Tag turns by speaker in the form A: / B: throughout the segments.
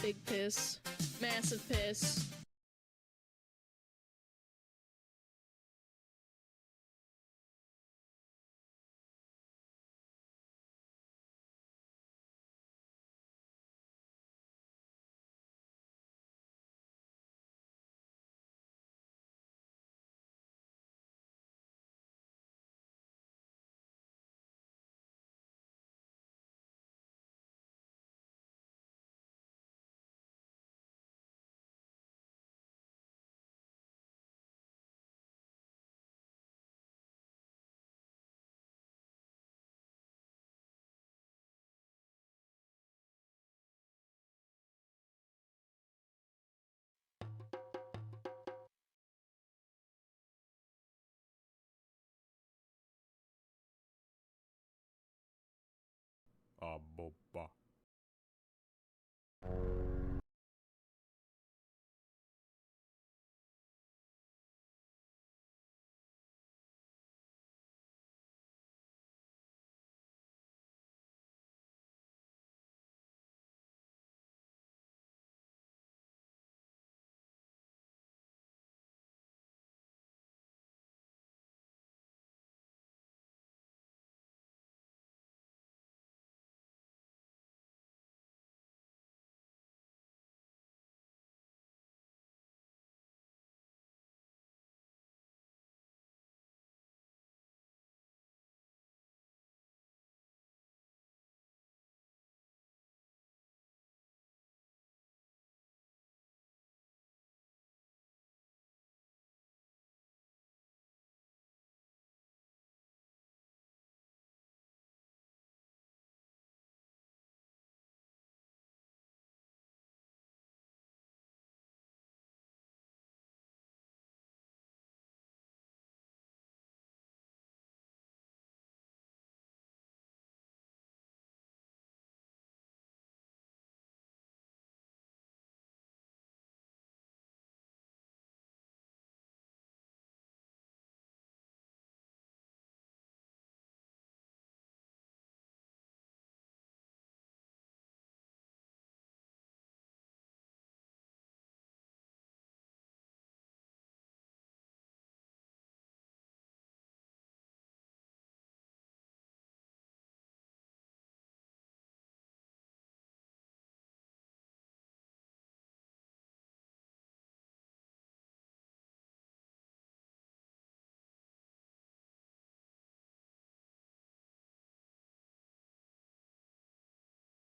A: Big piss. Massive piss.
B: Aboba.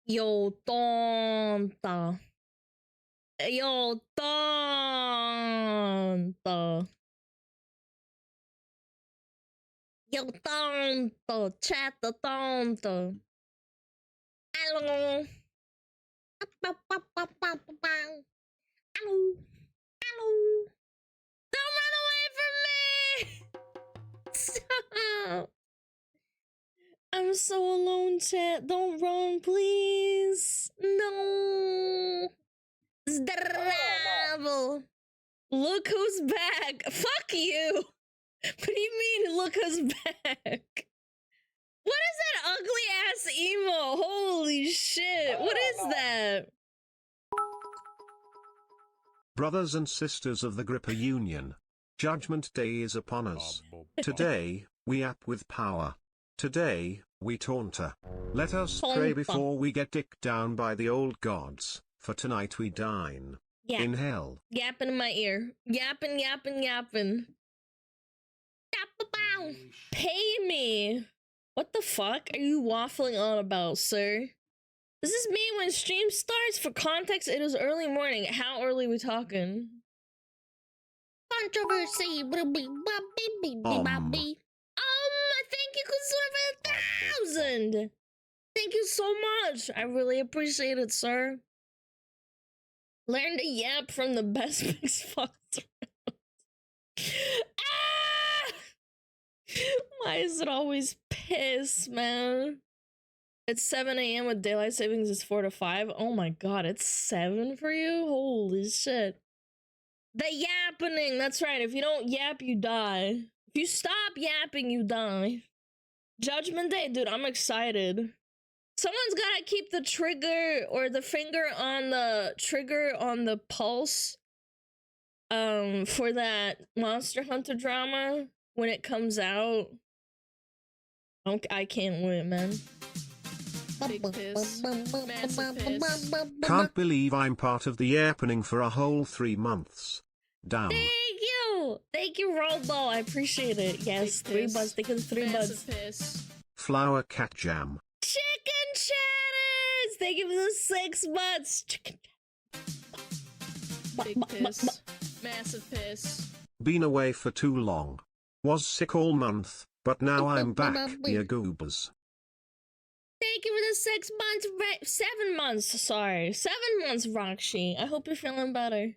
A: Yo, tonta. Yo, tonta. Yo, tonto. Chato, tonto. Hello. Hello. Hello. Don't run away from me! Stop. I'm so alone, chat. Don't run, please. No. Zdravo. Look who's back. Fuck you. What do you mean, look who's back? What is that ugly ass emo? Holy shit. What is that?
C: Brothers and sisters of the Gripper Union, Judgment Day is upon us. Today, we app with power. Today, we taunter. Let us pray before we get dicked down by the old gods, for tonight we dine. In hell.
A: Yapping in my ear. Yapping, yapping, yapping. Pay me. What the fuck are you waffling on about, sir? This is me when stream starts. For context, it is early morning. How early are we talking? Controversy. Thank you, Consumer, for 1,000. Thank you so much. I really appreciate it, sir. Learn to yap from the best mix fucks around. Ah! Why is it always piss, man? It's 7 a.m. with daylight savings is 4 to 5. Oh my god, it's 7 for you? Holy shit. The yappening, that's right. If you don't yap, you die. If you stop yapping, you die. Judgment Day, dude, I'm excited. Someone's gotta keep the trigger or the finger on the trigger on the pulse for that Monster Hunter drama when it comes out. I can't wait, man. Big piss. Massive piss.
C: Can't believe I'm part of the opening for a whole 3 months. Damn.
A: Thank you, Robo. I appreciate it. Yes,
B: Big
A: 3 bucks. Thank you, 3 bucks.
B: Piss.
C: Flower cat jam.
A: Chicken chatters. Thank you for the 6 months. Chicken.
B: Big piss. Massive piss.
C: Been away for too long. Was sick all month, but now I'm back, dear goobers.
A: Thank you for the 6 months, 7 months, sorry. 7 months, Roxy. I hope you're feeling better.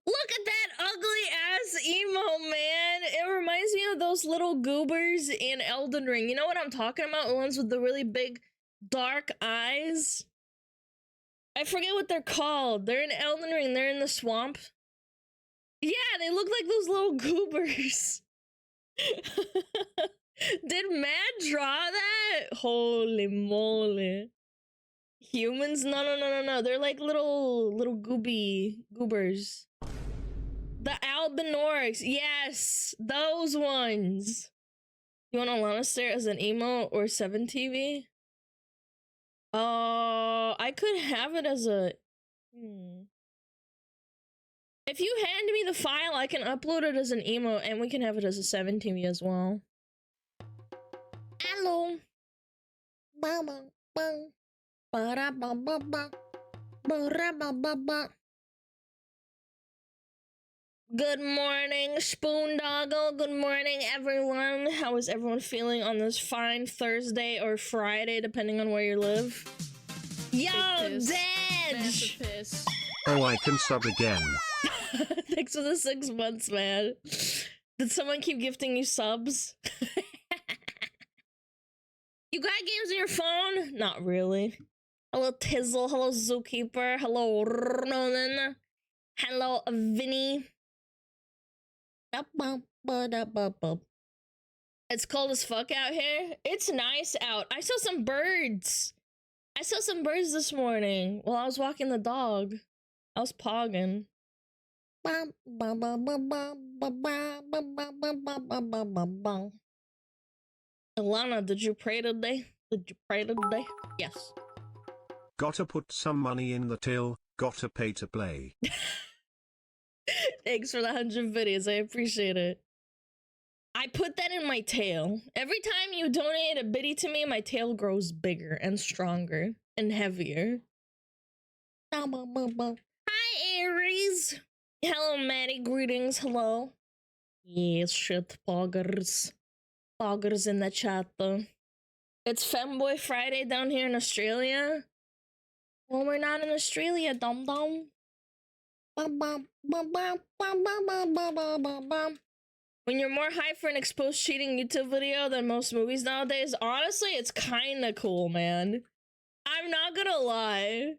A: Look at that ugly ass emo, man. It reminds me of those little goobers in Elden Ring. You know what I'm talking about? The ones with the really big, dark eyes. I forget what they're called. They're in Elden Ring. They're in the swamp. Yeah, they look like those little goobers. Did Matt draw that? Holy moly. Humans? No. They're like little goobers. The Albinorix. Yes, those ones. You want Alana stare as an emo or 7TV? I could have it as a... If you hand me the file, I can upload it as an emo, and we can have it as a 7TV as well. Hello. Good morning, Spoondoggle. Good morning, everyone. How is everyone feeling on this fine Thursday or Friday, depending on where you live? Yo, Dedge!
B: Piss.
C: Oh, I can sub again.
A: Thanks for the 6 months, man. Did someone keep gifting you subs? You got games on your phone? Not really. Hello, Tizzle. Hello, Zookeeper. Hello, Ronan. Hello, Vinny. It's cold as fuck out here. It's nice out. I saw some birds. I saw some birds this morning while I was walking the dog. I was pogging. Alana, did you pray today? Did you pray today? Yes.
C: Gotta put some money in the till, gotta pay to play.
A: Thanks for the 100 videos, I appreciate it. I put that in my tail. Every time you donate a biddy to me, my tail grows bigger and stronger and heavier. Hi, Aries. Hello, Maddie. Greetings. Hello. Yes, shit, poggers. Poggers in the chat, though. It's Femboy Friday down here in Australia. Well, we're not in Australia, dum-dum. When you're more hyped for an exposed cheating YouTube video than most movies nowadays, honestly, it's kinda cool, man. I'm not gonna lie.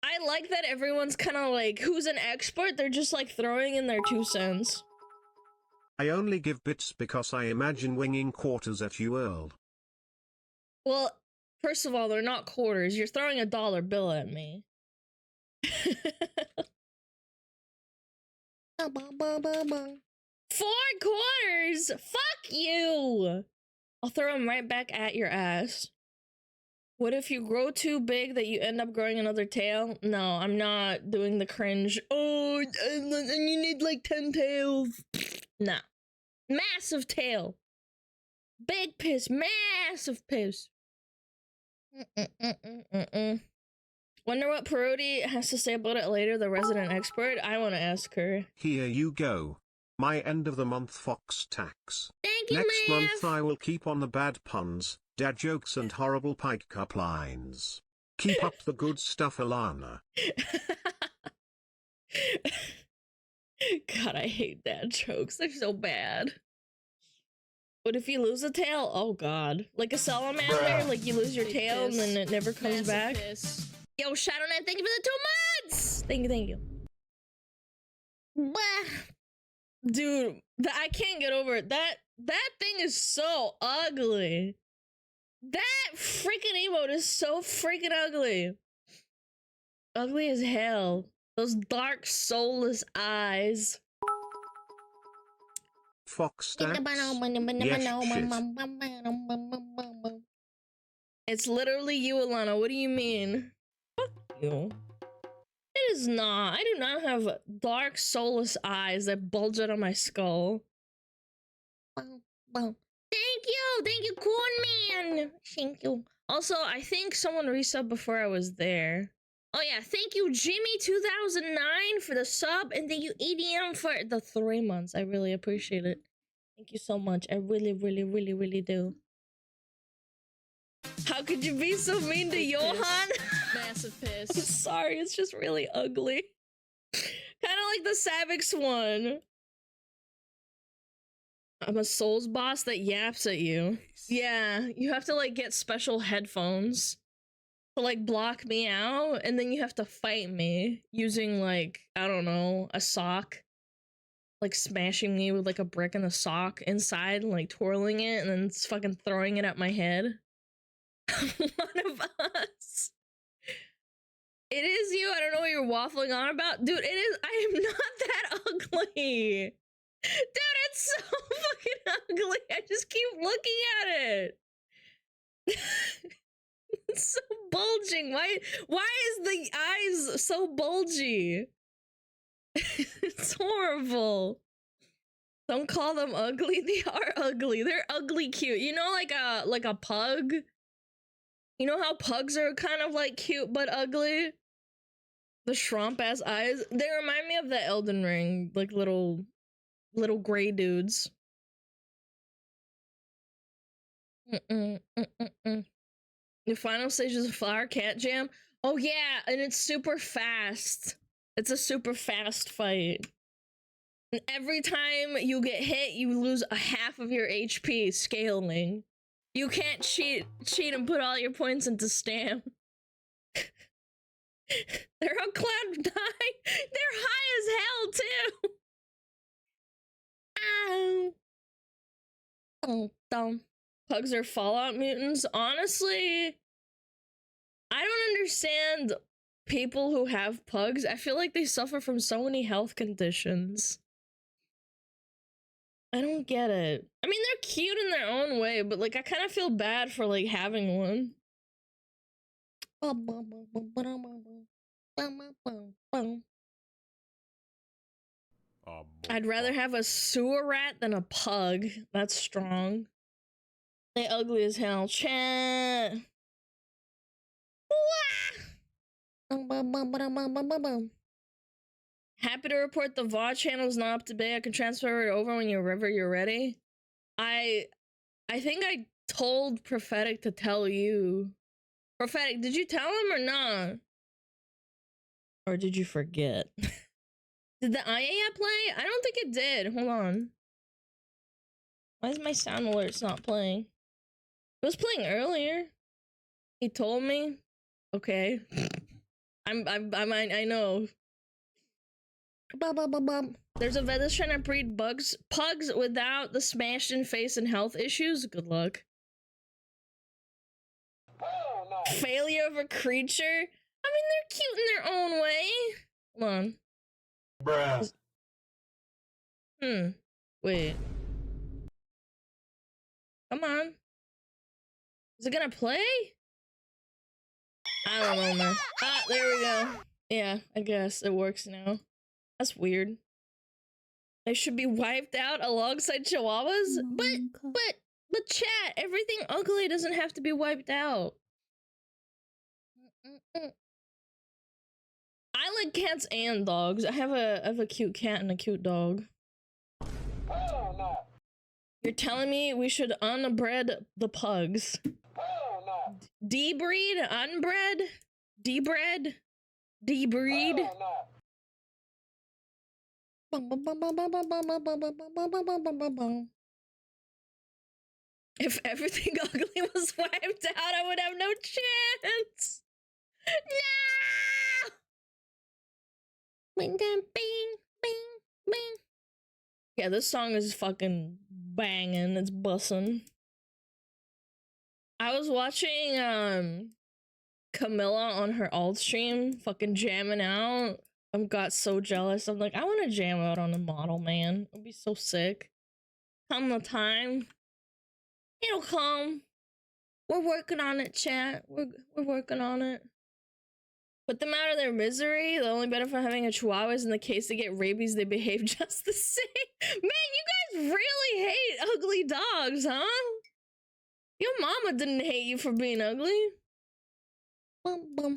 A: I like that everyone's kinda like, who's an expert? They're just like throwing in their 2 cents.
C: I only give bits because I imagine winging quarters at you, Earl.
A: Well, first of all, they're not quarters. You're throwing a dollar bill at me. 4 quarters? Fuck you! I'll throw them right back at your ass. What if you grow too big that you end up growing another tail? No, I'm not doing the cringe. Oh, and you need like 10 tails. Nah. Massive tail. Big piss. Massive piss. Wonder what Parodi has to say about it later, the resident expert. I want to ask her.
C: Here you go. My end of the month Fox tax.
A: Thank you,
C: Next
A: Mav.
C: month I will keep on the bad puns, dad jokes and horrible pike up lines. Keep up the good stuff, Alana.
A: God, I hate dad jokes. They're so bad. What if you lose a tail? Oh god. Like a salamander, like you lose your
B: Big
A: tail
B: piss.
A: and then it never comes
B: Massive
A: back.
B: piss.
A: Yo, Shadow Knight, thank you for the 2 months! Thank you. Bah. Dude, I can't get over it. That thing is so ugly. That freaking emote is so freaking ugly. Ugly as hell. Those dark, soulless eyes.
C: Fox stacks. Yes, shit.
A: It's literally you, Alana. What do you mean? Fuck you. It is not. I do not have dark, soulless eyes that bulge out of my skull. Thank you, Corn Man. Thank you. Also, I think someone resubbed before I was there. Oh yeah, thank you, Jimmy2009 for the sub, and thank you, EDM for the 3 months. I really appreciate it. Thank you so much. I really, really, really, really do. How could you be so mean to
B: Big
A: Johan?
B: piss. Massive piss.
A: I'm sorry, it's just really ugly. Kind of like the Savix one. I'm a Souls boss that yaps at you. Yeah, you have to like get special headphones to like block me out, and then you have to fight me using like, I don't know, a sock. Like smashing me with like a brick and a sock inside and like twirling it and then it's fucking throwing it at my head. One of us. It is you. I don't know what you're waffling on about. Dude, it is. I am not that ugly. Dude, it's so fucking ugly. I just keep looking at it. It's so bulging. Why is the eyes so bulgy? It's horrible. Don't call them ugly. They are ugly. They're ugly cute. You know, like a pug? You know how pugs are kind of like cute but ugly? The Shrump ass eyes. They remind me of the Elden Ring, like little gray dudes. The final stage is a flower cat jam. Oh yeah, and it's super fast. It's a super fast fight. And every time you get hit, you lose a half of your HP scaling. You can't cheat and put all your points into stam. They're on cloud 9. They're high as hell too. Ow. Oh, dumb. Pugs are Fallout mutants. Honestly, I don't understand people who have pugs. I feel like they suffer from so many health conditions. I don't get it. I mean, they're cute in their own way, but like I kind of feel bad for like having one. I'd rather have a sewer rat than a pug. That's strong. They ugly as hell. Chat. Happy to report the VOD channel is not up to date. I can transfer it over whenever you're ready. I think I told Prophetic to tell you. Prophetic, did you tell him or not? Or did you forget? Did the IA play? I don't think it did. Hold on. Why is my sound alerts not playing? It was playing earlier. He told me. Okay. I know. There's a vet that's trying to breed pugs without the smashed in face and health issues. Good luck. Oh, no. Failure of a creature? I mean, they're cute in their own way. Hold on. Bruh. Wait. Come on. Is it gonna play? I don't know, man. Ah, there we go. Yeah, I guess it works now. That's weird. They should be wiped out alongside chihuahuas? But chat, everything ugly doesn't have to be wiped out. I like cats and dogs. I have a cute cat and a cute dog. Oh, no. You're telling me we should unbred the pugs? Oh, no. Debreed? Unbred? Debred? Debreed? Oh, no. If everything ugly was wiped out, I would have no chance. No! Bing, bing, bing, bing. Yeah, this song is fucking banging. It's bussin'. I was watching Camilla on her alt stream, fucking jamming out. I got so jealous. I'm like, I want to jam out on a model, man. It'd be so sick. Come the time, it'll come. We're working on it, chat. We're working on it. Put them out of their misery. The only benefit of having a chihuahua is in the case they get rabies, they behave just the same. Man, you guys really hate ugly dogs, huh? Your mama didn't hate you for being ugly. Bum bum.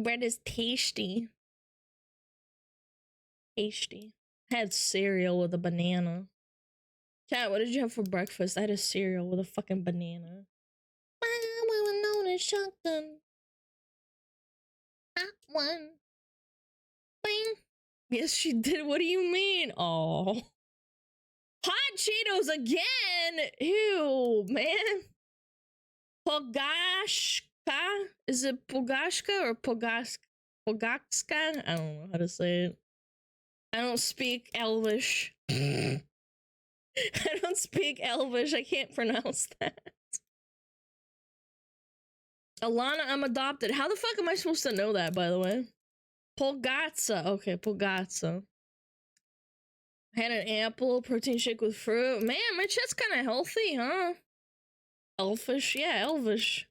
A: Bread is tasty. Tasty. I had cereal with a banana. Chat, what did you have for breakfast? I had a cereal with a fucking banana. Shotgun. Hot one. Bing. Yes, she did. What do you mean? Oh. Hot Cheetos again. Ew, man. Pogashka? Is it Pogashka or Pogakska? I don't know how to say it. I don't speak Elvish. I don't speak Elvish. I can't pronounce that. Alana, I'm adopted. How the fuck am I supposed to know that, by the way? Polgatsa. Okay, Polgatsa. I had an apple, protein shake with fruit. Man, my chat's kind of healthy, huh? Elfish. Yeah, elvish.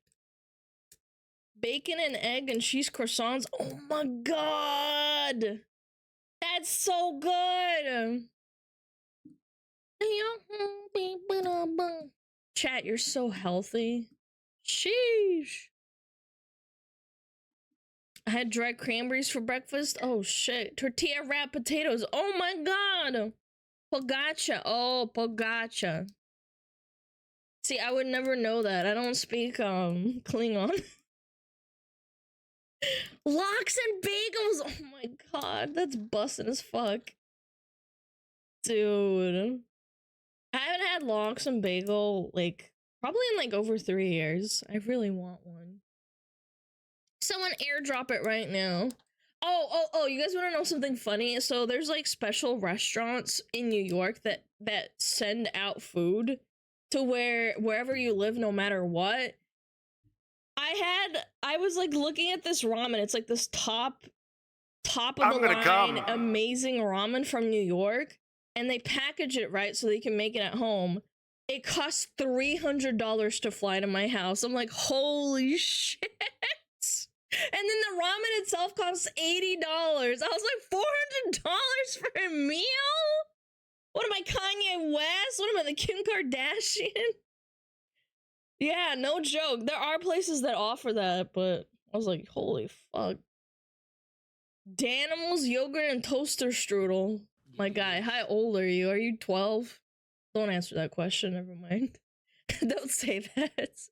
A: Bacon and egg and cheese croissants. Oh my god! That's so good! Chat, you're so healthy. Sheesh. I had dried cranberries for breakfast. Oh shit. Tortilla wrapped potatoes. Oh my god. Pogacha. Oh, pogacha. See, I would never know that. I don't speak Klingon. Lox and bagels. Oh my god. That's bussin' as fuck. Dude. I haven't had lox and bagel like probably in like over 3 years. I really want one. Someone airdrop it right now. Oh, you guys want to know something funny? So there's like special restaurants in New York that send out food to wherever you live, no matter what. I was like looking at this ramen. It's like this top of the line amazing ramen from New York, and they package it right so they can make it at home. It costs $300 to fly to my house. I'm like, holy shit. And then the ramen itself costs $80. I was like, $400 for a meal? What am I, Kanye West? What am I, the Kim Kardashian? Yeah, no joke. There are places that offer that, but I was like, holy fuck. Danimals, yogurt, and toaster strudel. My guy, how old are you? Are you 12? Don't answer that question, never mind. Don't say that.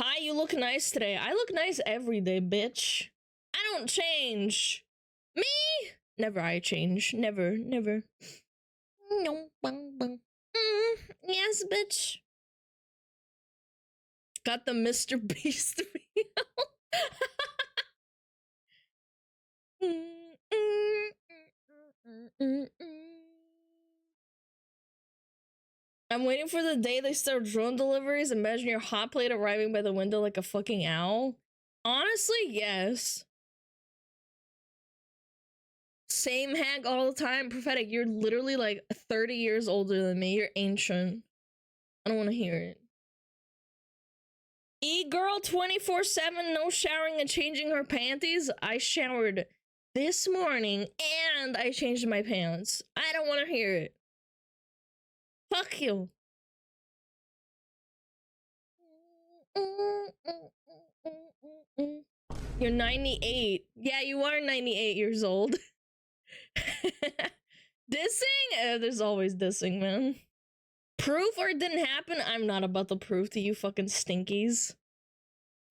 A: Hi, you look nice today. I look nice every day, bitch. I don't change. Me? Never I change. Never. No. Yes, bitch. Got the Mr. Beast meal. I'm waiting for the day they start drone deliveries. Imagine your hot plate arriving by the window like a fucking owl. Honestly, yes. Same hag all the time. Prophetic, you're literally like 30 years older than me. You're ancient. I don't want to hear it. E-girl 24/7, no showering and changing her panties. I showered this morning and I changed my pants. I don't want to hear it. Fuck you. You're 98. Yeah, you are 98 years old. Dissing? There's always dissing, man. Proof or it didn't happen? I'm not about the proof to you fucking stinkies.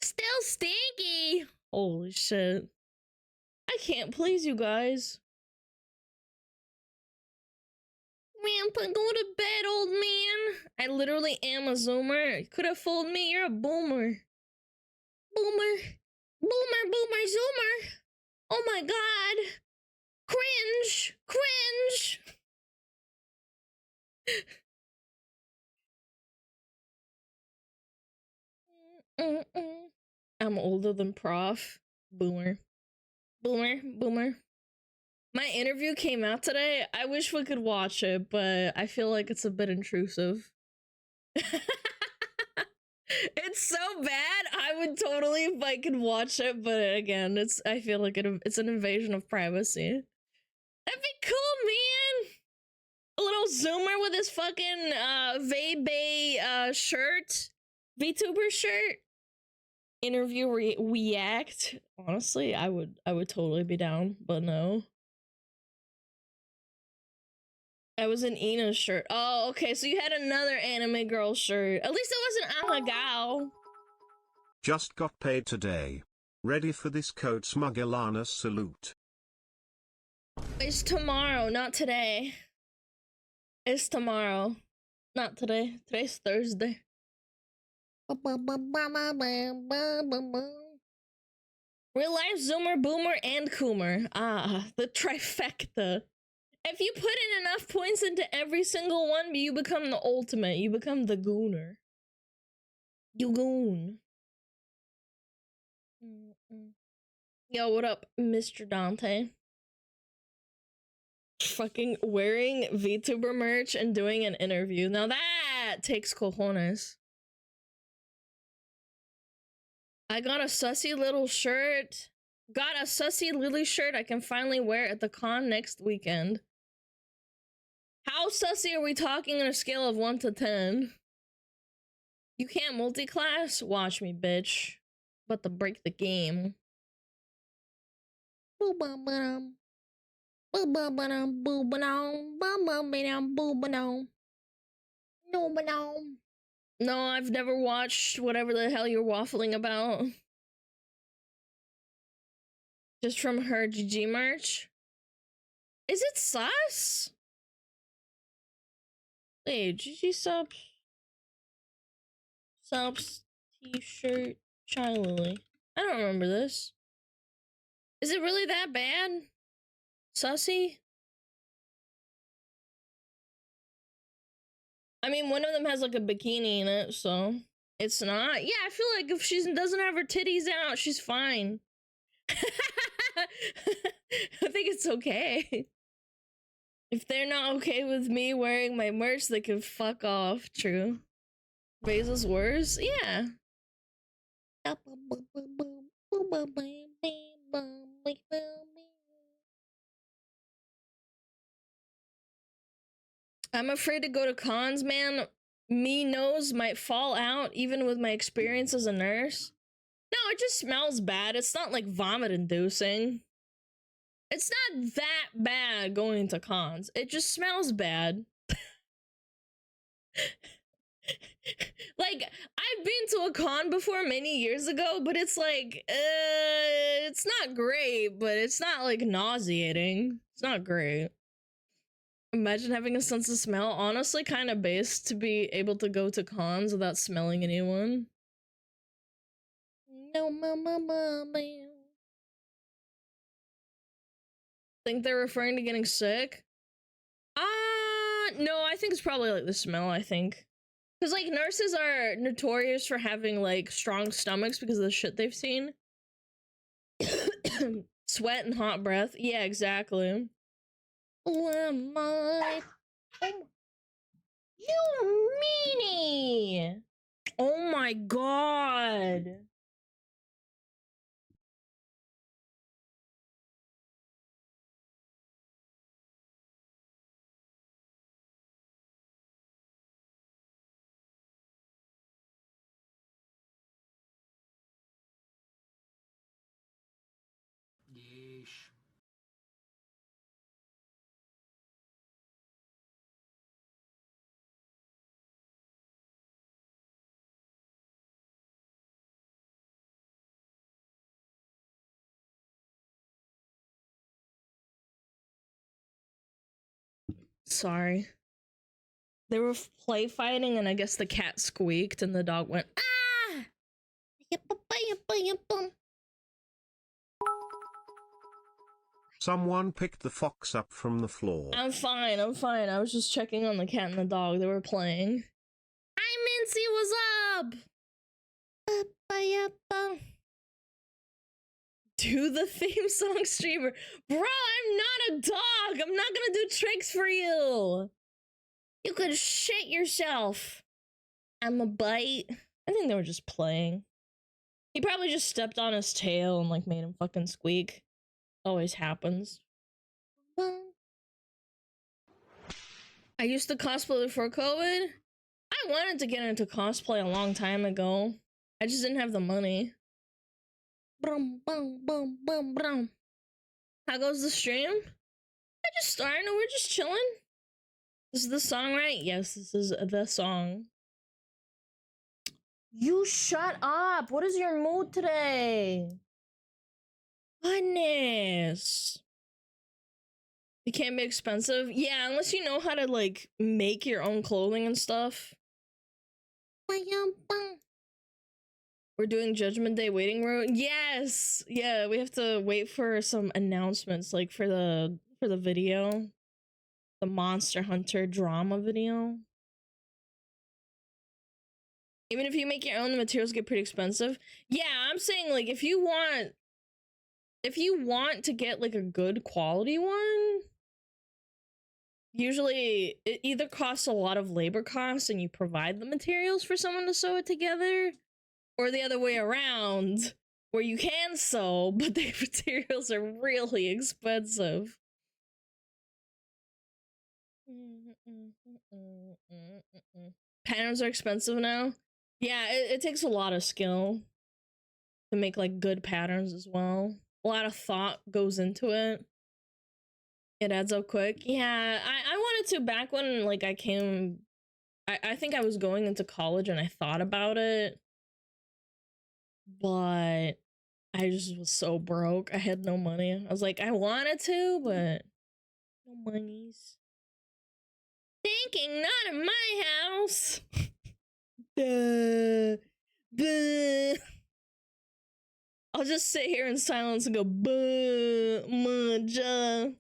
A: Still stinky! Holy shit. I can't please you guys. Man, go to bed, old man. I literally am a zoomer. You could have fooled me. You're a boomer. Boomer, zoomer. Oh my god. Cringe. I'm older than Prof. Boomer. Boomer. Boomer. My interview came out today. I wish we could watch it, but I feel like it's a bit intrusive. It's so bad. I would totally if I could watch it, but again, I feel like it's an invasion of privacy. That'd be cool, man. A little zoomer with his fucking Vay shirt, VTuber shirt. Interview react. Honestly, I would totally be down, but no. I was in Ina's shirt. Oh, okay, so you had another anime girl shirt. At least it wasn't Amagao.
C: Just got paid today. Ready for this code SmugAlana salute.
A: It's tomorrow, not today. It's tomorrow, not today. Today's Thursday. Real life Zoomer, Boomer, and Coomer. Ah, the trifecta. If you put in enough points into every single one, you become the ultimate. You become the gooner. You goon. Yo, what up, Mr. Dante? Fucking wearing VTuber merch and doing an interview. Now that takes cojones. I got a sussy little shirt. Got a sussy lily shirt I can finally wear at the con next weekend. How sussy are we talking on a scale of 1 to 10? You can't multi-class? Watch me, bitch. About to break the game. No, I've never watched whatever the hell you're waffling about. Just from her GG merch? Is it sus? Wait, GG subs? Subs, t-shirt, Child Lily. I don't remember this. Is it really that bad? Sussy? I mean, one of them has like a bikini in it, so it's not. Yeah, I feel like if she doesn't have her titties out, she's fine. I think it's okay. If they're not okay with me wearing my merch, they can fuck off. True. Basil's worse? Yeah. I'm afraid to go to cons, man. Me nose might fall out even with my experience as a nurse. No, it just smells bad. It's not like vomit inducing. It's not that bad going to cons. It just smells bad. Like, I've been to a con before many years ago, but it's like, it's not great, but it's not like nauseating. It's not great. Imagine having a sense of smell. Honestly, kind of based to be able to go to cons without smelling anyone. No, mama. Think they're referring to getting sick? No, I think it's probably like the smell, I think. Because, like, nurses are notorious for having, like, strong stomachs because of the shit they've seen. Sweat and hot breath. Yeah, exactly. Oh, am I? Oh. You meanie! Oh my god.
D: Yeesh.
A: Sorry. They were play fighting, and I guess the cat squeaked, and the dog went, ah!
C: Someone picked the fox up from the floor.
A: I'm fine, I'm fine. I was just checking on the cat and the dog. They were playing. Hi, Mincy, what's up? Do the theme song, streamer. Bro, I'm not a dog. I'm not gonna do tricks for you. You could shit yourself. I'm a bite. I think they were just playing. He probably just stepped on his tail and like made him fucking squeak. Always happens. I used to cosplay before COVID. I wanted to get into cosplay a long time ago. I just didn't have the money. Brum, bum, bum, bum, brum. How goes the stream? I just started. We're just chilling. This is the song, right? Yes, this is the song. You shut up. What is your mood today? Goodness. It can be expensive. Yeah, unless you know how to like make your own clothing and stuff. We're doing Judgment Day waiting room. Yes. Yeah, we have to wait for some announcements like for the video. The Monster Hunter drama video. Even if you make your own, the materials get pretty expensive. Yeah, I'm saying like if you want to get like a good quality one, usually it either costs a lot of labor costs and you provide the materials for someone to sew it together, or the other way around, where you can sew, but the materials are really expensive. Patterns are expensive now. Yeah, it takes a lot of skill to make like good patterns as well. A lot of thought goes into it. It adds up quick. Yeah, I wanted to back when like I think I was going into college and I thought about it, but I just was so broke. I had no money. I was like, I wanted to, but no monies. Thinking not in my house. Duh. Buh. I'll just sit here in silence and go, buh, muja.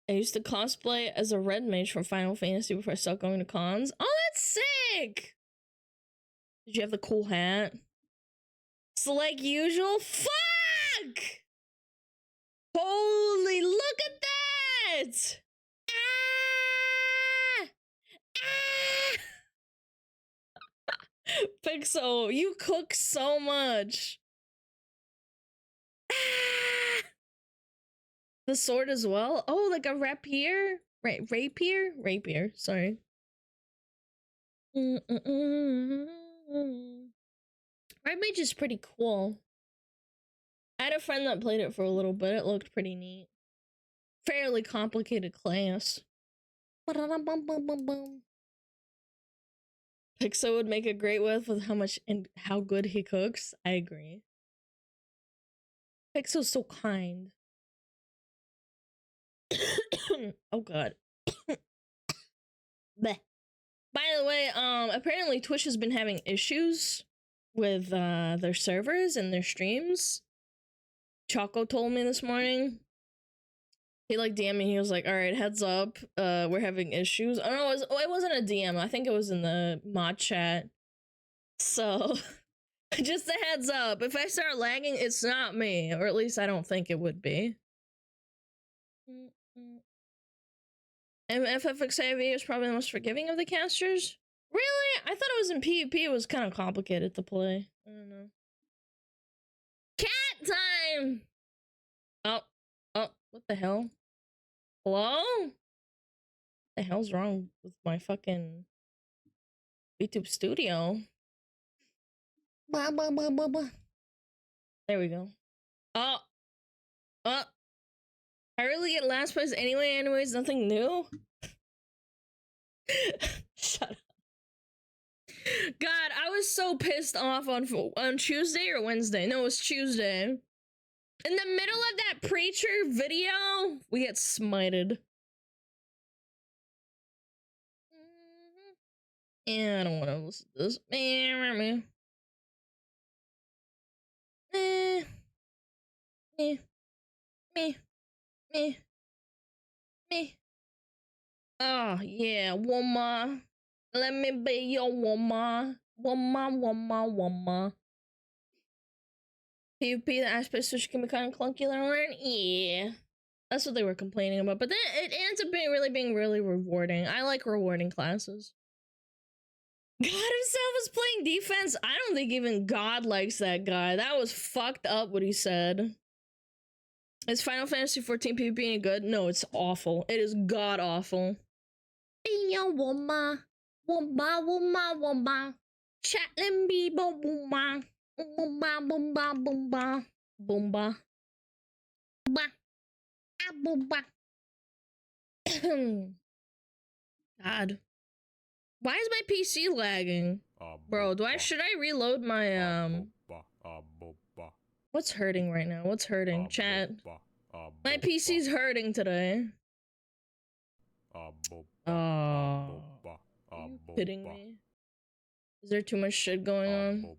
A: I used to cosplay as a red mage from Final Fantasy before I started going to cons. Oh, that's sick! Did you have the cool hat? So like usual, fuck! Holy, look at that! Ah! Ah! Pixel, you cook so much. Ah! The sword as well? Oh, like a rapier? Rapier, sorry. Red Mage is pretty cool. I had a friend that played it for a little bit. It looked pretty neat. Fairly complicated class. Pixel would make a great with how much and how good he cooks. I agree. Pixel's so kind. Oh god. Bleh. By the way, apparently Twitch has been having issues with their servers and their streams. Choco told me this morning. He like DM'd me. He was like, "All right, heads up, we're having issues." Oh no, it wasn't a DM. I think it was in the mod chat. So, just a heads up. If I start lagging, it's not me, or at least I don't think it would be. FFXIV is probably the most forgiving of the casters. Really? I thought it was in PvP. It was kind of complicated to play. I don't know. Cat time! Oh, what the hell? Hello? What the hell's wrong with my fucking YouTube studio? Blah, blah, blah, blah, blah. There we go. Oh. I really get last place anyway. Anyways, nothing new. Shut up. God, I was so pissed off on Tuesday or Wednesday. No, it was Tuesday. In the middle of that preacher video, we get smited. Yeah, I don't want to listen to this. Me, me, me. Oh, yeah, woman. Let me be your woman. Woman. PvP, the aspect switch can be kind of clunky to learn. Yeah. That's what they were complaining about. But then it ends up being really rewarding. I like rewarding classes. God himself is playing defense. I don't think even God likes that guy. That was fucked up what he said. Is Final Fantasy 14 PvP any good? No, it's awful. It is god awful. Woman. Chatlin Bebo Boomba. Boomba. God. Why is my PC lagging? Bro, should I reload my what's hurting right now? What's hurting? Chat. My PC's hurting today. Are you kidding me? Is there too much shit going on?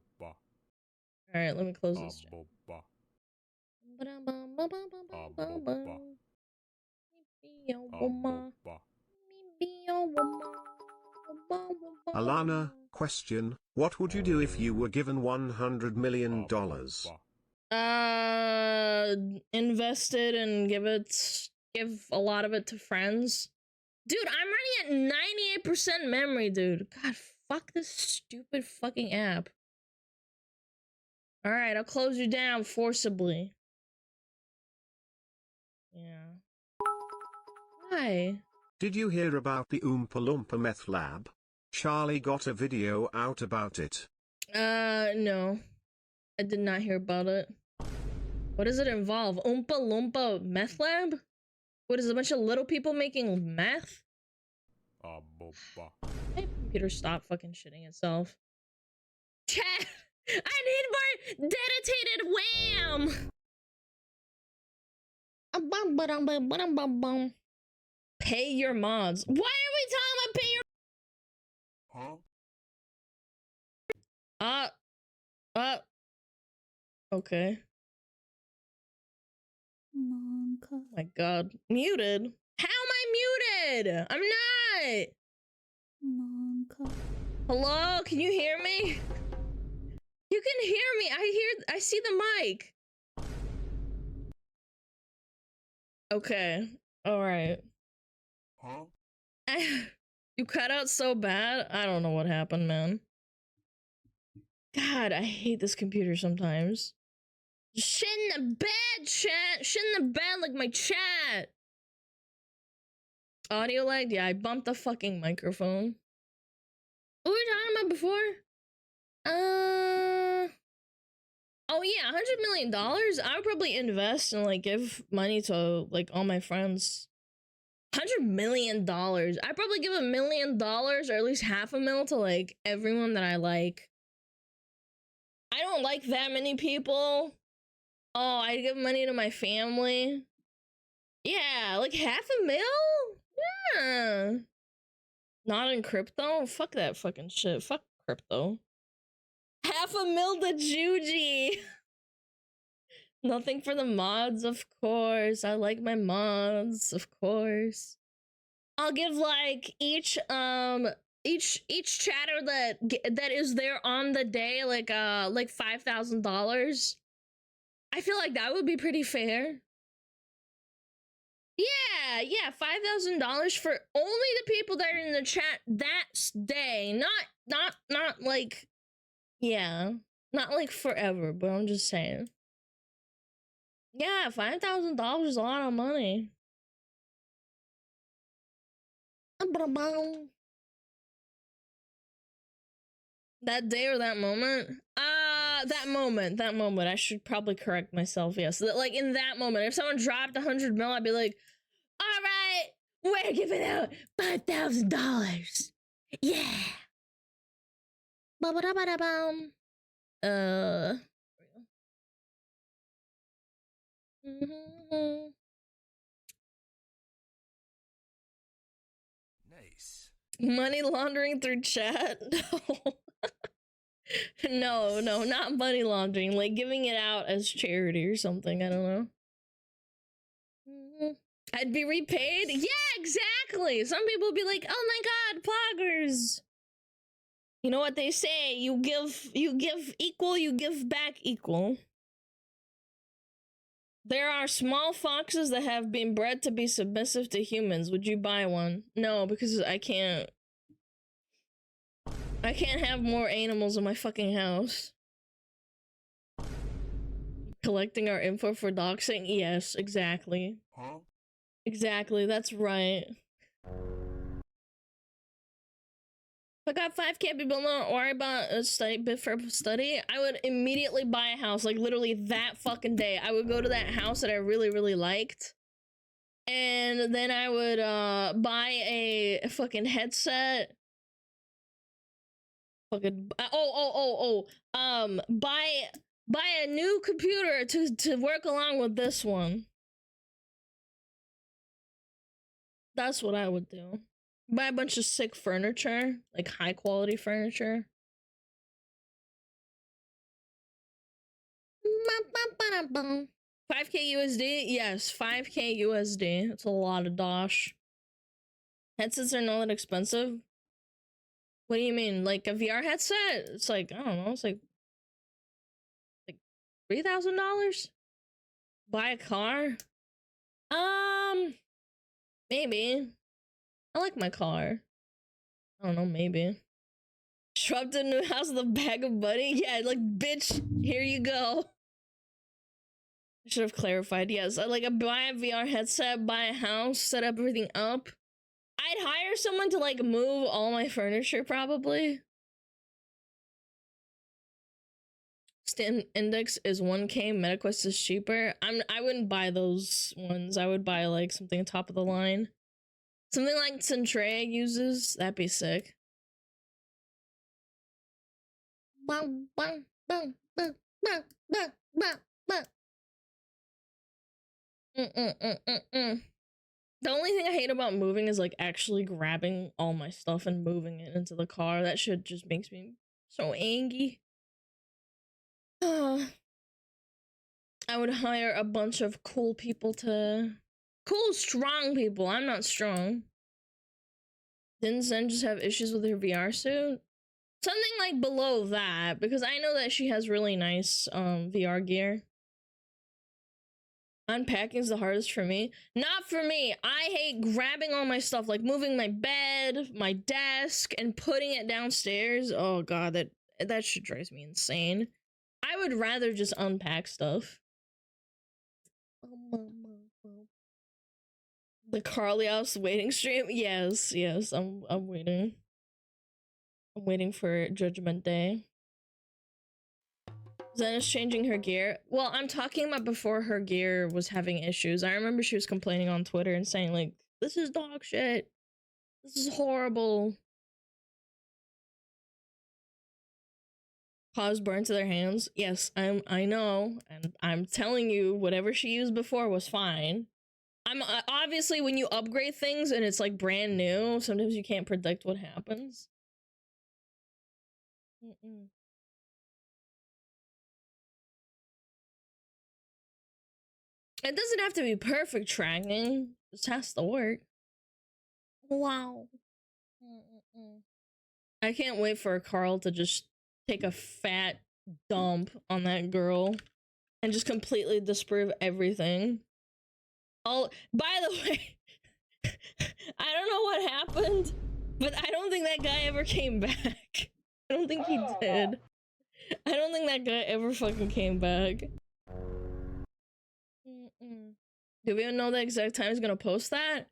A: Alright, let me close this chat.
C: Alana, question, what would you do if you were given $100 million?
A: Invested and give a lot of it to friends. Dude, I'm running at 98% memory, dude. God, fuck this stupid fucking app. Alright, I'll close you down forcibly. Yeah. Why?
C: Did you hear about the Oompa Loompa meth lab? Charlie got a video out about it.
A: No. I did not hear about it. What does it involve? Oompa Loompa meth lab? What is a bunch of little people making meth? My computer stopped fucking shitting itself. Chat! I need more dedicated wham! Pay your mods. Why are we talking about pay your okay. Oh my god. Muted? How am I muted? I'm not! Hello? Can you hear me? You can hear me. I see the mic. Okay. Alright. You cut out so bad. I don't know what happened, man. God, I hate this computer sometimes. Shit in the bed, chat. Shit in the bed like my chat. Audio lag? Yeah, I bumped the fucking microphone. What were we talking about before? Oh yeah, $100 million? I would probably invest and like give money to like all my friends. $100 million. I'd probably give $1 million or at least $500,000 to like everyone that I like. I don't like that many people. Oh, I'd give money to my family. Yeah, like $500,000? Yeah. Not in crypto? Fuck that fucking shit. Fuck crypto. $500,000 to Juji. Nothing for the mods, of course. I like my mods, of course. I'll give like each chatter that is there on the day like $5,000. I feel like that would be pretty fair. Yeah, $5,000 for only the people that are in the chat that day. Not like, yeah, not like forever, but I'm just saying. Yeah, $5,000 is a lot of money. That day or that moment? That moment. I should probably correct myself, yes. Like, in that moment, if someone dropped $100 million, I'd be like, alright, we're giving out $5,000. Yeah. Ba-ba-da-ba-da-bum. Nice. Money laundering through chat? No. No, not money laundering. Like giving it out as charity or something. I don't know. I'd be repaid? Yeah, exactly! Some people would be like, oh my god, poggers! You know what they say, you give equal, you give back equal. There are small foxes that have been bred to be submissive to humans. Would you buy one? No, because I can't have more animals in my fucking house. Collecting our info for doxing? Yes, exactly.
C: Huh?
A: Exactly, that's right. If I got 5K people, don't worry about a study, bit for study, I would immediately buy a house, like literally that fucking day. I would go to that house that I really, really liked. And then I would buy a fucking headset. Fucking buy a new computer to work along with this one. That's what I would do. Buy a bunch of sick furniture, like high quality furniture. 5K USD? Yes, 5K USD. It's a lot of dosh. Headsets are not that expensive. What do you mean? Like a VR headset? It's like, I don't know, it's like $3,000? Buy a car? Maybe. I like my car. I don't know, maybe. Shoved a new house with a bag of money? Yeah, like, bitch, here you go. I should have clarified. Yes, I like buy a VR headset, buy a house, set up everything up. I'd hire someone to like move all my furniture probably. Stim index is 1K, MetaQuest is cheaper. I wouldn't buy those ones. I would buy like something top of the line. Something like Centrea uses. That'd be sick. Bum, bum, bum, bum, bum, bum, bum, bum. The only thing I hate about moving is like actually grabbing all my stuff and moving it into the car. That shit just makes me so angry. I would hire a bunch of cool people to... Cool, strong people. I'm not strong. Didn't Zen just have issues with her VR suit? Something like below that, because I know that she has really nice VR gear. Unpacking is the hardest for me. Not for me. I hate grabbing all my stuff, like moving my bed, my desk, and putting it downstairs. Oh god, that shit drives me insane. I would rather just unpack stuff. The Carly House waiting stream? Yes, I'm waiting. I'm waiting for Judgment Day. Zen is changing her gear. Well, I'm talking about before her gear was having issues. I remember she was complaining on Twitter and saying like, this is dog shit. This is horrible. Paws burned to their hands. Yes, I know, and I'm telling you, whatever she used before was fine. I'm obviously when you upgrade things and it's like brand new, sometimes you can't predict what happens. It doesn't have to be perfect tracking. It just has to work. Wow. I can't wait for Carl to just take a fat dump on that girl and just completely disprove everything. By the way, I don't know what happened, but I don't think that guy ever came back. I don't think he did. I don't think that guy ever fucking came back. Do we even know the exact time he's gonna post that?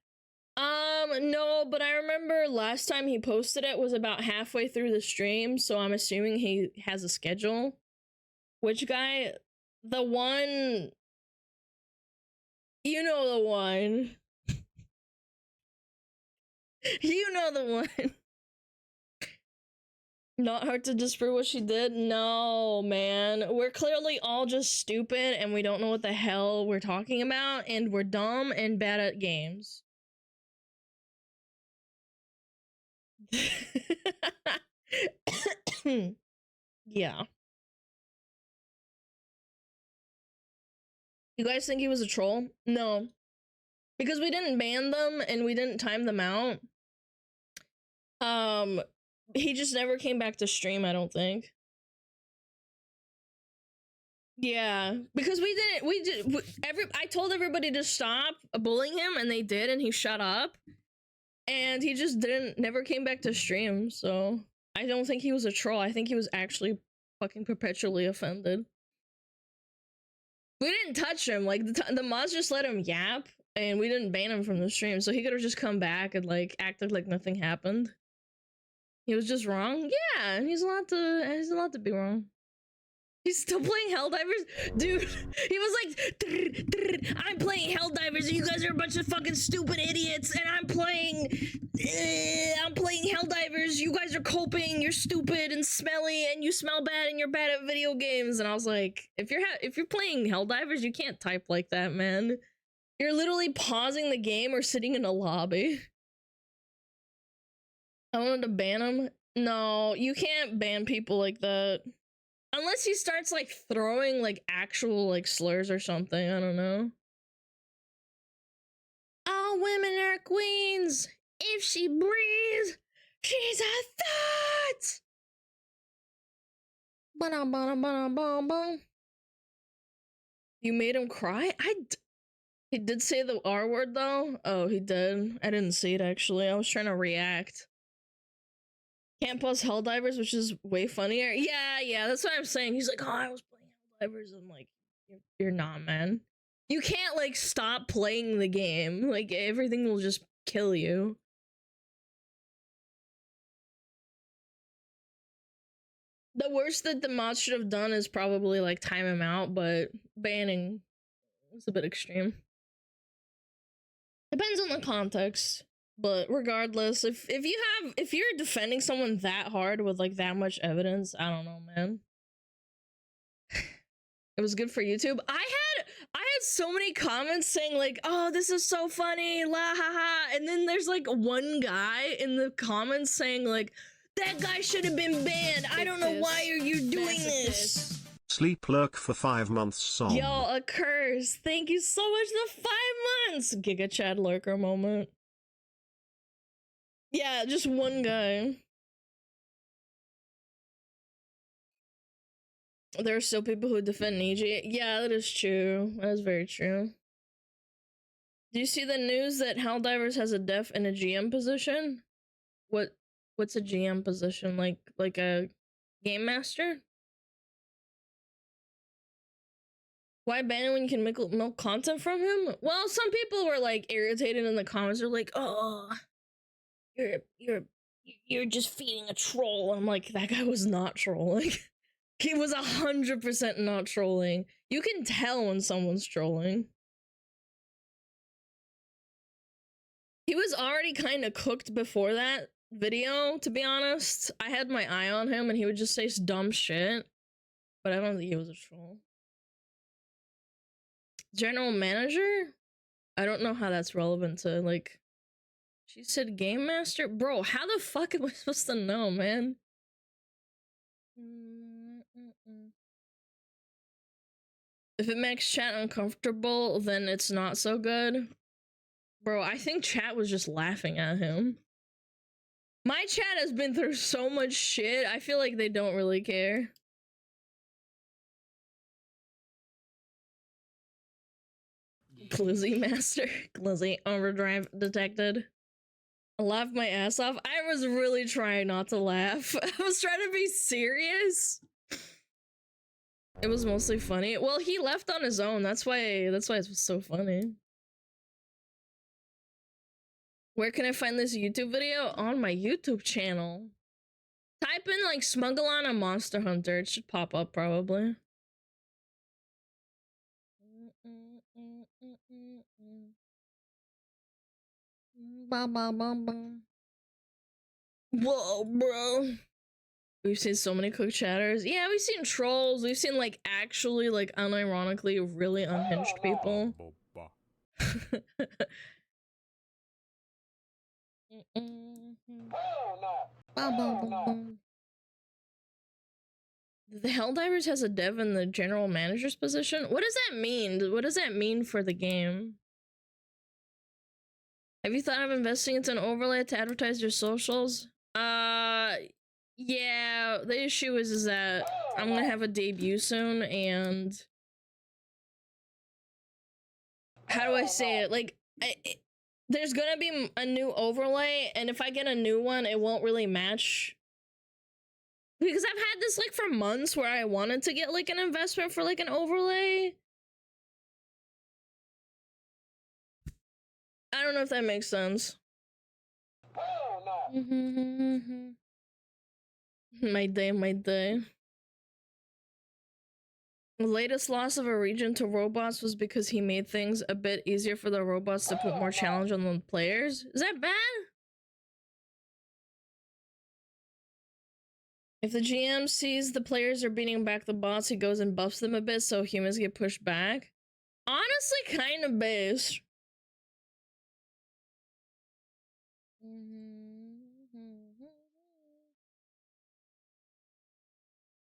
A: No, but I remember last time he posted it was about halfway through the stream, so I'm assuming he has a schedule. Which guy? The one... You know the one. You know the one. Not hard to disprove what she did? No, man. We're clearly all just stupid and we don't know what the hell we're talking about, and we're dumb and bad at games. Yeah. You guys think he was a troll? No. because we didn't ban them and we didn't time them out. He just never came back to stream, I don't think. Yeah, because I told everybody to stop bullying him and they did, and he shut up. And he just never came back to stream, so I don't think he was a troll. I think he was actually fucking perpetually offended. We didn't touch him, like the mods just let him yap, and we didn't ban him from the stream, so he could have just come back and like acted like nothing happened. He was just wrong? Yeah, and he's allowed to be wrong. He's still playing Helldivers? Dude, he was like, I'm playing Helldivers and you guys are a bunch of fucking stupid idiots, and I'm playing Helldivers, you guys are coping, you're stupid and smelly and you smell bad and you're bad at video games. And I was like, if you're playing Helldivers, you can't type like that, man. You're literally pausing the game or sitting in a lobby. I wanted to ban him. No, you can't ban people like that. Unless he starts, like, throwing, like, actual, like, slurs or something. I don't know. All women are queens. If she breathes, she's a thought. You made him cry? He did say the R word, though? Oh, he did. I didn't see it, actually. I was trying to react. Can't pause Helldivers, which is way funnier. Yeah, that's what I'm saying. He's like, oh, I was playing Helldivers. I'm like, you're not, man. You can't, like, stop playing the game. Like, everything will just kill you. The worst that the mods should have done is probably, like, time him out, but banning was a bit extreme. Depends on the context. But regardless, if you're defending someone that hard with like that much evidence, I don't know, man. It was good for YouTube. I had so many comments saying like, "Oh, this is so funny, la ha ha," and then there's like one guy in the comments saying like, "That guy should have been banned. I don't know why are you doing this."
C: Sleep lurk for 5 months song.
A: Yo, a curse. Thank you so much for 5 months. Giga Chad lurker moment. Yeah, just one guy. There are still people who defend Niji. Yeah, that is true. That is very true. Do you see the news that Helldivers has a def and a GM position? What's a GM position? Like a game master? Why ban him when you can milk content from him? Well, some people were like irritated in the comments. They're like, "Oh, you're just feeding a troll." I'm like, that guy was not trolling. He was 100% not trolling. You can tell when someone's trolling. He was already kind of cooked before that video, to be honest. I had my eye on him and he would just say dumb shit. But I don't think he was a troll. General manager? I don't know how that's relevant to, like... She said game master? Bro, how the fuck am I supposed to know, man? If it makes chat uncomfortable, then it's not so good. Bro, I think chat was just laughing at him. My chat has been through so much shit, I feel like they don't really care. Glizzy master. Glizzy overdrive detected. I laughed my ass off. I was really trying not to laugh. I was trying to be serious. It was mostly funny. Well, he left on his own. That's why it was so funny. Where can I find this YouTube video? On my YouTube channel. Type in like SmugAlana Monster Hunter. It should pop up probably. Whoa, bro. We've seen so many cook chatters. Yeah, we've seen trolls. We've seen like actually like unironically really unhinged people. The Helldivers has a dev in the general manager's position? What does that mean? What does that mean for the game? Have you thought of investing into an overlay to advertise your socials? Yeah, the issue is that I'm gonna have a debut soon, and how do I say it? Like, there's gonna be a new overlay, and if I get a new one, it won't really match. Because I've had this like for months where I wanted to get like an investment for like an overlay. I don't know if that makes sense. My day, my day. The latest loss of a region to robots was because he made things a bit easier for the robots to put more challenge on the players. Is that bad? If the GM sees the players are beating back the bots, he goes and buffs them a bit so humans get pushed back. Honestly, kind of based.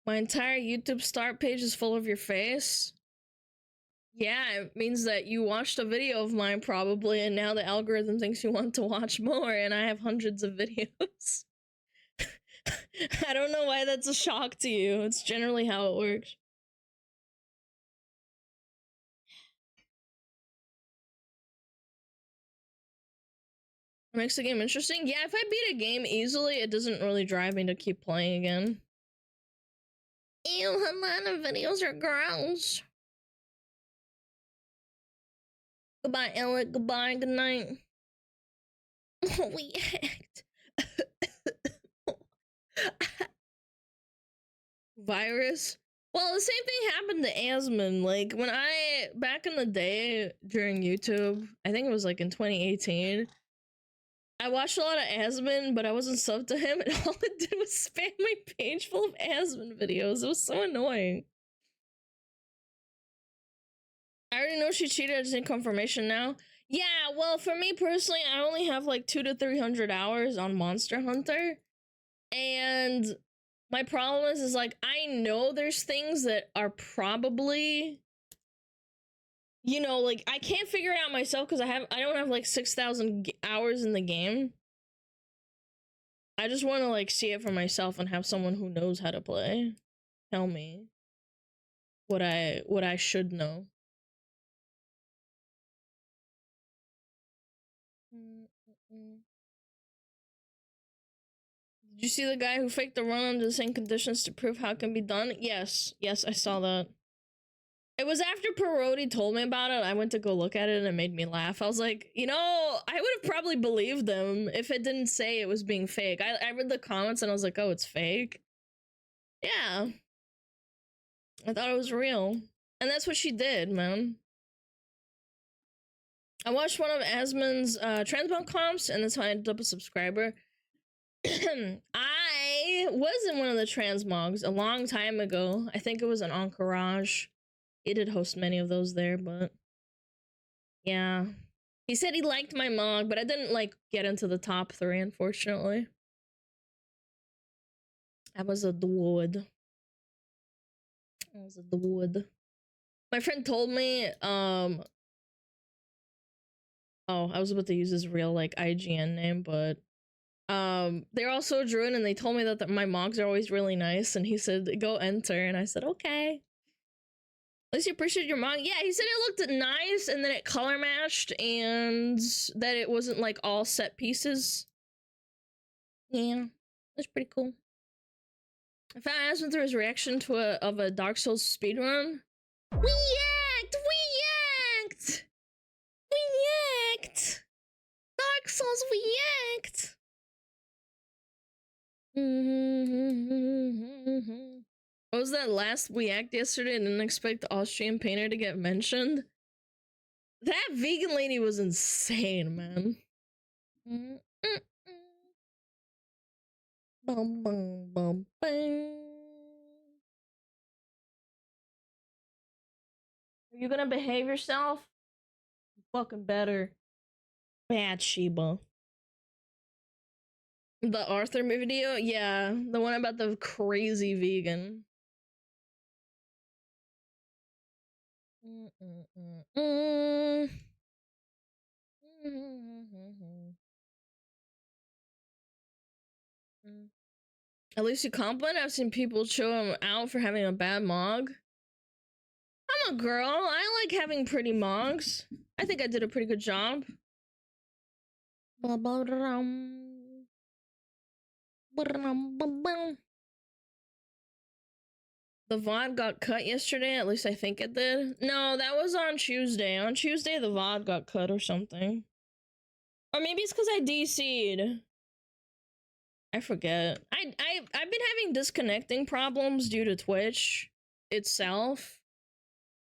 A: My entire YouTube start page is full of your face. Yeah, it means that you watched a video of mine probably, and now the algorithm thinks you want to watch more, and I have hundreds of videos. I don't know why that's a shock to you. It's generally how it works. It makes the game interesting. Yeah, if I beat a game easily, it doesn't really drive me to keep playing again. Ew, Alana videos are gross. Goodbye, Alec. Goodbye, good night. We hacked. Virus? Well, the same thing happened to Asmon. Like, when back in the day during YouTube, I think it was like in 2018, I watched a lot of Asmon, but I wasn't subbed to him, and all it did was spam my page full of Asmon videos. It was so annoying. I already know she cheated. I just need confirmation now. Yeah, well, for me personally, I only have like 200 to 300 hours on Monster Hunter. And my problem is like, I know there's things that are probably, you know, like I can't figure it out myself because I don't have like 6,000 hours in the game. I just want to like see it for myself and have someone who knows how to play tell me what I should know. Did you see the guy who faked the run under the same conditions to prove how it can be done? Yes, I saw that. It was after Parodi told me about it. I went to go look at it and it made me laugh. I was like, you know, I would have probably believed them if it didn't say it was being fake. I read the comments and I was like, oh, it's fake. Yeah. I thought it was real. And that's what she did, man. I watched one of Asmon's Transmog comps, and that's how I ended up a subscriber. I was in one of the transmogs a long time ago. I think it was an Encourage. He did host many of those there, but yeah. He said he liked my mog, but I didn't like get into the top 3, unfortunately. I was a dude. My friend told me, oh, I was about to use his real like IGN name, but they're also a druid, and they told me that my mogs are always really nice, and he said go enter, and I said okay. At least you appreciate your mog. Yeah, he said it looked nice, and then it color matched, and that it wasn't like all set pieces. Yeah, that's pretty cool. I found Asmon through his reaction to a Dark Souls speedrun. We yacked! Dark Souls, we yacked! What was that last we act yesterday and didn't expect the Austrian painter to get mentioned? That vegan lady was insane, man. Bum, bum, bum, bum. Are you gonna behave yourself? Fucking better. Bad Sheba. The Arthur video? Yeah, the one about the crazy vegan. At least you compliment. I've seen people show him out for having a bad mog. I'm a girl. I like having pretty mogs. I think I did a pretty good job. The VOD got cut yesterday, at least I think it did. No, that was on Tuesday. On Tuesday, the VOD got cut or something. Or maybe it's because I DC'd. I forget. I've been having disconnecting problems due to Twitch itself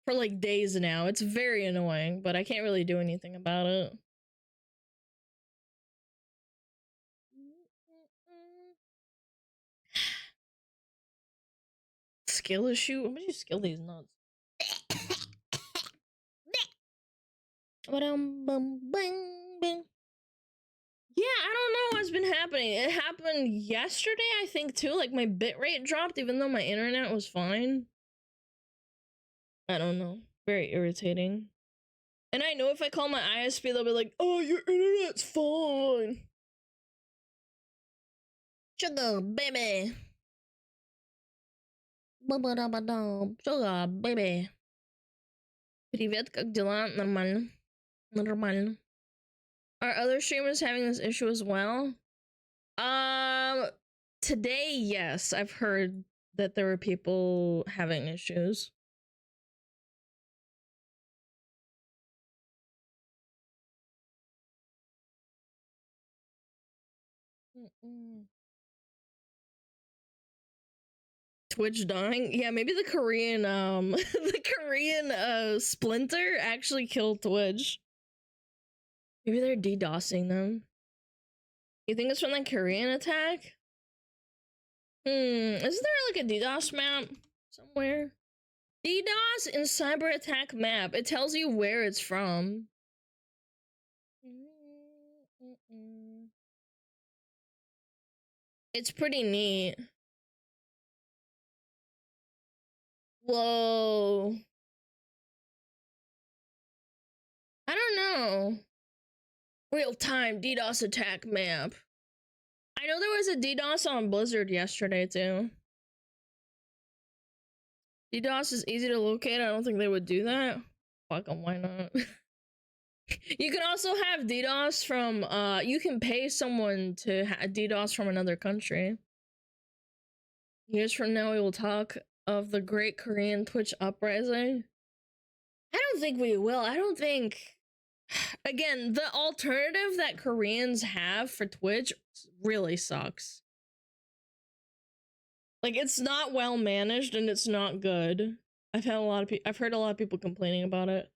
A: for like days now. It's very annoying, but I can't really do anything about it. Skill issue? How much you skill these nuts? Yeah, I don't know what's been happening. It happened yesterday, I think, too. Like, my bitrate dropped even though my internet was fine. I don't know. Very irritating. And I know if I call my ISP, they'll be like, oh, your internet's fine. Sugar, baby. Sugar, baby. Привет, как дела? Нормально. Нормально. Are other streamers having this issue as well? Today, yes. I've heard that there were people having issues. Twitch dying? Yeah, maybe the Korean, the Korean, Splinter actually killed Twitch. Maybe they're DDoSing them. You think it's from the Korean attack? Isn't there like a DDoS map somewhere? DDoS and cyber attack map. It tells you where it's from. It's pretty neat. Whoa. I don't know. Real-time DDoS attack map. I know there was a DDoS on Blizzard yesterday, too. DDoS is easy to locate. I don't think they would do that. Fuck 'em, why not? You can also have DDoS from, you can pay someone to DDoS from another country. Years from now, we will talk of the Great Korean Twitch uprising. I don't think we will. I don't think... Again, the alternative that Koreans have for Twitch really sucks. Like, it's not well managed and it's not good. I've heard a lot of people complaining about it.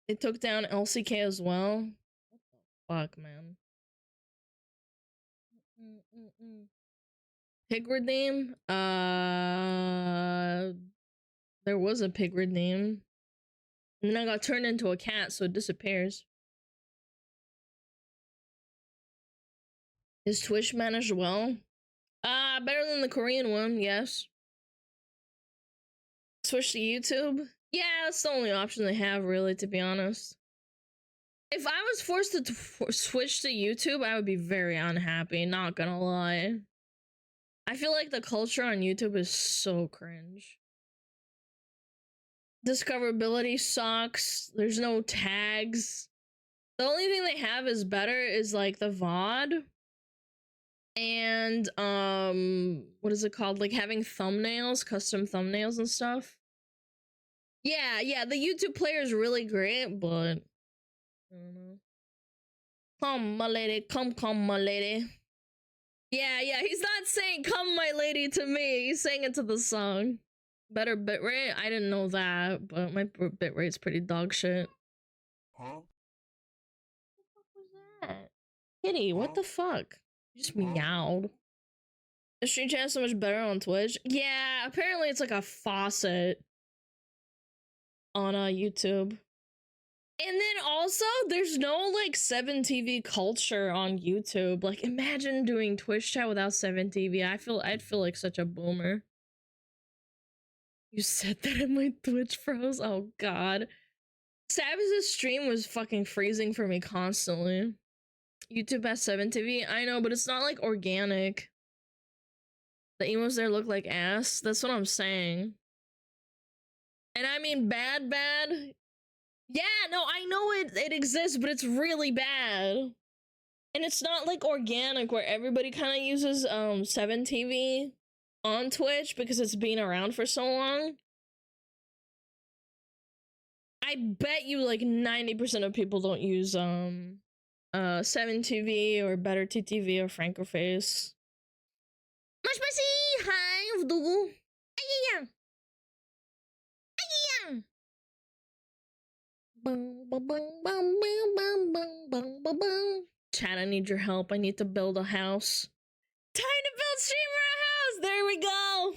A: They took down LCK as well. What the fuck, man? Pig redeem? There was a pig redeem. And then I got turned into a cat, so it disappears. Is Twitch managed well? Better than the Korean one, yes. Switch to YouTube? Yeah, that's the only option they have, really, to be honest. If I was forced to switch to YouTube, I would be very unhappy, not gonna lie. I feel like the culture on YouTube is so cringe. Discoverability sucks. There's no tags. The only thing they have is better is like the VOD. And what is it called? Like having thumbnails, custom thumbnails and stuff. Yeah, the YouTube player is really great, but I don't know. Come, my lady, come, my lady. Yeah, he's not saying come, my lady to me. He's saying it to the song. Better bitrate? I didn't know that, but my bitrate's pretty dog shit.
C: Huh?
A: What the fuck was that? Kitty, what the fuck? You just meowed. The stream chat is so much better on Twitch. Yeah, apparently it's like a faucet on YouTube. And then also, there's no like 7TV culture on YouTube. Like, imagine doing Twitch chat without 7TV. I'd feel like such a boomer. You said that in my Twitch froze. Oh god. Savage's stream was fucking freezing for me constantly. YouTube has 7 TV. I know, but it's not like organic. The emos there look like ass. That's what I'm saying. And I mean bad. Yeah, no, I know it exists, but it's really bad. And it's not like organic where everybody kind of uses 7 TV on Twitch because it's been around for so long. I bet you like 90% of people don't use 7 TV or Better TTV or Francoface. Much messy, hi, Vdu. Ay, Chat, I need your help. I need to build a house. Time to build streamer a house. There we go.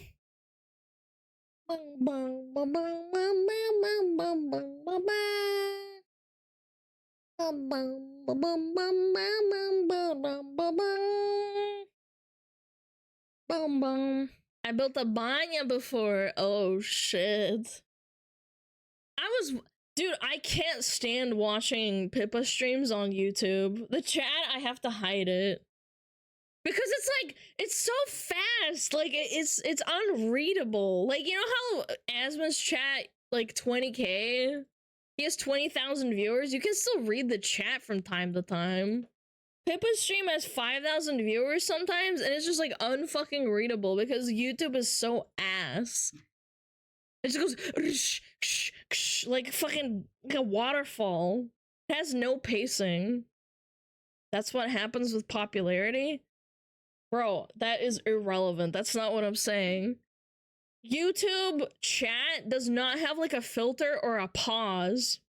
A: I built a banya before. Oh shit. Dude, I can't stand watching Pippa streams on YouTube. The chat, I have to hide it. Because it's like, it's so fast. Like, it's unreadable. Like, you know how Asmon's chat, like 20K? He has 20,000 viewers. You can still read the chat from time to time. Pippa's stream has 5,000 viewers sometimes, and it's just like unfucking readable because YouTube is so ass. It just goes like fucking like a waterfall. It has no pacing. That's what happens with popularity. Bro, that is irrelevant. That's not what I'm saying. YouTube chat does not have like a filter or a pause.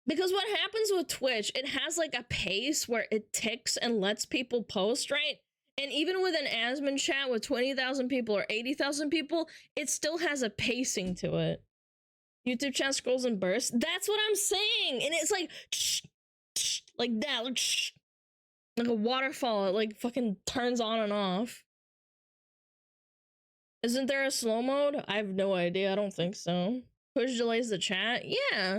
A: Because what happens with Twitch, it has like a pace where it ticks and lets people post, right? And even with an Asmon chat with 20,000 people or 80,000 people, it still has a pacing to it. YouTube chat scrolls and bursts. That's what I'm saying. And it's like, like that, like a waterfall. It like fucking turns on and off. Isn't there a slow mode? I have no idea. I don't think so. Push delays the chat? Yeah.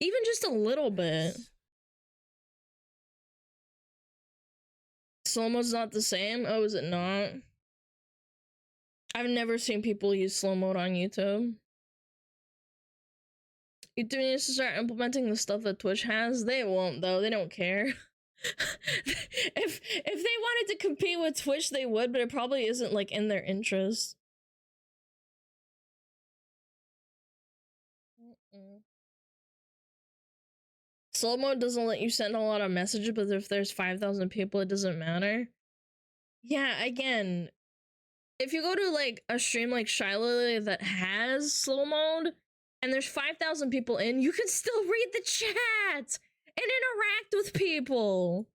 A: Even just a little bit. Slow mode's not the same? Oh, is it not? I've never seen people use slow mode on YouTube. YouTube needs to start implementing the stuff that Twitch has. They won't though. They don't care. if they wanted to compete with Twitch, they would, but it probably isn't like in their interest. Slow mode doesn't let you send a lot of messages, but if there's 5,000 people, it doesn't matter. Yeah, again, if you go to like a stream like Shiloh that has slow mode and there's 5,000 people in, you can still read the chat and interact with people.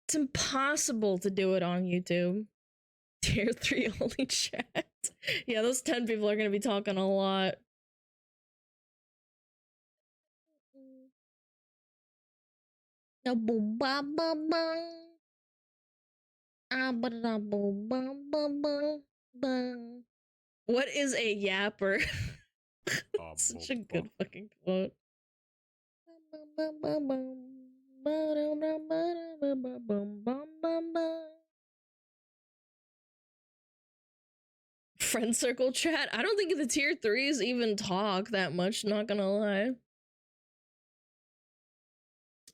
A: It's impossible to do it on YouTube. Tier 3 only chat. Yeah, those 10 people are gonna be talking a lot. What is a yapper? Such a good fucking quote. Friend circle chat? I don't think the tier 3s even talk that much, not gonna lie.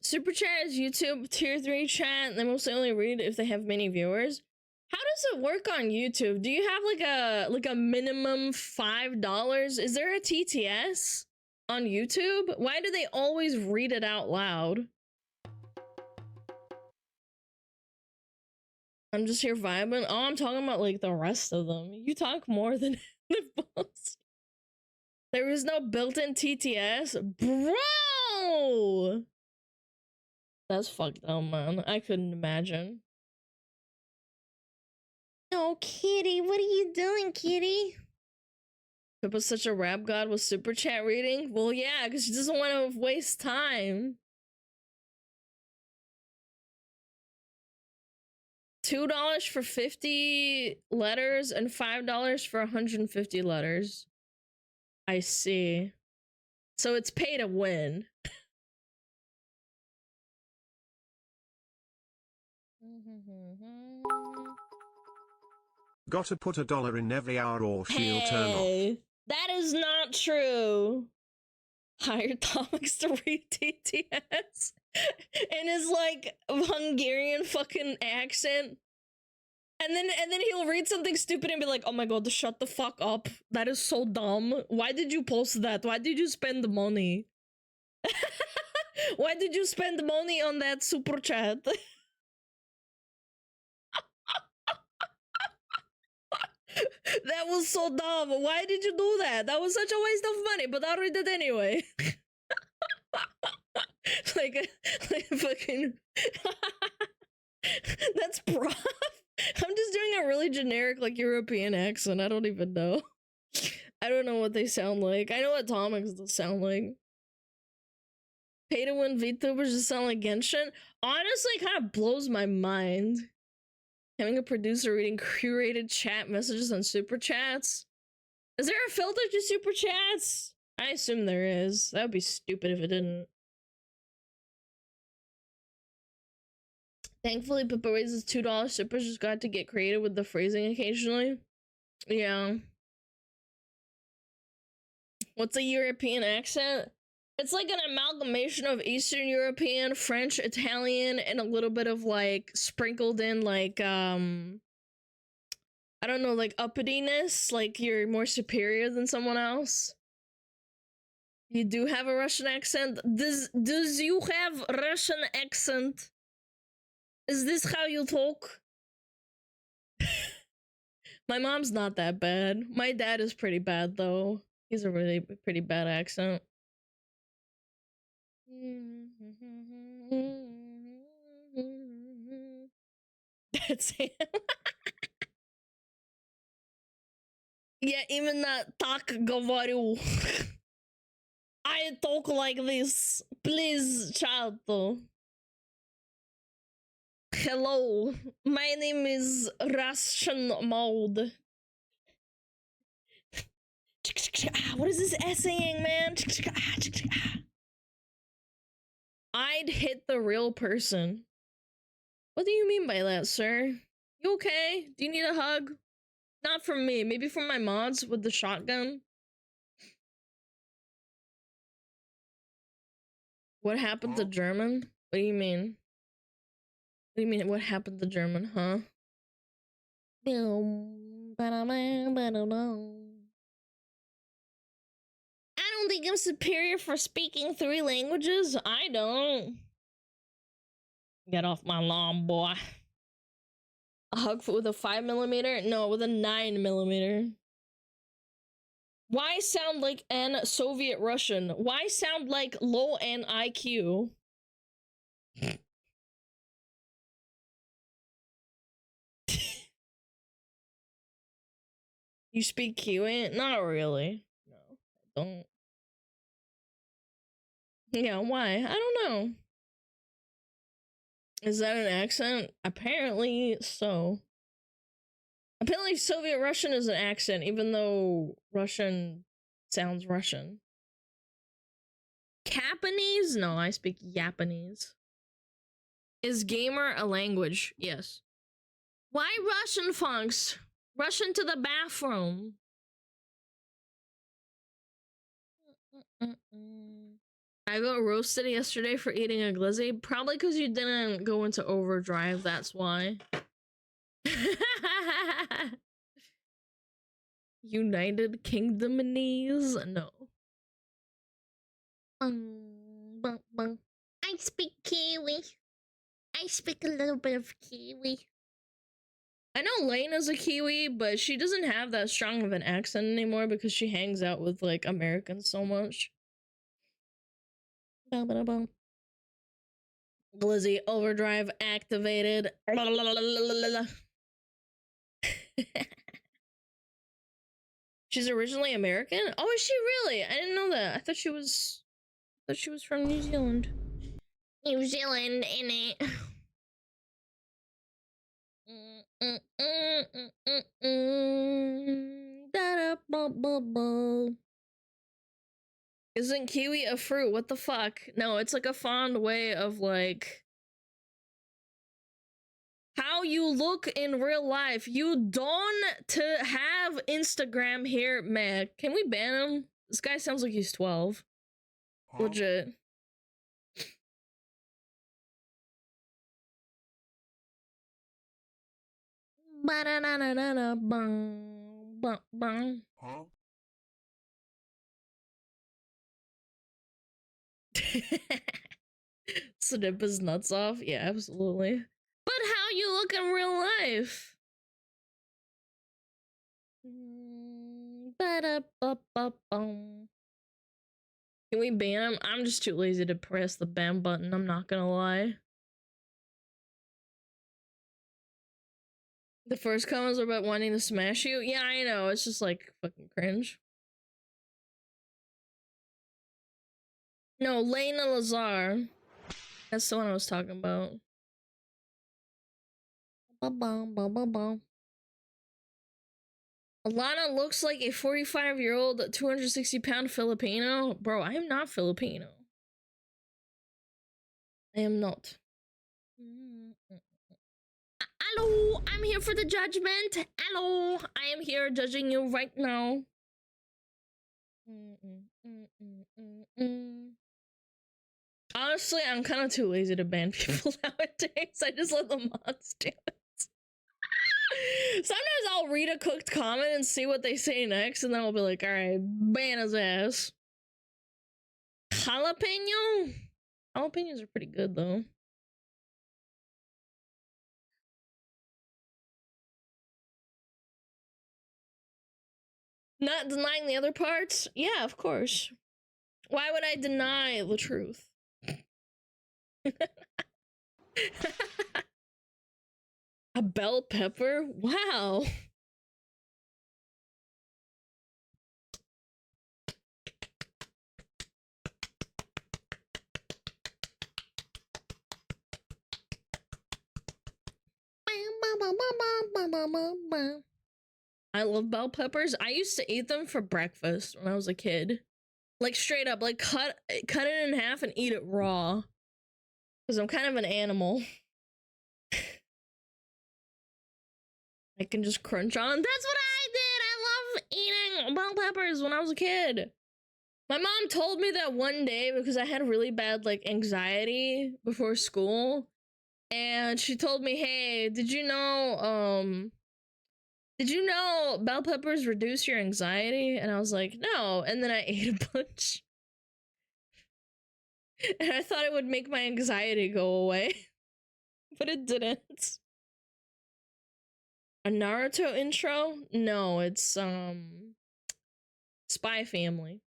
A: Super chat is YouTube tier 3 chat. They mostly only read if they have many viewers. How does it work on YouTube? Do you have like a minimum $5? Is there a TTS on YouTube? Why do they always read it out loud? I'm just here vibing. Oh, I'm talking about like the rest of them. You talk more than the most. There is no built-in TTS? Bro! That's fucked up, man. I couldn't imagine. No, Kitty, what are you doing, Kitty? Pippa's such a rap god with super chat reading? Well, yeah, because she doesn't want to waste time. $2 for 50 letters and $5 for 150 letters. I see. So it's pay to win.
C: Gotta put $1 in every hour or she'll turn off.
A: That is not true. Hire Thomas to read TTS in his like Hungarian fucking accent. And then he'll read something stupid and be like, oh my god, shut the fuck up. That is so dumb. Why did you post that? Why did you spend the money? Why did you spend money on that super chat? That was so dumb. Why did you do that? That was such a waste of money, but I'll read it anyway. like fucking... That's prof. I'm just doing a really generic, like, European accent. I don't even know. I don't know what they sound like. I know what Atomics sound like. Pay to win VTubers just sound like Genshin. Honestly, it kind of blows my mind. Having a producer reading curated chat messages on super chats. Is there a filter to super chats? I assume there is. That would be stupid if it didn't. Thankfully, Pippa raises $2 supers. Just got to get creative with the phrasing occasionally. Yeah. What's a European accent? It's like an amalgamation of Eastern European, French, Italian, and a little bit of like sprinkled in like I don't know, like uppityness, like you're more superior than someone else. You do have a Russian accent. Does you have Russian accent? Is this how you talk? My mom's not that bad. My dad is pretty bad though. He's a really pretty bad accent. That's him. Я именно так говорю. I talk like this. Please, chat. Hello, my name is Russian Mode. What is this essaying, man? I'd hit the real person. What do you mean by that, sir? You okay? Do you need a hug? Not from me, maybe from my mods with the shotgun. What happened to German? What do you mean? What do you mean, what happened to German, huh? I don't think I'm superior for speaking 3 languages. I don't. Get off my lawn, boy. A hug with a 5mm? No, with a 9mm. Why sound like an Soviet Russian? Why sound like low N IQ? You speak Kiwi? Not really. No, I don't. Yeah, why? I don't know. Is that an accent? Apparently so. Apparently Soviet Russian is an accent, even though Russian sounds Russian. Japanese? No, I speak Japanese. Is gamer a language? Yes. Why Russian, funks? Russian to the bathroom. I got roasted yesterday for eating a glizzy. Probably because you didn't go into overdrive, that's why. United Kingdomese? No. I speak Kiwi. I speak a little bit of Kiwi. I know Lane is a Kiwi, but she doesn't have that strong of an accent anymore because she hangs out with, like, Americans so much. Glizzy overdrive activated. She's originally American? Oh, is she really? I didn't know that. I thought she was from New Zealand. New Zealand, innit? Da-da-ba-ba-ba. Isn't kiwi a fruit? What the fuck? No, it's like a fond way of like how you look in real life. You don't to have Instagram here, man. Can we ban him? This guy sounds like he's 12. Legit. Ba-da-da-da-da-da-bang. Snip his nuts off? Yeah, absolutely. But how you look in real life? Ba-da-ba-ba-bum. Can we ban him? I'm just too lazy to press the ban button, I'm not gonna lie. The first comments are about wanting to smash you? Yeah, I know, it's just like fucking cringe. No, Lena Lazar. That's the one I was talking about. Ba-bum. Alana looks like a 45-year-old, 260-pound Filipino. Bro, I am not Filipino. I am not. Hello, I'm here for the judgment. Hello, I am here judging you right now. Honestly, I'm kind of too lazy to ban people nowadays. I just let the mods do it. Sometimes I'll read a cooked comment and see what they say next, and then I'll be like, alright, ban his ass. Jalapeno? Jalapenos are pretty good, though. Not denying the other parts? Yeah, of course. Why would I deny the truth? A bell pepper? Wow. I love bell peppers. I used to eat them for breakfast when I was a kid. Like straight up, like cut it in half and eat it raw. Because I'm kind of an animal. I can just crunch on them. That's what I did! I love eating bell peppers when I was a kid. My mom told me that one day because I had really bad like anxiety before school. And she told me, hey, did you know bell peppers reduce your anxiety? And I was like, no. And then I ate a bunch. And I thought it would make my anxiety go away. But it didn't. A Naruto intro? No, it's Spy Family.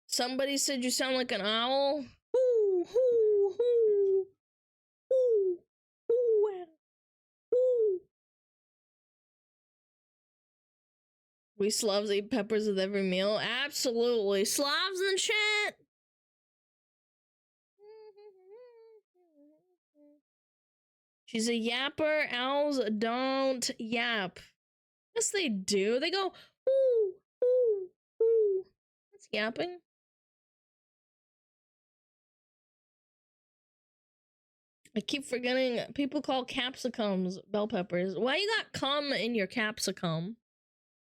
A: Somebody said you sound like an owl. Hoo, hoo, hoo. Hoo, hoo, hoo. We Slavs eat peppers with every meal. Absolutely. Slavs in the chat. She's a yapper. Owls don't yap. Yes, they do. They go, ooh, ooh, ooh. That's yapping. I keep forgetting people call capsicums bell peppers. Why you got cum in your capsicum?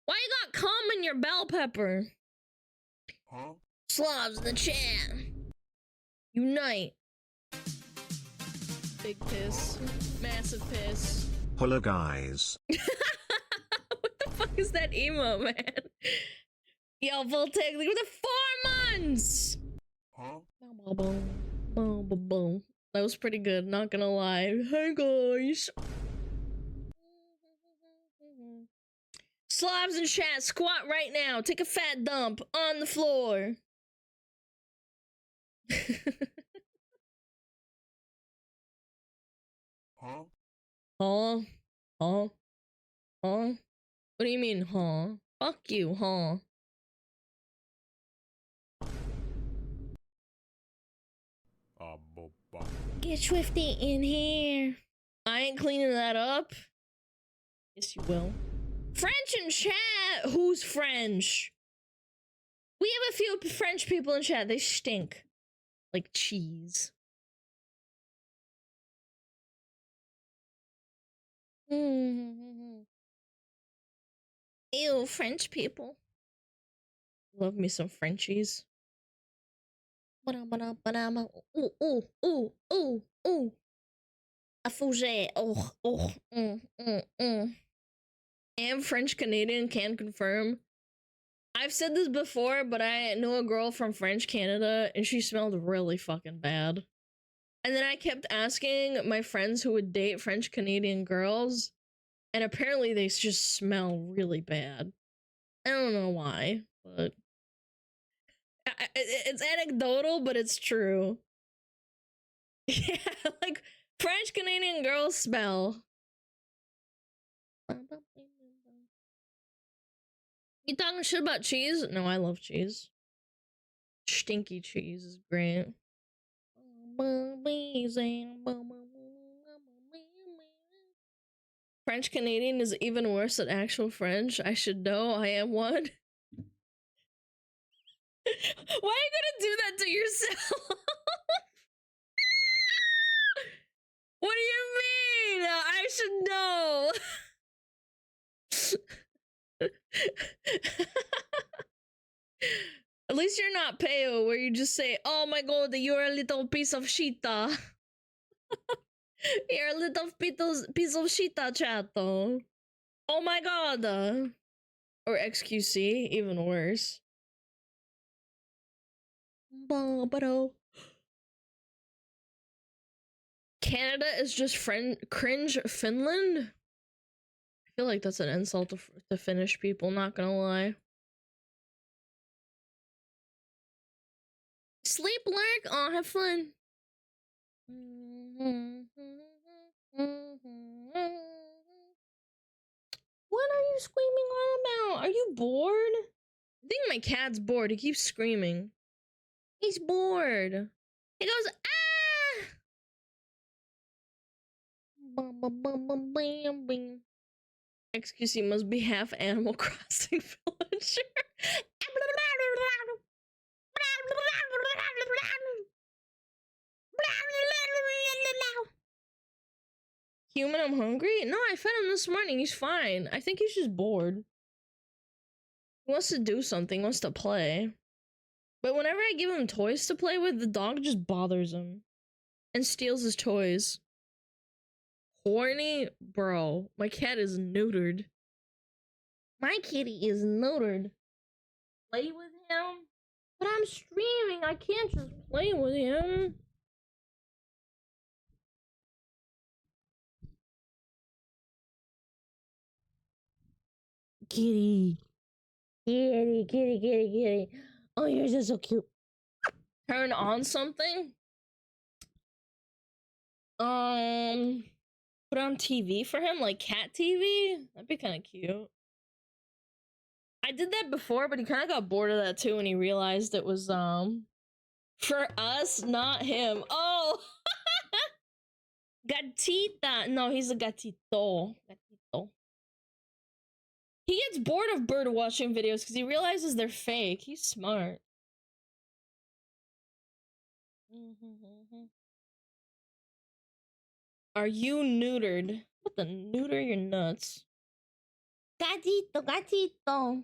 A: Why you got cum in your bell pepper? Huh? Slavs in the chat. Unite. Big piss. Massive piss.
C: Hello, guys.
A: What the fuck is that emo, man? Yo, Voltaic, look at the 4 months! Huh? That was pretty good, not gonna lie. Hi, guys. Slavs in chat, squat right now. Take a fat dump on the floor. Huh? Huh? Huh? Huh? What do you mean, huh? Fuck you, huh? Get Swifty in here. I ain't cleaning that up. Yes, you will. French in chat. Who's French? We have a few French people in chat. They stink like cheese. Ew, French people. Love me some Frenchies. Ooh, ooh, ooh, ooh, ooh. A fougere. Oh, oh, Am French Canadian, can confirm. I've said this before, but I knew a girl from French Canada and she smelled really fucking bad. And then I kept asking my friends who would date French Canadian girls, and apparently they just smell really bad. I don't know why, but it's anecdotal, but it's true. Yeah, like French Canadian girls smell. You talking shit about cheese? No, I love cheese. Stinky cheese is great. French Canadian is even worse than actual French. I should know. I am one. Why are you gonna do that to yourself? What do you mean? I should know. At least you're not pale, where you just say, "Oh my god, you're a little piece of shita." You're a little piece of shita, chato. Oh my god. Or XQC, even worse. Canada is just cringe Finland? I feel like that's an insult to Finnish people, not gonna lie. Sleep, lurk? Oh, have fun. What are you screaming on about? Are you bored? I think my cat's bored. He keeps screaming. He's bored. He goes, ah! XQC must be half Animal Crossing villager. Human, I'm hungry? No, I fed him this morning. He's fine. I think he's just bored. He wants to do something, wants to play. But whenever I give him toys to play with, the dog just bothers him and steals his toys. Horny? Bro, my cat is neutered. My kitty is neutered. Play with him? But I'm streaming. I can't just play with him. Kitty. Kitty, kitty, kitty, kitty. Oh, yours is so cute. Turn on something? Put on TV for him, like cat TV? That'd be kind of cute. I did that before, but he kind of got bored of that too when he realized it was, for us, not him. Oh! Gatita! No, he's a gatito. Gatito. He gets bored of bird watching videos because he realizes they're fake. He's smart. Are you neutered? What the neuter your nuts? Gatito, gatito.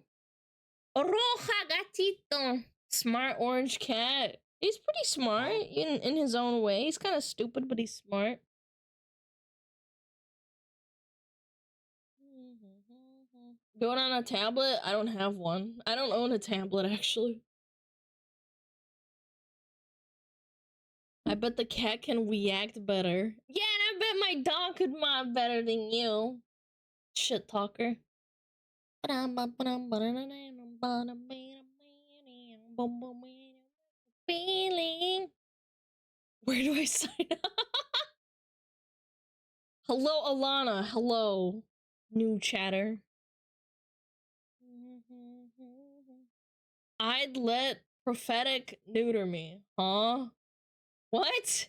A: Roja gatito. Smart orange cat. He's pretty smart in his own way. He's kind of stupid, but he's smart. Going on a tablet? I don't have one. I don't own a tablet, actually. I bet the cat can react better. Yeah, and I bet my dog could mod better than you. Shit talker. Where do I sign up? Hello, Alana. Hello, new chatter. I'd let prophetic neuter me, huh? What?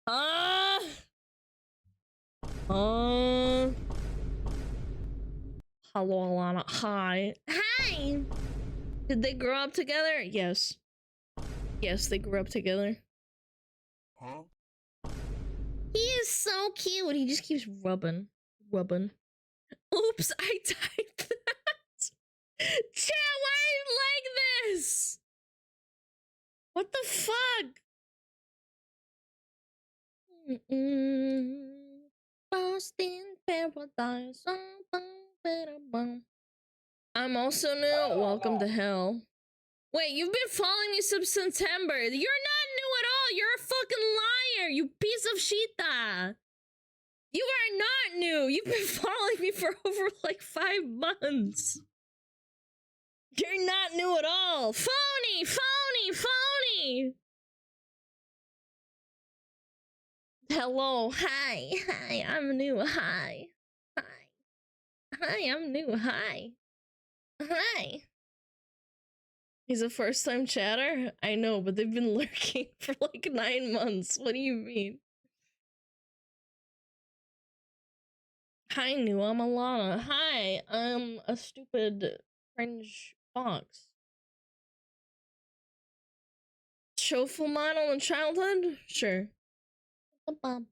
A: Hello, Alana. Hi. Hi! Did they grow up together? Yes. Yes, they grew up together.
C: Huh?
A: He is so cute. He just keeps rubbing. Oops, I typed that. Chat, why are you like this? What the fuck? Lost in paradise. I'm also new. Welcome to hell. Wait, you've been following me since September. You're not new at all. You're a fucking liar, you piece of shita. You are not new. You've been following me for over like 5 months. You're not new at all. Phony, phony, phony. Hello, hi, I'm new, hi. Hi, I'm new, hi. He's a first-time chatter? I know, but they've been lurking for like 9 months. What do you mean? Hi, new, I'm Alana. Hi, I'm a stupid cringe fox. Show full model in childhood? Sure.
C: Nice.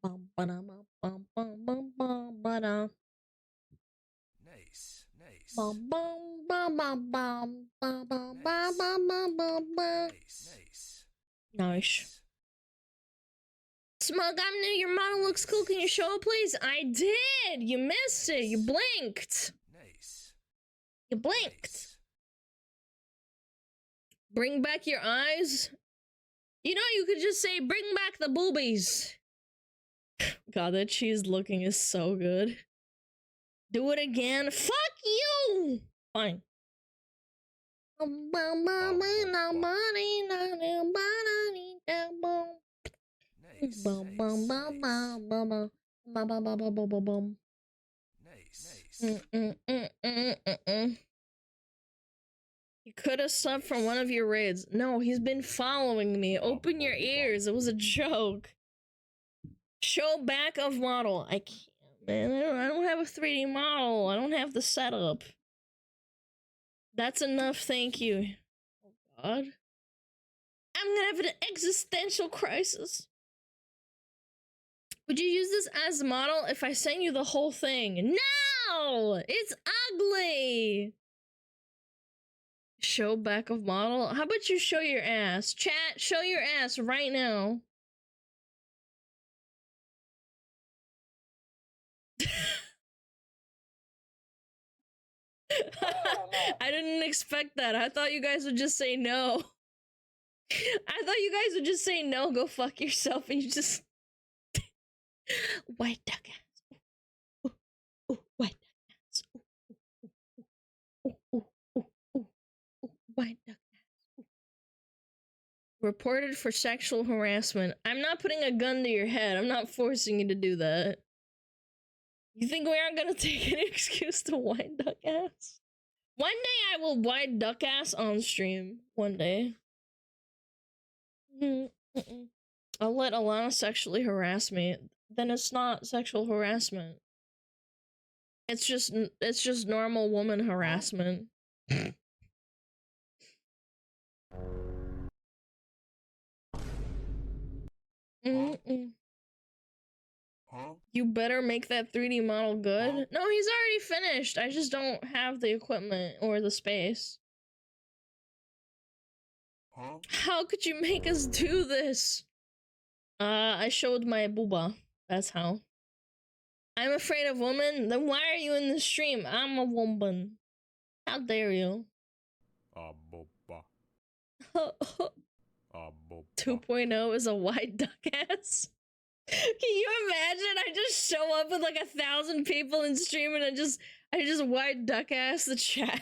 A: Nice. Smug, I'm new. Your model looks cool. Can you show it, please? I did. You missed it. You blinked. You blinked. Bring back your eyes. You know, you could just say, bring back the boobies. God, that cheese looking is so good. Do it again. Fuck you. Fine. You could have subbed from one of your raids. No, he's been following me. Open your ears. It was a joke. Show back of model. I can't, man. I don't have a 3D model. I don't have the setup. That's enough, thank you. Oh god. I'm gonna have an existential crisis. Would you use this as a model if I sent you the whole thing? No! It's ugly! Show back of model? How about you show your ass? Chat, show your ass right now. I didn't expect that. I thought you guys would just say no. I thought you guys would just say no, go fuck yourself, and you just... White duck ass. Ooh, ooh, white duck ass. Ooh, white duck ass. Reported for sexual harassment. I'm not putting a gun to your head. I'm not forcing you to do that. You think we aren't gonna take an excuse to white duck ass? One day I will white duck ass on stream. One day. I'll let Alana sexually harass me. Then it's not sexual harassment. It's just normal woman harassment. You better make that 3D model good. No, he's already finished. I just don't have the equipment or the space. How could you make us do this? I showed my booba. That's how. I'm afraid of women? Then why are you in the stream? I'm a woman. How dare you? 2.0 is a white duck ass. Can you imagine? I just show up with like 1,000 people in stream and I just white duck ass the chat.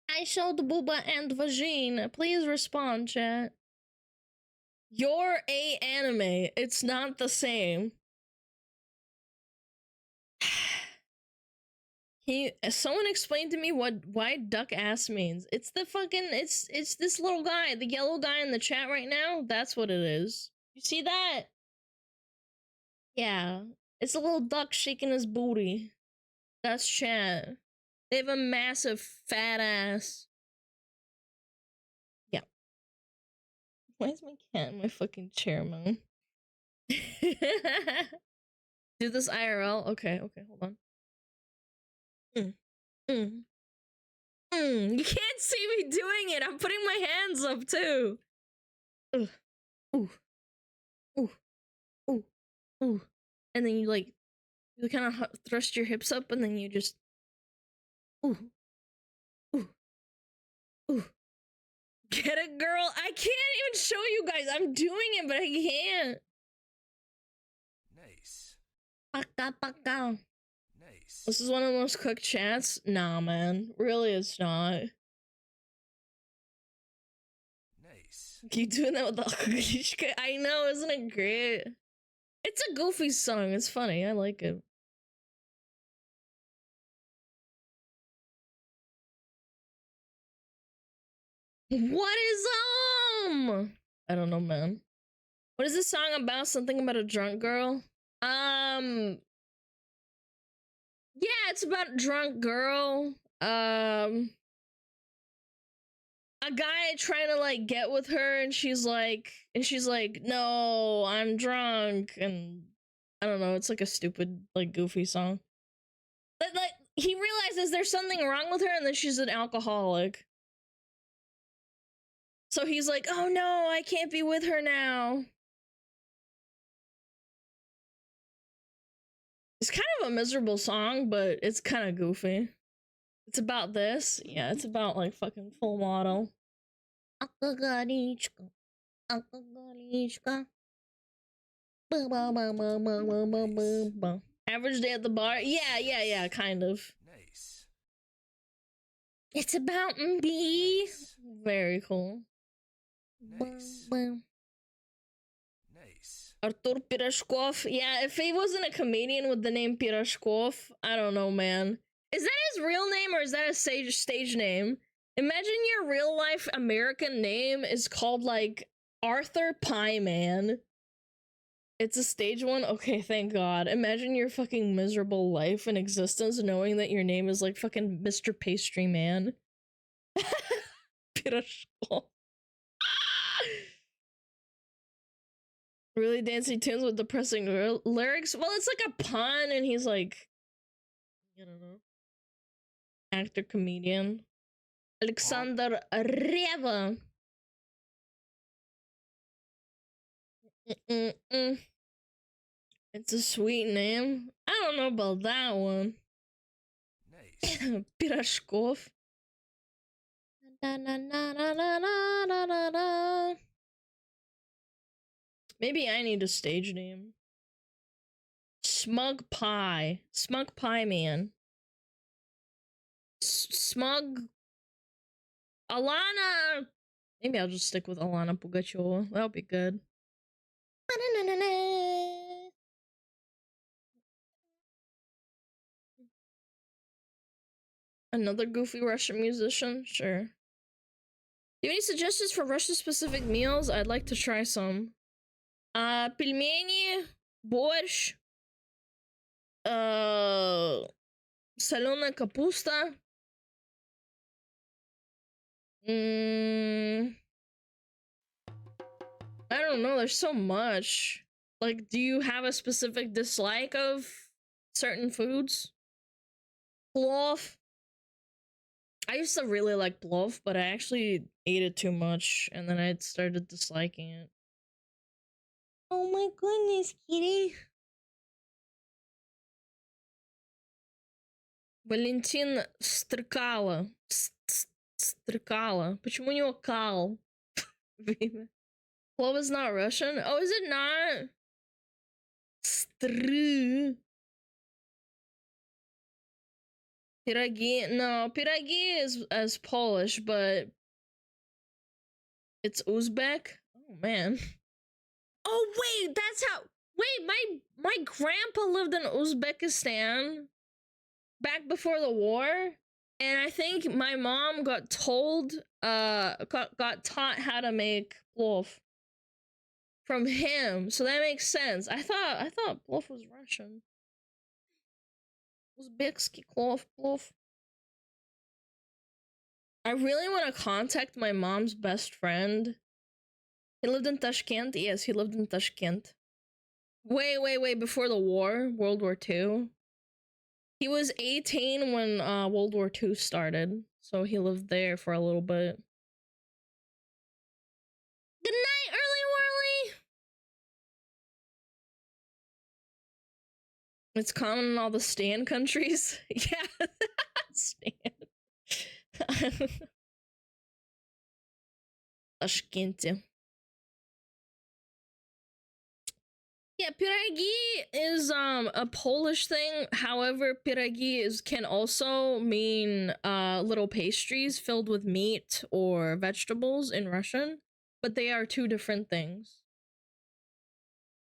A: I showed booba and vagine. Please respond, chat. You're a anime. It's not the same. Someone explain to me why duck ass means? It's the fucking it's this little guy, the yellow guy in the chat right now. That's what it is. You see that? Yeah, it's a little duck shaking his booty. That's chat. They have a massive fat ass. Yeah. Why is my cat in my fucking chair, man? Do this IRL. Okay, hold on. You can't see me doing it. I'm putting my hands up too. Ooh, ooh, ooh, ooh. And then you kind of thrust your hips up, and then you just ooh, ooh, ooh. Get it, girl? I can't even show you guys. I'm doing it, but I can't.
C: Nice.
A: Paka paka.
C: Nice.
A: This is one of the most cooked chats. Nah, man. Really, it's not.
C: Nice.
A: Keep doing that with the I know, isn't it great? It's a goofy song. It's funny. I like it. What is I don't know, man. What is this song about? Something about a drunk girl? Yeah, it's about a drunk girl. A guy trying to like get with her, and she's like, no, I'm drunk, and I don't know, it's like a stupid, like, goofy song. But like, he realizes there's something wrong with her, and then she's an alcoholic. So he's like, oh no, I can't be with her now. It's kind of a miserable song, but it's kind of goofy. It's about this. Yeah, it's about like fucking Full Model. Average day at the bar. Yeah, kind of.
C: Nice.
A: It's about me.
C: Nice.
A: Very cool.
C: Nice. Nice.
A: Artur Pirashkov. Yeah, if he wasn't a comedian with the name Pirashkov, I don't know, man. Is that his real name, or is that a stage name? Imagine your real life American name is called like Arthur Pieman. It's a stage one? Okay, thank God. Imagine your fucking miserable life and existence knowing that your name is like fucking Mr. Pastry Man. Pirashkov. Really dancey tunes with depressing lyrics? Well, it's like a pun, and he's like, I don't know, actor, comedian. Alexander Reva. It's a sweet name. I don't know about that one.
C: Nice.
A: Pirashkov. Maybe I need a stage name. Smug Pie. Smug Pie Man. SmugAlana. Maybe I'll just stick with Alana Pugacheva. That'll be good. Another goofy Russian musician? Sure. Do you have any suggestions for Russian-specific meals? I'd like to try some. Пельмени, борщ, соленая капуста. I don't know, there's so much. Like, do you have a specific dislike of certain foods? Plov. I used to really like plov, but I actually ate it too much, and then I started disliking it. Oh my goodness, kitty. Валентин Стрыкало. Стрыкало. Почему у него кал? Plov is not Russian? Oh, is it not? Stry. Pierogi. No, pierogi is as Polish, but it's Uzbek. Oh man. Oh wait, that's how. Wait, my grandpa lived in Uzbekistan. back before the war, and I think my mom got told, got taught how to make plov from him, so that makes sense. I thought plov was Russian. Uzbekski plov. I really want to contact my mom's best friend. He lived in Tashkent. Yes, he lived in Tashkent. Way before the war, World War II. He was 18 when World War II started, so he lived there for a little bit. Good night, Early Worley! It's common in all the Stan countries. Yeah, Stan. Tashkent. Yeah, pierogi is a Polish thing. However, pierogi can also mean little pastries filled with meat or vegetables in Russian, but they are two different things.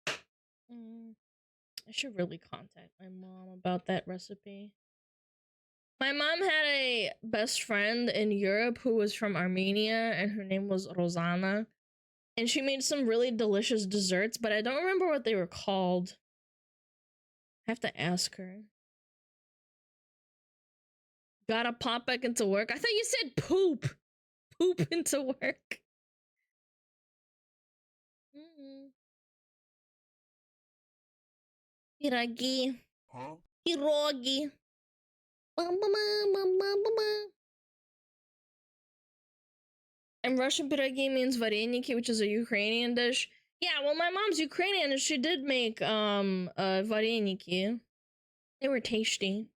A: I should really contact my mom about that recipe. My mom had a best friend in Europe who was from Armenia, and her name was Rosanna. And she made some really delicious desserts, but I don't remember what they were called. I have to ask her. Gotta pop back into work. I thought you said poop. Poop into work. Piragi. Pirogi. And Russian piragi means vareniki, which is a Ukrainian dish. Yeah, well, my mom's Ukrainian and she did make vareniki. They were tasty.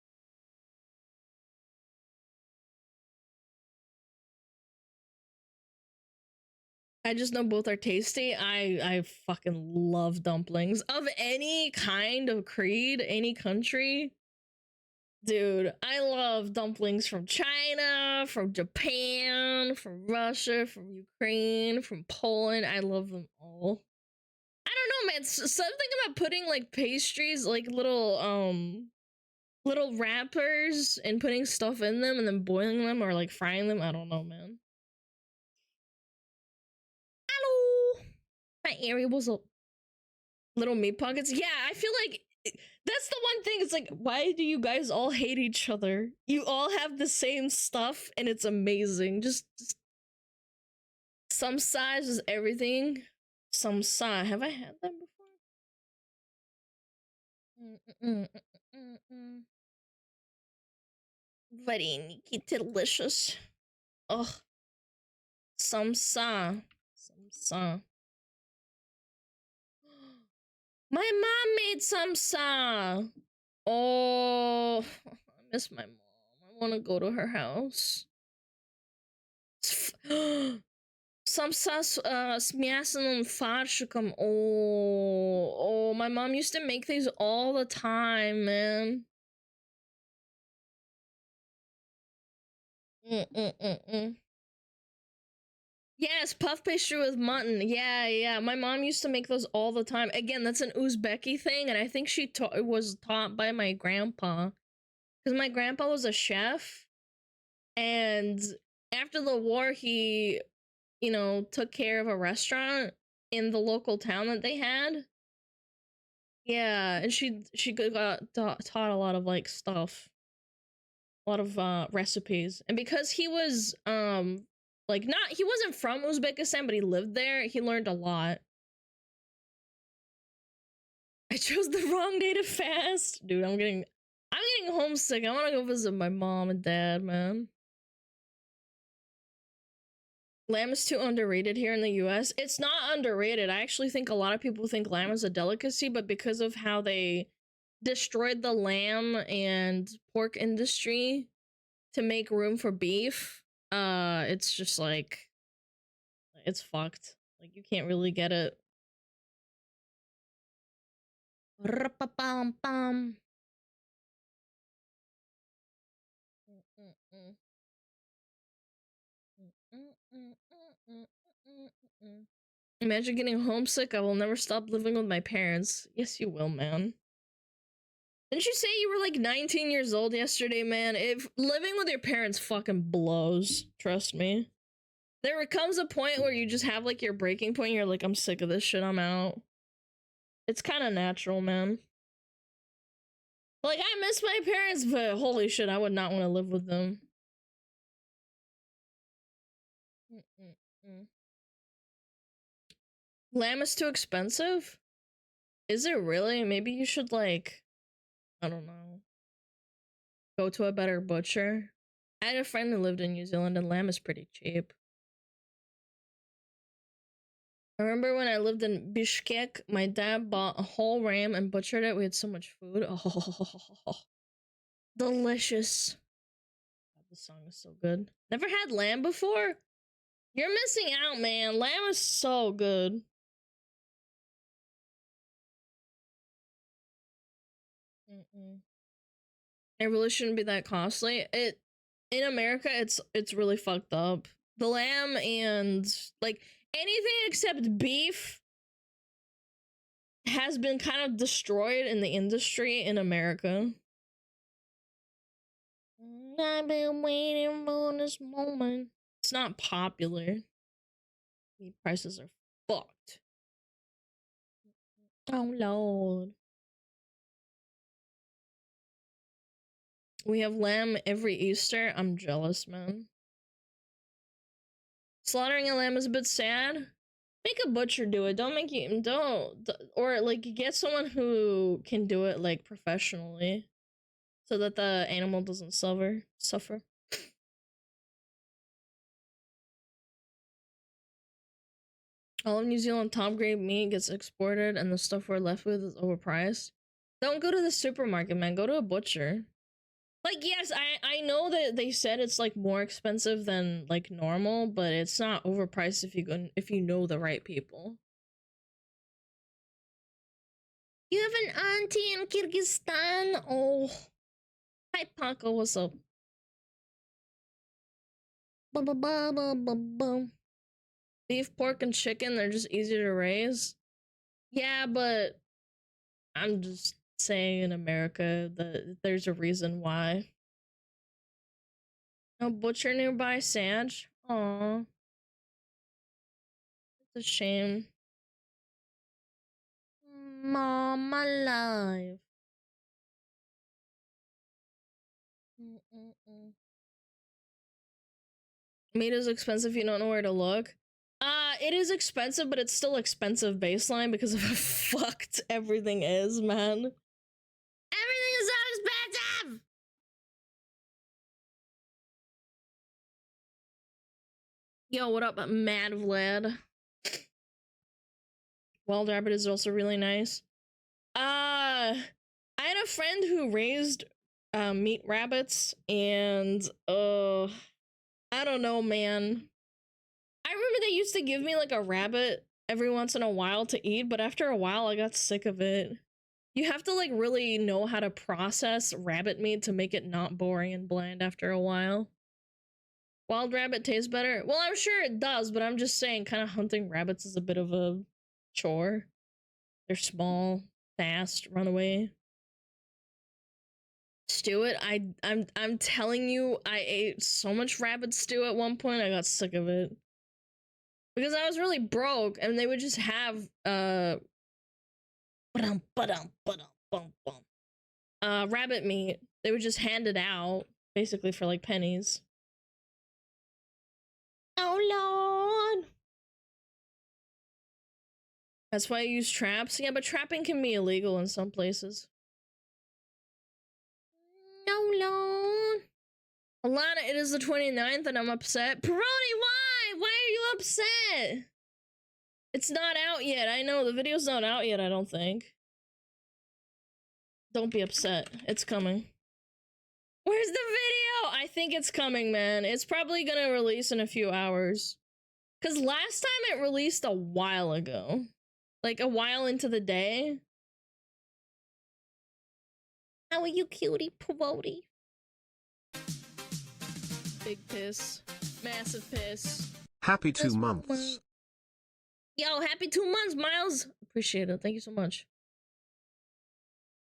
A: I just know both are tasty. I fucking love dumplings of any kind of creed, any country. Dude, I love dumplings from China, from Japan, from Russia, from Ukraine, from Poland. I love them all. I don't know, man. Something about putting like pastries, like little wrappers, and putting stuff in them and then boiling them or like frying them. I don't know, man. Hello. My area was a little meat pockets. Yeah, I feel like that's the one thing. It's like, why do you guys all hate each other? You all have the same stuff, and it's amazing. Just some size is everything. Some size. Have I had that before? Vareniki delicious. Ugh. Samsa. Samsa. My mom made samsa. Oh, I miss my mom. I want to go to her house. Samsa с мясным фаршиком. Oh, my mom used to make these all the time, man. Yes, puff pastry with mutton. Yeah. My mom used to make those all the time. Again, that's an Uzbeki thing, and I think she was taught by my grandpa. Because my grandpa was a chef, and after the war, he, took care of a restaurant in the local town that they had. Yeah, and she got taught a lot of like stuff, a lot of recipes, and because he was like he wasn't from Uzbekistan, but he lived there. He learned a lot. I chose the wrong day to fast, dude. I'm getting homesick. I want to go visit my mom and dad, man. Lamb is too underrated here in the US. It's not underrated. I actually think a lot of people think lamb is a delicacy, but because of how they destroyed the lamb and pork industry to make room for beef, it's just like, it's fucked. Like, you can't really get it. Imagine getting homesick. I will never stop living with my parents. Yes, you will, man. Didn't you say you were like 19 years old yesterday, man? If living with your parents fucking blows, trust me. There comes a point where you just have like your breaking point. You're like, I'm sick of this shit. I'm out. It's kind of natural, man. Like, I miss my parents, but holy shit, I would not want to live with them. Lamb is too expensive? Is it really? Maybe you should, like, I don't know, go to a better butcher. I had a friend who lived in New Zealand and lamb is pretty cheap. I remember when I lived in Bishkek, my dad bought a whole ram and butchered it. We had so much food. Oh, delicious. This song is so good. Never had lamb before? You're missing out, man. Lamb is so good. It really shouldn't be that costly. In America, it's really fucked up. The lamb and like anything except beef has been kind of destroyed in the industry in America. I've been waiting for this moment. It's not popular. Meat prices are fucked. Oh lord. We have lamb every Easter. I'm jealous, man. Slaughtering a lamb is a bit sad. Make a butcher do it. Or like get someone who can do it like professionally, so that the animal doesn't suffer. All of New Zealand top grade meat gets exported, and the stuff we're left with is overpriced. Don't go to the supermarket, man. Go to a butcher. Like, yes, I know that they said it's like more expensive than like normal, but it's not overpriced if you know the right people. You have an auntie in Kyrgyzstan? Oh. Hi Paco, what's up? Beef, pork, and chicken, they're just easier to raise. Yeah, but I'm just saying in America that there's a reason why. No butcher nearby, Sag. Aw. It's a shame. Mom alive. Meat is expensive, you don't know where to look. It is expensive, but it's still expensive baseline because of how fucked everything is, man. Everything is so expensive! Yo, what up, Mad Vlad? Wild rabbit is also really nice. I had a friend who raised meat rabbits, and I don't know, man. I remember they used to give me like a rabbit every once in a while to eat, but after a while I got sick of it. You have to like really know how to process rabbit meat to make it not boring and bland after a while. Wild rabbit tastes better? Well, I'm sure it does, but I'm just saying kind of hunting rabbits is a bit of a chore. They're small, fast, run away. Stew it. I'm telling you, I ate so much rabbit stew at one point I got sick of it. Because I was really broke, and they would just have rabbit meat. They would just hand it out, basically for like pennies. Oh lord! That's why I use traps. Yeah, but trapping can be illegal in some places. No lord. Alana, it is the 29th and I'm upset. Peroni, why? Why are you upset? It's not out yet. I know, the video's not out yet, I don't think. Don't be upset. It's coming. Where's the video? I think it's coming, man. It's probably gonna release in a few hours. Because last time it released a while ago. Like, a while into the day. How are you, cutie Parody?
B: Big piss. Massive piss.
C: Happy 2 months.
A: Yo, happy 2 months, Miles. Appreciate it. Thank you so much.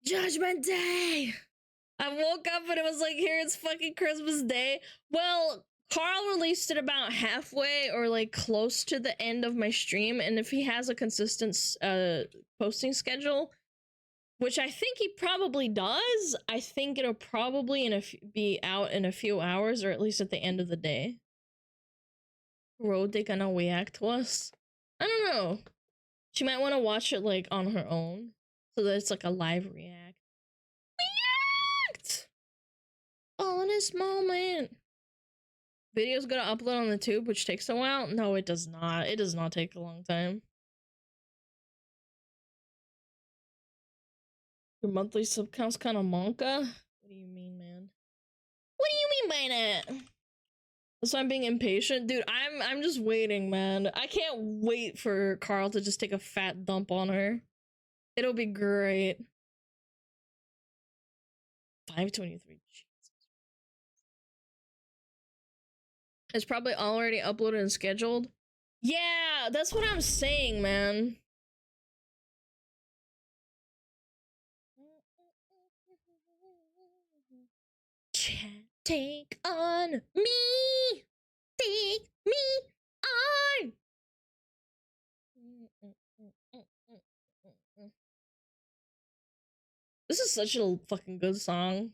A: Judgment Day! I woke up and it was like, here it's fucking Christmas Day. Well, Carl released it about halfway or like close to the end of my stream, and if he has a consistent posting schedule, which I think he probably does, I think it'll probably be out in a few hours, or at least at the end of the day. Road, they gonna react to us? I don't know. She might want to watch it like on her own, so that it's like a live react. React! Oh, this moment. Video's gonna upload on the tube, which takes a while. No, it does not. It does not take a long time. Your monthly sub count's kind of monka. What do you mean, man? What do you mean by that? So I'm being impatient, dude. I'm just waiting, man. I can't wait for Carl to just take a fat dump on her. It'll be great. 523. Jesus. It's probably already uploaded and scheduled. Yeah, that's what I'm saying, man. Take on me. Take me on. This is such a fucking good song.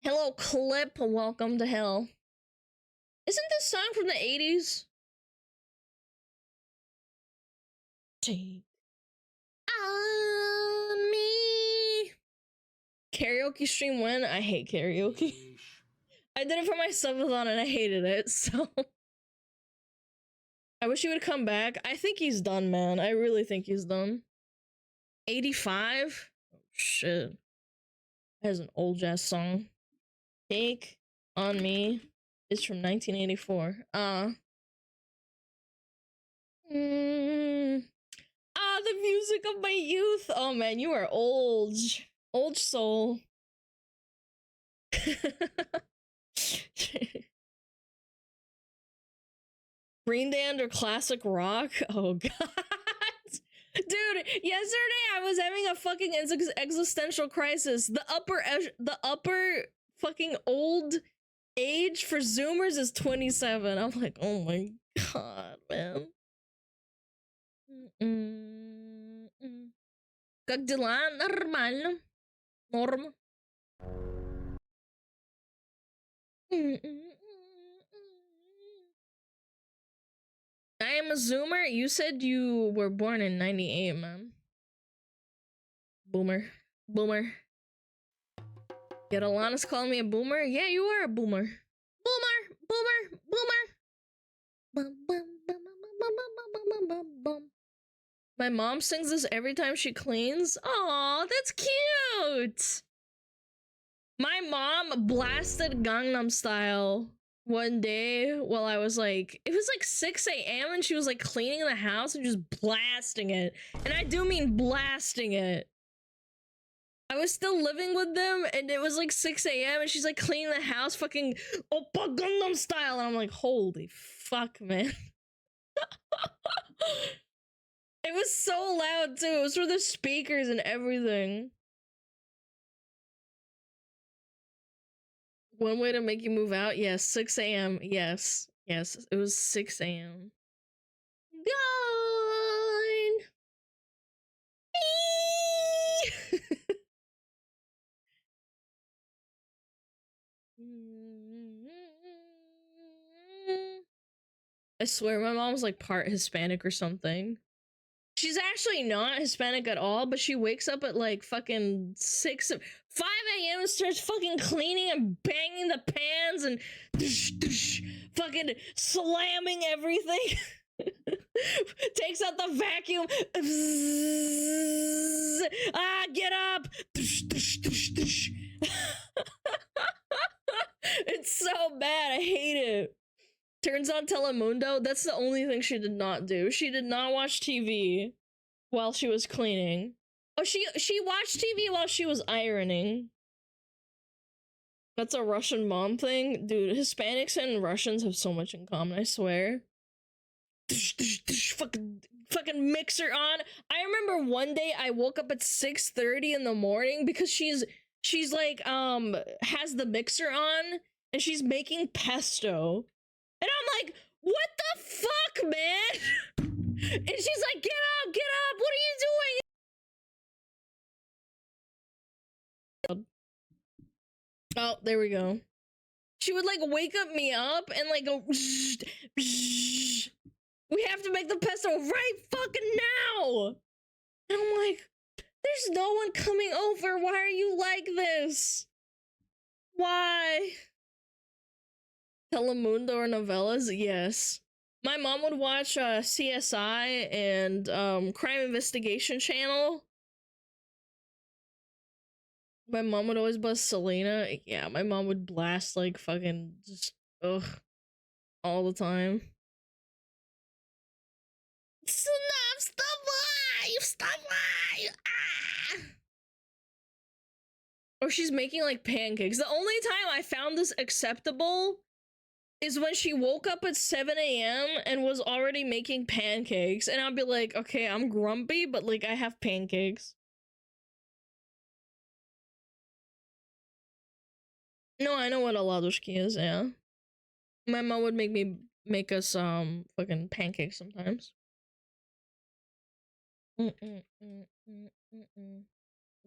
A: Hello, Clip. Welcome to hell. Isn't this song from the 80s? Take on me. Karaoke stream when? I hate karaoke. I did it for my subathon and I hated it, so. I wish he would come back. I think he's done, man. I really think he's done. 85? Oh, shit. That is an old jazz song. Take on Me is from 1984. The music of my youth. Oh man, you are old. Old soul. Green Day under classic rock? Oh god. Dude, yesterday I was having a fucking existential crisis. The upper fucking old age for Zoomers is 27. I'm like, oh my god, man. Как дела? Нормально. Норм. I am a Zoomer? You said you were born in 98, man. Boomer. Boomer. Yet Alana's calling me a boomer? Yeah, you are a boomer. Boomer! Boomer! Boomer! My mom sings this every time she cleans. Aw, that's cute! My mom blasted Gangnam Style one day while I was like, it was like 6 a.m. and she was like cleaning the house and just blasting it. And I do mean blasting it. I was still living with them and it was like 6 a.m. and she's like cleaning the house fucking Oppa Gangnam Style. And I'm like, holy fuck, man. It was so loud too. It was for the speakers and everything. One way to make you move out? Yes, 6 a.m. Yes. Yes, it was 6 a.m. Gone! I swear my mom's like part Hispanic or something. She's actually not Hispanic at all, but she wakes up at like fucking 5 a.m. and starts fucking cleaning and banging the pans and fucking slamming everything. Takes out the vacuum. Get up. It's so bad. I hate it. Turns on Telemundo. That's the only thing she did not do. She did not watch TV while she was cleaning. Oh, she watched TV while she was ironing. That's a Russian mom thing. Dude, Hispanics and Russians have so much in common, I swear. fucking mixer on. I remember one day I woke up at 6:30 in the morning because she's like has the mixer on and she's making pesto. And I'm like, what the fuck, man? And she's like, get up, what are you doing? Oh, there we go. She would like wake up me up and like go, we have to make the pesto right fucking now. And I'm like, there's no one coming over. Why are you like this? Why? Telemundo or novellas? Yes. My mom would watch CSI and Crime Investigation Channel. My mom would always blast Selena. Yeah, my mom would blast like fucking just all the time. Stop lying! Ah! Or she's making like pancakes. The only time I found this acceptable is when she woke up at 7 a.m. and was already making pancakes. And I'd be like, okay, I'm grumpy, but like I have pancakes. No, I know what a ladushki is, yeah. My mom would make us fucking pancakes sometimes.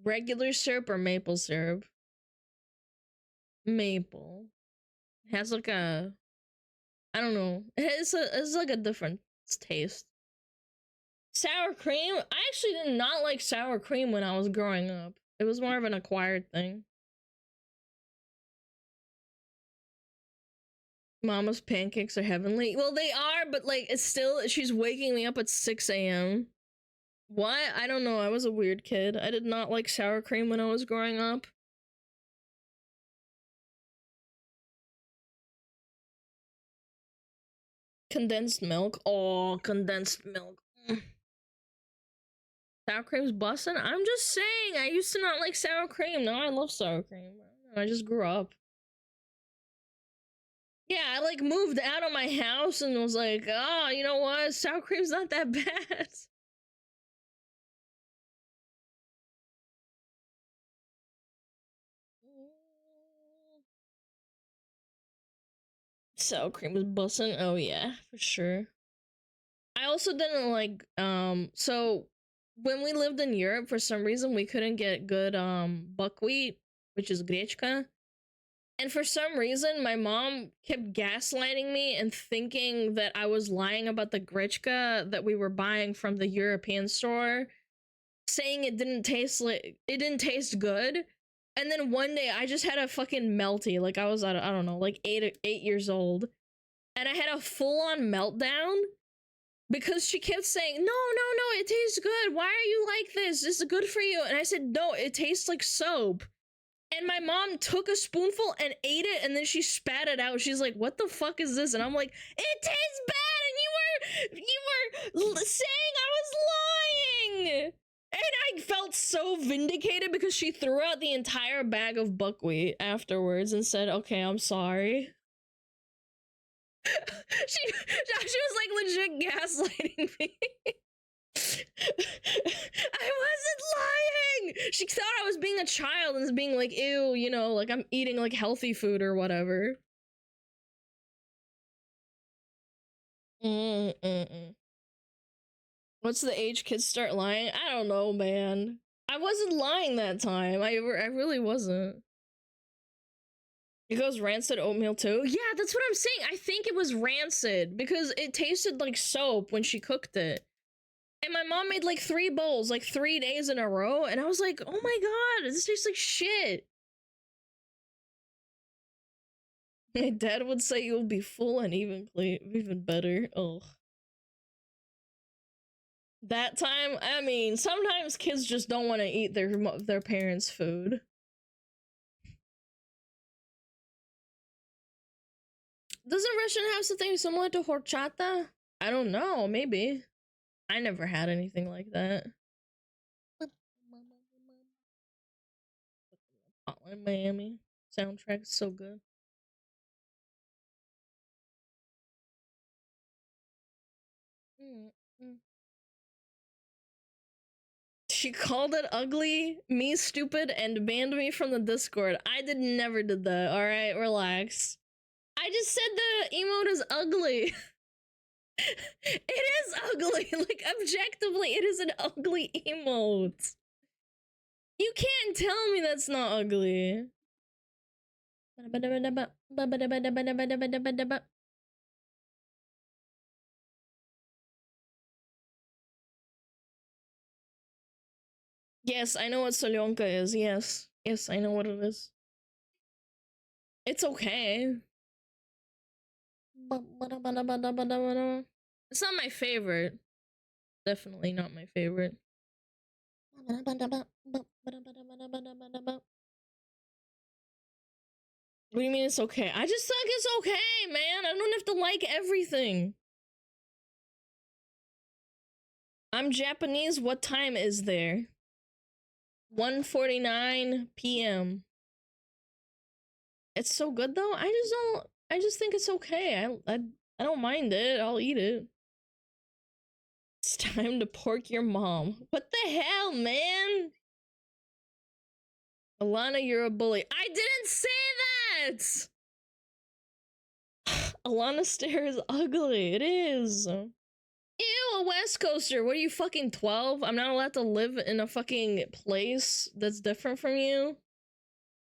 A: Regular syrup or maple syrup? Maple. It has like a, I don't know. It's like a different taste. Sour cream? I actually did not like sour cream when I was growing up. It was more of an acquired thing. Mama's pancakes are heavenly. Well, they are, but like it's still, she's waking me up at 6 a.m. What? I don't know. I was a weird kid. I did not like sour cream when I was growing up. Condensed milk. Oh, condensed milk. Sour cream's bussin'? I'm just saying, I used to not like sour cream. Now I love sour cream. I just grew up. Yeah, I like moved out of my house and was like, oh, you know what? Sour cream's not that bad. Sour cream was bussin'. Oh yeah, for sure. I also didn't like so when we lived in Europe, for some reason we couldn't get good buckwheat, which is grechka. And for some reason my mom kept gaslighting me and thinking that I was lying about the grechka that we were buying from the European store, saying it didn't taste good. And then one day I just had a fucking melty, like I was I don't know, like 8 years old, and I had a full-on meltdown because she kept saying, no, it tastes good. Why are you like this? This is good for you. And I said, no, it tastes like soap. And my mom took a spoonful and ate it, and then she spat it out. She's like, what the fuck is this? And I'm like, it tastes bad, and you were saying I was lying. And I felt so vindicated because she threw out the entire bag of buckwheat afterwards and said, okay, I'm sorry. she was like legit gaslighting me. I wasn't lying. She thought I was being a child and was being like, ew, you know, like I'm eating like healthy food or whatever. What's the age kids start lying? I don't know, man. I wasn't lying that time. I really wasn't. It goes rancid oatmeal too? Yeah, that's what I'm saying. I think it was rancid because it tasted like soap when she cooked it. And my mom made like 3 bowls, like 3 days in a row. And I was like, oh my god, this tastes like shit. My dad would say you'll be full and even better. Ugh. That time, I mean, sometimes kids just don't want to eat their parents' food. Doesn't Russian have something similar to horchata? I don't know, maybe. I never had anything like that. Hotline Miami soundtrack is so good. She called it ugly, me stupid, and banned me from the Discord. I never did that. All right, relax. I just said the emote is ugly. It is ugly. Like, objectively, it is an ugly emote. You can't tell me that's not ugly. Yes, I know what Solyonka is. Yes. Yes, I know what it is. It's okay. It's not my favorite. Definitely not my favorite. What do you mean it's okay? I just think it's okay, man. I don't have to like everything. I'm Japanese. What time is there? 1:49 p.m. It's so good though. I just think it's okay. I don't mind it. I'll eat it. It's time to pork your mom. What the hell, man? Alana, you're a bully. I didn't say that! Alana stare is ugly. It is. Ew, a West Coaster. What are you, fucking 12? I'm not allowed to live in a fucking place that's different from you?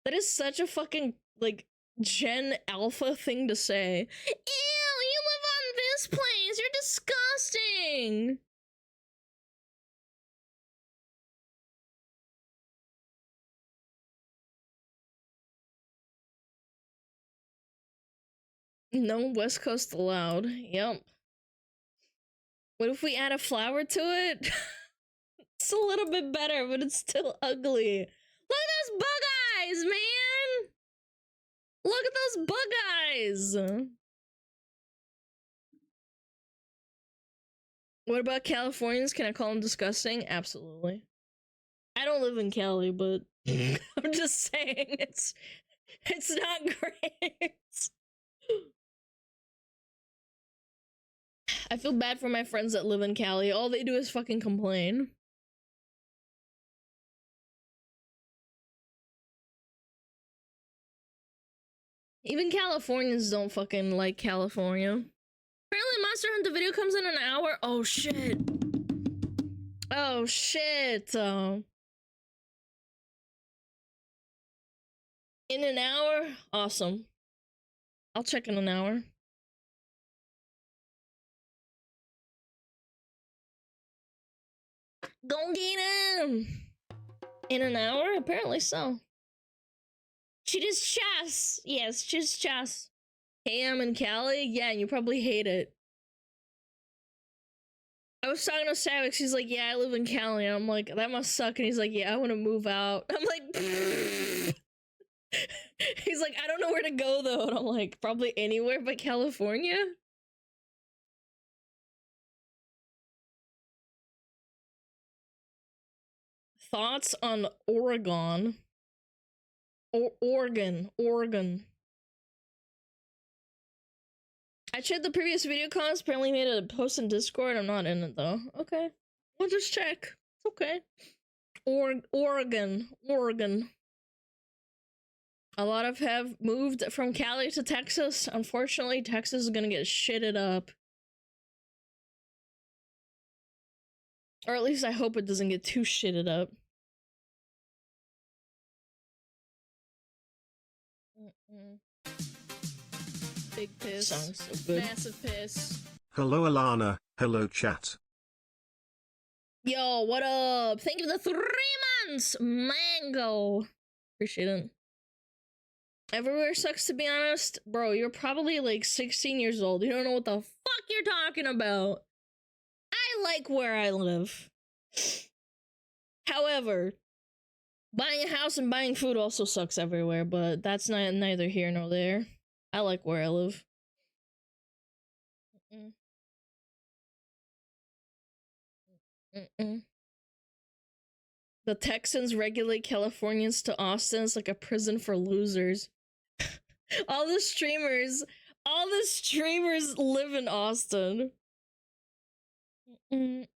A: That is such a fucking, like, Gen Alpha thing to say. Ew, you live on this place. You're disgusting. No West Coast allowed. Yep. What if we add a flower to it? It's a little bit better, but it's still ugly. Look at those bug eyes, man! Look at those bug eyes! What about Californians? Can I call them disgusting? Absolutely. I don't live in Cali, but I'm just saying it's not great. I feel bad for my friends that live in Cali. All they do is fucking complain. Even Californians don't fucking like California. Apparently Monster Hunter video comes in an hour. Oh shit. Oh shit. In an hour? Awesome. I'll check in an hour. Go get him! In an hour? Apparently so. She does chess. Yes, just chess. KM and Cali? Yeah, you probably hate it. I was talking to Savix, he's like, yeah, I live in Cali. And I'm like, that must suck. And he's like, yeah, I want to move out. I'm like, he's like, I don't know where to go though. And I'm like, probably anywhere but California? Thoughts on Oregon? Oregon. I checked the previous video comments, apparently made a post in Discord. I'm not in it though. Okay. We'll just check. It's okay. Oregon. A lot of have moved from Cali to Texas. Unfortunately, Texas is gonna get shitted up. Or at least I hope it doesn't get too shitted up.
B: Big piss.
A: Song's so good.
B: Massive piss.
C: Hello Alana, hello chat.
A: Yo, what up? Thank you for the 3 months! Mango! Appreciate it. Everywhere sucks, to be honest. Bro, you're probably like 16 years old. You don't know what the fuck you're talking about. I like where I live. However, buying a house and buying food also sucks everywhere, but that's neither here nor there. I like where I live. The Texans regulate Californians to Austin. It's like a prison for losers. all the streamers live in Austin. Then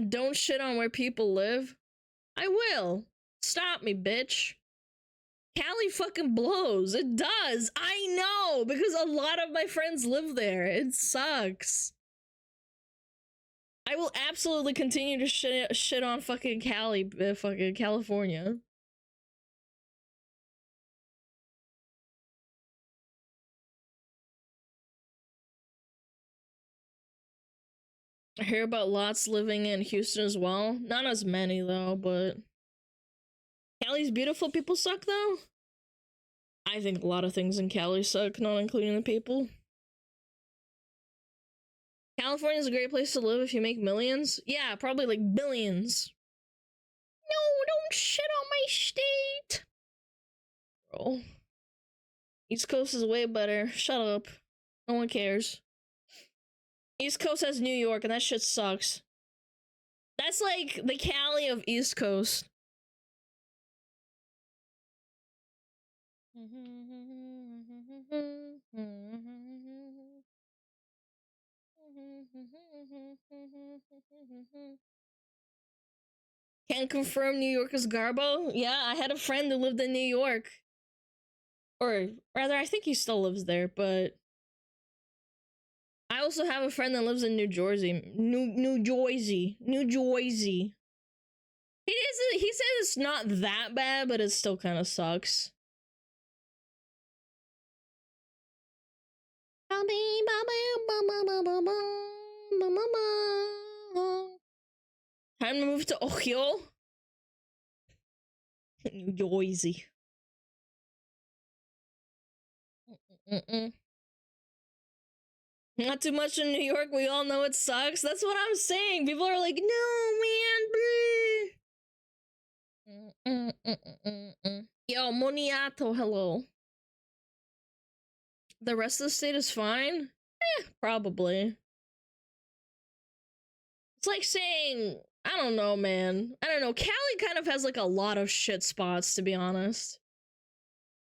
A: don't shit on where people live. I will. Stop me, bitch. Cali fucking blows. It does. I know, because a lot of my friends live there. It sucks. I will absolutely continue to shit on fucking Cali, fucking California. I hear about lots living in Houston as well. Not as many though, but Cali's beautiful. People suck though. I think a lot of things in Cali suck, not including the people. California's a great place to live if you make millions. Yeah, probably like billions. No, don't shit on my state. Bro. East Coast is way better. Shut up. No one cares. East Coast has New York, and that shit sucks. That's like the Cali of East Coast. Can't confirm New York is Garbo? Yeah, I had a friend who lived in New York. Or rather, I think he still lives there, but I also have a friend that lives in New Jersey. New Jersey. He says it's not that bad, but it still kind of sucks. Time to move to Ohio. New Jersey. Not too much in New York. We all know it sucks. That's what I'm saying. People are like, no, man. Yo, Moniato, hello. The rest of the state is fine? Probably. It's like saying, I don't know, man. I don't know. Cali kind of has like a lot of shit spots, to be honest.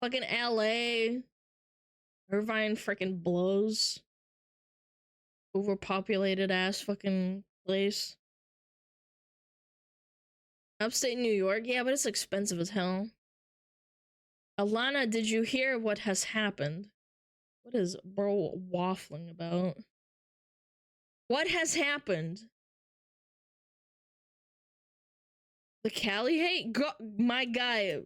A: Fucking LA. Irvine freaking blows. Overpopulated ass fucking place. Upstate New York, yeah, but it's expensive as hell. Alana, did you hear what has happened? What is bro waffling about? What has happened? The Cali hate? My guy.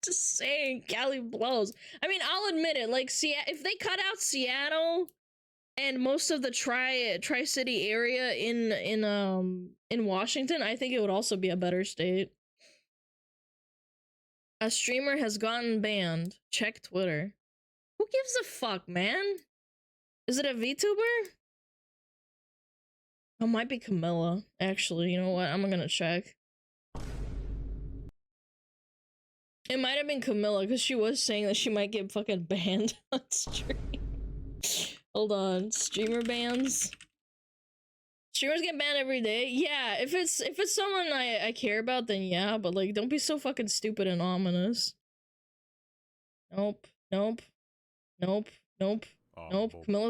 A: Just saying, Cali blows. I mean, I'll admit it. Like, if they cut out Seattle and most of the tri-city area in Washington, I think it would also be a better state. A streamer has gotten banned. Check Twitter. Who gives a fuck, man? Is it a VTuber? It might be Camilla. Actually, you know what? I'm gonna check. It might have been Camilla, because she was saying that she might get fucking banned on stream. Hold on. Streamer bans? Streamers get banned every day? Yeah, if it's someone I care about, then yeah, but like, don't be so fucking stupid and ominous. Nope. Camilla's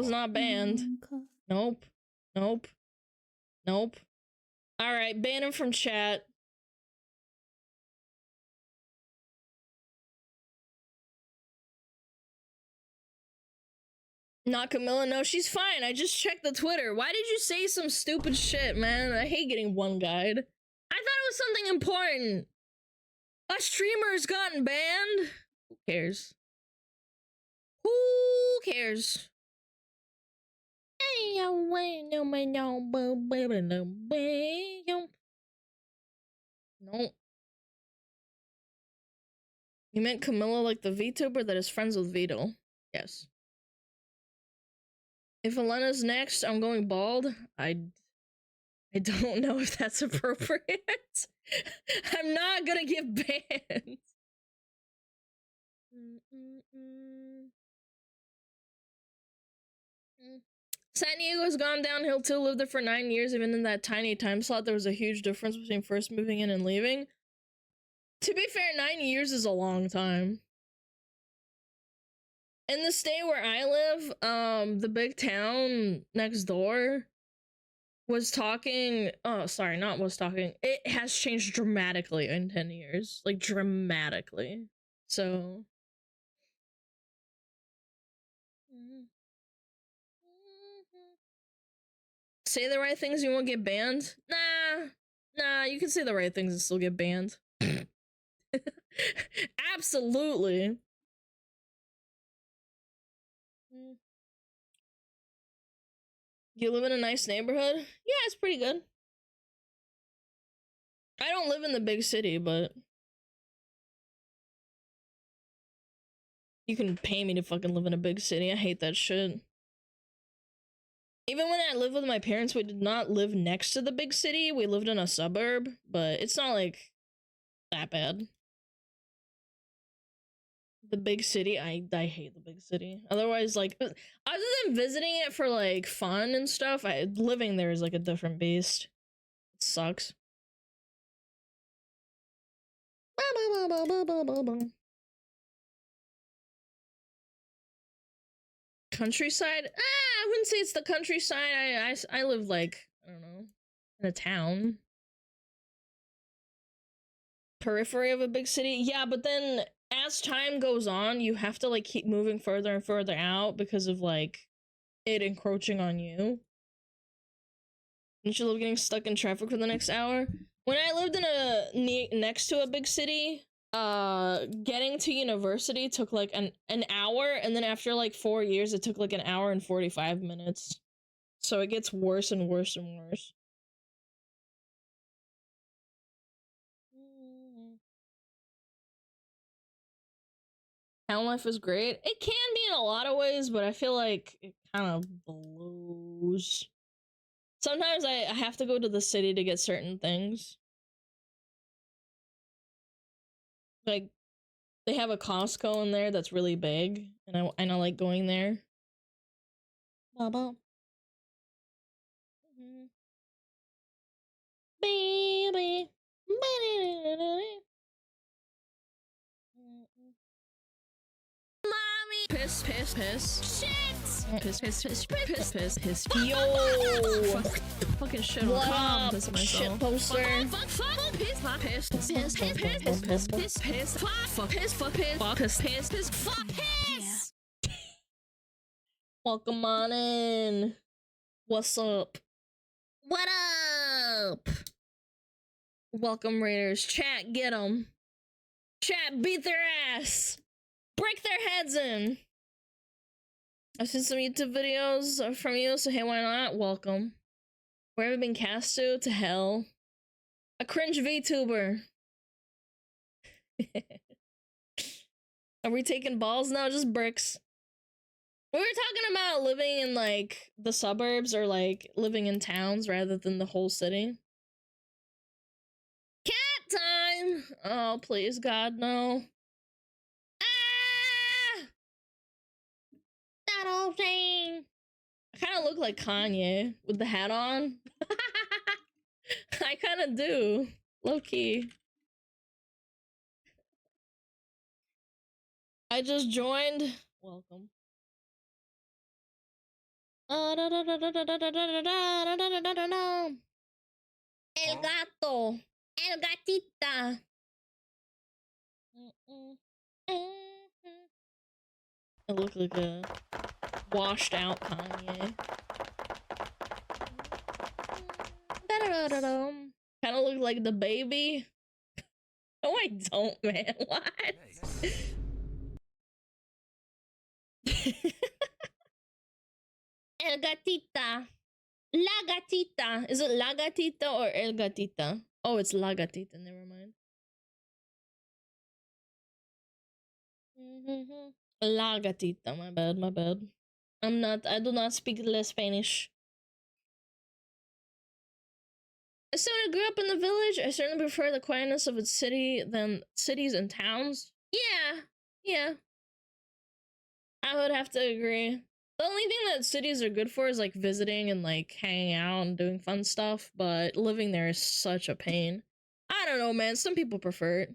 A: not banned. Nope. Alright, ban him from chat. Not Camilla, no, she's fine. I just checked the Twitter. Why did you say some stupid shit, man? I hate getting one guide. I thought it was something important. A streamer's gotten banned? Who cares? Who cares? No. You meant Camilla like the VTuber that is friends with Vito? Yes. If Elena's next, I'm going bald. I don't know if that's appropriate. I'm not gonna get banned. San Diego's gone downhill too. Lived there for 9 years. Even in that tiny time slot, there was a huge difference between first moving in and leaving. To be fair, 9 years is a long time. In the state where I live, the big town next door was talking. Oh, sorry, not was talking. It has changed dramatically in 10 years. Like, dramatically. So. Say the right things, you won't get banned? Nah, you can say the right things and still get banned. Absolutely. You live in a nice neighborhood? Yeah, it's pretty good. I don't live in the big city, but you can pay me to fucking live in a big city. I hate that shit. Even when I lived with my parents, we did not live next to the big city. We lived in a suburb, but it's not like that bad. The big city, I hate the big city. Otherwise, like, other than visiting it for like fun and stuff, living there is like a different beast. It sucks. Countryside? I wouldn't say it's the countryside. I live like, I don't know, in a town. Periphery of a big city? Yeah, but then as time goes on, you have to like keep moving further and further out because of like it encroaching on you. Don't you love getting stuck in traffic for the next hour? When I lived in next to a big city, getting to university took like an hour, and then after like 4 years it took like an hour and 45 minutes. So it gets worse and worse and worse. Town life is great. It can be in a lot of ways, but I feel like it kind of blows. Sometimes I have to go to the city to get certain things. Like, they have a Costco in there that's really big, and I like going there. Baba. Baby. Mommy. Piss. Shit. Piss. Yo. Fucking shit on calm. Piss myself. Shit poster. Piss. Welcome on in. What's up? What up? Welcome Raiders. Chat, get them. Chat, beat their ass. Break their heads in. I've seen some YouTube videos from you, so hey, why not? Welcome. Where have you been cast to? To hell. A cringe VTuber. Are we taking balls now? Just bricks. We were talking about living in like the suburbs or like living in towns rather than the whole city. Cat time! Oh, please, God, no. Ah! That old thing. I kind of look like Kanye with the hat on. I kind of do. Low key. I just joined. Welcome. El gato. El gatita. I look like a washed out Kanye. Kind of look like the baby. No, I don't, man. What? El gatita. La gatita. Is it la gatita or el gatita? Oh, it's la gatita. Never mind. La gatita. My bad. I do not speak Spanish. I certainly grew up in the village. I certainly prefer the quietness of its city than cities and towns. Yeah. I would have to agree. The only thing that cities are good for is like visiting and like hanging out and doing fun stuff, but living there is such a pain. I don't know, man. Some people prefer it.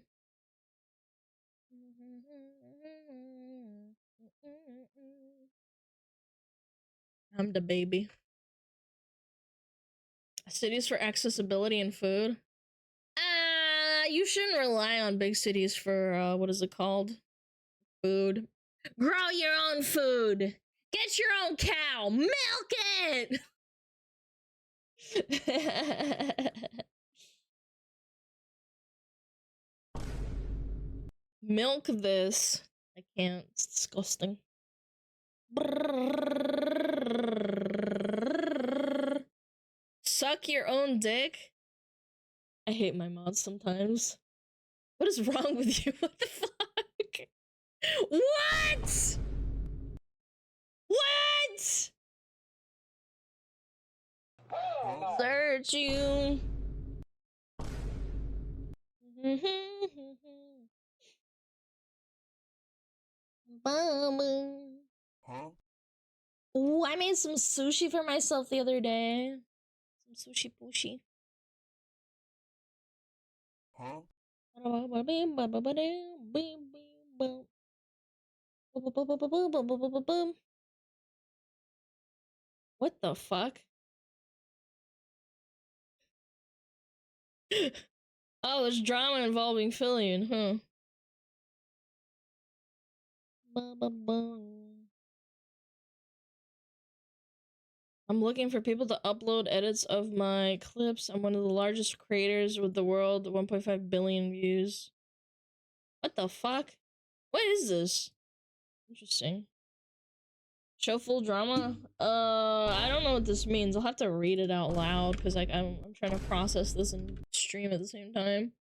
A: I'm the baby. Cities for accessibility and food. You shouldn't rely on big cities for what is it called? Food. Grow your own food. Get your own cow. Milk it. Milk this. I can't. It's disgusting. Suck your own dick. I hate my mods sometimes. What is wrong with you? What the fuck? What? What? Search you. Huh? Ooh, I made some sushi for myself the other day. Some sushi pushy. Huh? What the fuck? Oh, there's drama involving Fillion, huh? I'm looking for people to upload edits of my clips. I'm one of the largest creators with the world, 1.5 billion views. What the fuck? What is this? Interesting. Show full drama? I don't know what this means. I'll have to read it out loud because like I'm trying to process this and stream at the same time.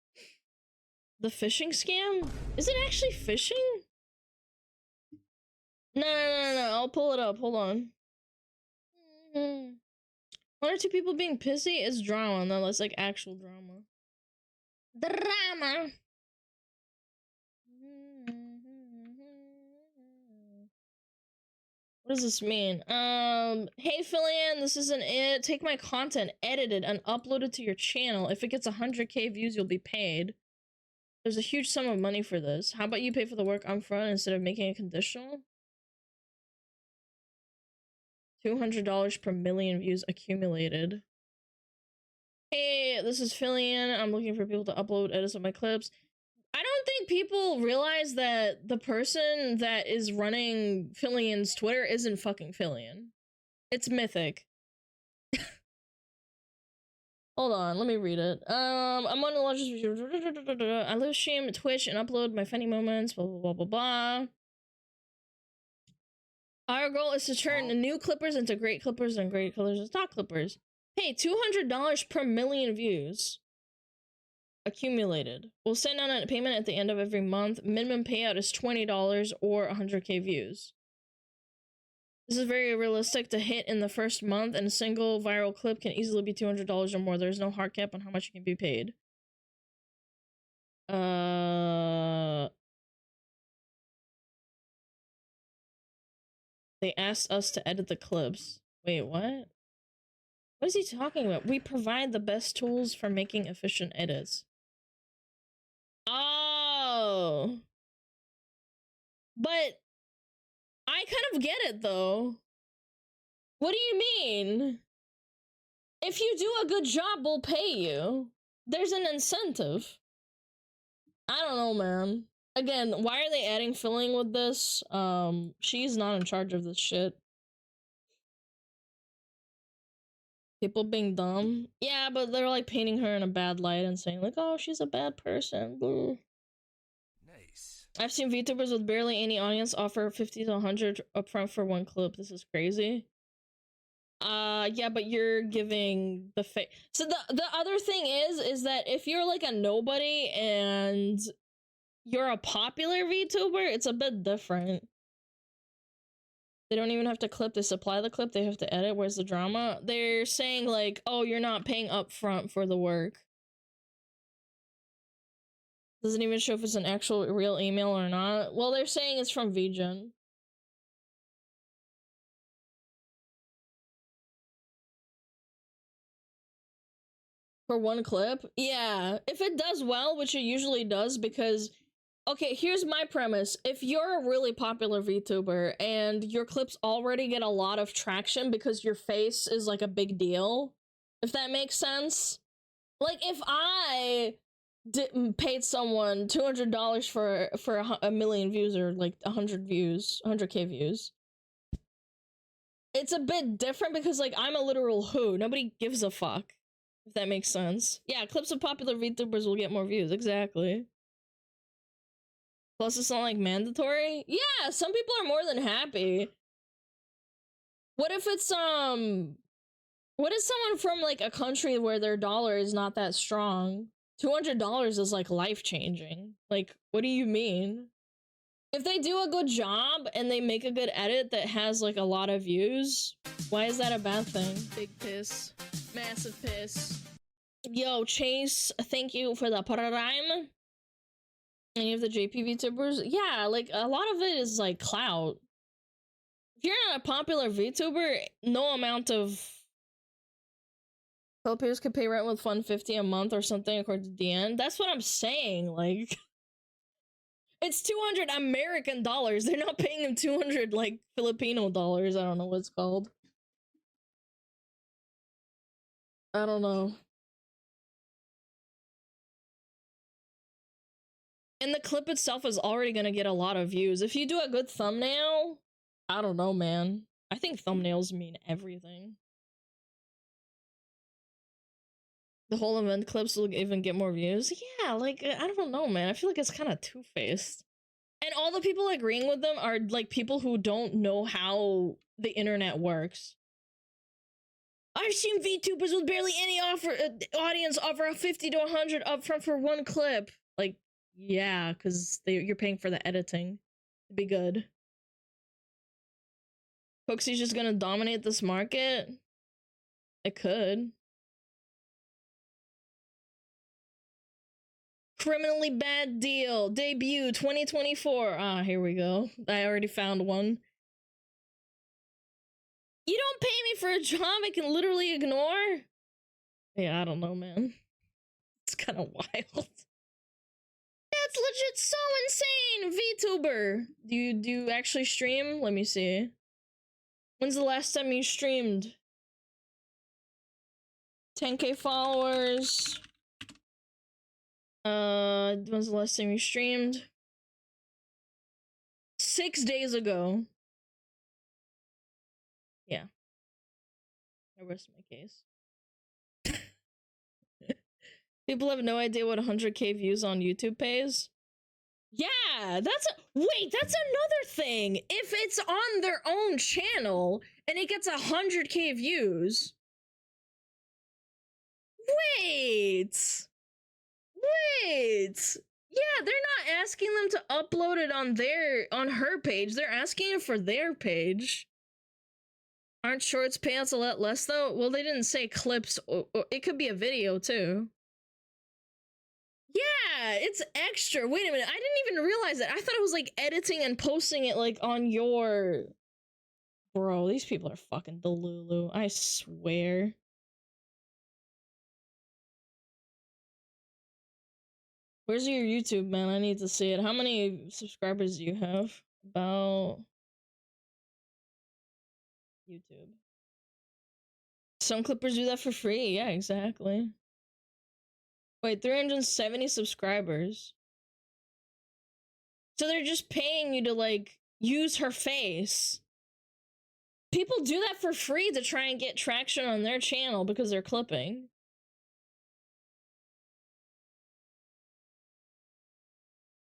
A: The phishing scam? Is it actually phishing? No. I'll pull it up. Hold on. One or two people being pissy is drama. No, that's like actual drama. Drama. What does this mean? Hey Fillian, this isn't it. Take my content, edit it, and upload it to your channel. If it gets 100k views, you'll be paid. There's a huge sum of money for this. How about you pay for the work up front instead of making it conditional? $200 per million views accumulated. Hey, this is Fillian. I'm looking for people to upload edits of my clips. I don't think people realize that the person that is running Fillian's Twitter isn't fucking Fillian. It's Mythic. Hold on, let me read it. I'm on the largest. I live stream Twitch and upload my funny moments. Blah blah blah blah blah. Our goal is to turn the new clippers into great clippers and great clippers into stock clippers. Hey, $200 per million views accumulated. We'll send out a payment at the end of every month. Minimum payout is $20 or 100k views. This is very realistic to hit in the first month, and a single viral clip can easily be $200 or more. There's no hard cap on how much you can be paid. They asked us to edit the clips. Wait, what? What is he talking about? We provide the best tools for making efficient edits. Oh. But I kind of get it though. What do you mean? If you do a good job, we'll pay you. There's an incentive. I don't know, man. Again, why are they adding filling with this? She's not in charge of this shit. People being dumb. Yeah, but they're like painting her in a bad light and saying like, oh, she's a bad person. Boo. Nice. I've seen VTubers with barely any audience offer 50 to 100 upfront for one clip. This is crazy. Yeah, but you're giving the fake. So the other thing is that if you're like a nobody and you're a popular VTuber, it's a bit different. They don't even have to clip, they supply the clip, they have to edit. Where's the drama? They're saying like, oh, you're not paying upfront for the work. Doesn't even show if it's an actual real email or not. Well, they're saying it's from VGen. For one clip? Yeah. If it does well, which it usually does, because Okay, here's my premise. If you're a really popular VTuber and your clips already get a lot of traction because your face is like a big deal, if that makes sense. Like if I paid someone $200 for a million views or like 100 views, 100k views, it's a bit different because like I'm a literal who. Nobody gives a fuck. If that makes sense. Yeah, clips of popular VTubers will get more views. Exactly. Plus, it's not like mandatory. Yeah, some people are more than happy. What if it's what is someone from like a country where their dollar is not that strong? $200 is like life changing. Like, what do you mean? If they do a good job and they make a good edit that has like a lot of views, why is that a bad thing?
B: Big piss. Massive piss.
A: Yo, Chase, thank you for the prime. Any of the JP VTubers? Yeah, like a lot of it is like clout. If you're not a popular VTuber, no amount of Filipinos could pay rent with $150 a month or something according to DN. That's what I'm saying, like it's 200 American dollars. They're not paying him 200 like Filipino dollars. I don't know what it's called. I don't know. And the clip itself is already gonna get a lot of views. If you do a good thumbnail, I don't know, man. I think thumbnails mean everything. The whole event clips will even get more views. Yeah, like, I don't know, man. I feel like it's kind of two-faced. And all the people agreeing with them are, like, people who don't know how the internet works. I've seen VTubers with barely any audience offer a 50 to 100 upfront for one clip. Like, yeah, because you're paying for the editing to be good. Hooksy's just gonna dominate this market? It could. Criminally bad deal. Debut 2024. Ah, here we go. I already found one. You don't pay me for a job I can literally ignore? Yeah, I don't know, man. It's kind of wild. That's legit so insane! VTuber! Do you actually stream? Let me see. When's the last time you streamed? 10k followers. When's the last time you streamed? 6 days ago. Yeah. I rest my case. People have no idea what 100k views on YouTube pays. Yeah, wait, that's another thing. If it's on their own channel and it gets 100k views. Wait. Yeah, they're not asking them to upload it on her page. They're asking it for their page. Aren't shorts payouts a lot less though? Well, they didn't say clips. Or it could be a video too. Yeah, it's extra. Wait a minute, I didn't even realize it. I thought it was like editing and posting it like on your... Bro, these people are fucking delulu. I swear. Where's your YouTube, man? I need to see it. How many subscribers do you have? About... YouTube. Some clippers do that for free. Yeah, exactly. Wait, 370 subscribers. So they're just paying you to, like, use her face. People do that for free to try and get traction on their channel because they're clipping.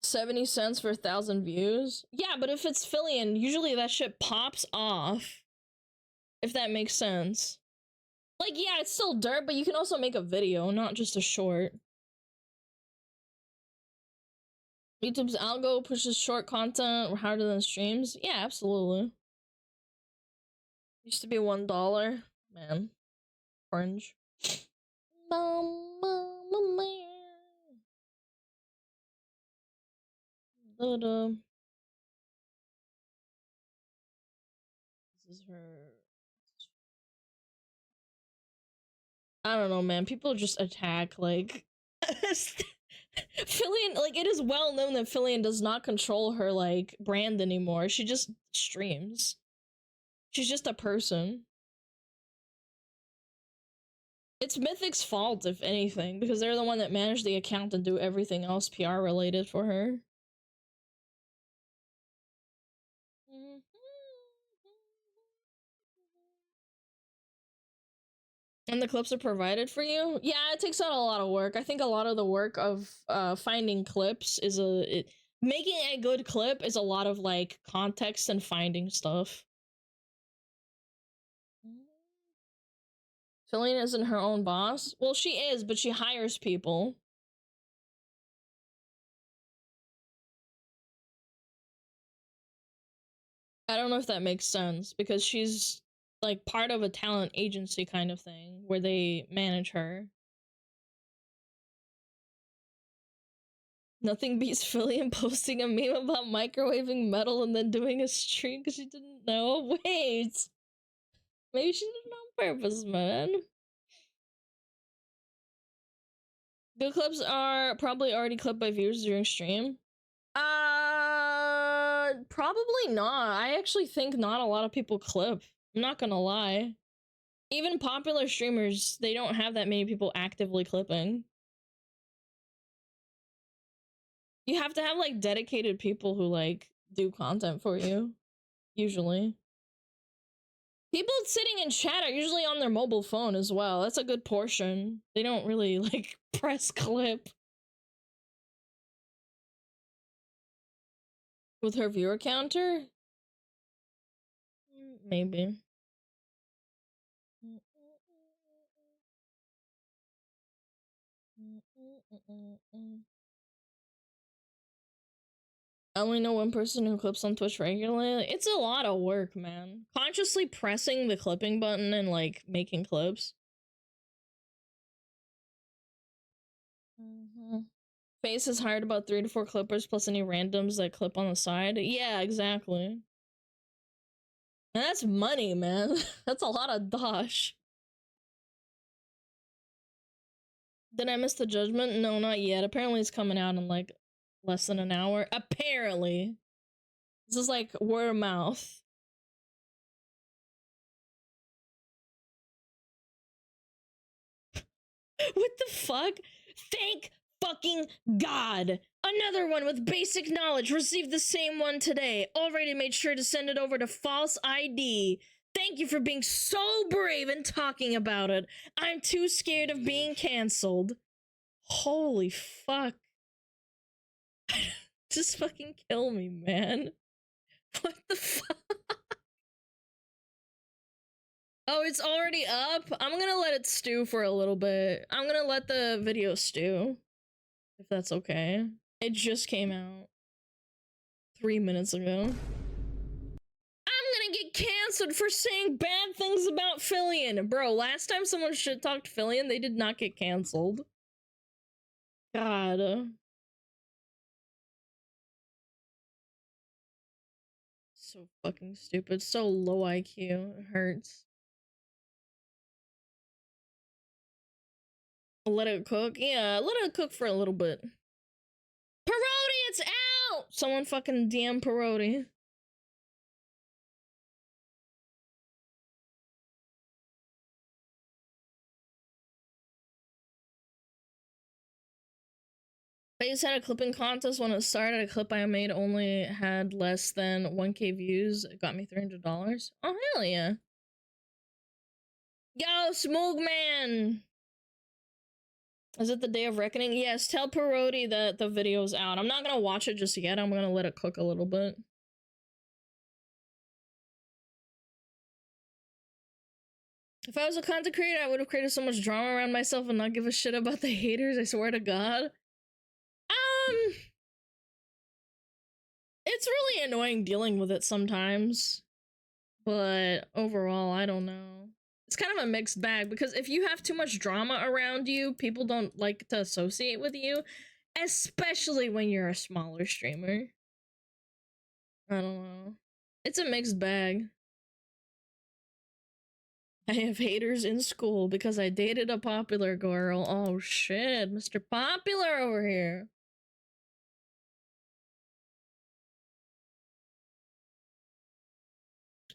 A: $0.70 for 1,000 views? Yeah, but if it's Fillion, usually that shit pops off. If that makes sense. Like, yeah, it's still dirt, but you can also make a video, not just a short. YouTube's algo pushes short content harder than streams? Yeah, absolutely. Used to be $1. Man. Orange. This is her... I don't know, man. People just attack, like... Fillion, like, it is well known that Fillion does not control her, like, brand anymore. She just streams. She's just a person. It's Mythic's fault, if anything, because they're the one that managed the account and do everything else PR related for her. And the clips are provided for you? Yeah, it takes out a lot of work. I think a lot of the work of finding clips is making a good clip is a lot of like context and finding stuff. Fillion isn't her own boss? Well, she is, but she hires people. I don't know if that makes sense, because she's like part of a talent agency kind of thing where they manage her. Nothing beats Fillion posting a meme about microwaving metal and then doing a stream because she didn't know. Wait! Maybe she did it on purpose, man. Good clips are probably already clipped by viewers during stream. Probably not. I actually think not a lot of people clip. I'm not gonna lie. Even popular streamers, they don't have that many people actively clipping. You have to have like dedicated people who like do content for you, usually. People sitting in chat are usually on their mobile phone as well. That's a good portion. They don't really like press clip. With her viewer counter? Maybe. I only know one person who clips on Twitch regularly. It's a lot of work, man. Consciously pressing the clipping button and like making clips. Face has hired about 3 to 4 clippers plus any randoms that clip on the side. Yeah, exactly. And that's money, man. That's a lot of dosh. Did I miss the judgment? No, not yet. Apparently it's coming out in like less than an hour. Apparently. This is like word of mouth. What the fuck? Thank fucking God. Another one with basic knowledge received the same one today. Already made sure to send it over to false ID. Thank you for being so brave and talking about it. I'm too scared of being canceled. Holy fuck. Just fucking kill me, man. What the fuck? Oh, it's already up? I'm gonna let it stew for a little bit. I'm gonna let the video stew. If that's okay. It just came out 3 minutes ago. I'm gonna get canceled for saying bad things about Fillion. Bro, last time someone shit talked Fillion, they did not get canceled. God. So fucking stupid. So low IQ. It hurts. Let it cook? Yeah, let it cook for a little bit. Parody, it's out! Someone fucking DM Parody. I just had a clipping contest when it started. A clip I made only had less than 1K views. It got me $300. Oh, hell yeah. Yo, SmugMan! Is it the day of reckoning? Yes, tell Parody that the video's out. I'm not gonna watch it just yet. I'm gonna let it cook a little bit. If I was a content creator, I would have created so much drama around myself and not give a shit about the haters, I swear to God. It's really annoying dealing with it sometimes. But overall, I don't know. It's kind of a mixed bag, because if you have too much drama around you, people don't like to associate with you, especially when you're a smaller streamer. I don't know. It's a mixed bag. I have haters in school because I dated a popular girl. Oh shit, Mr. Popular over here.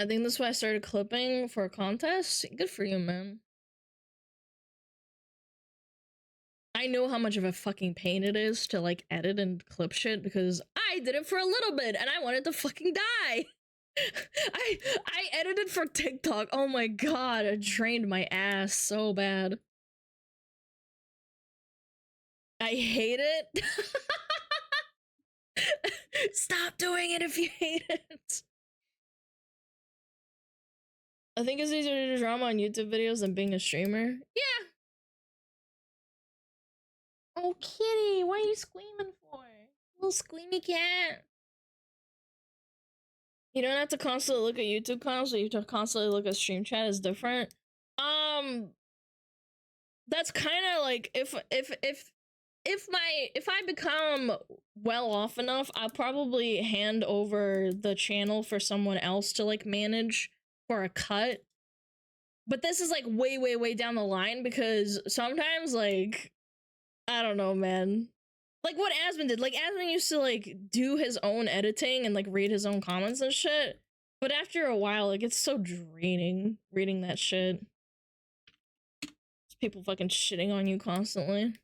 A: I think that's why I started clipping for a contest. Good for you, man. I know how much of a fucking pain it is to like edit and clip shit because I did it for a little bit and I wanted to fucking die. I edited for TikTok. Oh my god, it drained my ass so bad. I hate it. Stop doing it if you hate it. I think it's easier to do drama on YouTube videos than being a streamer. Yeah. Oh, kitty, what are you screaming for? Little squeamy cat. You don't have to constantly look at YouTube comments, but you have to constantly look at stream chat is different. That's kind of like if I become well off enough, I'll probably hand over the channel for someone else to like manage for a cut. But this is like way down the line because sometimes like I don't know, man. Like what Asmon did. Like Asmon used to like do his own editing and like read his own comments and shit. But after a while, it gets so draining reading that shit. It's people fucking shitting on you constantly.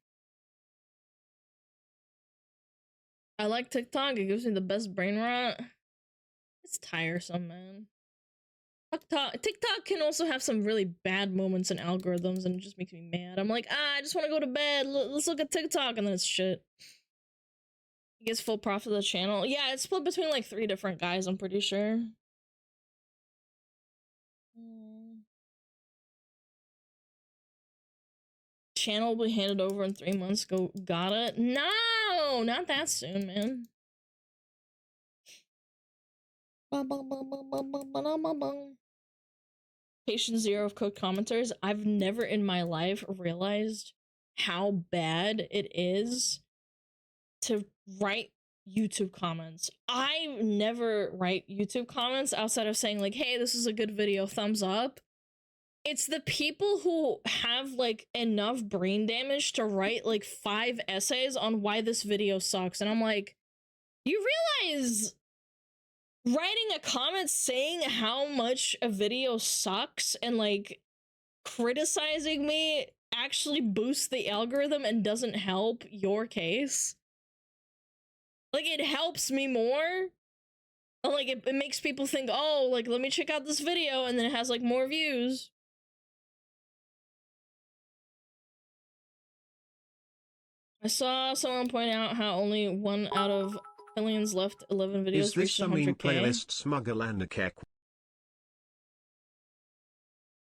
A: I like TikTok. It gives me the best brain rot. It's tiresome, man. TikTok can also have some really bad moments and algorithms and it just makes me mad. I'm like, I just want to go to bed. Let's look at TikTok, and then it's shit. He gets full profit of the channel. Yeah, it's split between like 3 different guys, I'm pretty sure. Channel will be handed over in 3 months. Got it? No, not that soon, man. Patient zero of cooked commenters. I've never in my life realized how bad it is to write YouTube comments. I never write YouTube comments outside of saying like, hey, this is a good video, thumbs up. It's the people who have like enough brain damage to write like 5 essays on why this video sucks. And I'm like, you realize writing a comment saying how much a video sucks and like criticizing me actually boosts the algorithm and doesn't help your case? Like, it helps me more. Like, it makes people think, oh, like, let me check out this video, and then it has, like, more views. I saw someone point out how only 1 out of millions left 11 videos
C: Is this
A: reached
C: a
A: 100K.
C: meme playlist SmugAlana?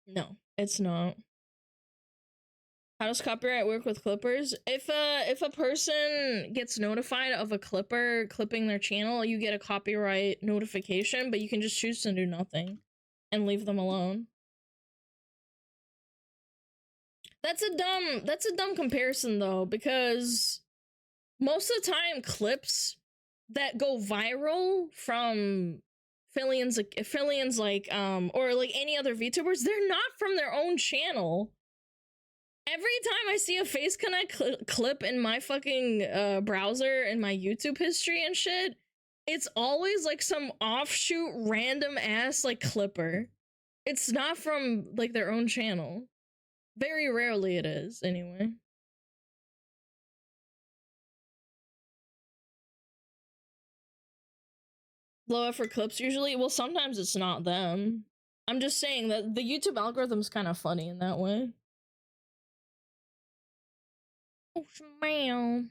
A: No, it's not. How does copyright work with clippers? If a person gets notified of a clipper clipping their channel, you get a copyright notification, but you can just choose to do nothing and leave them alone. That's a dumb comparison though, because most of the time clips that go viral from affiliates like or like any other VTubers, they're not from their own channel. Every time I see a face connect clip in my fucking browser in my YouTube history and shit, it's always like some offshoot random ass like clipper. It's not from like their own channel. Very rarely it is, anyway. Low effort clips usually? Well, sometimes it's not them. I'm just saying that the YouTube algorithm's kind of funny in that way. Oh, smile.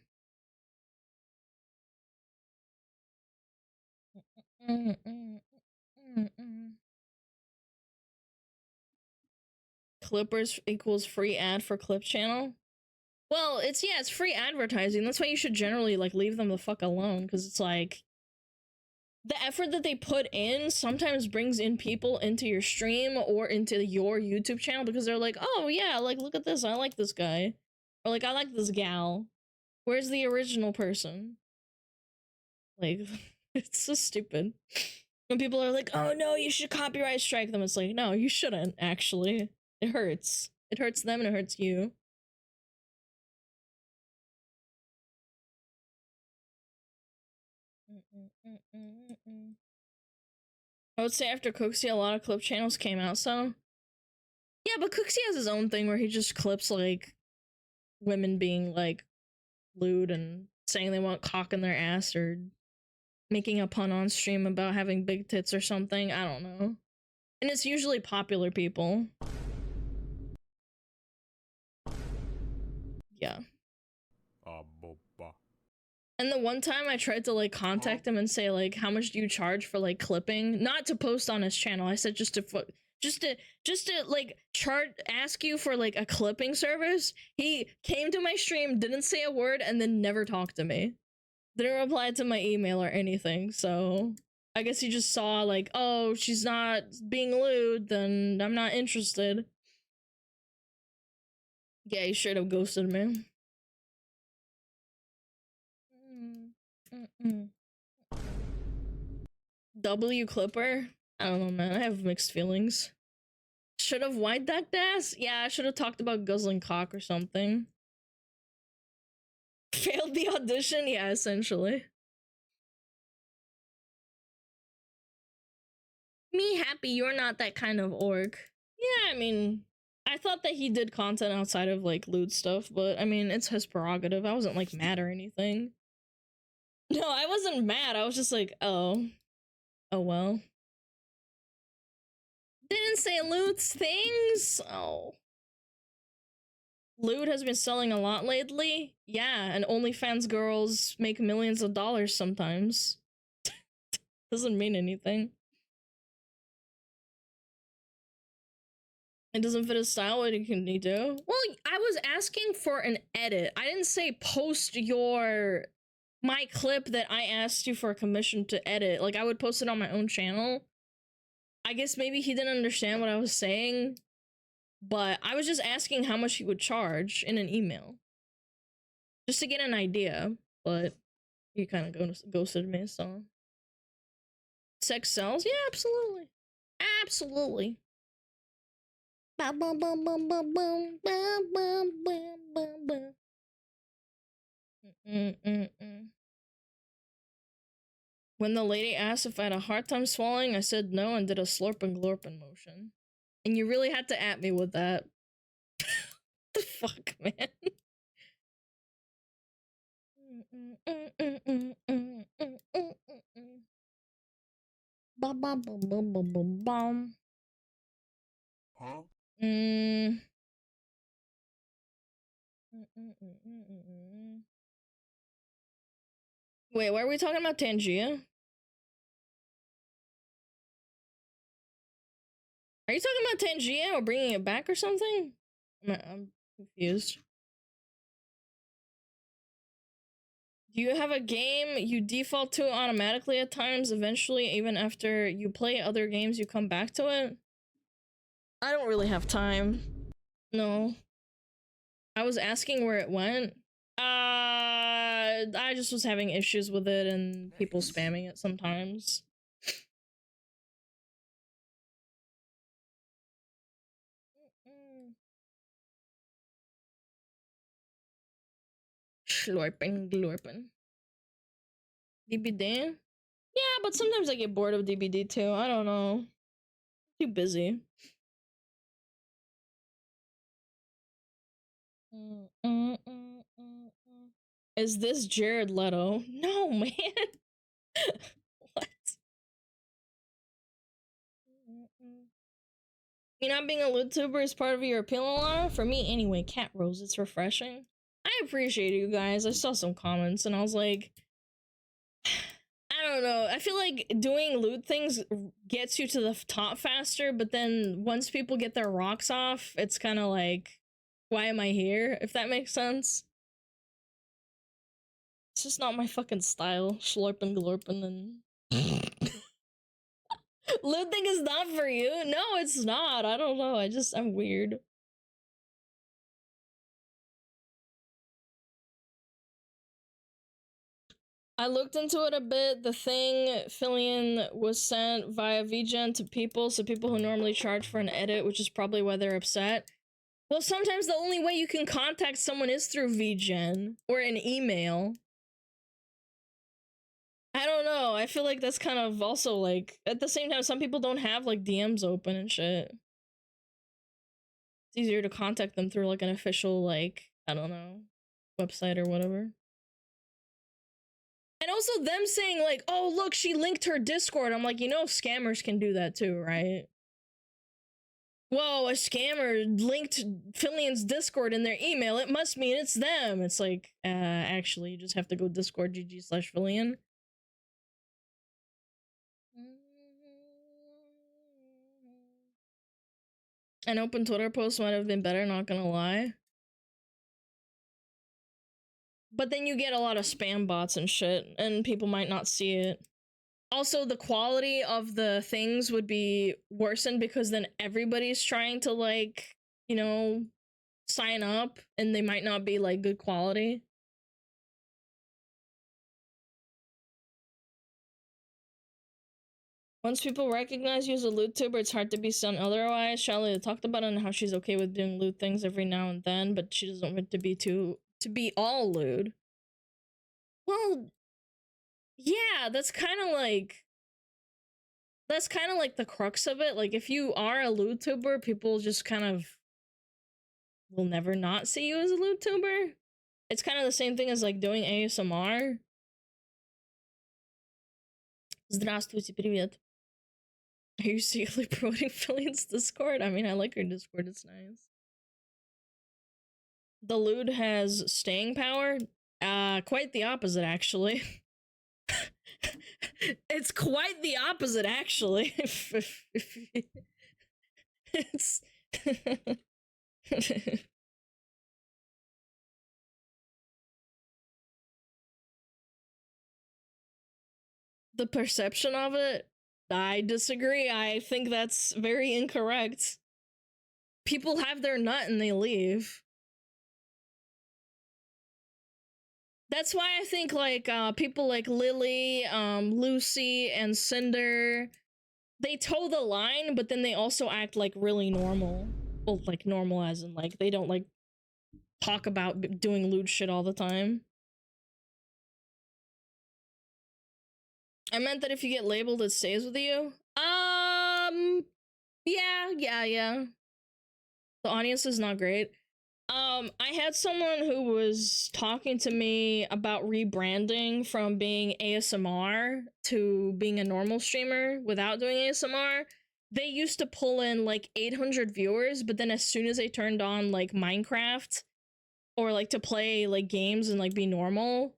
A: Clippers equals free ad for clip channel? Well, it's free advertising. That's why you should generally like leave them the fuck alone, because it's like the effort that they put in sometimes brings in people into your stream or into your YouTube channel because they're like, oh yeah, like look at this, I like this guy. Or like, I like this gal. Where's the original person? Like, it's so stupid. When people are like, oh no, you should copyright strike them, it's like, no, you shouldn't, actually. It hurts. It hurts them and it hurts you. I would say after Cooksey, a lot of clip channels came out, so. Yeah, but Cooksey has his own thing where he just clips, like, women being, like, lewd and saying they want cock in their ass or making a pun on stream about having big tits or something. I don't know. And it's usually popular people. Yeah. And the one time I tried to like contact him and say like, how much do you charge for like clipping? Not to post on his channel. I said just to like ask you for like a clipping service. He came to my stream, didn't say a word, and then never talked to me. Didn't reply to my email or anything. So I guess he just saw like, oh, she's not being lewd, then I'm not interested. Yeah, he straight up ghosted me. W Clipper? I don't know, man. I have mixed feelings. Should have white ducked ass? Yeah, I should have talked about guzzling cock or something. Failed the audition? Yeah, essentially. Me happy you're not that kind of orc. Yeah, I mean, I thought that he did content outside of like lewd stuff, but I mean, it's his prerogative. I wasn't like mad or anything. No, I wasn't mad. I was just like, oh. Oh well. Didn't say lewd's things? Oh. Lewd has been selling a lot lately? Yeah, and OnlyFans girls make millions of dollars sometimes. Doesn't mean anything. It doesn't fit his style, what can he do? Well, I was asking for an edit. I didn't say post my clip that I asked you for a commission to edit. Like, I would post it on my own channel. I guess maybe he didn't understand what I was saying, but I was just asking how much he would charge in an email. Just to get an idea, but he kind of ghosted me, so. Sex sells? Yeah, absolutely. Absolutely. When the lady asked if I had a hard time swallowing, I said no and did a slurp and glorping motion. And you really had to at me with that. The fuck, man? Huh? Wait, why are we talking about Tangia? Are you talking about Tangia or bringing it back or something? I'm confused. Do you have a game you default to automatically at times, eventually, even after you play other games, you come back to it? I don't really have time. No. I was asking where it went. I just was having issues with it and people spamming it sometimes. Slurping, glorping. DBD? Yeah, but sometimes I get bored of DBD too. I don't know. Too busy. Is this Jared Leto? No, man. What? You not being a YouTuber is part of your appeal, Alana? For me, anyway. Cat Rose, it's refreshing. I appreciate you guys. I saw some comments and I was like, I don't know. I feel like doing loot things gets you to the top faster, but then once people get their rocks off, it's kind of like, why am I here? If that makes sense. It's just not my fucking style. Slurping, glorping, and... Looting is not for you? No, it's not. I don't know. I'm weird. I looked into it a bit. The thing Fillion was sent via VGen to people, so people who normally charge for an edit, which is probably why they're upset. Well, sometimes the only way you can contact someone is through VGen or an email. I don't know. I feel like that's kind of also like, at the same time, some people don't have like DMs open and shit. It's easier to contact them through like an official, like, I don't know, website or whatever. And also them saying like, oh, look, she linked her Discord. I'm like, you know, scammers can do that too, right? Whoa, a scammer linked Fillion's Discord in their email. It must mean it's them. It's like, actually, you just have to go Discord GG/Fillion. An open Twitter post might have been better, not gonna lie. But then you get a lot of spam bots and shit, and people might not see it. Also, the quality of the things would be worsened because then everybody's trying to, like, you know, sign up, and they might not be, like, good quality. Once people recognize you as a loot tuber, it's hard to be done otherwise. Charlie talked about it and how she's okay with doing loot things every now and then, but she doesn't want it to be all lewd. Well, yeah, that's kind of like the crux of it. Like, if you are a loot tuber, people just kind of will never not see you as a loot tuber. It's kind of the same thing as like doing ASMR. Здравствуйте, привет. Are you secretly promoting Fillion's Discord? I mean, I like her Discord, it's nice. The lewd has staying power? Quite the opposite, actually. It's quite the opposite, actually. It's... The perception of it? I disagree. I think that's very incorrect. People have their nut and they leave. That's why I think, like, people like Lily, Lucy, and Cinder, they toe the line, but then they also act, like, really normal. Well, like, normal as in, like, they don't, like, talk about doing lewd shit all the time. I meant that if you get labeled, it stays with you. Yeah. The audience is not great. I had someone who was talking to me about rebranding from being ASMR to being a normal streamer without doing ASMR. They used to pull in like 800 viewers, but then as soon as they turned on like Minecraft or like to play like games and like be normal,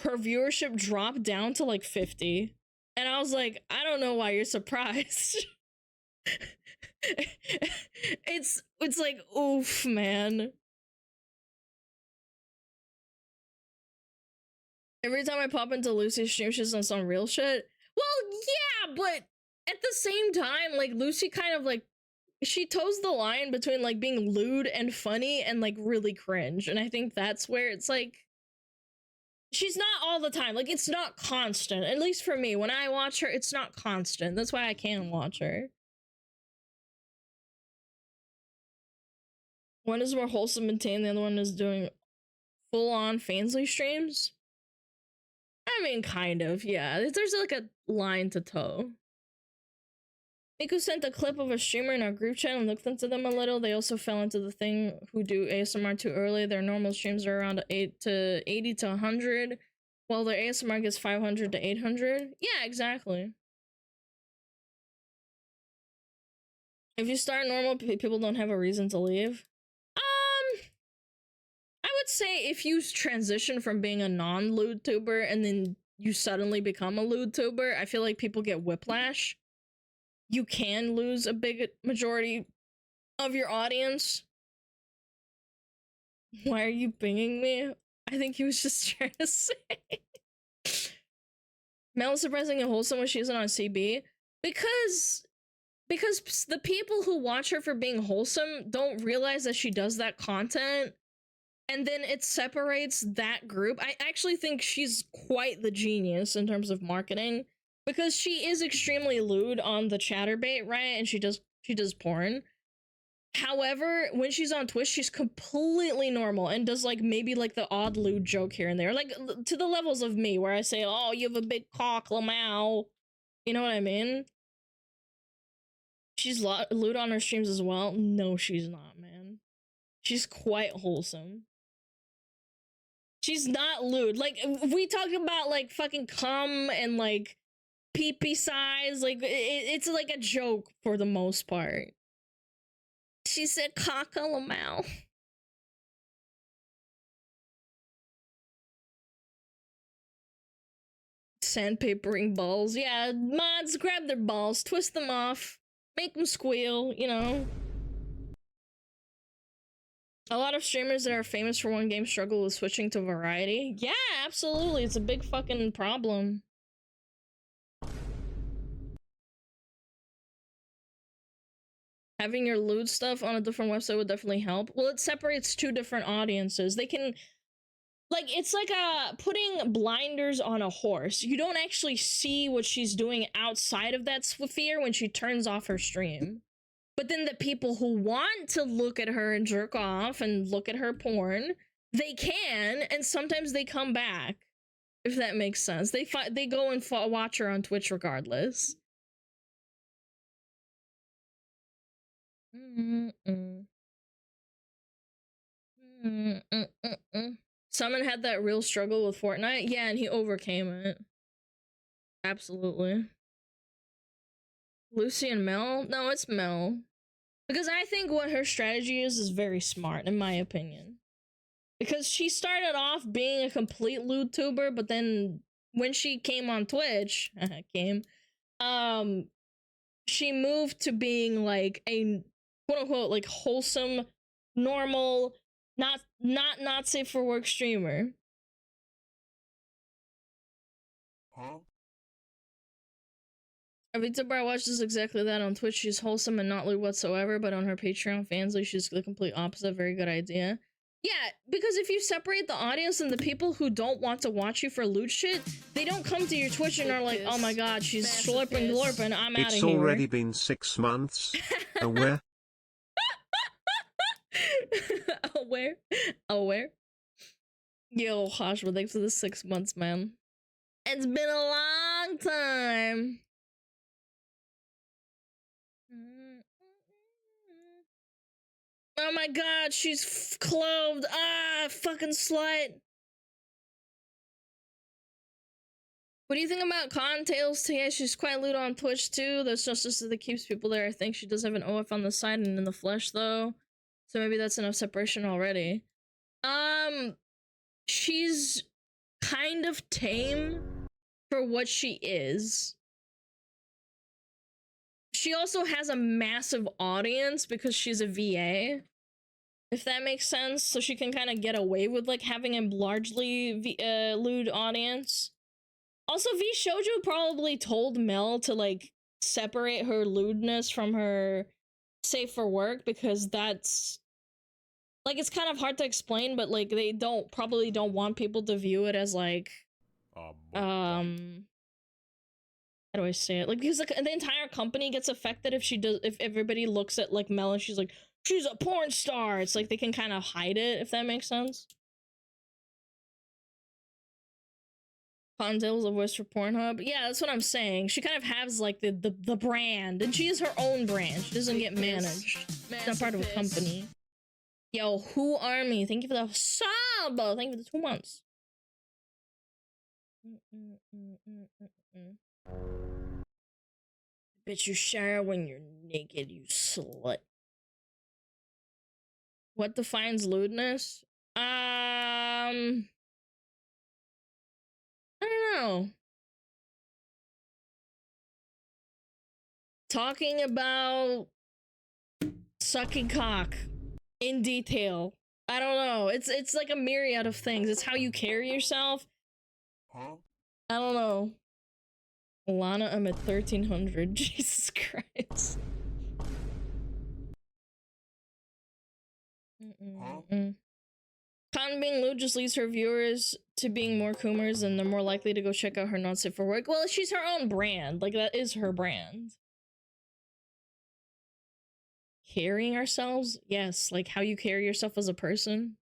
A: her viewership dropped down to like 50. And I was like, I don't know why you're surprised. It's like, oof, man. Every time I pop into Lucy's stream, she's on some real shit. Well, yeah, but at the same time, like, Lucy kind of, like, she toes the line between, like, being lewd and funny and, like, really cringe. And I think that's where it's, like, she's not all the time. Like, it's not constant. At least for me, when I watch her, it's not constant. That's why I can watch her. One is more wholesome and tame, the other one is doing full-on Fansly streams. I mean, kind of, yeah. There's like a line to toe. Miku sent a clip of a streamer in our group chat and looked into them a little. They also fell into the thing who do ASMR too early. Their normal streams are around 80 to 100, while their ASMR gets 500 to 800. Yeah, exactly. If you start normal, people don't have a reason to leave. I would say if you transition from being a non-lewd tuber and then you suddenly become a lewd tuber, I feel like people get whiplash. You can lose a big majority of your audience. Why are you pinging me? I think he was just trying to say. Mel is surprising and wholesome when she isn't on CB. Because the people who watch her for being wholesome don't realize that she does that content. and then it separates that group. I actually think she's quite the genius in terms of marketing, because she is extremely lewd on the chatterbait, right? And she does porn. However, when she's on Twitch, she's completely normal and does like maybe like the odd lewd joke here and there, like to the levels of me where I say, "Oh, you have a big cock, Lamau." You know what I mean? She's lewd on her streams as well. No, she's not, man. She's quite wholesome. She's not lewd. Like, we talk about like fucking cum and like pee-pee size, like it's like a joke for the most part. She said caca Lamau. Sandpapering balls. Yeah, mods, grab their balls, twist them off, make them squeal, you know. A lot of streamers that are famous for one game struggle with switching to variety. Yeah, absolutely. It's a big fucking problem. Having your lewd stuff on a different website would definitely help. Well, it separates two different audiences. They can, like, it's like putting blinders on a horse. You don't actually see what she's doing outside of that sphere when she turns off her stream. But then the people who want to look at her and jerk off and look at her porn, they can, and sometimes they come back, if that makes sense. They go and watch her on Twitch regardless. Summon had that real struggle with Fortnite. Yeah, and he overcame it. Absolutely. Lucy and Mel? No, it's Mel. Because I think what her strategy is very smart, in my opinion. Because she started off being a complete LewDtuber, but then when she came on Twitch, she moved to being like a quote-unquote like wholesome, normal, not safe for work streamer.
C: Huh?
A: VTuber watches exactly that on Twitch. She's wholesome and not lewd whatsoever, but on her Patreon Fansly, she's the complete opposite. Very good idea. Yeah, because if you separate the audience and the people who don't want to watch you for lewd shit, they don't come to your Twitch and are like, "Oh my god, she's slurping glorping, I'm out of here."
C: It's already been 6 months. Aware?
A: Aware? Yo, Hashma, thanks for the 6 months, man. It's been a long time. Oh my god, she's clothed. Ah, fucking slut. What do you think about Contails? Yeah, she's quite lewd on Twitch too. That's just that keeps people there. I think she does have an OF on the side and in the flesh though. So maybe that's enough separation already. She's kind of tame for what she is. She also has a massive audience because she's a VA, if that makes sense. So she can kind of get away with like having a largely lewd audience. Also, V Shoujo probably told Mel to like separate her lewdness from her safe for work, because that's like, it's kind of hard to explain, but like they probably don't want people to view it as like how do I say it? Like, because like, the entire company gets affected if everybody looks at like Mel and she's like, she's a porn star. It's like they can kind of hide it, if that makes sense. Contails a voice for Pornhub. Yeah, that's what I'm saying. She kind of has like the brand, and she is her own brand. She doesn't get managed. She's not part of a company. Yo, Who Army? Thank you for the sub. Thank you for the 2 months. Bitch, you shower when you're naked, you slut. What defines lewdness? I don't know. Talking about sucking cock in detail. I don't know. It's like a myriad of things. It's how you carry yourself.
C: Huh?
A: I don't know. Lana, I'm at 1300. Jesus Christ. Cotton being lewd just leads her viewers to being more coomers, and they're more likely to go check out her not safe for work. Well, she's her own brand. Like, that is her brand. Carrying ourselves? Yes, like how you carry yourself as a person.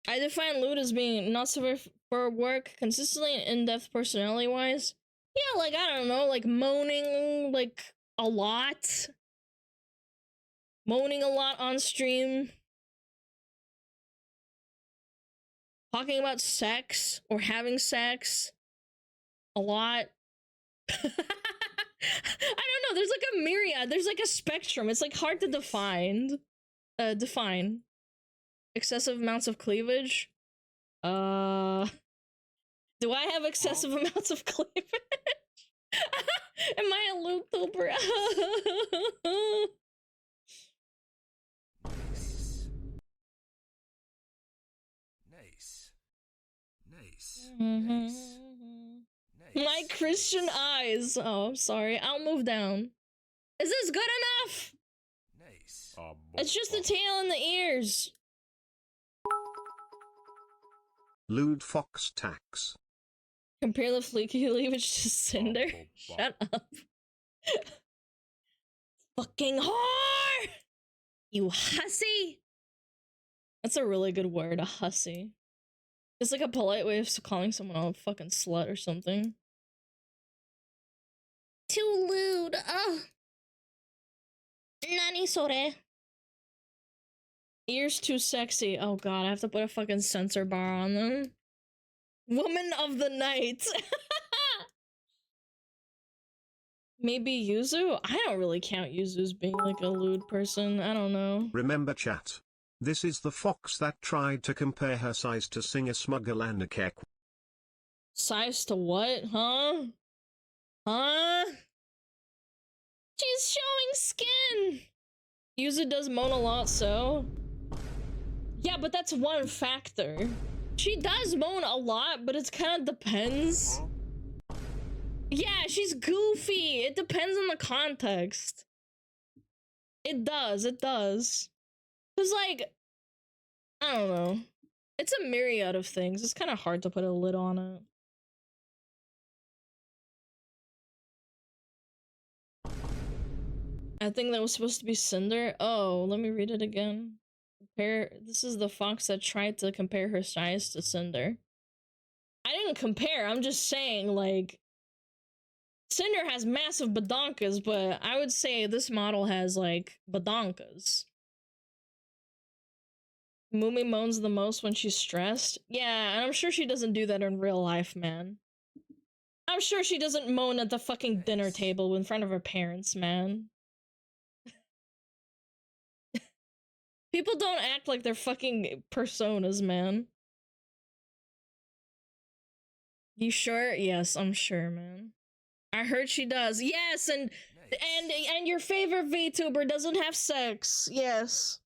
A: I define lewd as being not safe for work, consistently and in-depth personality-wise. Yeah, like, I don't know, like moaning, like, a lot. Moaning a lot on stream. Talking about sex or having sex a lot. I don't know, there's like a myriad, there's like a spectrum. It's like hard to define. Excessive amounts of cleavage. Do I have excessive amounts of cleavage? Am I a YouTuber?
D: Nice. Nice.
A: Nice. My Christian eyes. Oh, I'm sorry. I'll move down. Is this good enough?
D: Nice.
A: It's just the tail and the ears.
C: Lewd fox tax.
A: Compare the fleeky cleavage to cinder. Shut up. Fucking whore! You hussy! That's a really good word, a hussy. It's like a polite way of calling someone a fucking slut or something. Too lewd. Ugh. Nani sore? Ears too sexy. Oh god, I have to put a fucking censor bar on them. Woman of the night. Maybe Yuzu? I don't really count Yuzu as being like a lewd person. I don't know.
C: Remember chat. This is the fox that tried to compare her size to singer SmugAlana.
A: Size to what? Huh? Huh? She's showing skin! Yuzu does moan a lot, so... Yeah, but that's one factor. She does moan a lot, but it kind of depends. Yeah, she's goofy. It depends on the context. It does, it does. Cause like, I don't know. It's a myriad of things. It's kind of hard to put a lid on it. I think that was supposed to be Cinder. Oh, let me read it again. This is the fox that tried to compare her size to Cinder. I didn't compare, I'm just saying, like, Cinder has massive badonkas, but I would say this model has, like, badonkas. Mumi moans the most when she's stressed. Yeah, and I'm sure she doesn't do that in real life, man. I'm sure she doesn't moan at the fucking dinner table in front of her parents, man. People don't act like they're fucking personas, man. You sure? Yes, I'm sure, man. I heard she does. Yes, and your favorite VTuber doesn't have sex. Yes.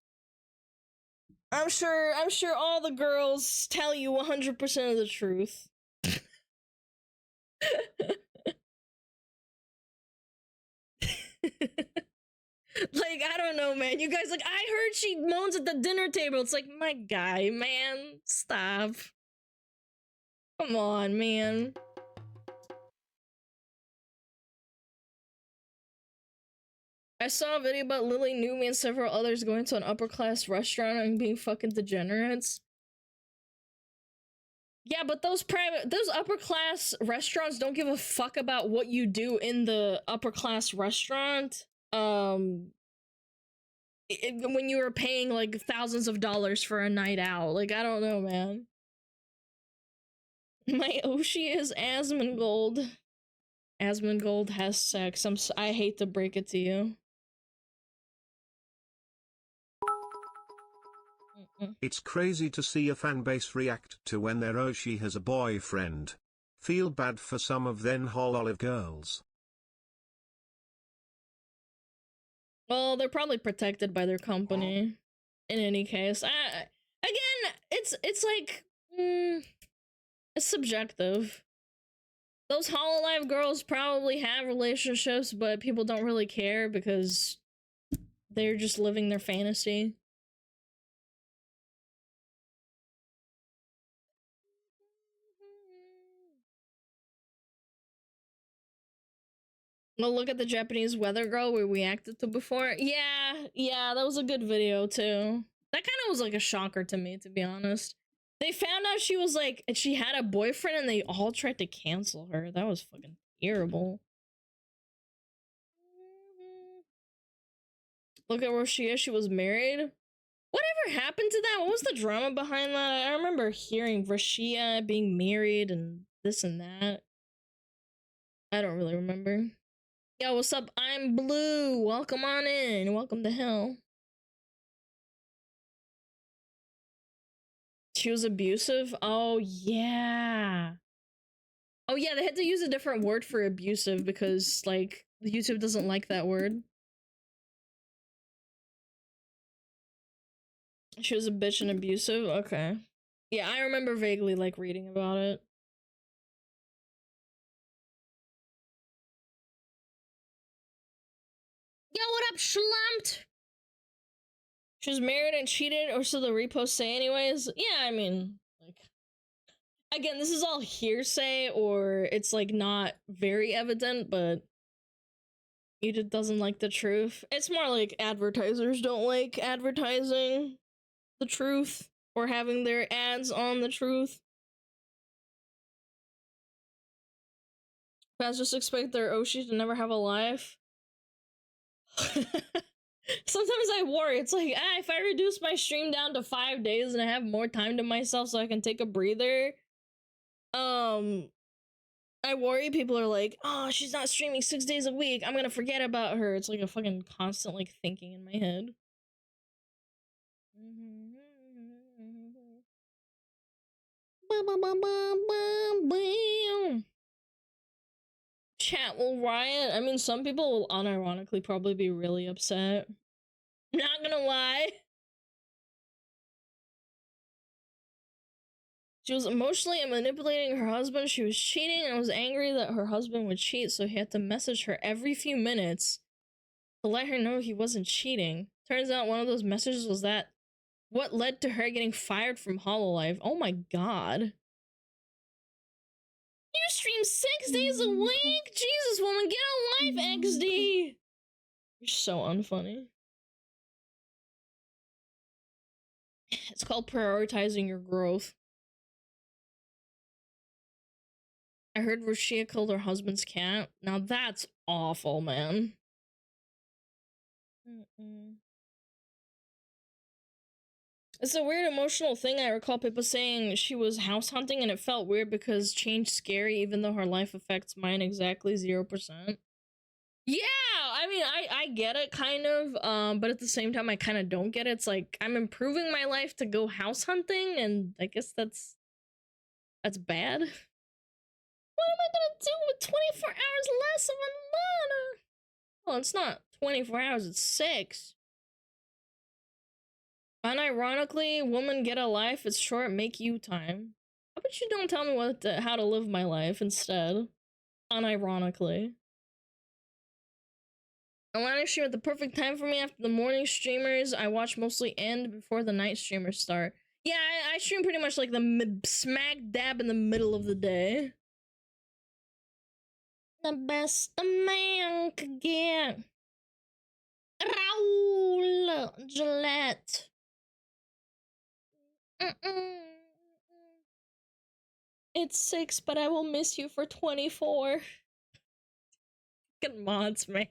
A: I'm sure all the girls tell you 100% of the truth. Like, I don't know, man. You guys, like, I heard she moans at the dinner table. It's like, my guy, man. Stop. Come on, man. I saw a video about Lily Newman and several others going to an upper-class restaurant and being fucking degenerates. Yeah, but those upper-class restaurants don't give a fuck about what you do in the upper-class restaurant. When you were paying, like, thousands of dollars for a night out. Like, I don't know, man. My Oshi is Asmongold. Asmongold has sex. I hate to break it to you.
C: It's crazy to see a fanbase react to when their Oshi has a boyfriend. Feel bad for some of them whole olive girls.
A: Well, they're probably protected by their company. In any case, again, it's like, it's subjective. Those Hololive girls probably have relationships, but people don't really care because they're just living their fantasy. Well, look at the Japanese weather girl we reacted to before. Yeah, that was a good video too. That kind of was like a shocker to me, to be honest. They found out she was like, she had a boyfriend and they all tried to cancel her. That was fucking terrible. Look at where she is. She was married. Whatever happened to that? What was the drama behind that? I remember hearing Rashia being married and this and that. I don't really remember. Yo, what's up? I'm Blue. Welcome on in. Welcome to hell. She was abusive? Oh, yeah. Oh, yeah, they had to use a different word for abusive because, like, YouTube doesn't like that word. She was a bitch and abusive? Okay. Yeah, I remember vaguely, like, reading about it. Yo, what up, schlumped? She was married and cheated, or so the reposts say anyways. Yeah, I mean, like, again, this is all hearsay, or it's, like, not very evident, but YouTube doesn't like the truth. It's more like advertisers don't like advertising the truth, or having their ads on the truth. Fans just expect their Oshi to never have a life. Sometimes I worry. It's like, if I reduce my stream down to 5 days and I have more time to myself so I can take a breather, I worry people are like, oh, she's not streaming 6 days a week. I'm gonna forget about her. It's like a fucking constant, like, thinking in my head. Chat will riot. I mean, some people will unironically probably be really upset. Not gonna lie. She was emotionally manipulating her husband. She was cheating and was angry that her husband would cheat, so he had to message her every few minutes to let her know he wasn't cheating. Turns out one of those messages was that what led to her getting fired from Hololive. Oh my god. You stream 6 days a week? Jesus, woman, get a life, XD! You're so unfunny. It's called prioritizing your growth. I heard Rashia killed her husband's cat. Now that's awful, man. It's a weird emotional thing. I recall people saying she was house hunting and it felt weird because change scary even though her life affects mine exactly 0%. Yeah, I mean, I get it kind of, but at the same time I kind of don't get it. It's like I'm improving my life to go house hunting and I guess that's bad. What am I gonna do with 24 hours less of Alana? Well, it's not 24 hours, it's 6. Unironically, woman get a life, it's short, make you time. How about you don't tell me how to live my life instead? Unironically. Alana stream at the perfect time for me after the morning streamers. I watch mostly end before the night streamers start. Yeah, I stream pretty much like the smack dab in the middle of the day. The best a man could get. Raul Gillette. It's 6, but I will miss you for 24. Fucking mods, man.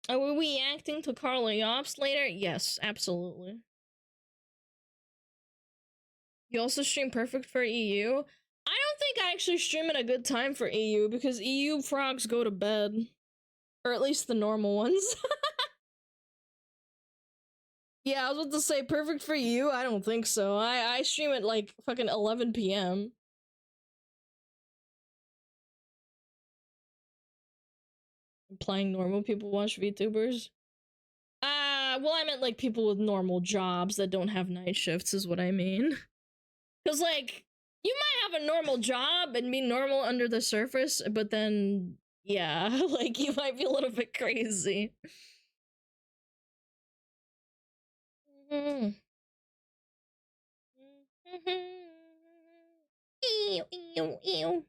A: Are we reacting to Carla Yops later? Yes, absolutely. You also stream perfect for EU? I don't think I actually stream at a good time for EU because EU frogs go to bed. Or at least the normal ones. Yeah, I was about to say perfect for you. I don't think so. I stream at like fucking 11 p.m. Implying normal people watch VTubers? Well, I meant like people with normal jobs that don't have night shifts is what I mean. Cause like you might have a normal job and be normal under the surface, but then yeah, like you might be a little bit crazy. Ew, ew, ew.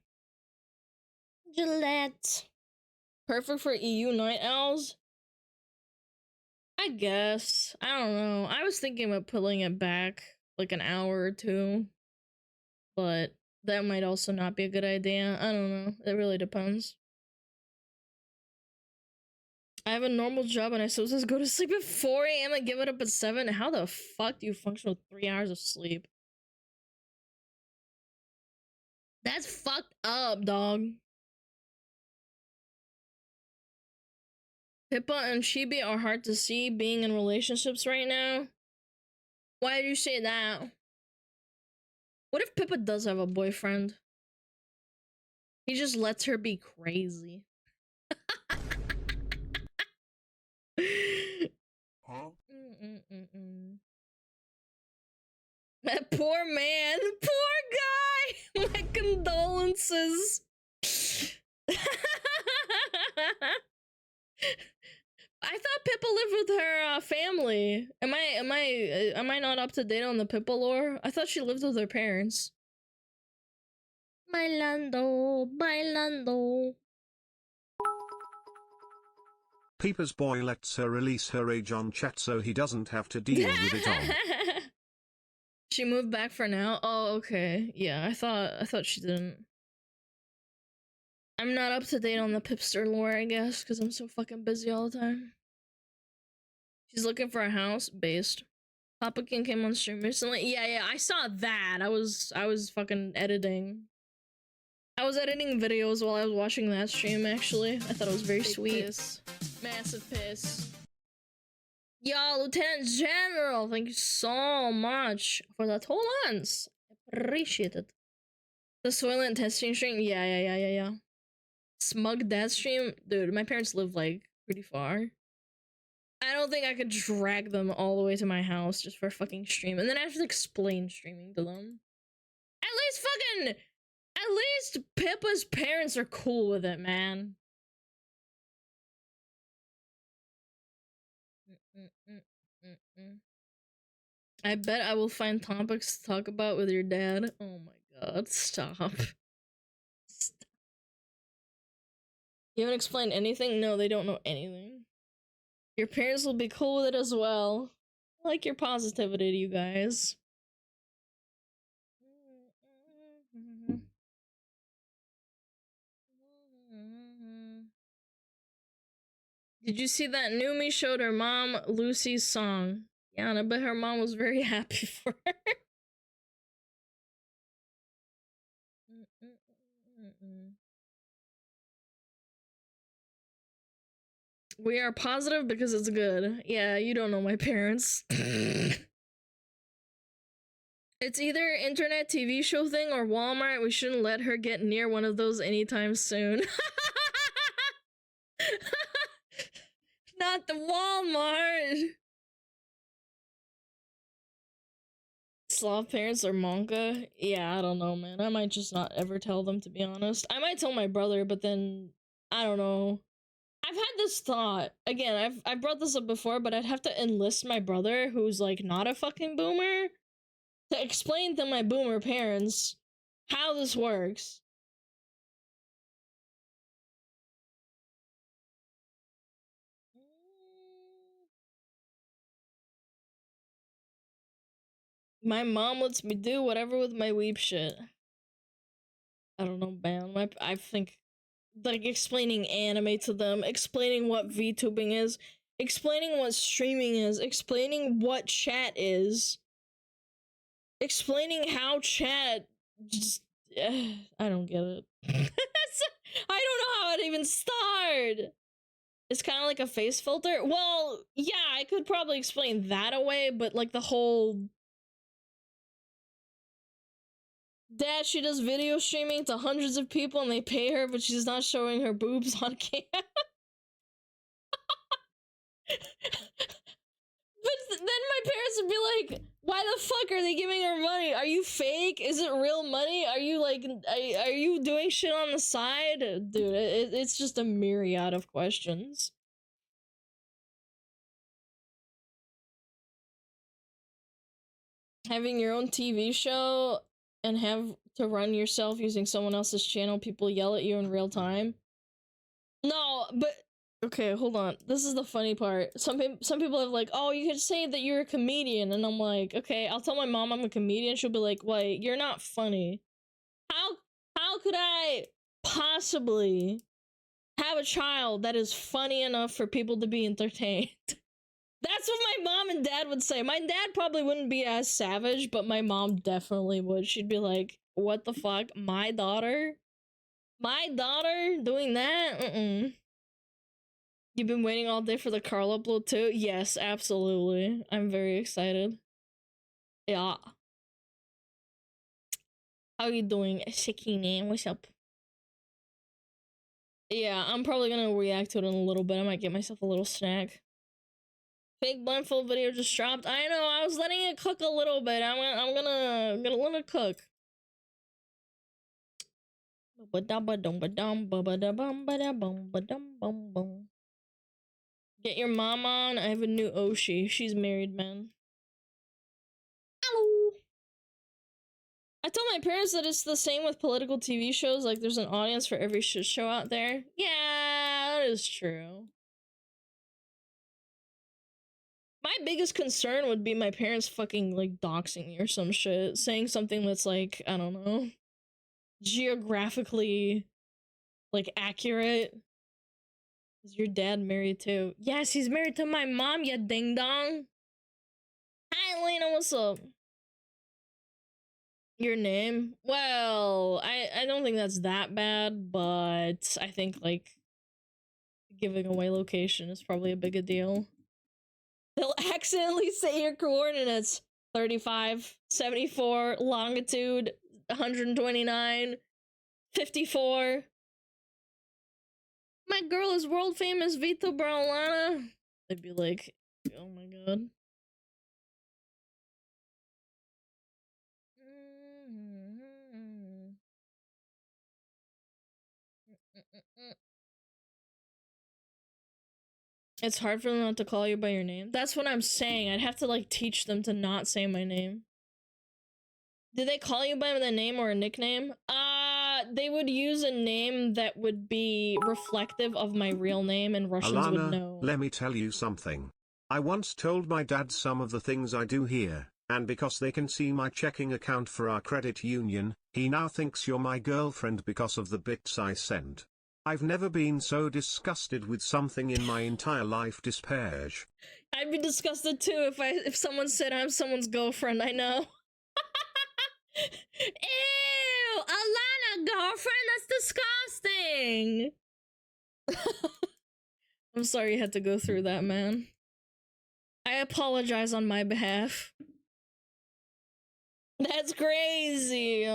A: Gillette. Perfect for EU night owls? I guess. I don't know. I was thinking about pulling it back like an hour or two. But that might also not be a good idea. I don't know. It really depends. I have a normal job and I still just go to sleep at 4 a.m. and give it up at 7. How the fuck do you function with 3 hours of sleep? That's fucked up, dog. Pippa and Chibi are hard to see being in relationships right now. Why do you say that? What if Pippa does have a boyfriend? He just lets her be crazy.
D: Huh?
A: That poor man, poor guy. My condolences. I thought Pippa lived with her family. Am I not up to date on the Pippa lore? I thought she lived with her parents. Bailando, bailando.
C: Pippa's boy lets her release her age on chat so he doesn't have to deal with it on.
A: She moved back for now? Oh, okay. Yeah, I thought she didn't. I'm not up to date on the Pipster lore, I guess, because I'm so fucking busy all the time. She's looking for a house based. Papa King came on stream recently. Yeah, I saw that. I was fucking editing. I was editing videos while I was watching that stream, actually. I thought it was very
B: Big
A: sweet.
B: Piss. Massive piss.
A: Yo, Lieutenant General, thank you so much for the 2 months. Appreciate it. The Soylent testing stream? Yeah. Smug that stream? Dude, my parents live, like, pretty far. I don't think I could drag them all the way to my house just for a fucking stream. And then I have to explain streaming to them. At least Pippa's parents are cool with it, man. I bet I will find topics to talk about with your dad. Oh my god, stop. Stop. You haven't explained anything? No, they don't know anything. Your parents will be cool with it as well. I like your positivity, you guys. Did you see that Numi showed her mom Lucy's song? Yeah, and I bet her mom was very happy for her. We are positive because it's good. Yeah, you don't know my parents. It's either internet TV show thing or Walmart. We shouldn't let her get near one of those anytime soon. Not the Walmart. Slav parents or manga? Yeah, I don't know, man. I might just not ever tell them, to be honest. I might tell my brother, but then I don't know. I've had this thought. Again, I've brought this up before, but I'd have to enlist my brother, who's like not a fucking boomer, to explain to my boomer parents how this works. My mom lets me do whatever with my weeb shit. I don't know, man. I think, like, explaining anime to them, explaining what VTubing is, explaining what streaming is, explaining what chat is, explaining how chat just, I don't get it. I don't know how to even start. It's kind of like a face filter. Well, yeah, I could probably explain that away, but like the whole Dad, she does video streaming to hundreds of people and they pay her, but she's not showing her boobs on cam. But then my parents would be like, why the fuck are they giving her money? Are you fake? Is it real money? Are you like, are you doing shit on the side? Dude, it's just a myriad of questions. Having your own TV show and have to run yourself using someone else's channel, people yell at you in real time. No, but okay, hold on. This is the funny part. Some people have like, oh, you could say that you're a comedian, and I'm like, okay, I'll tell my mom I'm a comedian. She'll be like, wait, you're not funny. How could I possibly have a child that is funny enough for people to be entertained? That's what my mom and dad would say. My dad probably wouldn't be as savage, but my mom definitely would. She'd be like, what the fuck? My daughter? My daughter doing that? You've been waiting all day for the Carl upload too? Yes, absolutely. I'm very excited. Yeah. How you doing, Shakini? What's up? Yeah, I'm probably gonna react to it in a little bit. I might get myself a little snack. Fake blindfold video just dropped. I know, I was letting it cook a little bit. I'm gonna let it cook. Get your mom on. I have a new Oshi. She's married, man. Hello. I told my parents that it's the same with political TV shows. Like, there's an audience for every shit show out there. Yeah, that is true. My biggest concern would be my parents fucking, like, doxing me or some shit. Saying something that's, like, I don't know, geographically, like, accurate. Is your dad married too? Yes, he's married to my mom, ya ding dong. Hi, Elena, what's up? Your name? Well, I don't think that's that bad, but I think, like, giving away location is probably a bigger deal. They'll accidentally say your coordinates. 35, 74, longitude, 129, 54. My girl is world famous VTuber Alana. They'd be like, oh my god. It's hard for them not to call you by your name. That's what I'm saying. I'd have to, like, teach them to not say my name. Did they call you by the name or a nickname? They would use a name that would be reflective of my real name, and Russians
C: Alana,
A: would know.
C: let me tell you something. I once told my dad some of the things I do here, and because they can see my checking account for our credit union, he now thinks you're my girlfriend because of the bits I send. I've never been so disgusted with something in my entire life, Disperge.
A: I'd be disgusted too if someone said I'm someone's girlfriend. I know. Ew, Alana, girlfriend, that's disgusting. I'm sorry you had to go through that, man. I apologize on my behalf. That's crazy.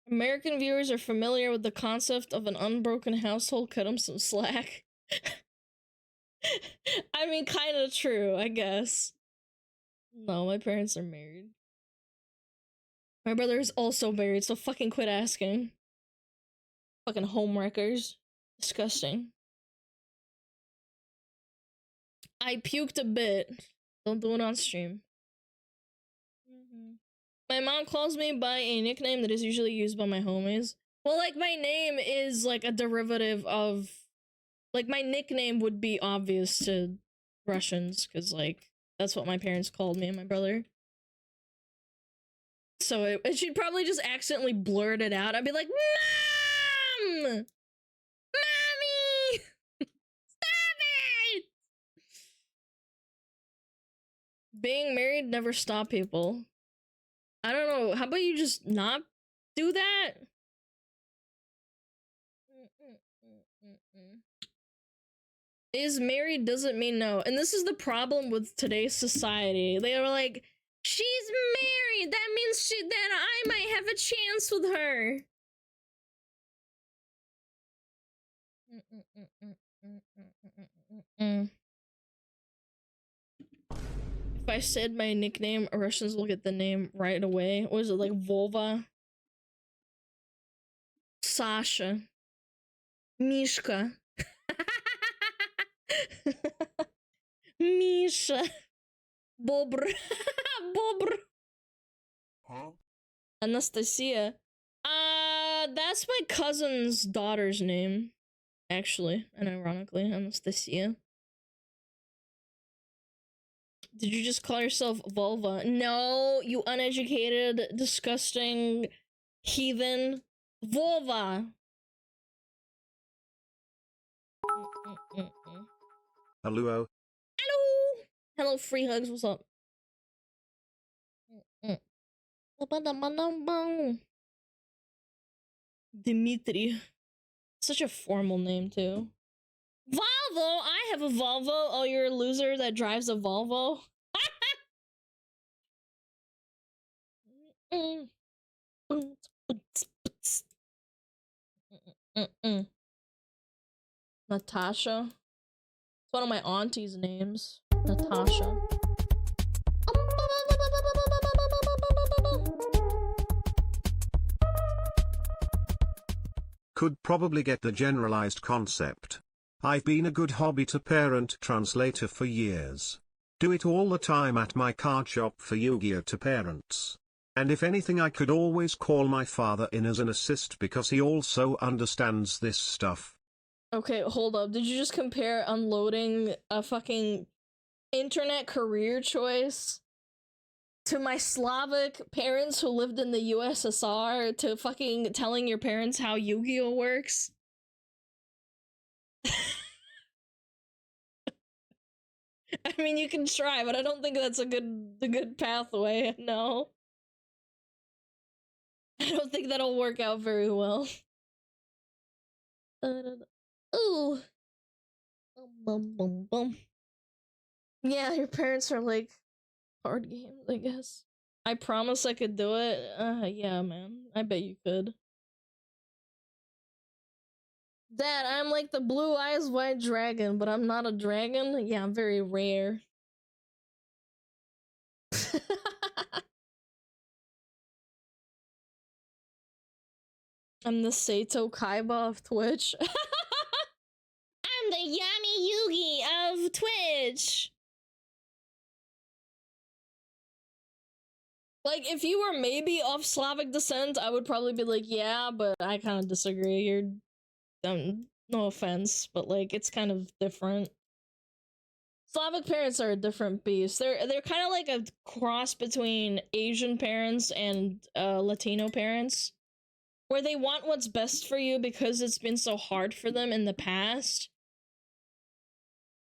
A: American viewers are familiar with the concept of an unbroken household. Cut them some slack. I mean, kind of true, I guess. No, my parents are married. My brother is also married, so fucking quit asking. Fucking homewreckers. Disgusting. I puked a bit. Don't do it on stream. My mom calls me by a nickname that is usually used by my homies. Well, like, my name is, like, a derivative of... Like, my nickname would be obvious to Russians, because, like, that's what my parents called me and my brother. So she'd probably just accidentally blurt it out. I'd be like, Mom! Mommy! Stop it! Being married never stopped people. I don't know. How about you just not do that? Is married doesn't mean no. And this is the problem with today's society. They are like, she's married. That means that I might have a chance with her. If I said my nickname, Russians will get the name right away. What is it, like Volva? Sasha. Mishka. Misha. Bobr. Bobr.
D: Huh?
A: Anastasia. That's my cousin's daughter's name. Actually, and ironically, Anastasia. Did you just call yourself vulva? No, you uneducated, disgusting, heathen. Vulva.
C: Hello.
A: Hello. Hello, free hugs. What's up? Dimitri. Such a formal name, too. Volvo! I have a Volvo. Oh, you're a loser that drives a Volvo? Natasha. It's one of my auntie's names. Natasha.
C: Could probably get the generalized concept. I've been a good hobby to parent translator for years. Do it all the time at my card shop for Yu-Gi-Oh to parents. And if anything, I could always call my father in as an assist because he also understands this stuff.
A: Okay, hold up. Did you just compare unloading a fucking internet career choice to my Slavic parents who lived in the USSR to fucking telling your parents how Yu-Gi-Oh works? I mean, you can try, but I don't think that's a good pathway. No. I don't think that'll work out very well. Ooh. Yeah, your parents are like hard games, I guess. I promise I could do it. Yeah, man. I bet you could. Dad, I'm like the blue eyes white dragon, but I'm not a dragon. Yeah, I'm very rare. I'm the Sato Kaiba of Twitch. I'm the Yami Yugi of Twitch. Like, if you were maybe of Slavic descent, I would probably be like, yeah, but I kind of disagree. You're, no offense, but like, it's kind of different. Slavic parents are a different beast. They're kind of like a cross between Asian parents and Latino parents, where they want what's best for you because it's been so hard for them in the past.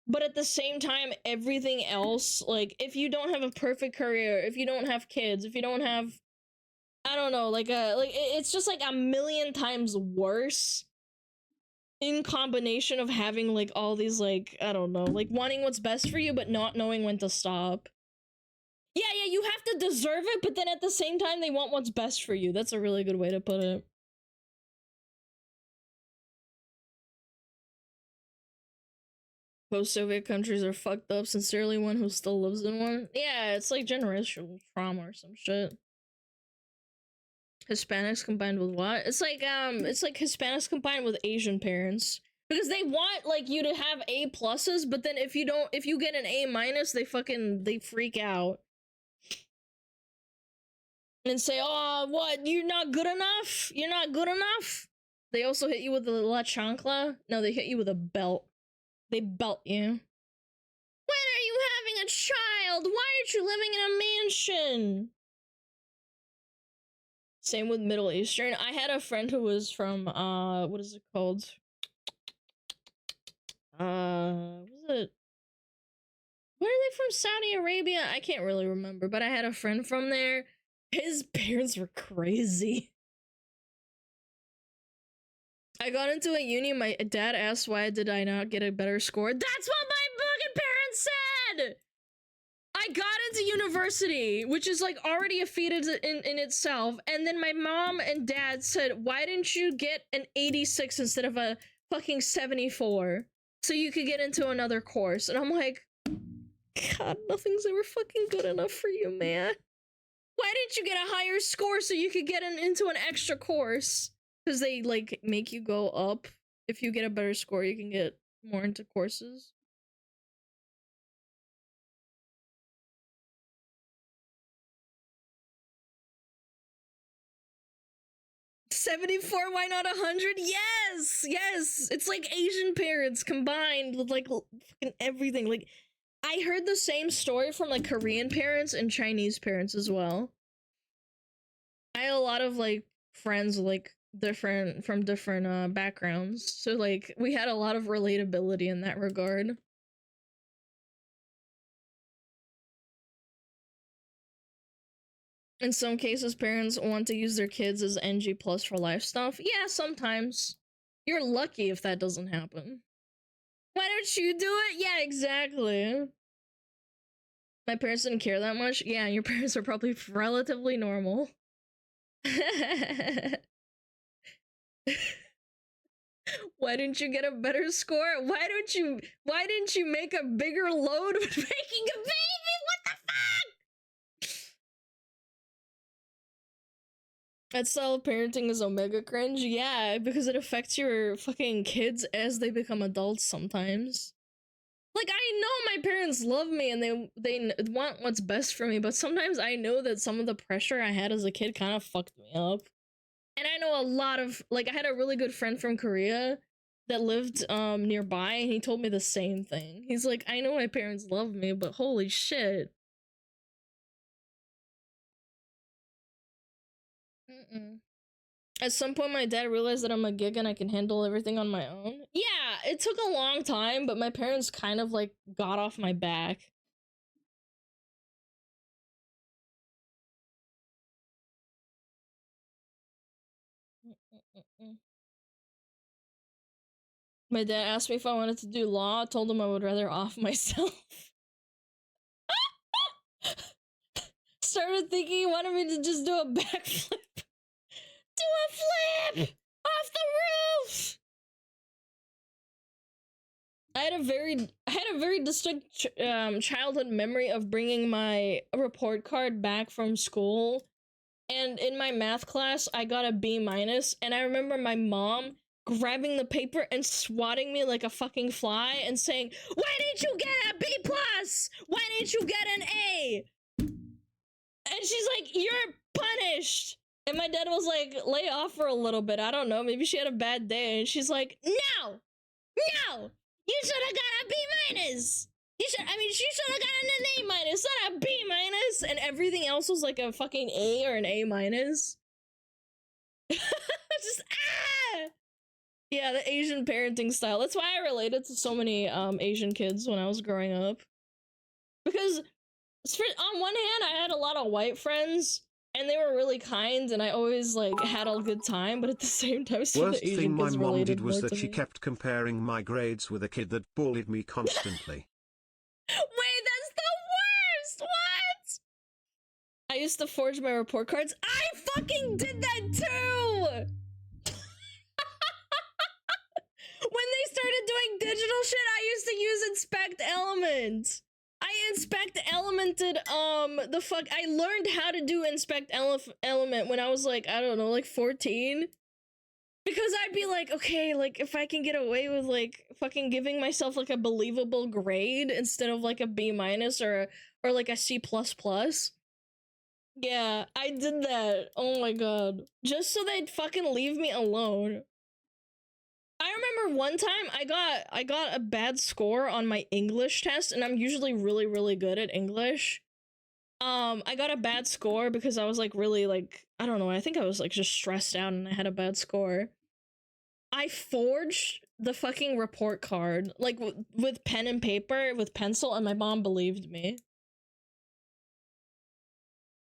A: But at the same time, everything else, like, if you don't have a perfect career, if you don't have kids, if you don't have, I don't know, like, it's just, like, a million times worse in combination of having, like, all these, like, I don't know, like, wanting what's best for you, but not knowing when to stop. Yeah, you have to deserve it, but then at the same time, they want what's best for you. That's a really good way to put it. Post-Soviet countries are fucked up. Sincerely, one who still lives in one. Yeah, it's like generational trauma or some shit. Hispanics combined with what? It's like Hispanics combined with Asian parents. Because they want, like, you to have A pluses, but then if you get an A minus, they freak out. And say, oh, what, you're not good enough? You're not good enough? They also hit you with the La Chancla? No, they hit you with a belt. They belt you. When are you having a child? Why aren't you living in a mansion? Same with Middle Eastern. I had a friend who was from, what is it called? What was it? Where are they from? Saudi Arabia? I can't really remember, but I had a friend from there. His parents were crazy. I got into a uni, my dad asked why did I not get a better score. That's what my fucking parents said! I got into university, which is like already a feat in itself, and then my mom and dad said, why didn't you get an 86 instead of a fucking 74 so you could get into another course. And I'm like, God, nothing's ever fucking good enough for you, man. Why didn't you get a higher score so you could get into an extra course? Because they, like, make you go up. If you get a better score, you can get more into courses. $74, why not 100? Yes! Yes! It's like Asian parents combined with, like, fucking everything. Like, I heard the same story from, like, Korean parents and Chinese parents as well. I had a lot of, like, friends, like, from different backgrounds. So, like, we had a lot of relatability in that regard. In some cases, parents want to use their kids as NG plus for life stuff. Yeah, sometimes. You're lucky if that doesn't happen. Why don't you do it? Yeah, exactly. My parents didn't care that much. Yeah, your parents are probably relatively normal. Why didn't you get a better score? Why didn't you make a bigger load with making a baby? What the fuck? That style of parenting is omega cringe. Yeah, because it affects your fucking kids as they become adults sometimes. Like, I know my parents love me and they want what's best for me, but sometimes I know that some of the pressure I had as a kid kind of fucked me up. And I know a lot of, like, I had a really good friend from Korea that lived nearby, and he told me the same thing. He's like, I know my parents love me, but holy shit. At some point, my dad realized that I'm a gig and I can handle everything on my own. Yeah, it took a long time, but my parents kind of, like, got off my back. My dad asked me if I wanted to do law. I told him I would rather off myself. Started thinking he wanted me to just do a backflip. Do a flip! Off the roof! I had a very distinct childhood memory of bringing my report card back from school, and in my math class I got a B-, and I remember my mom grabbing the paper and swatting me like a fucking fly and saying, "Why didn't you get a B+? Why didn't you get an A?" And she's like, "You're punished." And my dad was like, "Lay off for a little bit. I don't know. Maybe she had a bad day." And she's like, "No! No! You should have got a B-. She should have gotten an A-, not a B-." And everything else was like a fucking A or an A-. Just, ah! Yeah, the Asian parenting style. That's why I related to so many Asian kids when I was growing up. Because on one hand, I had a lot of white friends, and they were really kind, and I always, like, had a good time, but at the same time, some of
C: Worst
A: the Asian
C: thing my
A: kids
C: mom
A: related
C: did was
A: more
C: that
A: to
C: she
A: me.
C: kept comparing my grades with a kid that bullied me constantly.
A: Wait, that's the worst! What? I used to forge my report cards. I fucking did that too! When they started doing digital shit, I used to use Inspect Element. I Inspect Elemented, I learned how to do Inspect Element when I was, like, I don't know, like 14. Because I'd be like, okay, like, if I can get away with, like, fucking giving myself, like, a believable grade instead of, like, a B- or like, a C++. Yeah, I did that. Oh my god. Just so they'd fucking leave me alone. I remember one time I got a bad score on my English test, and I'm usually really, really good at English. I got a bad score because I was, like, really, like, I don't know, I think I was, like, just stressed out and I had a bad score. I forged the fucking report card, like, with pen and paper, with pencil, and my mom believed me.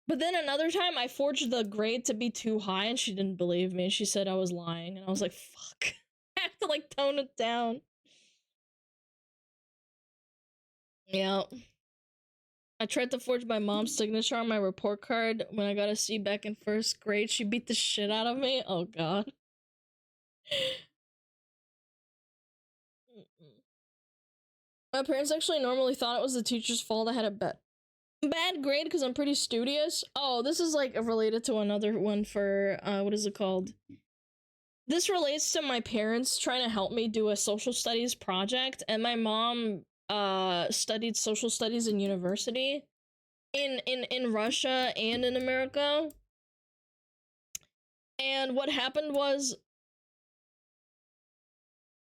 A: But then another time, I forged the grade to be too high, and she didn't believe me. She said I was lying, and I was like, fuck. I have to, like, tone it down. Yeah. I tried to forge my mom's signature on my report card when I got a C back in first grade. She beat the shit out of me. Oh god. My parents actually normally thought it was the teacher's fault I had a bad grade because I'm pretty studious. Oh, this is like related to another one for, what is it called? This relates to my parents trying to help me do a social studies project, and my mom studied social studies in university in Russia and in America. And what happened was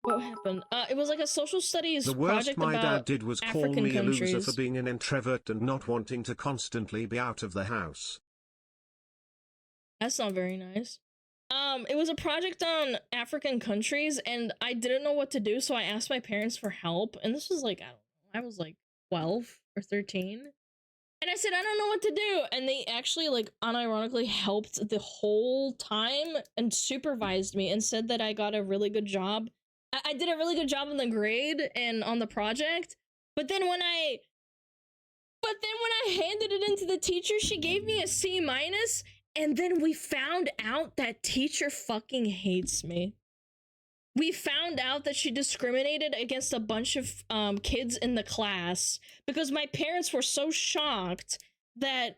A: it was like a social studies project
C: The worst my
A: about
C: dad did was call
A: African
C: me a loser
A: countries.
C: for being an introvert and not wanting to constantly be out of the house.
A: That's not very nice. It was a project on African countries, and I didn't know what to do, so I asked my parents for help. And this was like, I don't know, I was like 12 or 13. And I said, I don't know what to do. And they actually, like, unironically helped the whole time and supervised me and said that I got a really good job. I did a really good job on the grade and on the project. But then when I handed it into the teacher, she gave me a C minus. And then we found out that teacher fucking hates me. We found out that she discriminated against a bunch of kids in the class because my parents were so shocked that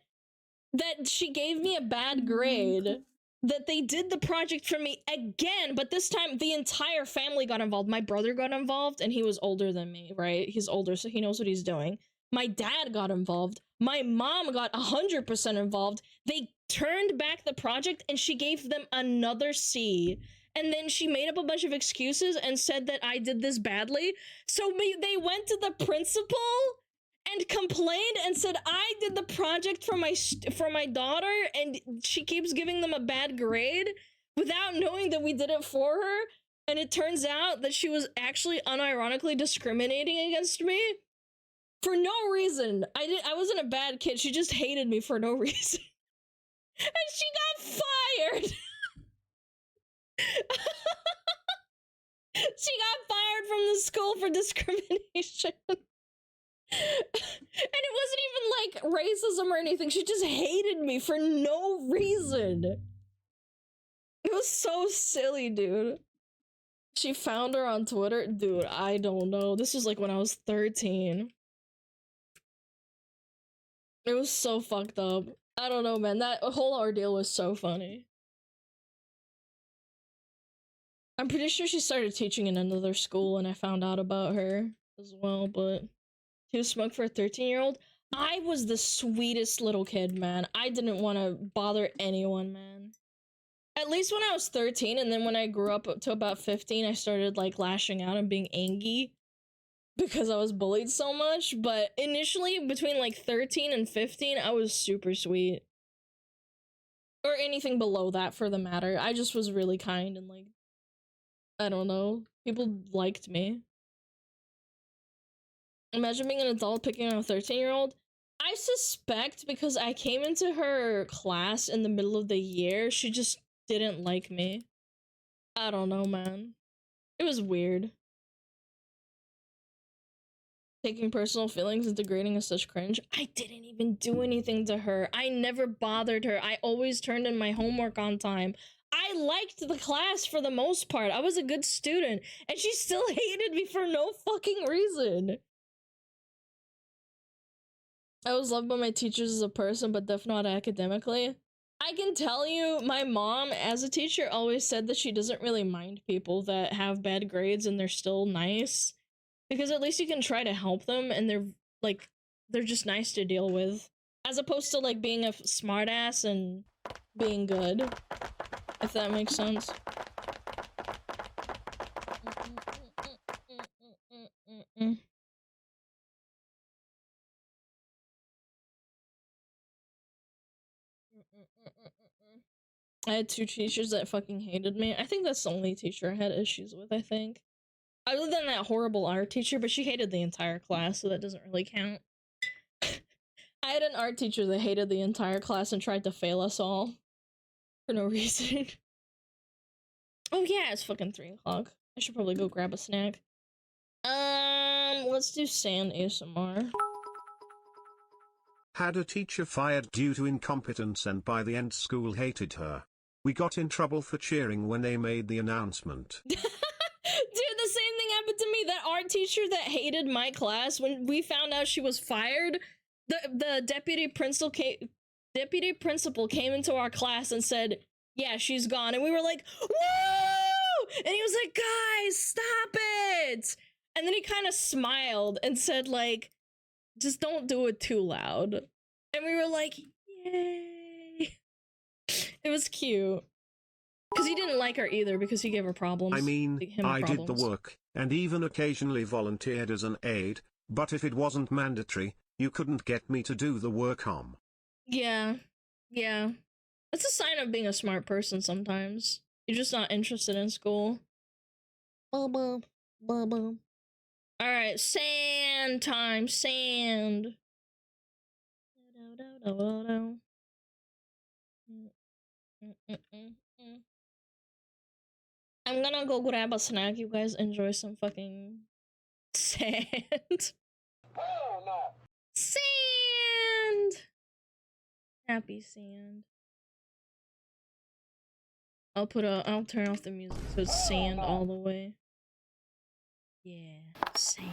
A: she gave me a bad grade that they did the project for me again, but this time the entire family got involved. My brother got involved, and he was older than me, right? He's older, so he knows what he's doing. My dad got involved. My mom got 100% involved. They turned back the project, and she gave them another C. And then she made up a bunch of excuses and said that I did this badly. So they went to the principal and complained and said I did the project for my daughter, and she keeps giving them a bad grade without knowing that we did it for her. And it turns out that she was actually unironically discriminating against me for no reason. I wasn't a bad kid. She just hated me for no reason. And she got fired. She got fired from the school for discrimination. And it wasn't even like racism or anything. She just hated me for no reason. It was so silly, dude. She found her on Twitter. Dude, I don't know. This was like when I was 13. It was so fucked up. I don't know, man. That whole ordeal was so funny. I'm pretty sure she started teaching in another school and I found out about her as well, but she was smug for a 13-year-old. I was the sweetest little kid, man. I didn't want to bother anyone, man. At least when I was 13, and then when I grew up to about 15, I started, like, lashing out and being angry because I was bullied so much, but initially, between, like, 13 and 15, I was super sweet. Or anything below that, for the matter. I just was really kind and, like, I don't know. People liked me. Imagine being an adult picking on a 13-year-old. I suspect because I came into her class in the middle of the year, she just didn't like me. I don't know, man. It was weird. Taking personal feelings and degrading is such cringe. I didn't even do anything to her. I never bothered her. I always turned in my homework on time. I liked the class for the most part. I was a good student, and she still hated me for no fucking reason. I was loved by my teachers as a person, but definitely not academically. I can tell you, my mom, as a teacher, always said that she doesn't really mind people that have bad grades and they're still nice. Because at least you can try to help them, and they're just nice to deal with. As opposed to, like, being a smartass and being good. If that makes sense. I had two teachers that fucking hated me. I think that's the only teacher I had issues with, I think. Other than that horrible art teacher, but she hated the entire class, so that doesn't really count. I had an art teacher that hated the entire class and tried to fail us all. For no reason. Oh yeah, it's fucking 3 o'clock. I should probably go grab a snack. Let's do sand ASMR.
C: Had a teacher fired due to incompetence, and by the end school hated her. We got in trouble for cheering when they made the announcement.
A: Dude, the same thing happened to me that art teacher that hated my class, when we found out she was fired, the deputy principal came into our class and said, yeah, she's gone. And we were like, woo! And he was like, guys, stop it! And then he kind of smiled and said, like, just don't do it too loud. And we were like, yay. It was cute. Because he didn't like her either, because he gave her problems.
C: I mean, I did the
A: problems.
C: work, and even occasionally volunteered as an aide, but if it wasn't mandatory, you couldn't get me to do the work.
A: Yeah. Yeah. That's a sign of being a smart person sometimes. You're just not interested in school. Bubba. Bubba. Alright, sand time. Sand. I'm gonna go grab a snack. You guys enjoy some fucking sand.
D: Hell no.
A: Sand! Happy sand. I'll turn off the music so it's sand all the way. Yeah, sand.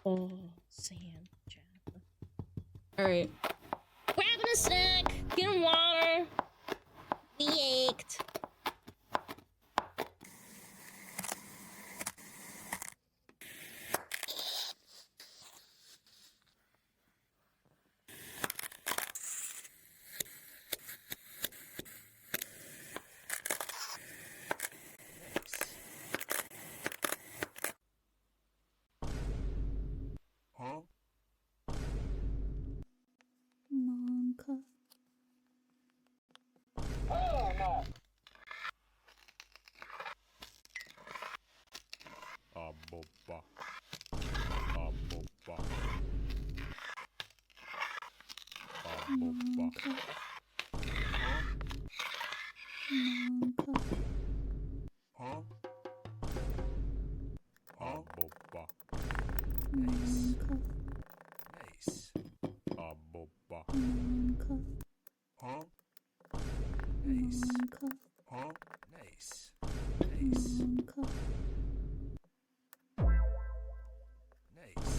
A: Oh, sand. Alright. Grabbing a snack, getting water. We ached.
D: Huh?
E: Monka.
D: Hell no.
F: Aboba. Aboba. Aboba.
E: Monka. Monka.
D: Huh? Huh?
F: Aboba.
E: Monka.
F: Nice. Aboba.
E: Monka.
D: Huh?
F: Nice.
E: Monka.
D: Huh?
F: Nice. Nice.
E: Monka.
F: Nice.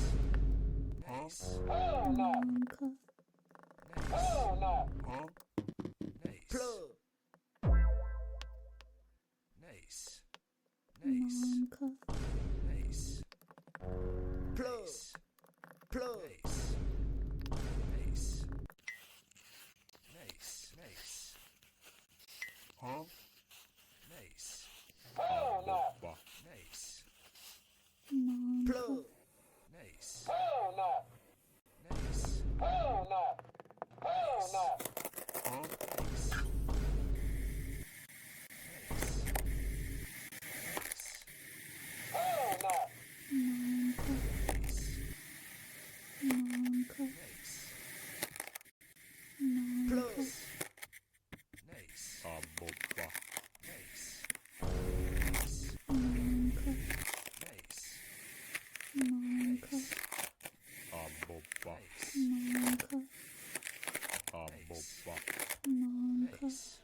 D: Huh?
F: Nice.
D: Hell no.
E: Monka.
F: Nice.
D: Hell no. Huh?
F: Nice.
D: Plug.
F: Nice. Nice.
E: Monka.
F: Nice.
D: Plug.
F: Nice.
D: Plug.
F: Nice. Nice. Nice. Nice.
D: Huh?
F: Nice.
D: Hell no.
F: Aboba. Nice.
E: Monka.
D: Plug.
F: Nice.
D: Hell no.
F: Nice.
D: Hell no. Hell no. Huh?
F: Nice. Nice.
D: Hell no.
E: Monka.
F: Nice.
E: Monka.
F: Nice.
E: Monka.
D: Plug.
F: Nice. Aboba. Nice.
E: Monka.
F: Nice.
E: Monka.
F: Aboba.
E: Monka.
F: Aboba.
E: Monka.
F: Nice.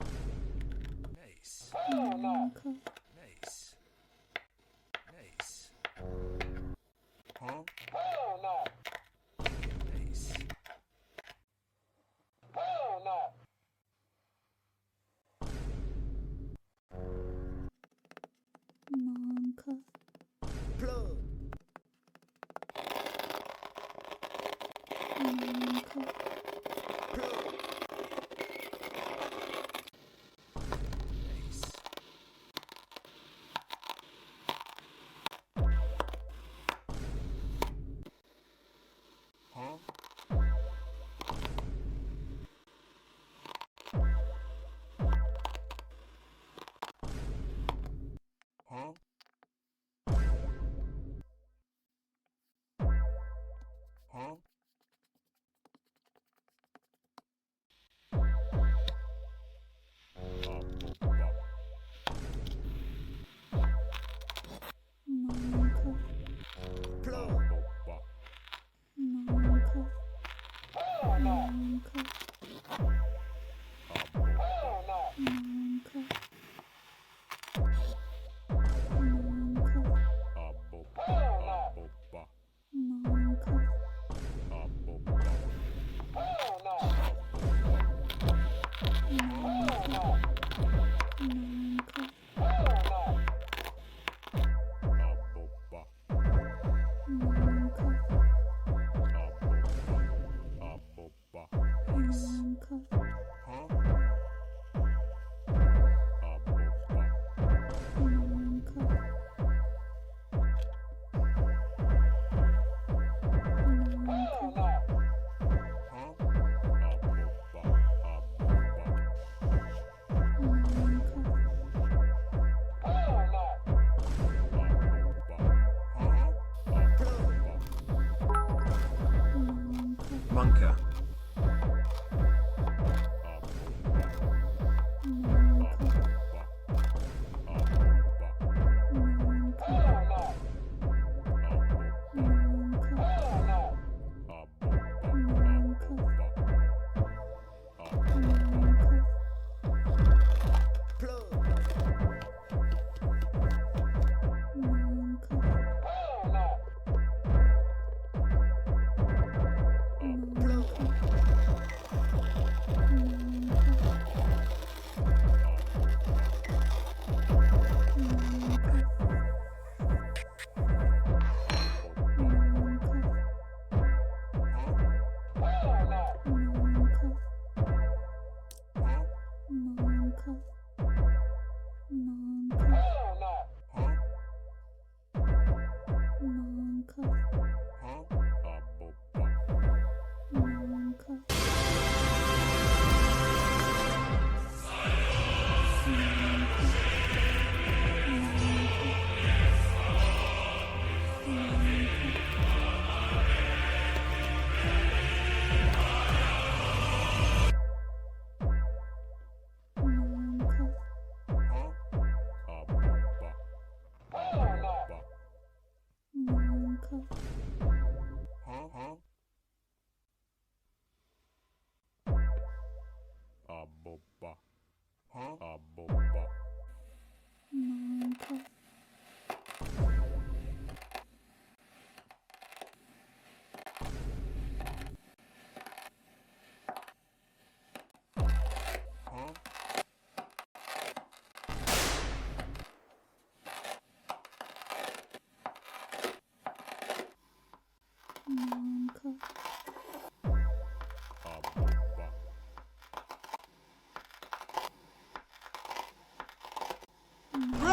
F: Nice.
D: Hell no.
E: Monka.
F: Nice. Nice.
D: Huh? Hell no.
F: Nice.
D: Hell no.
E: Monka.
D: Plug.
E: Monka.
D: Plug.
F: Nice.
D: Huh? Huh?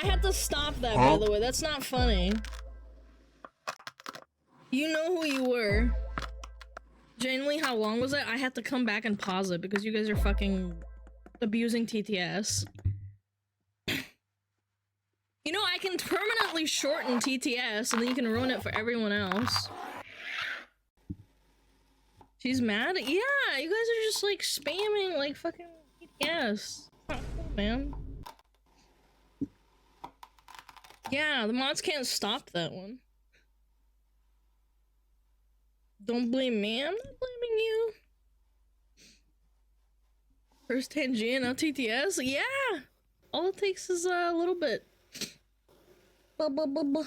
A: I had to stop that, by the way. That's not funny. You know who you were. Genuinely, how long was it? I had to come back and pause it because you guys are fucking abusing TTS. You know, I can permanently shorten TTS and then you can ruin it for everyone else. She's mad? Yeah, you guys are just like spamming like fucking TTS. It's not cool, man. Yeah, the mods can't stop that one. Don't blame me, I'm not blaming you. First Tangent, now TTS? Yeah! All it takes is a little bit. Blah, blah, blah, blah.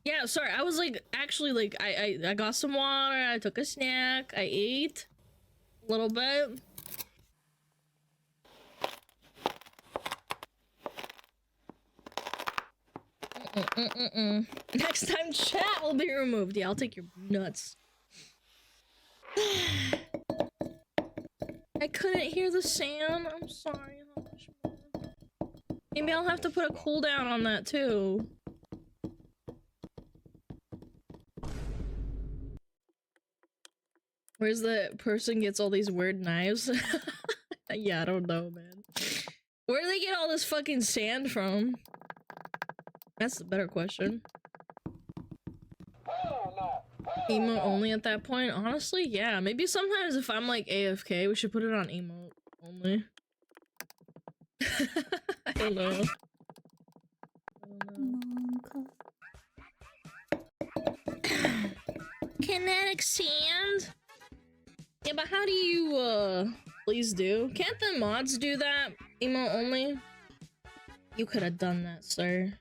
A: Yeah, sorry, I was like, actually like, I got some water, I took a snack, I ate a little bit. Next time chat will be removed. Yeah, I'll take your nuts. I couldn't hear the sand. I'm sorry. Maybe I'll have to put a cooldown on that too. Where's the person gets all these weird knives? Yeah, I don't know, man. Where do they get all this fucking sand from? That's the better question. Emote only at that point? Honestly, yeah. Maybe sometimes if I'm like AFK, we should put it on emote only. I don't know. Kinetic sand? Yeah, but how do you, please do? Can't the mods do that? Emote only? You could have done that, sir.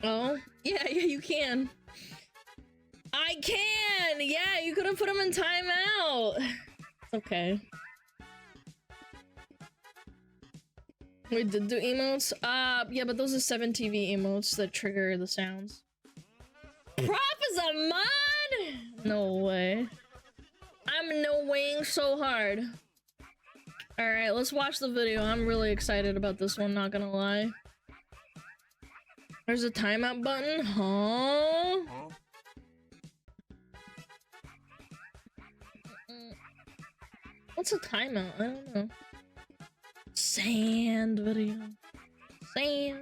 A: Oh, yeah, you can. I can! Yeah, you could have put them in timeout. Okay. We did do emotes? Yeah, but those are 7TV emotes that trigger the sounds. Prop is a mod? No way. I'm no weighing so hard. Alright, let's watch the video. I'm really excited about this one, not gonna lie. There's a timeout button? Huh? What's a timeout? I don't know. Sand video. Sand.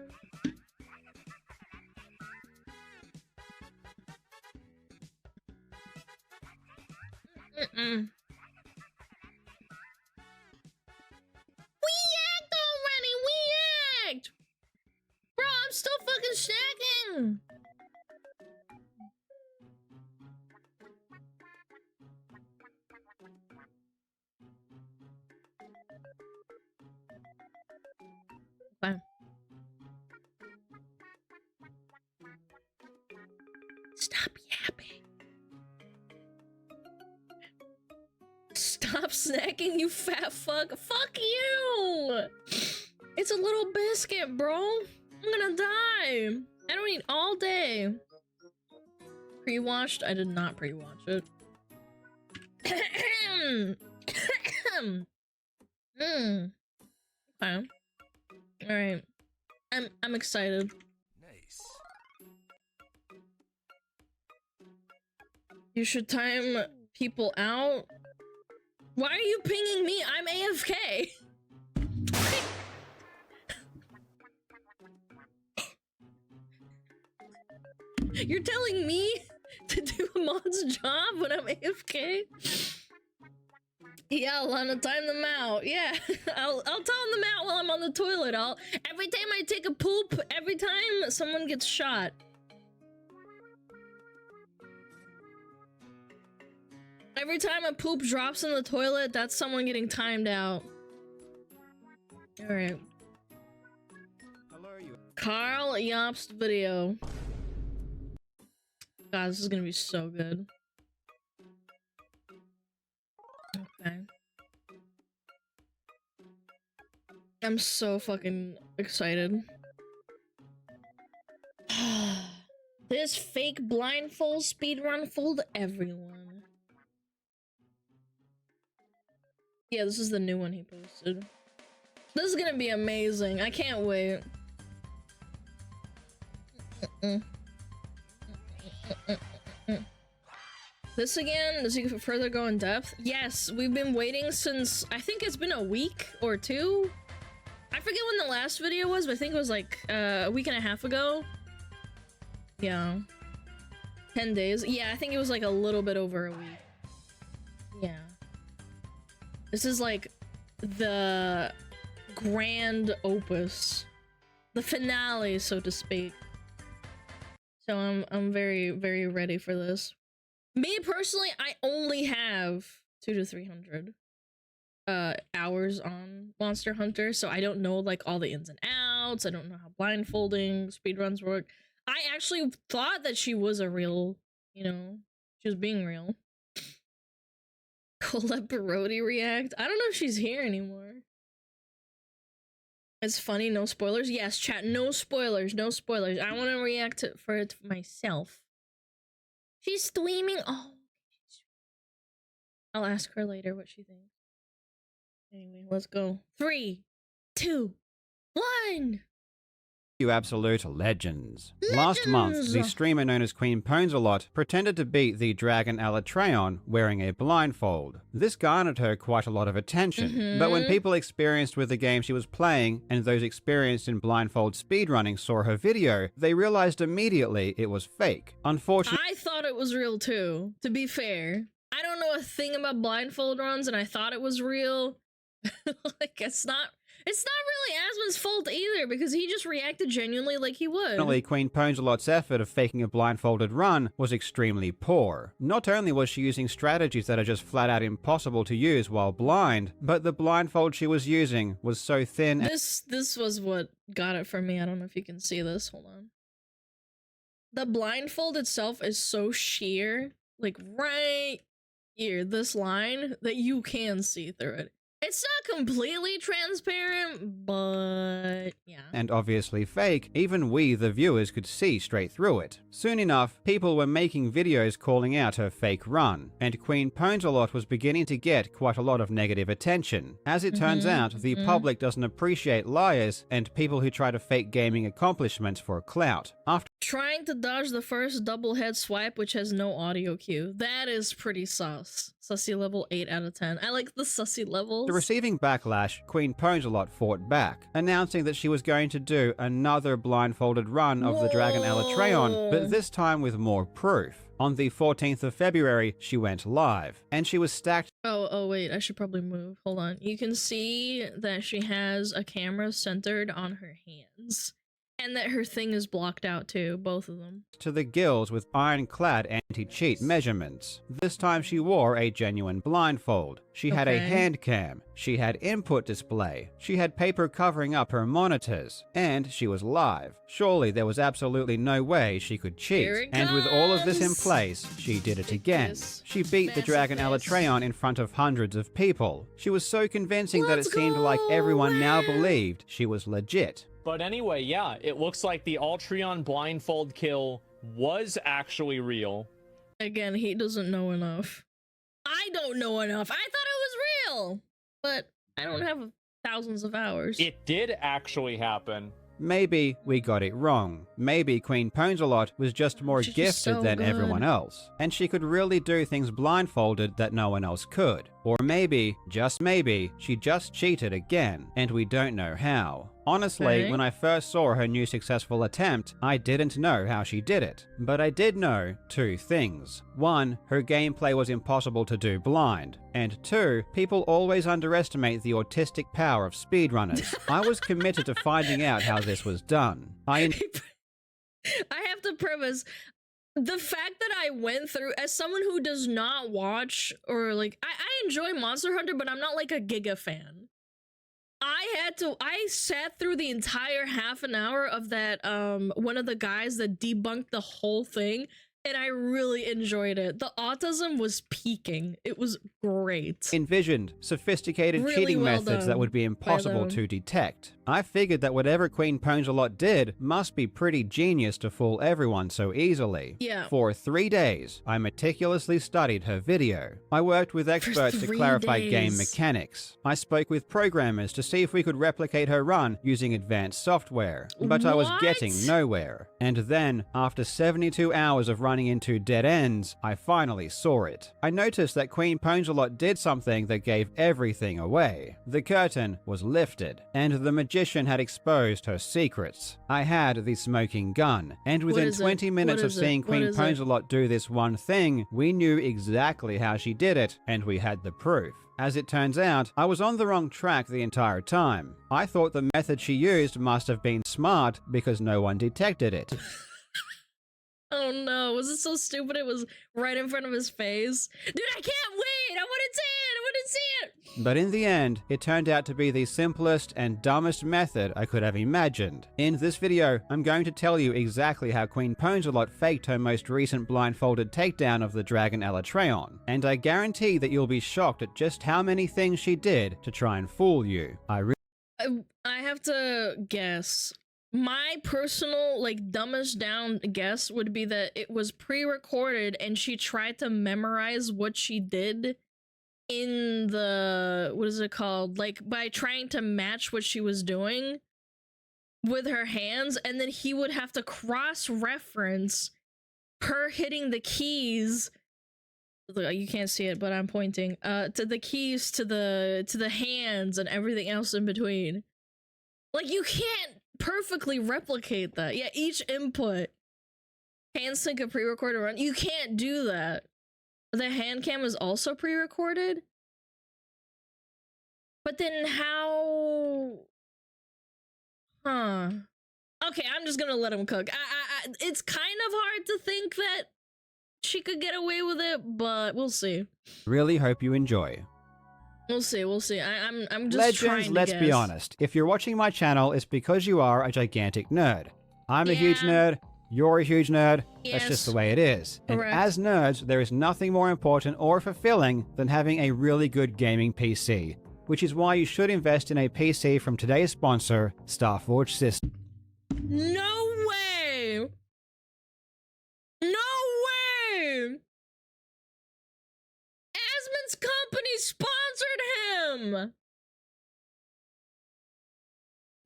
A: We act already! We act! Bro, I'm still fucking snacking! Okay. Stop yapping. Stop snacking, you fat fuck. Fuck you! It's a little biscuit, bro. I'm gonna die. I don't eat all day. Pre-washed? I did not pre-watch it. Okay. Alright. I'm excited.
F: Nice.
A: You should time people out. Why are you pinging me? I'm AFK. You're telling me to do a mod's job when I'm AFK? Yeah, Alana, time them out. Yeah, I'll time them out while I'm on the toilet. Every time I take a poop, every time someone gets shot. Every time a poop drops in the toilet, that's someone getting timed out. Alright. Carl Yopst video. God, this is gonna be so good. Okay. I'm so fucking excited. This fake blindfold speedrun fooled everyone. Yeah, this is the new one he posted. This is gonna be amazing. I can't wait. This again? Does he further go in depth? Yes, we've been waiting since, I think it's been a week or two. I forget when the last video was, but I think it was like a week and a half ago. Yeah. 10 days. Yeah, I think it was like a little bit over a week. Yeah. This is like the grand opus. The finale, so to speak. So I'm very, very ready for this. Me personally, I only have 200 to 300 hours on Monster Hunter, so I don't know like all the ins and outs. I don't know how blindfolding speedruns work. I actually thought that she was a real, you know, she was being real. Colette Barodi react. I don't know if she's here anymore. It's funny, no spoilers. Yes, chat, no spoilers, no spoilers. I want to react for it myself. She's streaming. Oh, I'll ask her later what she thinks. Anyway, let's go. 3, 2, 1.
G: You absolute legends. Last month, the streamer known as Queen Ponsalot pretended to beat the dragon Alatreon wearing a blindfold. This garnered her quite a lot of attention, but when people experienced with the game she was playing and those experienced in blindfold speedrunning saw her video, they realized immediately it was fake. Unfortunately,
A: I thought it was real too, to be fair. I don't know a thing about blindfold runs and I thought it was real. Like, it's not really Asmon's fault either, because he just reacted genuinely like he would.
G: Queen Ponsalot's effort of faking a blindfolded run was extremely poor. Not only was she using strategies that are just flat out impossible to use while blind, but the blindfold she was using was so thin.
A: This was what got it for me. I don't know if you can see this. Hold on. The blindfold itself is so sheer, like right here, this line, that you can see through it. It's not completely transparent, but yeah.
G: And obviously fake, even we, the viewers, could see straight through it. Soon enough, people were making videos calling out her fake run, and Queen Ponsalot was beginning to get quite a lot of negative attention. As it turns out, the public doesn't appreciate liars and people who try to fake gaming accomplishments for clout. After
A: trying to dodge the first double head swipe, which has no audio cue. That is pretty sus. Sussy level 8 out of 10. I like the sussy levels.
G: receiving backlash, Queen Ponsalot fought back, announcing that she was going to do another blindfolded run of the dragon Alatreon, but this time with more proof. On the 14th of February, she went live, and she was stacked.
A: Oh, wait, I should probably move. Hold on. You can see that she has a camera centered on her hands. And that her thing is blocked out too, both of them.
G: To the gills with ironclad anti-cheat measurements. This time she wore a genuine blindfold. She had a hand cam. She had input display. She had paper covering up her monitors. And she was live. Surely there was absolutely no way she could cheat. And with all of this in place, she did it again. She beat the dragon Alatreon in front of hundreds of people. She was so convincing that it seemed like everyone now believed she was legit.
H: But anyway, yeah, it looks like the Altreon blindfold kill was actually real.
A: Again, he doesn't know enough. I don't know enough. I thought it was real, but I don't have thousands of hours.
H: It did actually happen.
G: Maybe we got it wrong. Maybe Queen Ponsalot was just more gifted than everyone else, and she could really do things blindfolded that no one else could. Or maybe, just maybe, she just cheated again, and we don't know how. Honestly, when I first saw her new successful attempt, I didn't know how she did it. But I did know two things. One, her gameplay was impossible to do blind. And two, people always underestimate the autistic power of speedrunners. I was committed to finding out how this was done. I
A: have to preface, the fact that I went through, as someone who does not watch, or like, I enjoy Monster Hunter, but I'm not like a Giga fan. I sat through the entire half an hour of that, one of the guys that debunked the whole thing. and I really enjoyed it. The autism was peaking. It was great.
G: envisioned sophisticated
A: Really
G: cheating
A: well
G: methods that
A: done
G: would be
A: by
G: impossible
A: them.
G: to detect. I figured that whatever Queen Pongelot did must be pretty genius to fool everyone so easily.
A: Yeah.
G: For 3 days, I meticulously studied her video. I worked with experts to
A: 3
G: clarify game
A: days.
G: mechanics. I spoke with programmers to see if we could replicate her run using advanced software, but I was getting
A: What?
G: nowhere. And then, after 72 hours of running into dead ends, I finally saw it. I noticed that Queen Pongelot did something that gave everything away. The curtain was lifted, and the magician had exposed her secrets. I had the smoking gun, and within
A: is it?
G: 20 minutes
A: What
G: of
A: is it?
G: seeing
A: What
G: Queen
A: is it?
G: Pongelot do this one thing, we knew exactly how she did it, and we had the proof. As it turns out, I was on the wrong track the entire time. I thought the method she used must have been smart because no one detected it.
A: Oh no, was it so stupid it was right in front of his face? Dude, I can't wait! I want to see it! I want to see it!
G: But in the end, it turned out to be the simplest and dumbest method I could have imagined. In this video, I'm going to tell you exactly how Queen Pongelot faked her most recent blindfolded takedown of the dragon Elatreon, and I guarantee that you'll be shocked at just how many things she did to try and fool you.
A: I have to guess. My personal, like, dumbest down guess would be that it was pre-recorded and she tried to memorize what she did in the, what is it called? Like, by trying to match what she was doing with her hands, and then he would have to cross-reference her hitting the keys. You can't see it, but I'm pointing to the keys to the hands and everything else in between. Like, you can't perfectly replicate that. Yeah, each input hand sync a pre-recorded run. You can't do that. The hand cam is also pre-recorded. But then how? Huh. Okay, I'm just gonna let him cook. It's kind of hard to think that she could get away with it, but we'll see.
G: Really hope you enjoy.
A: We'll see. We'll see. I'm just trying
G: Legends,
A: to
G: let's be
A: guess.
G: honest. If you're watching my channel, it's because you are a gigantic nerd. I'm a huge
A: Yeah.
G: nerd. You're a huge nerd. That's
A: Yes.
G: just the way it is. And
A: Correct.
G: as nerds, there is nothing more important or fulfilling than having a really good gaming PC, which is why you should invest in a PC from today's sponsor, Starforge Systems.
A: No way! No way! Asmon's company sponsored him!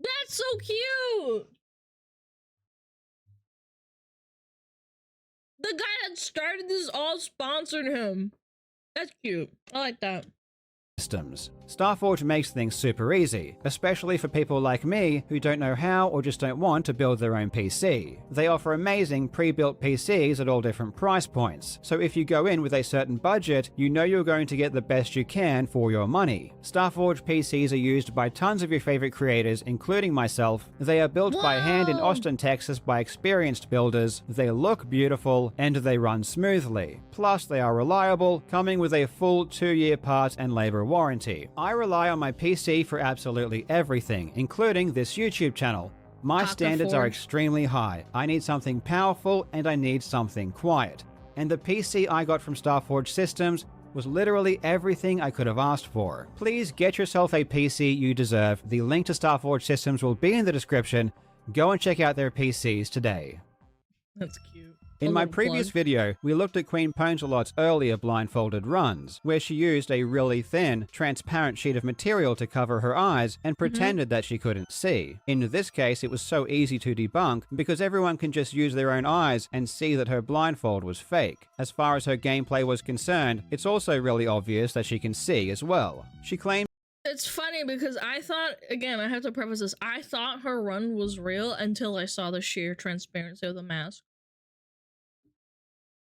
A: That's so cute! The guy that started this all sponsored him. That's cute. I like that.
G: Starforge makes things super easy, especially for people like me who don't know how or just don't want to build their own PC. They offer amazing pre-built PCs at all different price points, so if you go in with a certain budget, you know you're going to get the best you can for your money. Starforge PCs are used by tons of your favorite creators, including myself. They are built by hand in
A: Whoa!
G: Austin, Texas by experienced builders. They look beautiful and they run smoothly. Plus, they are reliable, coming with a full 2-year parts and labor warranty. I rely on my PC for absolutely everything, including this YouTube channel. My standards are
A: Forge.
G: extremely high. I need something powerful and I need something quiet. And the PC I got from Starforge Systems was literally everything I could have asked for. Please get yourself a PC you deserve. The link to Starforge Systems will be in the description. Go and check out their PCs today.
A: That's cute.
G: In
A: A
G: my
A: little
G: previous
A: plug.
G: video, we looked at Queen Pongelot's earlier blindfolded runs, where she used a really thin, transparent sheet of material to cover her eyes and pretended that she couldn't see. In this case, it was so easy to debunk because everyone can just use their own eyes and see that her blindfold was fake. As far as her gameplay was concerned, it's also really obvious that she can see as well. She claimed
A: It's funny because I thought, again, I have to preface this, I thought her run was real until I saw the sheer transparency of the mask.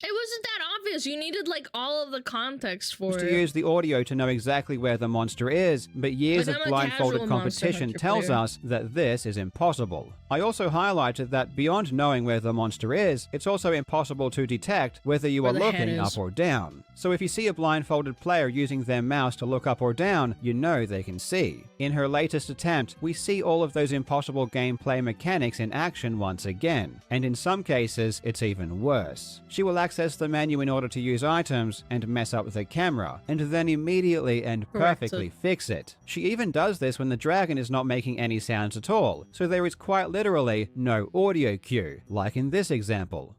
A: It wasn't that obvious. You needed like all of the context for
G: to
A: it.
G: use the audio to know exactly where the monster is, but years
A: Like,
G: of
A: I'm a
G: blindfolded
A: casual Monster
G: competition
A: Hunter
G: tells
A: player.
G: us that this is impossible. I also highlighted that beyond knowing where the monster is, it's also impossible to detect whether you
A: Where
G: are
A: the head
G: looking
A: is.
G: up or down. So if you see a blindfolded player using their mouse to look up or down, you know they can see. In her latest attempt, we see all of those impossible gameplay mechanics in action once again, and in some cases, it's even worse. She will access the menu in order to use items and mess up the camera, and then immediately and
A: Correct
G: perfectly
A: it.
G: fix it. She even does this when the dragon is not making any sounds at all, so there is quite literally no audio cue, like in this example.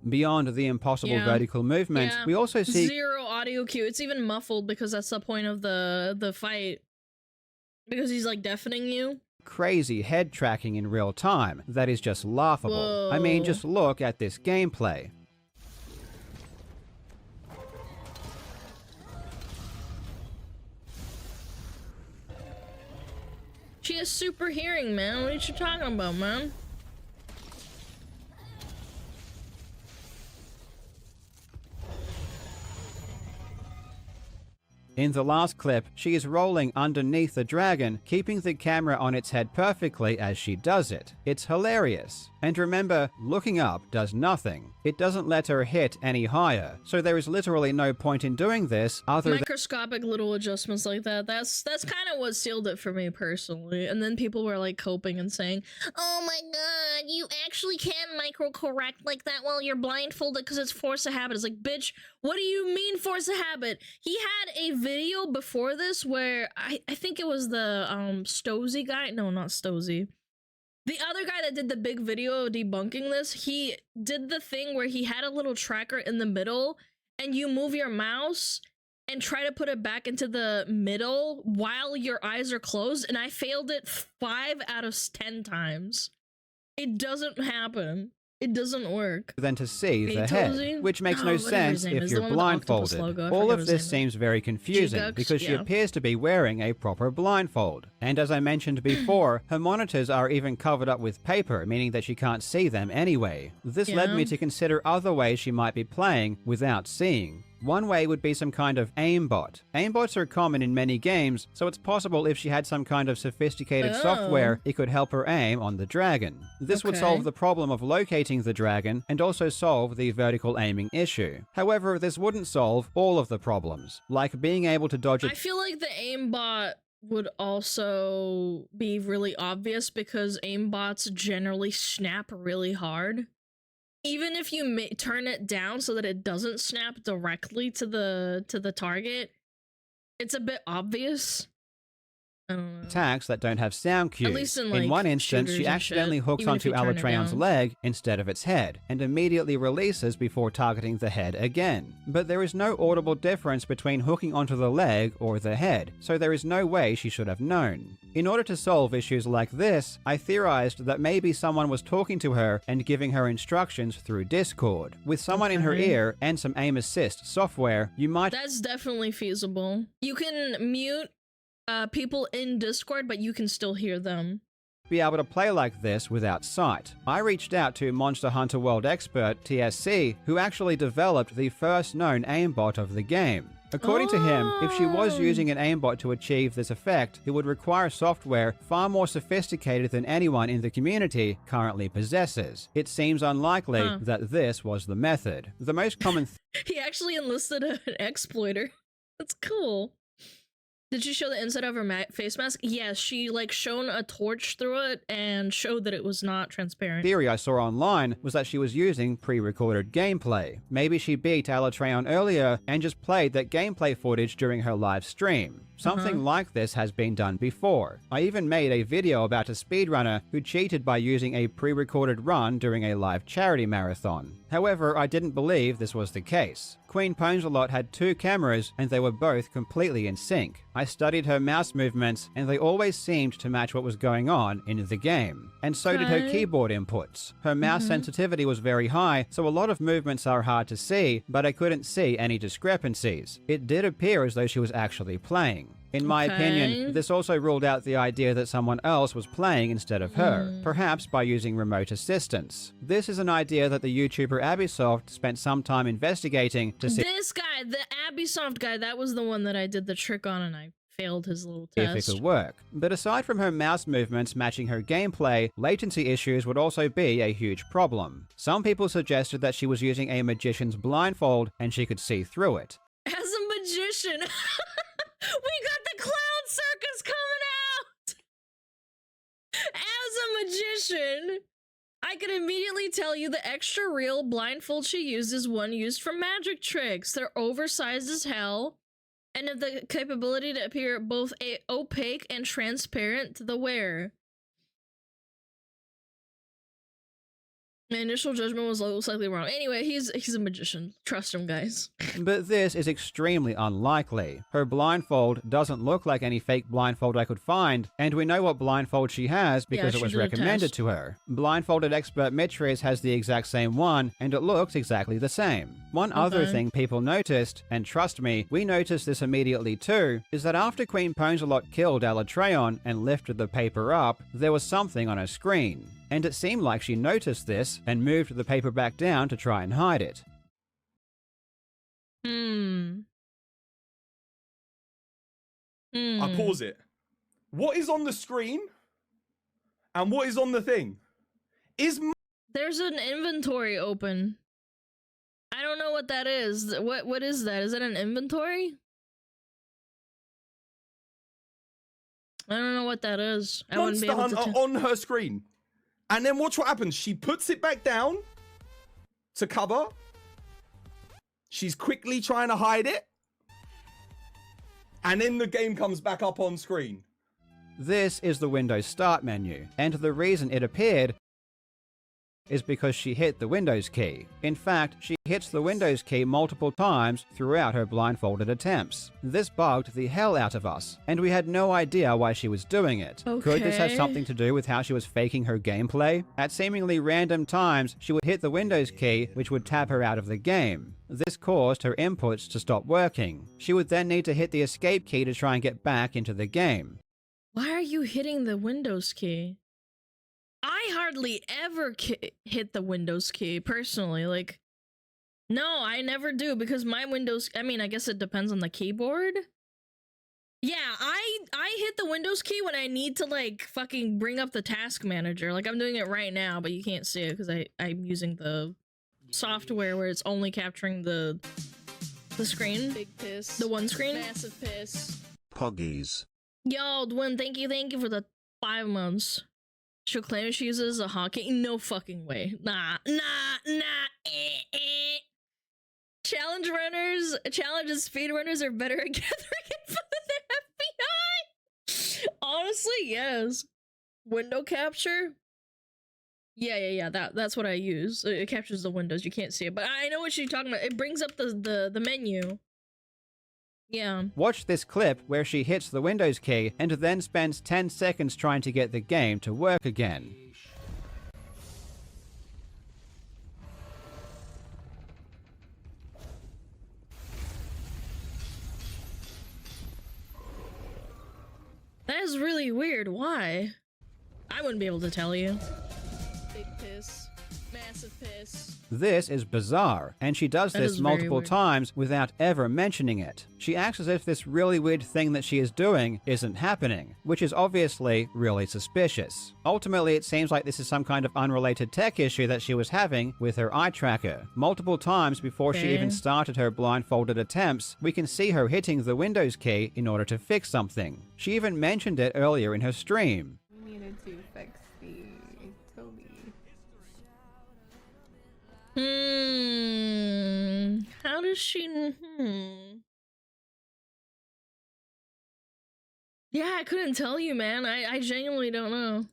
G: Beyond the impossible
A: Yeah.
G: vertical movement,
A: Yeah.
G: we also see
A: Zero audio cue. It's even muffled because that's the point of the fight. Because he's like deafening you.
G: crazy head tracking in real time that is just laughable. I mean,
A: Whoa.
G: just look at this gameplay.
A: She has super hearing, man. What are you talking about, man?
G: In the last clip, she is rolling underneath the dragon, keeping the camera on its head perfectly as she does it. It's hilarious. And remember, looking up does nothing. It doesn't let her hit any higher, so there is literally no point in doing this other than
A: Microscopic little adjustments like that. That's kind of what sealed it for me personally. And then people were like coping and saying, "Oh my god, you actually can micro-correct like that while you're blindfolded because it's force of habit." It's like, bitch, what do you mean force of habit? He had a video before this where I think it was the Stozy guy. No, not Stozy. The other guy that did the big video debunking this, he did the thing where he had a little tracker in the middle and you move your mouse and try to put it back into the middle while your eyes are closed, and I failed it 5 out of 10 times. It doesn't happen. It doesn't work.
G: than to see the
A: Beetlezy?
G: head, which makes
A: Oh,
G: no
A: whatever his
G: sense
A: name
G: if
A: is, the
G: you're
A: one with the octopus
G: blindfolded.
A: logo. I
G: All
A: forget
G: of
A: his
G: this
A: name.
G: seems very confusing
A: G-Gux?
G: because she
A: Yeah.
G: appears to be wearing a proper blindfold. And as I mentioned before, her monitors are even covered up with paper, meaning that she can't see them anyway. This led
A: Yeah.
G: me to consider other ways she might be playing without seeing. One way would be some kind of aimbot. Aimbots are common in many games, so it's possible if she had some kind of sophisticated software, it could help her aim on the dragon. This would
A: Okay.
G: solve the problem of locating the dragon and also solve the vertical aiming issue. However, this wouldn't solve all of the problems, like being able to dodge a
A: I feel like the aimbot would also be really obvious because aimbots generally snap really hard. Even if you turn it down so that it doesn't snap directly to the target, it's a bit obvious. I don't know.
G: attacks that don't have sound cues.
A: least in, like,
G: one instance,
A: shooters
G: she
A: and
G: accidentally
A: shit,
G: hooks
A: even if
G: onto
A: you turn it
G: Alatreon's
A: down.
G: leg instead of its head, and immediately releases before targeting the head again. But there is no audible difference between hooking onto the leg or the head, so there is no way she should have known. In order to solve issues like this, I theorized that maybe someone was talking to her and giving her instructions through Discord. With someone in her
A: Okay.
G: ear and some aim assist software, you might
A: That's definitely feasible. You can mute people in Discord, but you can still hear them.
G: be able to play like this without sight. I reached out to Monster Hunter World expert TSC, who actually developed the first known aimbot of the game. According to him, if she was
A: Oh.
G: using an aimbot to achieve this effect, it would require software far more sophisticated than anyone in the community currently possesses. It seems unlikely that this was the method. The most common
A: He actually enlisted an exploiter. That's cool. Did she show the inside of her face mask? Yes, she like shone a torch through it and showed that it was not transparent.
G: theory I saw online was that she was using pre-recorded gameplay. Maybe she beat Alatreon earlier and just played that gameplay footage during her live stream. Something like this has been done before. I even made a video about a speedrunner who cheated by using a pre-recorded run during a live charity marathon. However, I didn't believe this was the case. Queen Ponzelot had 2 cameras and they were both completely in sync. I studied her mouse movements and they always seemed to match what was going on in the game. And so did her
A: Okay.
G: keyboard inputs. Her mouse sensitivity was very high, so a lot of movements are hard to see, but I couldn't see any discrepancies. It did appear as though she was actually playing. In my opinion, this also ruled out the idea that someone else was playing instead of her, perhaps by using remote assistance. This is an idea that the YouTuber Abisoft spent some time investigating to see
A: This guy, the Abisoft guy, that was the one that I did the trick on and I failed his little
G: if it
A: test.
G: could work. But aside from her mouse movements matching her gameplay, latency issues would also be a huge problem. Some people suggested that she was using a magician's blindfold and she could see through it.
A: As a magician, we got the clown circus coming out! As a magician, I can immediately tell you the extra real blindfold she used is one used for magic tricks. They're oversized as hell and have the capability to appear both opaque and transparent to the wearer. My initial judgment was slightly wrong. Anyway, he's a magician. Trust him, guys.
G: But this is extremely unlikely. Her blindfold doesn't look like any fake blindfold I could find, and we know what blindfold she has because
A: Yeah,
G: it was
A: she did a
G: recommended
A: test.
G: to her. Blindfolded expert Mitris has the exact same one, and it looks exactly the same. One other thing people noticed, and trust me, we noticed this immediately too, is that after Queen Ponzelot killed Alatreon and lifted the paper up, there was something on her screen. And it seemed like she noticed this and moved the paper back down to try and hide it.
I: I pause it. What is on the screen? And what is on the thing?
A: There's an inventory open. I don't know what that is. What is that? Is that an inventory? I don't know what that is. I wouldn't be
I: Monster
A: able to
I: Hunter on her screen. And then watch what happens. She puts it back down to cover. She's quickly trying to hide it. And then the game comes back up on screen.
G: This is the Windows Start menu, and the reason it appeared is because she hit the Windows key. In fact, she hits the Windows key multiple times throughout her blindfolded attempts. This bugged the hell out of us, and we had no idea why she was doing it. Could this have
A: Okay.
G: something to do with how she was faking her gameplay? At seemingly random times, she would hit the Windows key, which would tab her out of the game. This caused her inputs to stop working. She would then need to hit the escape key to try and get back into the game.
A: Why are you hitting the Windows key? I hardly ever hit the Windows key, personally. Like, no, I never do, because my Windows... I mean, I guess it depends on the keyboard. Yeah, I hit the Windows key when I need to, like, fucking bring up the task manager. Like, I'm doing it right now, but you can't see it, because I'm using the software where it's only capturing the screen.
B: Big piss.
A: The one screen.
B: Massive piss.
C: Poggies.
A: Yo, Dwin, thank you for the 5 months. She'll claim she uses a hotkey? No fucking way. Nah. Challenge and speedrunners are better at gathering info than the FBI. Honestly, yes. Window capture? Yeah. That's what I use. It captures the windows. You can't see it, but I know what you're talking about. It brings up the menu. Yeah.
G: Watch this clip where she hits the Windows key and then spends 10 seconds trying to get the game to work again.
A: That is really weird. Why? I wouldn't be able to tell you.
B: Big piss. Massive piss.
G: This is bizarre, and she does
A: That
G: this
A: is very
G: multiple
A: weird.
G: times without ever mentioning it. She acts as if this really weird thing that she is doing isn't happening, which is obviously really suspicious. Ultimately, it seems like this is some kind of unrelated tech issue that she was having with her eye tracker. Multiple times before she even
A: Okay.
G: started her blindfolded attempts, we can see her hitting the Windows key in order to fix something. She even mentioned it earlier in her stream.
J: We needed to fix the Toby.
A: How does she... Yeah, I couldn't tell you, man. I genuinely don't know.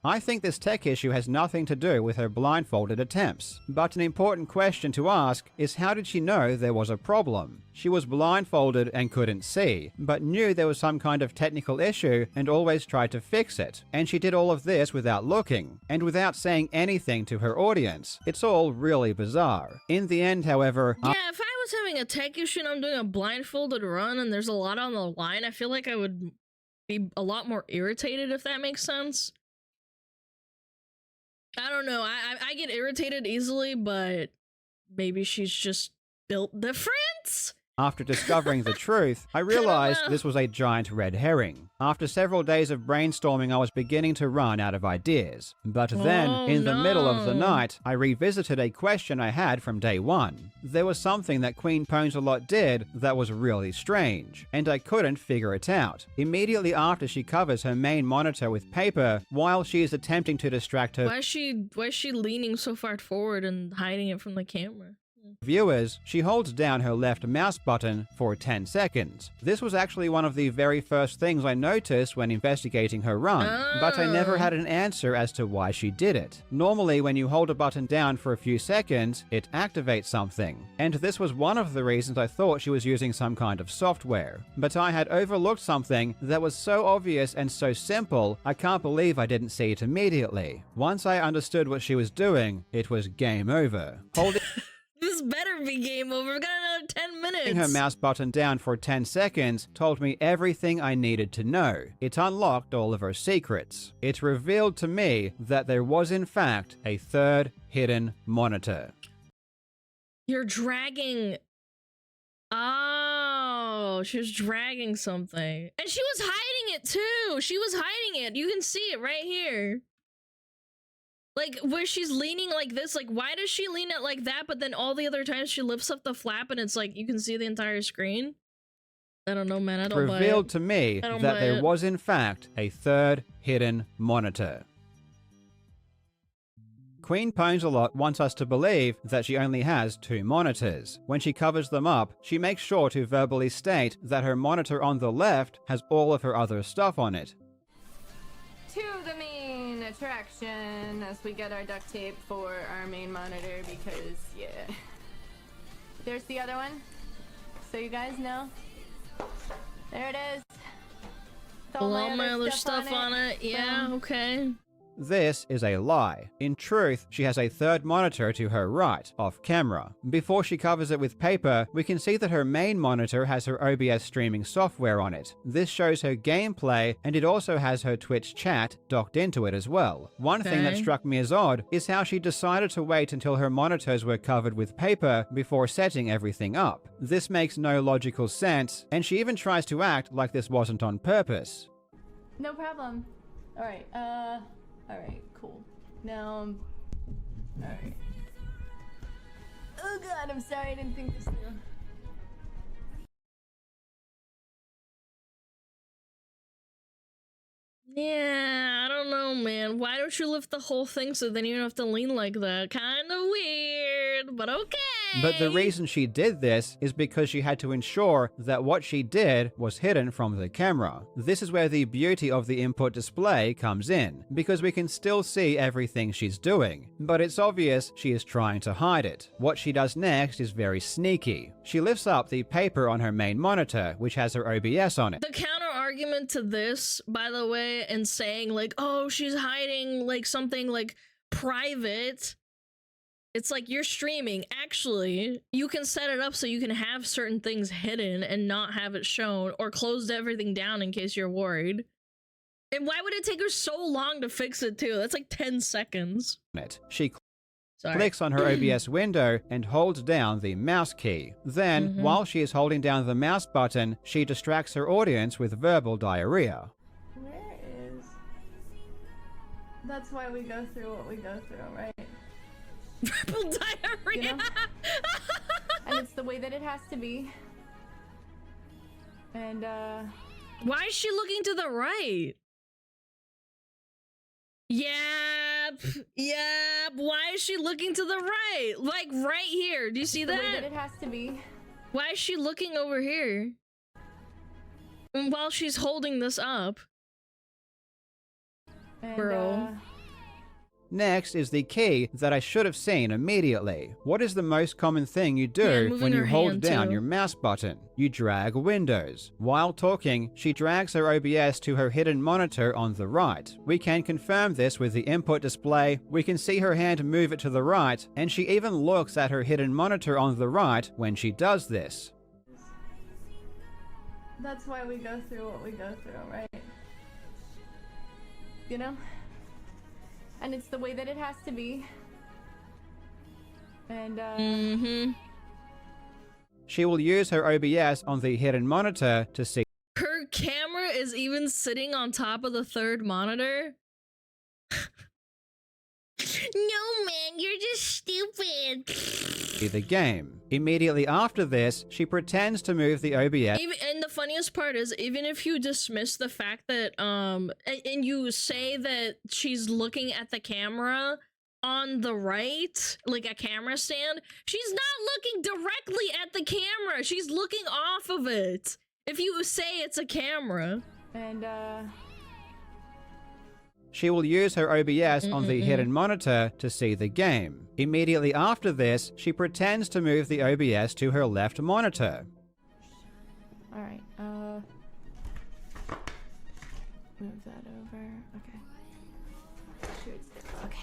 G: I think this tech issue has nothing to do with her blindfolded attempts, but an important question to ask is how did she know there was a problem? She was blindfolded and couldn't see, but knew there was some kind of technical issue and always tried to fix it. And she did all of this without looking, and without saying anything to her audience. It's all really bizarre. In the end, however,
A: Yeah, if I was having a tech issue and I'm doing a blindfolded run and there's a lot on the line, I feel like I would be a lot more irritated, if that makes sense. I don't know. I get irritated easily, but maybe she's just built different.
G: After discovering the truth, I realized this was a giant red herring. After several days of brainstorming, I was beginning to run out of ideas. But then, in the middle of the night, I revisited a question I had from day one. There was something that Queen Ponzelot did that was really strange, and I couldn't figure it out. Immediately after she covers her main monitor with paper, while she is attempting to distract her
A: Why is she leaning so far forward and hiding it from the camera?
G: viewers, she holds down her left mouse button for 10 seconds. This was actually one of the very first things I noticed when investigating her run, but I never had an answer as to why she did it. Normally, when you hold a button down for a few seconds, it activates something, and this was one of the reasons I thought she was using some kind of software. But I had overlooked something that was so obvious and so simple, I can't believe I didn't see it immediately. Once I understood what she was doing, it was game over. Holding
A: This better be game over. We've got another 10 minutes.
G: her mouse button down for 10 seconds told me everything I needed to know. It unlocked all of her secrets. It revealed to me that there was in fact a third hidden monitor.
A: You're dragging. Oh, she was dragging something. And she was hiding it too. She was hiding it. You can see it right here. Like, where she's leaning like this, like, why does she lean it like that, but then all the other times she lifts up the flap and it's like, you can see the entire screen? I don't know, man, I don't buy it.
G: Revealed to me that there was in fact a third hidden monitor. Queen Ponzelot wants us to believe that she only has 2 monitors. When she covers them up, she makes sure to verbally state that her monitor on the left has all of her other stuff on it.
J: To the main attraction as we get our duct tape for our main monitor because, yeah. There's the other one. So you guys know. There it is.
A: All my other stuff on it. Yeah, okay.
G: This is a lie. In truth, she has a third monitor to her right, off camera. Before she covers it with paper, we can see that her main monitor has her OBS streaming software on it. This shows her gameplay, and it also has her Twitch chat docked into it as well. One thing that struck me as odd is how she decided to wait until her monitors were covered with paper before setting everything up. This makes no logical sense, and she even tries to act like this wasn't on purpose.
J: No problem. Alright, alright, cool. Now, alright. Oh god, I'm sorry, I didn't think this through.
A: Yeah, I don't know, man. Why don't you lift the whole thing so then you don't have to lean like that? Kind of weird, but okay.
G: But the reason she did this is because she had to ensure that what she did was hidden from the camera. This is where the beauty of the input display comes in, because we can still see everything she's doing, but it's obvious she is trying to hide it. What she does next is very sneaky. She lifts up the paper on her main monitor, which has her OBS on it.
A: The counter argument to this, by the way, and saying like, oh, she's hiding like something like private. It's like you're streaming. Actually, you can set it up so you can have certain things hidden and not have it shown, or close everything down in case you're worried. And why would it take her so long to fix it too? That's like 10 seconds.
G: She clicks on her OBS window and holds down the mouse key. Then, while she is holding down the mouse button, she distracts her audience with verbal diarrhea.
J: Where is... That's why we go through what we go through, right?
A: Verbal diarrhea!
J: You know? And it's the way that it has to be. And,
A: why is she looking to the right? Yep. Why is she looking to the right? Like right here. Do you see that?
J: The way that it has to be.
A: Why is she looking over here? And while she's holding this up.
J: And,
A: bro.
G: Next is the key that I should have seen immediately. What is the most common thing you do
A: moving
G: when you
A: her
G: hold
A: hand
G: down
A: too.
G: your mouse button? You drag Windows. While talking, she drags her OBS to her hidden monitor on the right. We can confirm this with the input display. We can see her hand move it to the right, and she even looks at her hidden monitor on the right when she does this.
J: That's why we go through what we go through, right? You know? And it's the way that it has to be. And,
G: She will use her OBS on the hidden monitor to see
A: Her camera is even sitting on top of the third monitor. No, man, you're just stupid.
G: the game. Immediately after this, she pretends to move the OBS
A: And the funniest part is, even if you dismiss the fact that, and you say that she's looking at the camera on the right, like a camera stand, she's not looking directly at the camera. She's looking off of it. If you say it's a camera.
J: and,
G: She will use her OBS on the hidden monitor to see the game. Immediately after this, she pretends to move the OBS to her left monitor.
J: alright, move that over, okay. Shoot, okay.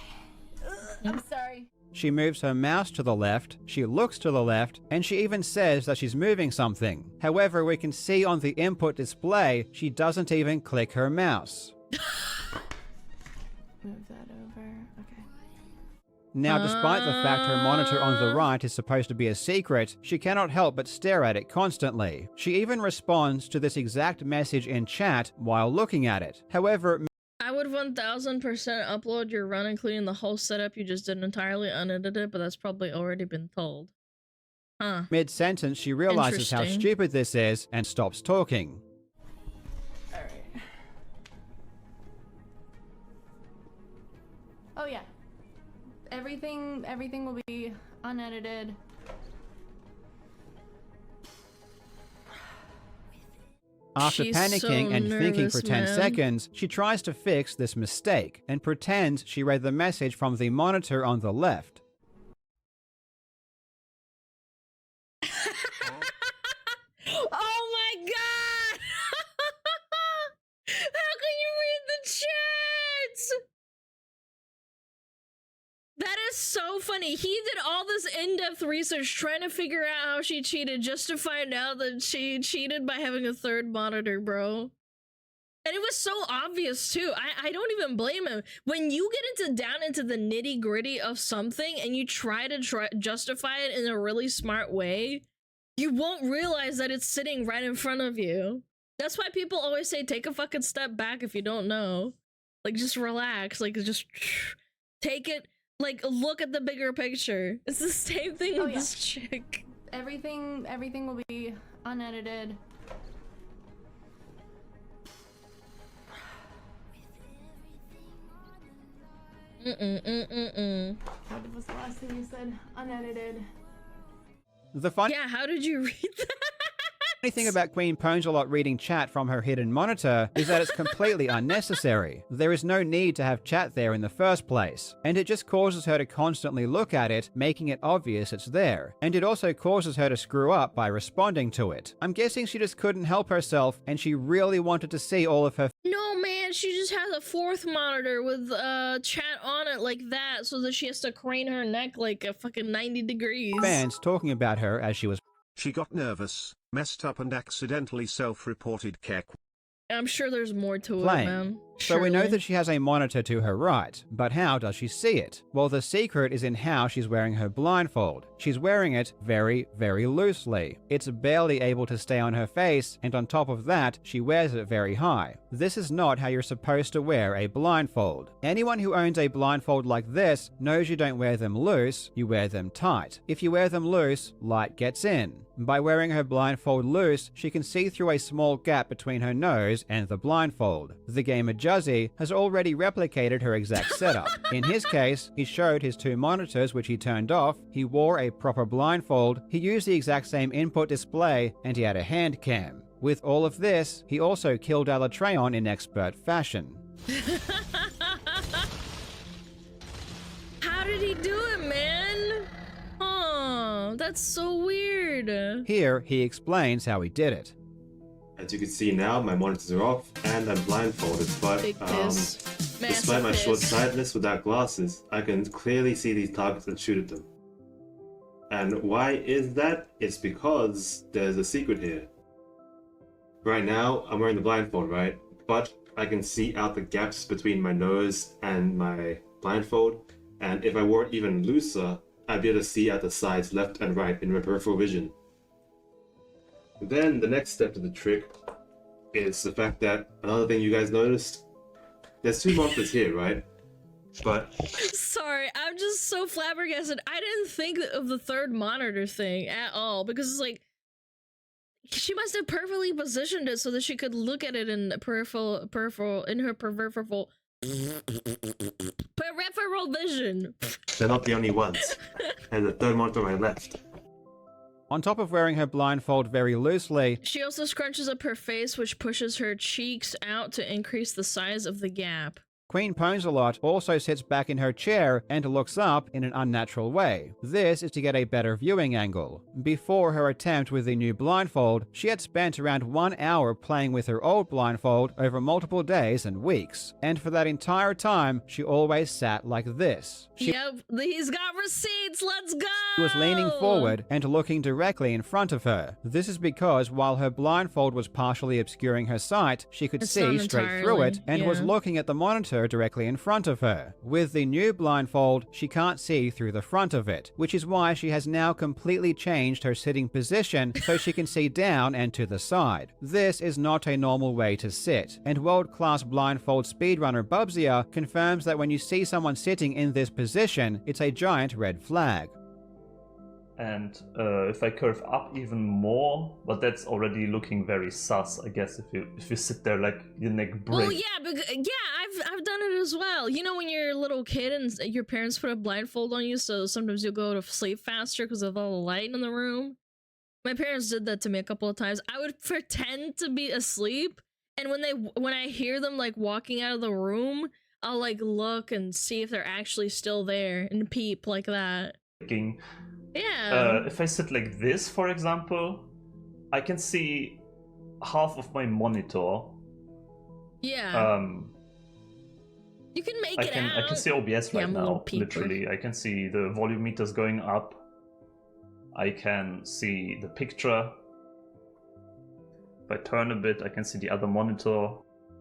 J: I'm sorry.
G: She moves her mouse to the left, she looks to the left, and she even says that she's moving something. However, we can see on the input display, she doesn't even click her mouse.
J: Move that over, okay.
G: Now, despite the fact her monitor on the right is supposed to be a secret, she cannot help but stare at it constantly. She even responds to this exact message in chat while looking at it. However,
A: I would 1000% upload your run, including the whole setup you just did entirely unedited, but that's probably already been told. Huh.
G: mid-sentence she realizes how
A: Interesting.
G: stupid this is and stops talking.
J: Alright. Oh yeah. Everything will be unedited.
G: After
A: She's
G: panicking
A: so
G: and thinking for
A: nervous,
G: 10
A: man.
G: seconds, she tries to fix this mistake and pretends she read the message from the monitor on the left.
A: Oh my god! How can you read the chats? That is so funny. He did all this in-depth research trying to figure out how she cheated just to find out that she cheated by having a third monitor, bro. And it was so obvious too. I don't even blame him. When you get down into the nitty-gritty of something and you try to justify it in a really smart way, you won't realize that it's sitting right in front of you. That's why people always say take a fucking step back if you don't know. Like, just relax. Like, just take it. Like, look at the bigger picture. It's the same thing with this chick.
J: Everything will be unedited. What was the last thing you said? Unedited.
G: The funny
A: Yeah, how did you read that?
G: thing about Queen Pongelot reading chat from her hidden monitor is that it's completely unnecessary. There is no need to have chat there in the first place, and it just causes her to constantly look at it, making it obvious it's there. And it also causes her to screw up by responding to it. I'm guessing she just couldn't help herself, and she really wanted to see all of her
A: No, man, she just has a fourth monitor with chat on it like that so that she has to crane her neck like a fucking 90 degrees.
G: fans talking about her as she was
C: She got nervous, messed up and accidentally self-reported Kek.
A: I'm sure there's more to
G: playing.
A: it, man.
G: So we know
A: Surely.
G: that she has a monitor to her right, but how does she see it? Well, the secret is in how she's wearing her blindfold. She's wearing it very, very loosely. It's barely able to stay on her face, and on top of that, she wears it very high. This is not how you're supposed to wear a blindfold. Anyone who owns a blindfold like this knows you don't wear them loose, you wear them tight. If you wear them loose, light gets in. By wearing her blindfold loose, she can see through a small gap between her nose and the blindfold. The gamer Juzzy has already replicated her exact setup. In his case, he showed his two monitors which he turned off, he wore a proper blindfold, he used the exact same input display, and he had a hand cam. With all of this, he also killed Alatreon in expert fashion.
A: did he do it, man? Oh, that's so weird.
G: Here, he explains how he did it.
K: As you can see now, my monitors are off and I'm blindfolded, but
B: Big piss.
K: despite my
B: Massive piss.
K: short-sightedness without glasses, I can clearly see these targets and shoot at them. And why is that? It's because there's a secret here. Right now, I'm wearing the blindfold, right? But I can see out the gaps between my nose and my blindfold, and if I wore it even looser, I'd be able to see out the sides left and right in my peripheral vision. Then the next step to the trick is the fact that another thing you guys noticed, there's two monsters here, right? But
A: Sorry, I'm just so flabbergasted. I didn't think of the third monitor thing at all because it's like she must have perfectly positioned it so that she could look at it in peripheral vision.
K: they're not the only ones. And the third monitor on my left.
G: On top of wearing her blindfold very loosely,
A: She also scrunches up her face, which pushes her cheeks out to increase the size of the gap.
G: Queen Ponzelot also sits back in her chair and looks up in an unnatural way. This is to get a better viewing angle. Before her attempt with the new blindfold, she had spent around 1 hour playing with her old blindfold over multiple days and weeks. And for that entire time, she always sat like this. She
A: Yep, he's got receipts, let's go!
G: was leaning forward and looking directly in front of her. This is because while her blindfold was partially obscuring her sight, she could
A: It's
G: see
A: not
G: straight through it
A: entirely,
G: and was
A: yeah.
G: looking at the monitor directly in front of her. With the new blindfold, she can't see through the front of it, which is why she has now completely changed her sitting position so she can see down and to the side. This is not a normal way to sit, and world-class blindfold speedrunner Bubsia confirms that when you see someone sitting in this position, it's a giant red flag.
L: And if I curve up even more, but that's already looking very sus, I guess, if you sit there like your neck breaks.
A: Well, I've done it as well. You know when you're a little kid and your parents put a blindfold on you, so sometimes you'll go to sleep faster because of all the light in the room? My parents did that to me a couple of times. I would pretend to be asleep, and when I hear them like walking out of the room, I'll like look and see if they're actually still there and peep like that. Yeah.
L: If I sit like this, for example, I can see half of my monitor.
A: Yeah. You can make it out.
L: I can see OBS right
A: I'm a little
L: now,
A: peeper.
L: literally. I can see the volume meters going up. I can see the picture. If I turn a bit, I can see the other monitor.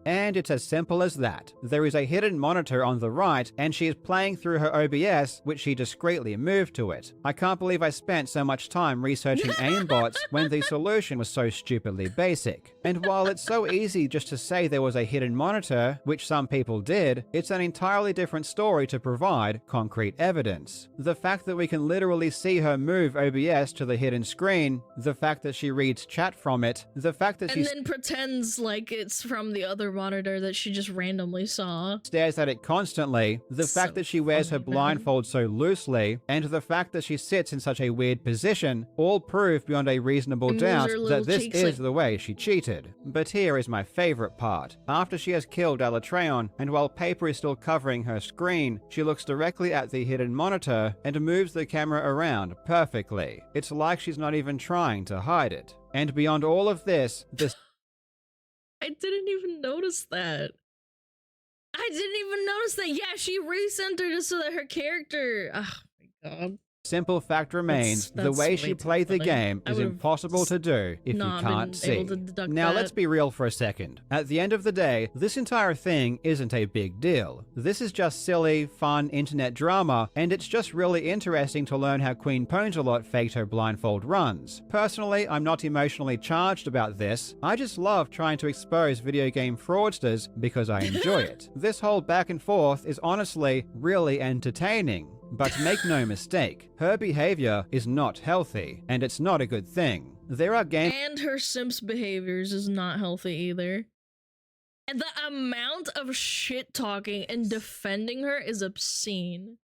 G: And it's as simple as that. There is a hidden monitor on the right, and she is playing through her OBS, which she discreetly moved to it. I can't believe I spent so much time researching aimbots when the solution was so stupidly basic. And while it's so easy just to say there was a hidden monitor, which some people did, it's an entirely different story to provide concrete evidence. The fact that we can literally see her move OBS to the hidden screen, the fact that she reads chat from it, the fact that she
A: and then pretends like it's from the other monitor that she just randomly saw.
G: Stares at it constantly, the fact that she wears her blindfold so loosely, and the fact that she sits in such a weird position, all prove beyond a reasonable
A: And moves
G: doubt
A: her
G: that
A: little
G: this
A: cheeks
G: is
A: like-
G: the way she cheated. But here is my favorite part. After she has killed Alatreon, and while paper is still covering her screen, she looks directly at the hidden monitor and moves the camera around perfectly. It's like she's not even trying to hide it. And beyond all of this, the
A: I didn't even notice that. I didn't even notice that. Yeah, she recentered it so that her character. Oh my god.
G: simple fact remains, the
A: That's
G: way
A: way
G: she
A: too
G: played the
A: funny.
G: game
A: I
G: is
A: would've
G: impossible to do if you
A: not
G: can't
A: been
G: see.
A: able to deduct
G: Now
A: that.
G: let's be real for a second. At the end of the day, this entire thing isn't a big deal. This is just silly, fun internet drama, and it's just really interesting to learn how Queen Ponzelot faked her blindfold runs. Personally, I'm not emotionally charged about this. I just love trying to expose video game fraudsters because I enjoy it. This whole back and forth is honestly really entertaining. But make no mistake, her behavior is not healthy, and it's not a good thing. There are games
A: And her Sims behaviors is not healthy either. And the amount of shit talking and defending her is obscene.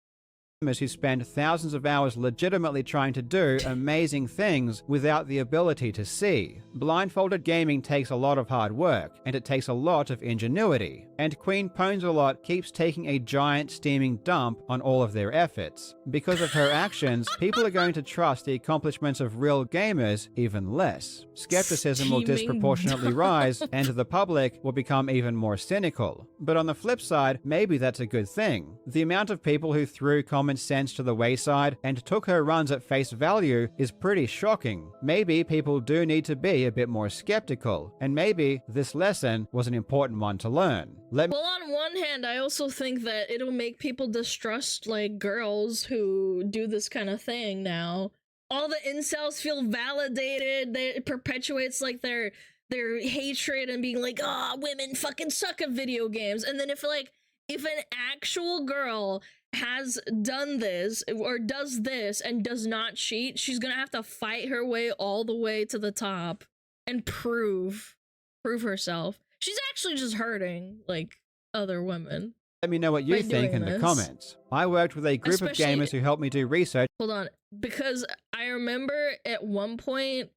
G: who spend thousands of hours legitimately trying to do amazing things without the ability to see. Blindfolded gaming takes a lot of hard work, and it takes a lot of ingenuity, and Queen Ponsalot keeps taking a giant steaming dump on all of their efforts. Because of her actions, people are going to trust the accomplishments of real gamers even less. Skepticism will disproportionately rise, and the public will become even more cynical. But on the flip side, maybe that's a good thing. The amount of people who threw common sense to the wayside and took her runs at face value is pretty shocking. Maybe people do need to be a bit more skeptical, and maybe this lesson was an important one to learn.
A: Well, on one hand, I also think that it'll make people distrust, like, girls who do this kind of thing now. All the incels feel validated. It perpetuates, like, their hatred and being like, oh, women fucking suck at video games. And then if an actual girl has done this or does this and does not cheat, she's gonna have to fight her way all the way to the top and prove herself. She's actually just hurting, like, other women.
G: Let me know what you think in the comments. I worked with a group of gamers who helped me do research.
A: Hold on, because I remember at one point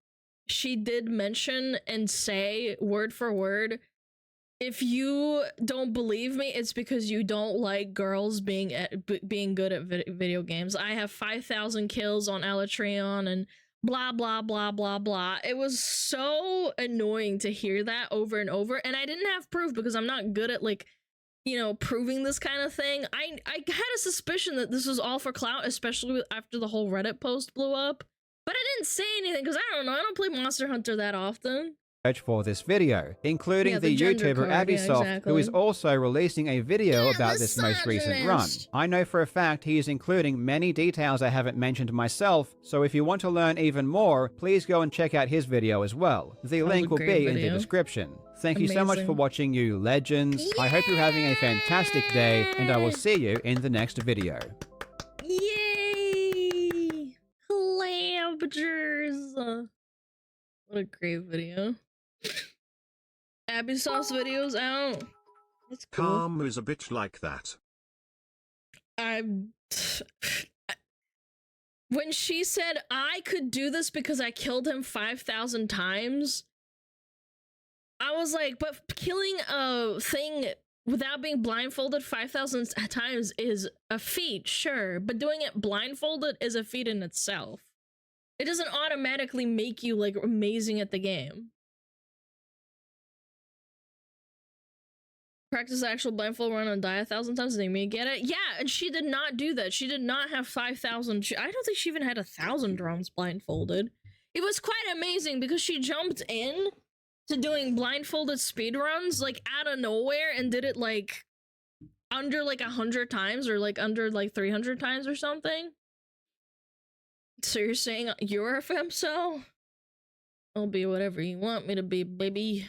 A: she did mention and say word for word, if you don't believe me, it's because you don't like girls being good at video games. I have 5,000 kills on Alatreon and blah, blah, blah, blah, blah. It was so annoying to hear that over and over. And I didn't have proof because I'm not good at, like, you know, proving this kind of thing. I had a suspicion that this was all for clout, especially after the whole Reddit post blew up. But I didn't say anything because I don't know. I don't play Monster Hunter that often.
G: For this video, including the YouTuber Abisoft, who is also releasing a video about this most recent run. I know for a fact he is including many details I haven't mentioned myself, so if you want to learn even more, please go and check out his video as well. The link will be in the description. Thank you so much for watching, you legends. I hope you're having a fantastic day, and I will see you in the next video.
A: Yay! Clampjers! What a great video. Abisoft's videos out. That's cool.
C: Calm is a bitch like that.
A: When she said I could do this because I killed him 5,000 times, I was like, but killing a thing without being blindfolded 5,000 times is a feat, sure, but doing it blindfolded is a feat in itself. It doesn't automatically make you, like, amazing at the game. Practice the actual blindfold run and die 1,000 times and they may get it. Yeah, and she did not do that. She did not have 5,000. I don't think she even had 1,000 drums blindfolded. It was quite amazing because she jumped in to doing blindfolded speedruns, like, out of nowhere and did it, like, under, like, 100 times or, like, under, like, 300 times or something. So you're saying you're a femcel? I'll be whatever you want me to be, baby.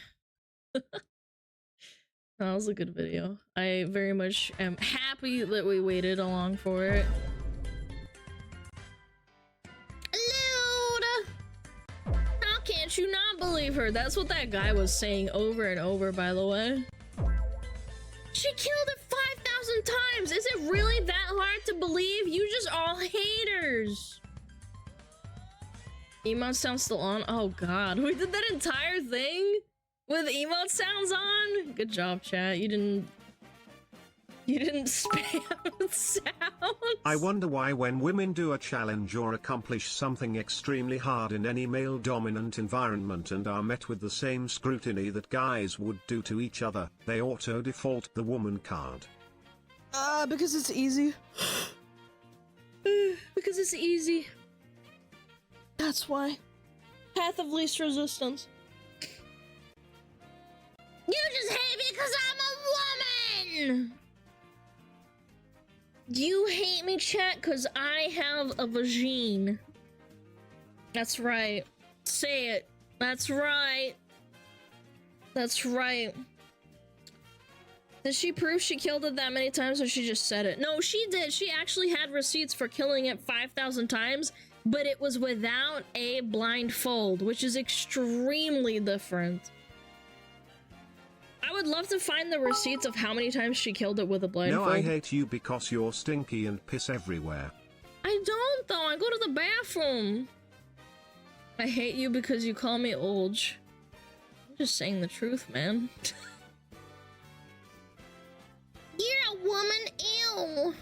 A: That was a good video. I very much am happy that we waited along for it. Load! How can't you not believe her? That's what that guy was saying over and over, by the way. She killed it 5,000 times! Is it really that hard to believe? You just all haters! Emote sound still on? Oh god, we did that entire thing? With emote sounds on? Good job, chat. You didn't spam sounds.
C: I wonder why when women do a challenge or accomplish something extremely hard in any male-dominant environment and are met with the same scrutiny that guys would do to each other, they auto-default the woman card.
B: Because it's easy.
A: Because it's easy. That's why. Path of least resistance. You just hate me because I'm a woman! You hate me, chat, because I have a vagine. That's right. Say it. That's right. That's right. Did she prove she killed it that many times or she just said it? No, she did. She actually had receipts for killing it 5,000 times, but it was without a blindfold, which is extremely different. I would love to find the receipts of how many times she killed it with a blindfold.
C: No, I hate you because you're stinky and piss everywhere.
A: I don't though, I go to the bathroom. I hate you because you call me old. I'm just saying the truth, man. You're a woman, ew.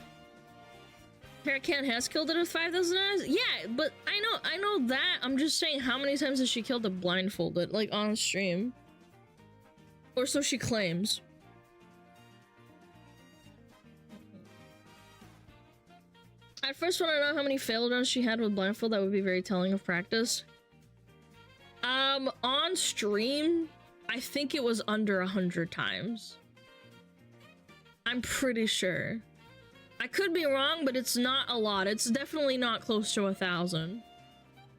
A: Hurricane has killed it with 5,000 eyes? Yeah, but I know that. I'm just saying how many times has she killed it blindfolded, like on stream? Or so she claims. I first want to know how many failed runs she had with blindfold. That would be very telling of practice. On stream, I think it was under 100 times. I'm pretty sure. I could be wrong, but it's not a lot. It's definitely not close to 1,000. And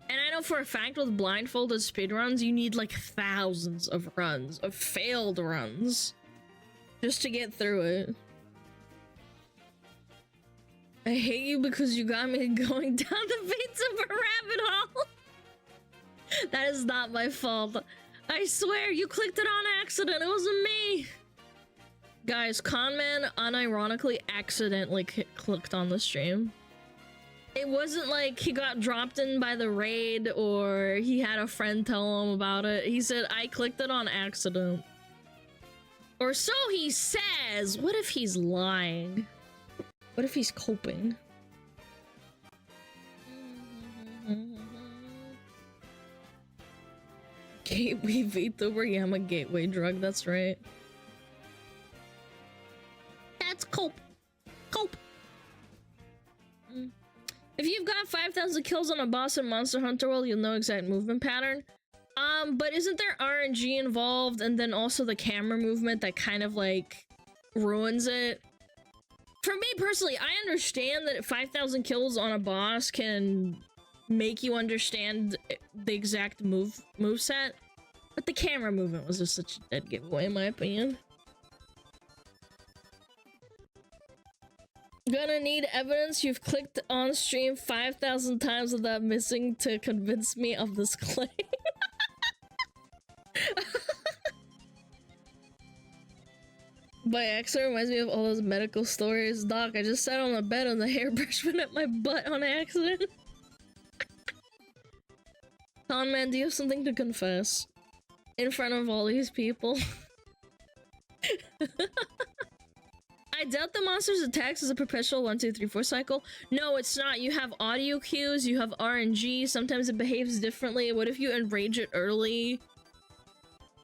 A: I know for a fact with blindfolded speedruns, you need like thousands of runs, of failed runs, just to get through it. I hate you because you got me going down the veins of a rabbit hole. That is not my fault. I swear, you clicked it on accident. It wasn't me. Guys, Conman unironically accidentally clicked on the stream. It wasn't like he got dropped in by the raid or he had a friend tell him about it. He said, I clicked it on accident. Or so he says. What if he's lying? What if he's coping? Gateway VTuber? Yeah, I'm a gateway drug, that's right. That's cope. Cope. If you've got 5,000 kills on a boss in Monster Hunter World, you'll know exact movement pattern. But isn't there RNG involved and then also the camera movement that kind of like ruins it? For me personally, I understand that 5,000 kills on a boss can make you understand the exact moveset, but the camera movement was just such a dead giveaway in my opinion. Gonna need evidence you've clicked on stream 5,000 times without missing to convince me of this claim. By accident reminds me of all those medical stories. Doc, I just sat on the bed and the hairbrush went up my butt on accident. Conman, do you have something to confess? In front of all these people? I doubt the monster's attacks is a perpetual 1, 2, 3, 4 cycle. No, it's not. You have audio cues, you have RNG, sometimes it behaves differently. What if you enrage it early?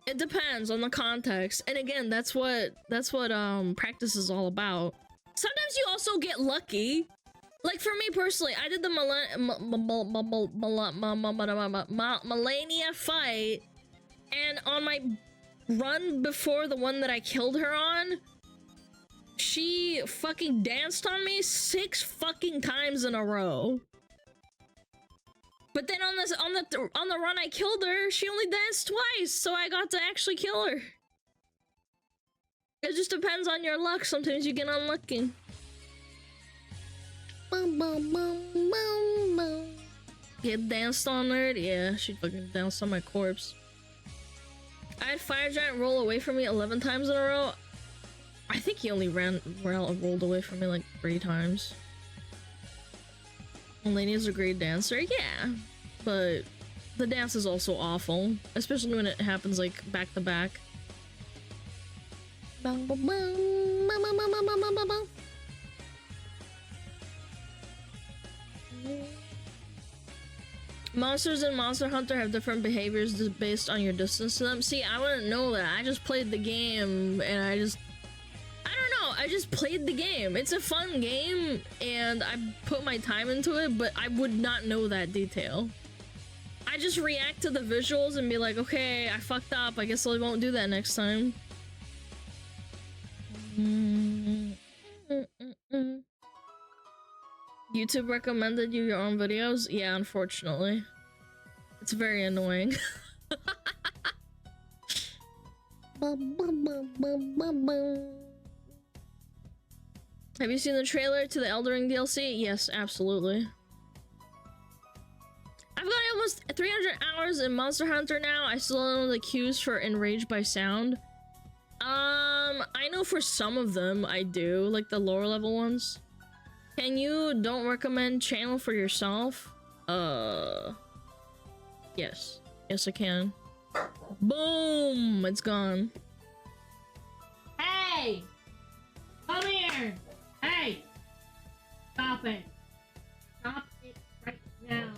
A: It depends on the context. And again, that's what practice is all about. Sometimes you also get lucky. Like for me personally, I did the Melania fight, and on my run before the one that I killed her on, she fucking danced on me 6 fucking times in a row. But then on the run I killed her, she only danced twice, so I got to actually kill her. It just depends on your luck. Sometimes you get unlucky. Get danced on her? Yeah, she fucking danced on my corpse. I had Fire Giant roll away from me 11 times in a row. I think he only rolled away from me like 3 times. Melania's a great dancer, yeah, but the dance is also awful, especially when it happens like back to back. Monsters in Monster Hunter have different behaviors based on your distance to them. See, I wouldn't know that. I just played the game and I don't know, I just played the game. It's a fun game and I put my time into it, but I would not know that detail. I just react to the visuals and be like, okay, I fucked up. I guess I won't do that next time. YouTube recommended you your own videos? Yeah, unfortunately. It's very annoying. Have you seen the trailer to the Elden Ring DLC? Yes, absolutely. I've got almost 300 hours in Monster Hunter now. I still don't know the cues for Enraged by Sound. I know for some of them I do, like the lower level ones. Can you don't recommend channel for yourself? Yes. Yes, I can. Boom! It's gone. Hey! Come here! Hey! Stop it! Stop it right now.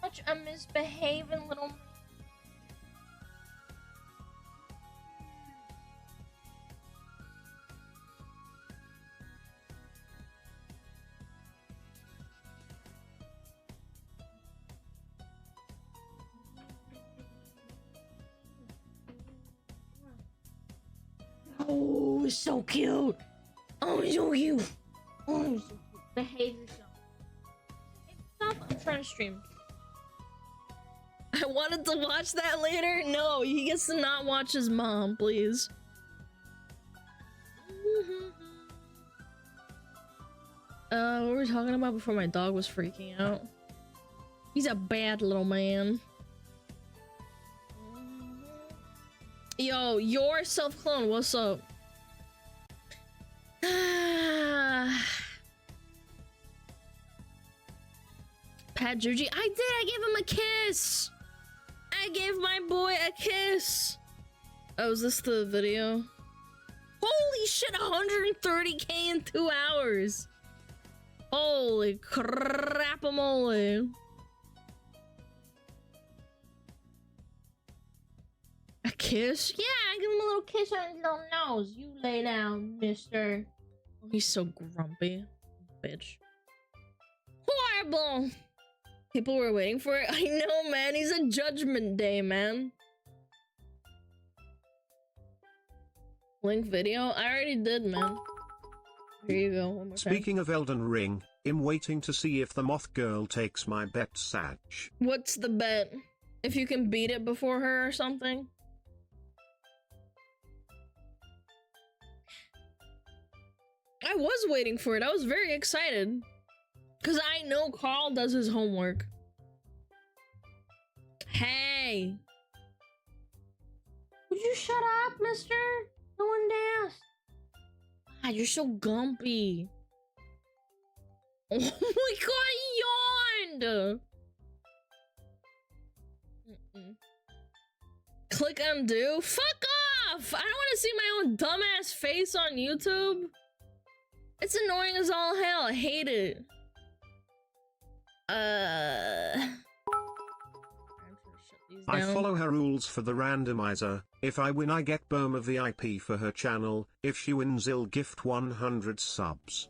A: Such a misbehaving little... Oh, it's so cute. Oh, it's so cute. Oh, it's so cute. Behave yourself. Hey, stop. I'm trying to stream. I wanted to watch that later. No, he gets to not watch his mom, please. What were we talking about before my dog was freaking out? He's a bad little man. Yo, your self-clone, what's up? Pat Juji, I did, I gave him a kiss! I gave my boy a kiss! Oh, is this the video? Holy shit, 130k in 2 hours! Holy crap-a-mole! A kiss? Yeah, I give him a little kiss on his little nose. You lay down, mister. Oh, he's so grumpy. Bitch. Horrible! People were waiting for it. I know, man. He's a Judgment Day, man. Link video? I already did, man. Here you go. One more
C: Speaking of Elden Ring, I'm waiting to see if the Moth Girl takes my bet, Satch.
A: What's the bet? If you can beat it before her or something? I was waiting for it. I was very excited. Because I know Carl does his homework. Hey! Would you shut up, mister? No one danced. God, you're so gumpy. Oh my god, he yawned! Click undo? Fuck off! I don't want to see my own dumbass face on YouTube. It's annoying as all hell. I hate it.
C: I follow her rules for the randomizer. If I win, I get Burma VIP for her channel. If she wins, I'll gift 100 subs.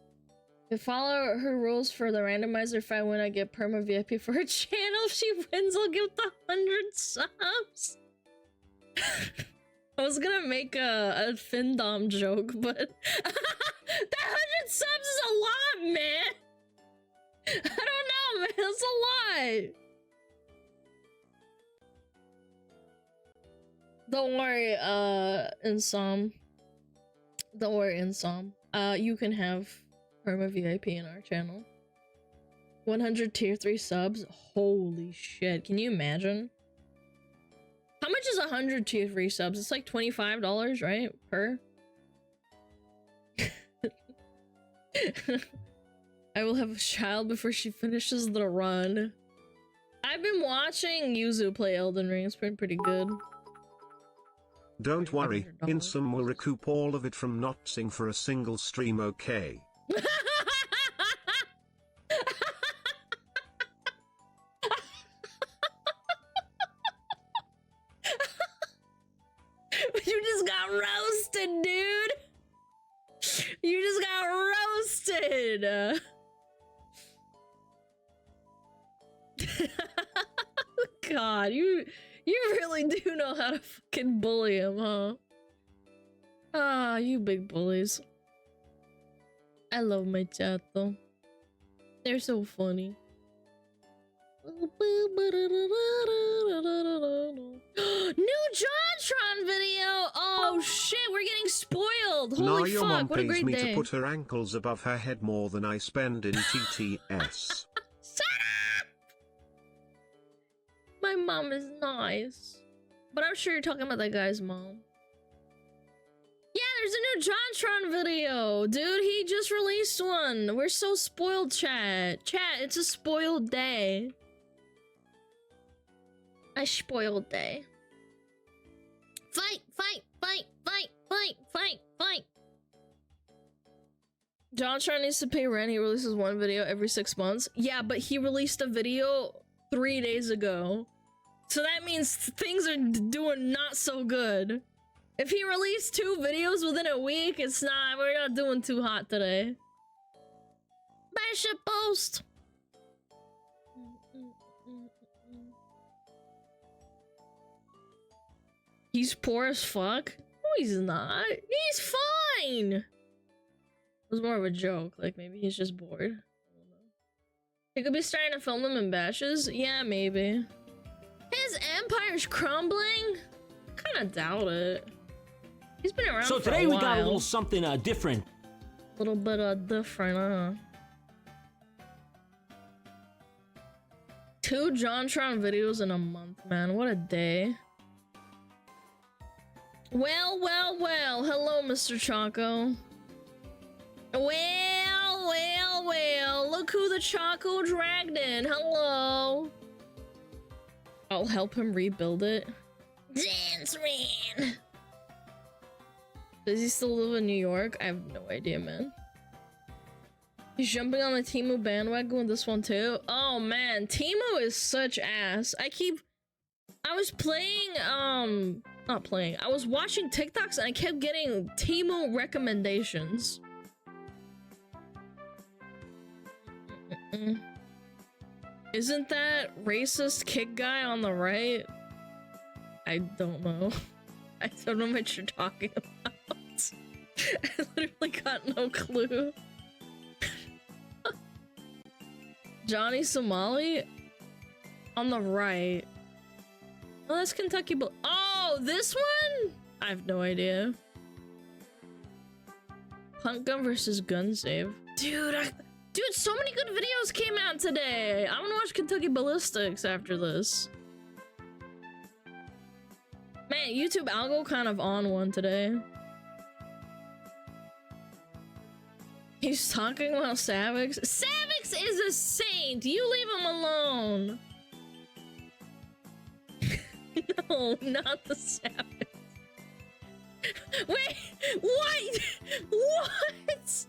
A: I follow her rules for the randomizer. If I win, I get perma VIP for her channel. If she wins, I'll give the 100 subs. I was gonna make a Findom joke, but that 100 subs is a lot, man. I don't know, man. It's a lot. Don't worry, Insom. Don't worry, Insom. You can have Perma VIP in our channel. 100 tier 3 subs? Holy shit. Can you imagine? How much is 100 tier 3 subs? It's like $25, right? Per? I will have a child before she finishes the run. I've been watching Yuzu play Elden Ring. It's been pretty good.
C: Don't worry, Insom will recoup all of it from not sing for a single stream, okay?
A: You just got roasted, dude! You just got roasted! God, you really do know how to fucking bully him, huh? Ah, you big bullies. I love my chat though. They're so funny. New JonTron video! Oh shit, we're getting spoiled!
C: Now
A: Holy
C: your
A: fuck,
C: mom
A: what a
C: pays
A: great
C: me
A: day.
C: to put her ankles above her head more than I spend in TTS.
A: Shut up! My mom is nice. But I'm sure you're talking about that guy's mom. Yeah, there's a new JonTron video, dude. He just released one. We're so spoiled, chat. Chat, it's a spoiled day. A spoiled day. Fight, fight, fight, fight, fight, fight, fight. JonTron needs to pay rent. He releases one video every 6 months. Yeah, but he released a video 3 days ago. So that means things are doing not so good. If he released 2 videos within a week, we're not doing too hot today. Buy shit post. He's poor as fuck? No, he's not. He's fine! It was more of a joke. Like, maybe he's just bored. I don't know. He could be starting to film them in batches? Yeah, maybe. His empire's crumbling? Kinda doubt it. He's been around for a while.
M: So today we got a little something different.
A: A little bit different, huh? 2 JonTron videos in a month, man. What a day. Well, well, well. Hello, Mr. Choco. Well, well, well. Look who the Choco dragged in. Hello. I'll help him rebuild it. Dance man. Does he still live in New York? I have no idea, man. He's jumping on the Temu bandwagon with this one too. Oh man, Temu is such ass. I was playing, not playing. I was watching TikToks and I kept getting Temu recommendations. Isn't that racist kick guy on the right? I don't know. I don't know what you're talking about. I literally got no clue. Johnny Somali? On the right. Oh, that's Kentucky. Oh, this one? I have no idea. Punk Gun versus Gun Save. Dude, so many good videos came out today. I'm gonna watch Kentucky Ballistics after this. Man, YouTube algo kind of on one today. He's talking about Savix. Savix is a saint! You leave him alone! No, not the Savix. Wait! What? What?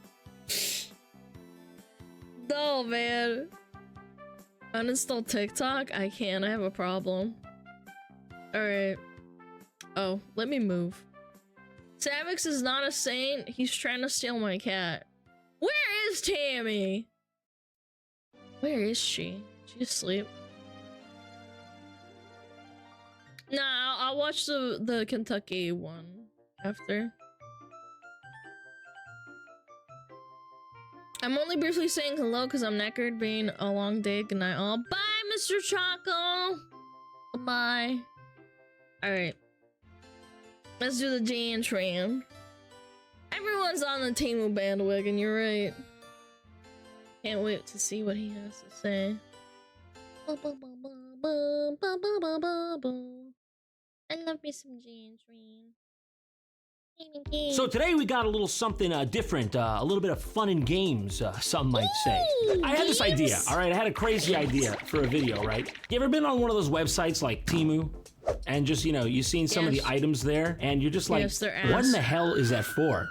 A: No, man. Uninstall TikTok? I can't. I have a problem. Alright. Oh, let me move. Savix is not a saint. He's trying to steal my cat. Where is Tammy? Where is she? She asleep? Nah, I'll watch the Kentucky one after. I'm only briefly saying hello because I'm knackered, being a long day. Good night all. Bye, Mr. Choco. Bye. Alright. Let's do the Jan Tram. Everyone's on the Temu bandwagon, you're right. Can't wait to see what he has to say. I love me some Jan Tram.
M: So today we got a little something different, a little bit of fun and games, some might say. I had this idea, all right? I had a crazy idea for a video, right? You ever been on one of those websites like Temu? And just, you know, you've seen some of the items there, and you're just like, what in the hell is that for?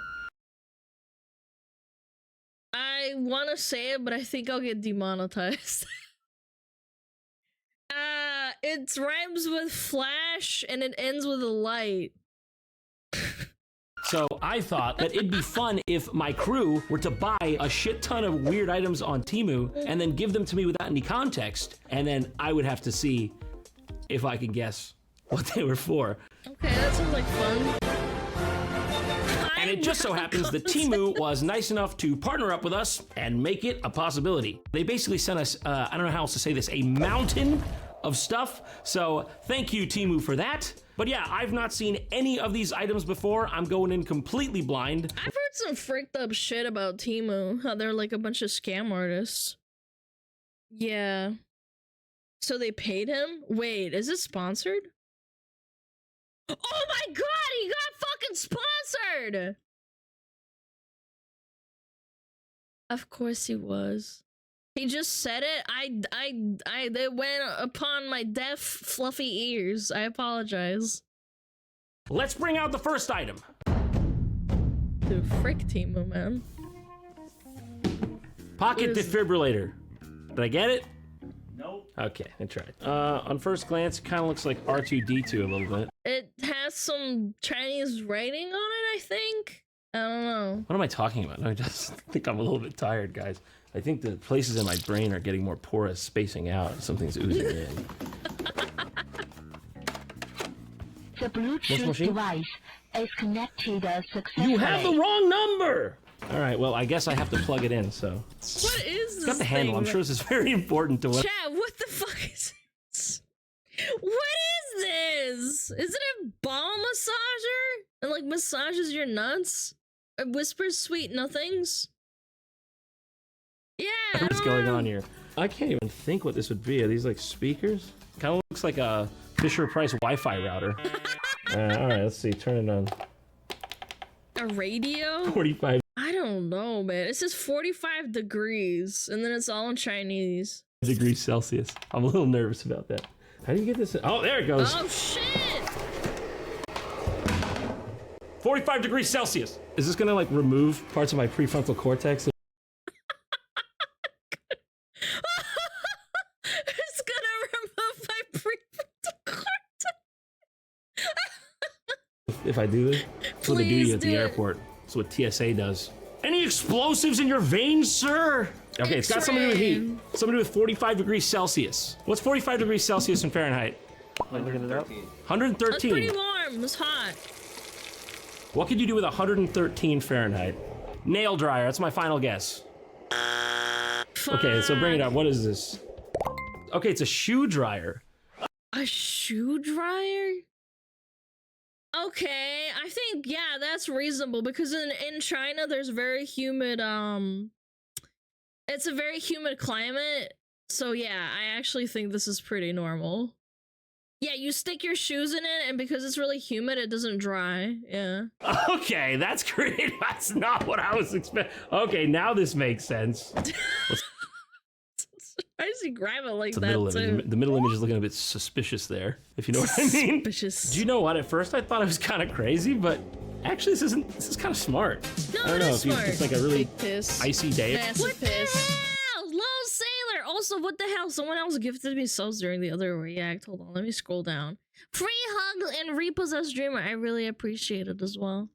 A: I want to say it, but I think I'll get demonetized. It rhymes with flash, and it ends with a light.
M: So I thought that it'd be fun if my crew were to buy a shit ton of weird items on Temu and then give them to me without any context, and then I would have to see if I could guess what they were for.
A: Okay, that sounds like fun.
M: And it just so happens that Temu was nice enough to partner up with us and make it a possibility. They basically sent us, I don't know how else to say this, a mountain of stuff. So thank you, Temu, for that. But yeah, I've not seen any of these items before. I'm going in completely blind.
A: I've heard some freaked up shit about Temu, how they're like a bunch of scam artists. Yeah. So they paid him? Wait, is it sponsored? Oh my god, he got fucking sponsored! Of course he was. He just said it. They went upon my deaf, fluffy ears. I apologize.
M: Let's bring out the first item.
A: Dude, frick Timo, man.
M: Pocket
A: What is
M: defibrillator. Did I get it?
L: Nope.
M: Okay, I tried. On first glance, it kind of looks like R2-D2 a little bit.
A: It has some Chinese writing on it, I think. I don't know.
M: What am I talking about? I just think I'm a little bit tired, guys. I think the places in my brain are getting more porous, spacing out. Something's oozing in.
N: The Bluetooth device is connected successfully.
M: You have the wrong number! All right, well, I guess I have to plug it in, so.
A: What is this?
M: It's got the handle. I'm sure this is very important to what.
A: Chat, what the fuck is this? What is this? Is it a ball massager? It like massages your nuts? It whispers sweet nothings? Yeah,
M: What's going on here? I can't even think what this would be. Are these like speakers? Kind of looks like a Fisher-Price Wi-Fi router. All right, let's see. Turn it on.
A: A radio?
M: 45
A: I don't know, man. It says 45 degrees, and then it's all in Chinese.
M: degrees Celsius. I'm a little nervous about that. How do you get this? Oh, there it goes.
A: Oh, shit!
M: 45 degrees Celsius. Is this gonna like remove parts of my prefrontal cortex?
A: It's gonna remove my prefrontal cortex.
M: If I do this? That's what they do to you at the airport. That's what TSA does. Any explosives in your veins, sir? Okay, it's got something to do with heat. Something to do with 45 degrees Celsius. What's 45 degrees Celsius in Fahrenheit? 113. 113.
A: That's pretty warm. It's hot.
M: What could you do with 113 Fahrenheit? Nail dryer, that's my final guess. Okay, so bring it up. What is this? Okay, it's a shoe dryer.
A: A shoe dryer? Okay, I think, yeah, that's reasonable because in China there's very humid, it's a very humid climate. So yeah, I actually think this is pretty normal. Yeah, you stick your shoes in it and because it's really humid, it doesn't dry. Yeah.
M: Okay, that's great. That's not what I was expecting. Okay, now this makes sense.
A: Why does he grab it like
M: The
A: that
M: middle
A: too?
M: image, the middle image is looking a bit suspicious there, if you know what I mean.
A: Suspicious.
M: Do you know what? At first I thought it was kind of crazy, but actually this is kind of smart.
A: No,
M: I don't know if it's like a really
A: piss.
M: icy day.
A: What the hell? Low Sailor! Also, what the hell? Someone else gifted me subs during the other react. Hold on, let me scroll down. Free hug and repossessed dreamer. I really appreciate it as well.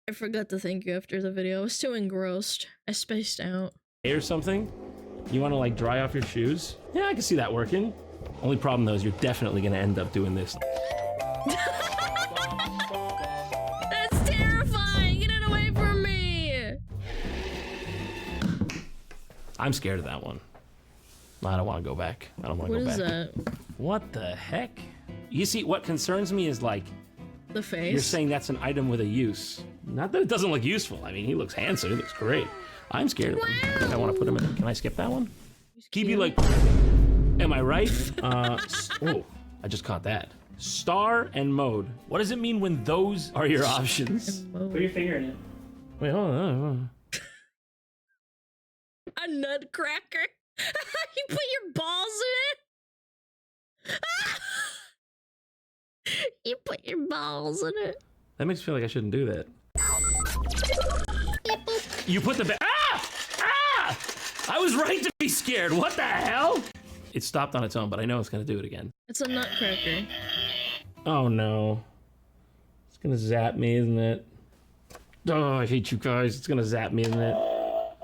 A: I forgot to thank you after the video. I was too engrossed. I spaced out.
M: Or something. You want to like dry off your shoes? Yeah, I can see that working. Only problem though is you're definitely gonna end up doing this.
A: That's terrifying! Get it away from me!
M: I'm scared of that one. I don't want to go back. I don't want to go back.
A: What is that?
M: What the heck? You see, what concerns me is like
A: The face?
M: you're saying that's an item with a use. Not that it doesn't look useful. I mean, he looks handsome. He looks great. I'm scared of him. I think I want to put him in. Can I skip that one? Keep you like. Am I right? Oh, I just caught that. Star and mode. What does it mean when those are your options?
L: Put your finger in it.
M: Wait, hold on.
A: A nutcracker? You put your balls in it? You put your balls in it?
M: That makes me feel like I shouldn't do that. You put the Ah! I was right to be scared. What the hell? It stopped on its own, but I know it's gonna do it again.
A: It's a nutcracker.
M: Oh no. It's gonna zap me, isn't it? Oh, I hate you guys. It's gonna zap me, isn't it?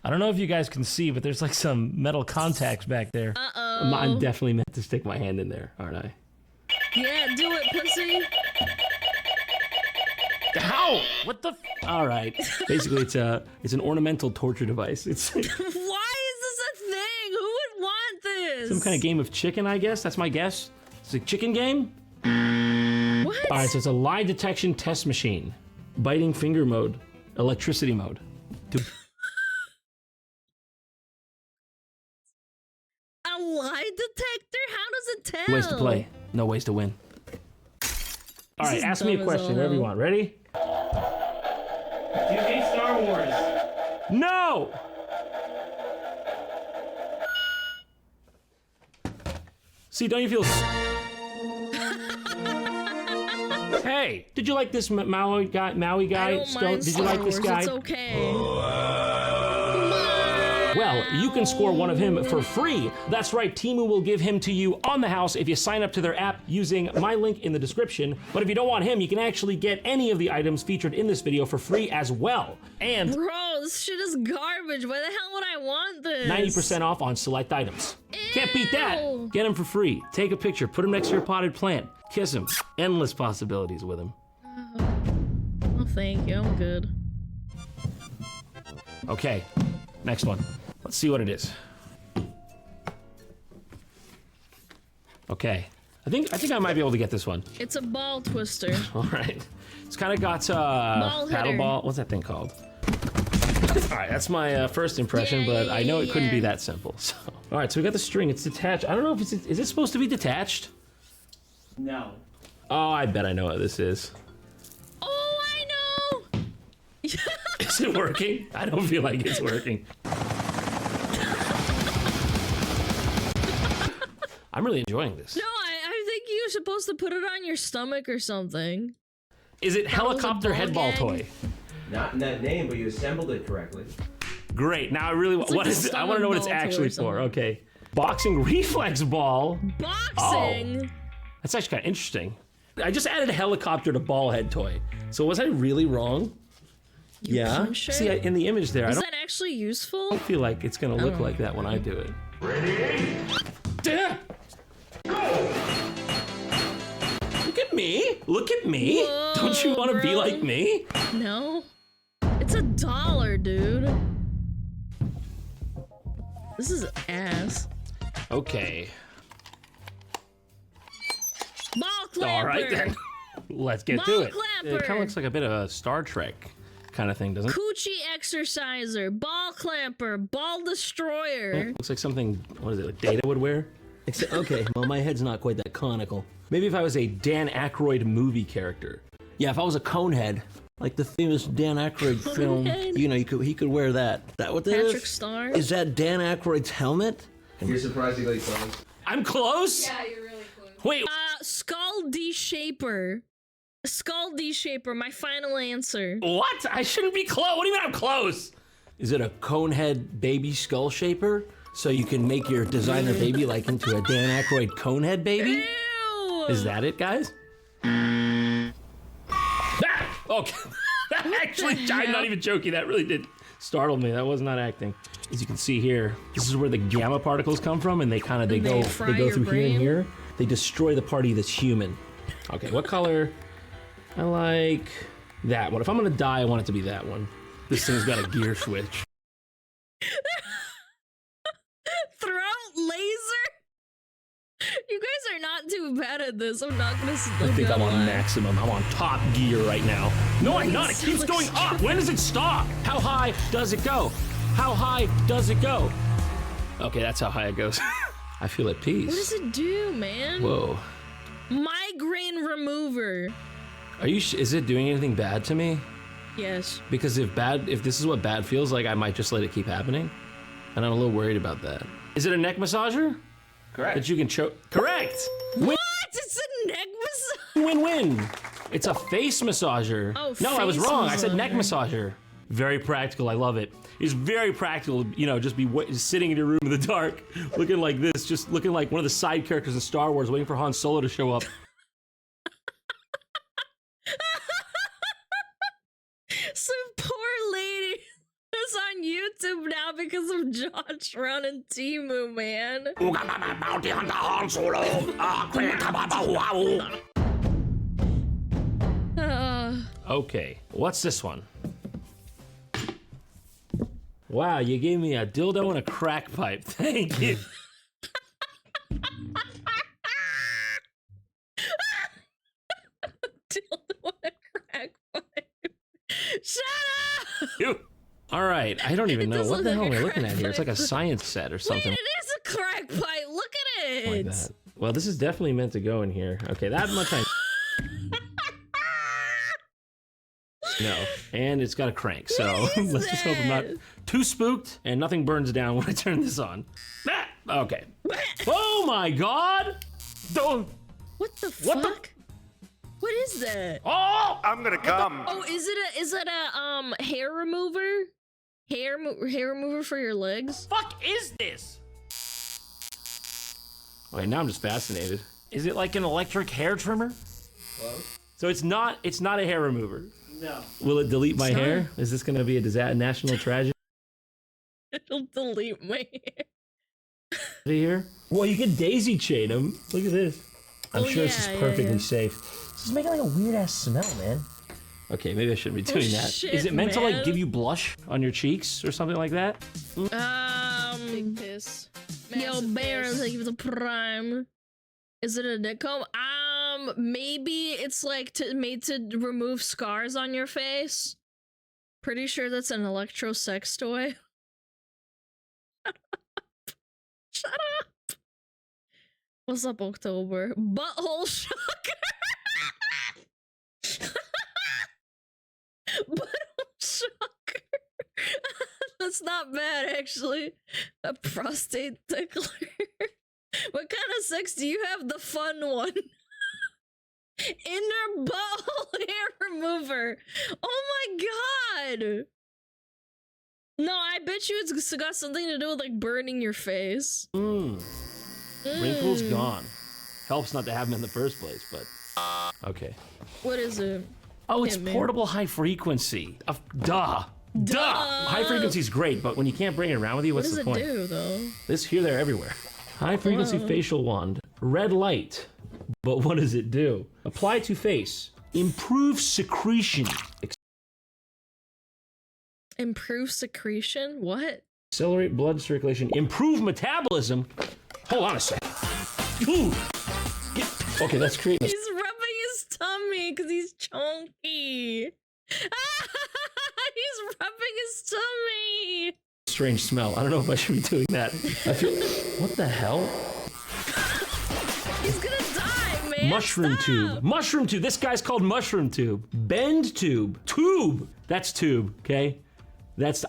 M: I don't know if you guys can see, but there's like some metal contacts back there.
A: Uh-oh.
M: I'm definitely meant to stick my hand in there, aren't I?
A: Yeah, do it, pussy.
M: How? What the? All right. Basically, it's an ornamental torture device. It's
A: Why is this a thing? Who would want this?
M: some kind of game of chicken, I guess. That's my guess. It's a chicken game.
A: What?
M: All right, so it's a lie detection test machine, biting finger mode, electricity mode.
A: A lie detector? How does it tell?
M: Ways to play, no ways to win. All right,
A: is
M: ask me a
A: dumb as
M: question,
A: all
M: whatever you
A: hell.
M: want. Ready?
K: Do you hate Star Wars?
M: No! See, don't you feel... Hey, did you like this Maui guy?
A: I don't mind
M: Did you
A: Star
M: like this
A: Wars,
M: guy?
A: It's okay.
M: Well, you can score one of him for free. That's right, Temu will give him to you on the house if you sign up to their app using my link in the description. But if you don't want him, you can actually get any of the items featured in this video for free as well. And
A: Bro, this shit is garbage. Why the hell would I want this?
M: 90% off on select items. Can't beat that. Get him for free. Take a picture, put him next to your potted plant, kiss him. Endless possibilities with him.
A: Oh, thank you. I'm good.
M: Okay, next one. Let's see what it is. Okay, I think I might be able to get this one.
A: It's a ball twister.
M: All right, it's kind of got
A: Ball
M: paddle
A: hitter.
M: ball. What's that thing called? All right, that's my first impression, but I know it couldn't be that simple. So, all right, so we got the string. It's detached. I don't know if is it supposed to be detached?
K: No.
M: Oh, I bet I know what this is.
A: Oh, I know.
M: Is it working? I don't feel like it's working. I'm really enjoying this.
A: No, I think you're supposed to put it on your stomach or something.
M: Is it helicopter
A: ball
M: headball
A: gag.
M: toy?
O: Not in that name, but you assembled it correctly.
M: Great. Now I really
A: It's
M: what
A: like
M: is
A: a
M: it? I want to know what it's
A: stomach ball
M: actually
A: toy or
M: for.
A: something.
M: Okay. Boxing reflex ball.
A: Boxing.
M: Oh, that's actually kind of interesting. I just added a helicopter to ball head toy. So was I really wrong? Yeah.
A: puncher?
M: See, in the image there, I
A: Is
M: don't
A: that actually useful?
M: feel like it's gonna look like that when I do it.
F: Ready?
M: Yeah. Look at me. Look at me.
A: Whoa,
M: Don't you want to be
A: bro.
M: like me?
A: No. It's $1, dude. This is ass.
M: Okay.
A: Ball clapper.
M: All right then. Let's get to
A: Ball
M: it. It
A: clapper.
M: kind of looks like a bit of a Star Trek kind of thing, doesn't it?
A: Coochie exerciser, ball clamper, ball destroyer.
M: Looks like something, what is it, like Data would wear? Except, okay, well, my head's not quite that conical. Maybe if I was a Dan Aykroyd movie character. Yeah, if I was a Conehead, like the famous Dan Aykroyd film,
A: Conehead?
M: you know, he could wear that. That what that is?
A: Patrick Star.
M: Is that Dan Aykroyd's helmet?
O: You're surprisingly close.
M: I'm close?
J: Yeah, you're really close.
M: Wait,
A: Skull D-shaper. Skull D-shaper, my final answer.
M: what? I shouldn't be close. What do you mean I'm close? Is it a Conehead baby skull shaper? So you can make your designer baby like into a Dan Aykroyd Conehead baby?
A: Ew.
M: Is that it, guys? Ah! Okay. Actually, I'm not even joking. That really did startle me. That was not acting. As you can see here, this is where the gamma particles come from, and they kind of
A: They
M: go
A: fry
M: through
A: your
M: here and
A: brain?
M: here. They destroy the party that's human. Okay, what color? I like that one. If I'm gonna die, I want it to be that one. This thing's got a gear switch.
A: Throat laser? You guys are not too bad at this. I'm not gonna
M: I think I'm on maximum. I'm on top gear right now. No, I'm not. It keeps going up. When does it stop? How high does it go? How high does it go? Okay, that's how high it goes. I feel at peace.
A: What does it do, man?
M: Whoa.
A: Migraine remover.
M: Are you? Is it doing anything bad to me?
A: Yes.
M: Because if this is what bad feels like, I might just let it keep happening. And I'm a little worried about that. Is it a neck massager?
O: Correct.
M: That you can choke. Correct.
A: What? It's a neck massage?
M: Win-win. It's a face massager.
A: Oh,
M: no, I was
A: face
M: wrong. I said neck
A: massager.
M: massager. Very practical. I love it. It's very practical. You know, just be sitting in your room in the dark, looking like this, just looking like one of the side characters in Star Wars, waiting for Han Solo to show up.
A: Some poor lady is on YouTube now because of Josh running Temu, man.
M: Bounty Hunter Han Solo. Okay, what's this one? Wow, you gave me a dildo and a crack pipe. Thank you.
A: Dildo and a crack pipe. Shut up!
M: You. All right, I don't even know
A: does
M: what the
A: look
M: hell
A: like
M: am I
A: a
M: looking at
A: crack
M: here. It's like a
A: pipe.
M: science set or
A: Wait,
M: something
A: it is a crack pipe. Look at it.
M: like that. Well, this is definitely meant to go in here. Okay, that much I. No, and it's got a crank, so let's just hope I'm not too spooked and nothing burns down when I turn this on. Ah, okay. Oh my god! Don't.
A: What the fuck? What is that?
M: Oh!
F: I'm gonna come.
A: Oh, is it a hair remover? Hair remover for your legs?
M: Fuck is this? Wait, now I'm just fascinated. Is it like an electric hair trimmer?
O: Close.
M: So it's not a hair remover.
O: No.
M: Will it delete my hair? Is this gonna be a national tragedy
A: It'll delete my hair.
M: here? Well, you can daisy chain them. Look at this. I'm sure this is perfectly safe. This is making like a weird ass smell, man. Okay, maybe I shouldn't be doing that.
A: Shit,
M: is it meant to like
A: man.
M: give you blush on your cheeks or something like that?
J: Big piss.
A: Yo,
J: Massive
A: Baron,
J: piss.
A: thank you for the prime. Is it a dick comb? Maybe it's like made to remove scars on your face. Pretty sure that's an electro sex toy. Shut up. What's up, October? Butthole shocker. Butthole shocker. That's not bad, actually. A prostate tickler. What kind of sex do you have? The fun one. Inner butthole hair remover. Oh my god. No, I bet you it's got something to do with like burning your face.
M: Wrinkles gone. Helps not to have them in the first place, but okay.
A: What is it?
M: Oh, it's
A: Hit me.
M: portable high frequency. Duh. High frequency is great, but when you can't bring it around with you, what's the point?
A: What does it do, though?
M: This here, there, everywhere. High frequency facial wand. Red light. But what does it do? Apply to face. Improve secretion.
A: Improve secretion? What?
M: Accelerate blood circulation. Improve metabolism. Hold on a second. Ooh. Okay, that's creating.
A: He's rubbing his tummy because he's chunky. He's rubbing his tummy.
M: Strange smell. I don't know if I should be doing that. I feel. What the hell?
A: He's gonna die, man.
M: Mushroom tube. Mushroom tube. This guy's called mushroom tube. Bend tube. Tube. That's tube. Okay.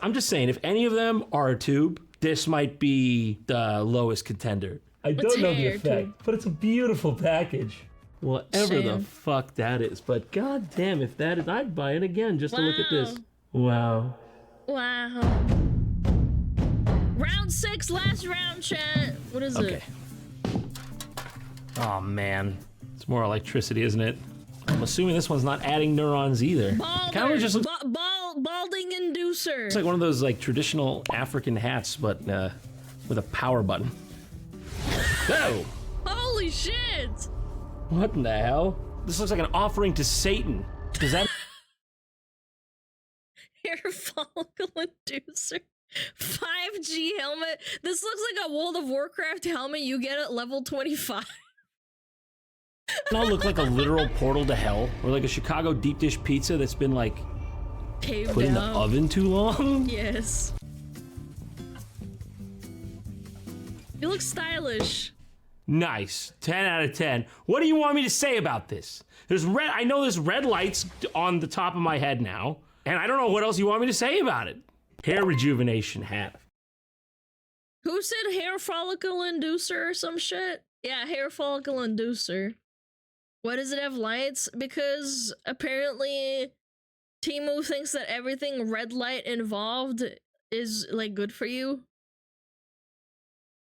M: I'm just saying. If any of them are a tube, this might be the lowest contender. I don't know the effect, but it's a beautiful package. Whatever the fuck that is, but goddamn, if that is, I'd buy it again just to look at this. Wow.
A: Wow. Round 6, last round, chat. What is it?
M: Oh man, it's more electricity, isn't it? I'm assuming this one's not adding neurons either. Kind of just looks
A: balding inducer.
M: It's like one of those like traditional African hats, but with a power button. Whoa!
A: Holy shit!
M: What in the hell? This looks like an offering to Satan. Does that?
A: Hair follicle inducer. 5G helmet. This looks like a World of Warcraft helmet you get at level 25.
M: Doesn't it look like a literal portal to hell, or like a Chicago deep dish pizza that's been like
A: Caved
M: put in the
A: out.
M: oven too long?
A: Yes. You look stylish.
M: Nice. 10 out of 10. What do you want me to say about this? I know there's red lights on the top of my head now, and I don't know what else you want me to say about it. Hair rejuvenation hat.
A: Who said hair follicle inducer or some shit? Yeah, hair follicle inducer. Why does it have lights? Because apparently Temu thinks that everything red light involved is like good for you.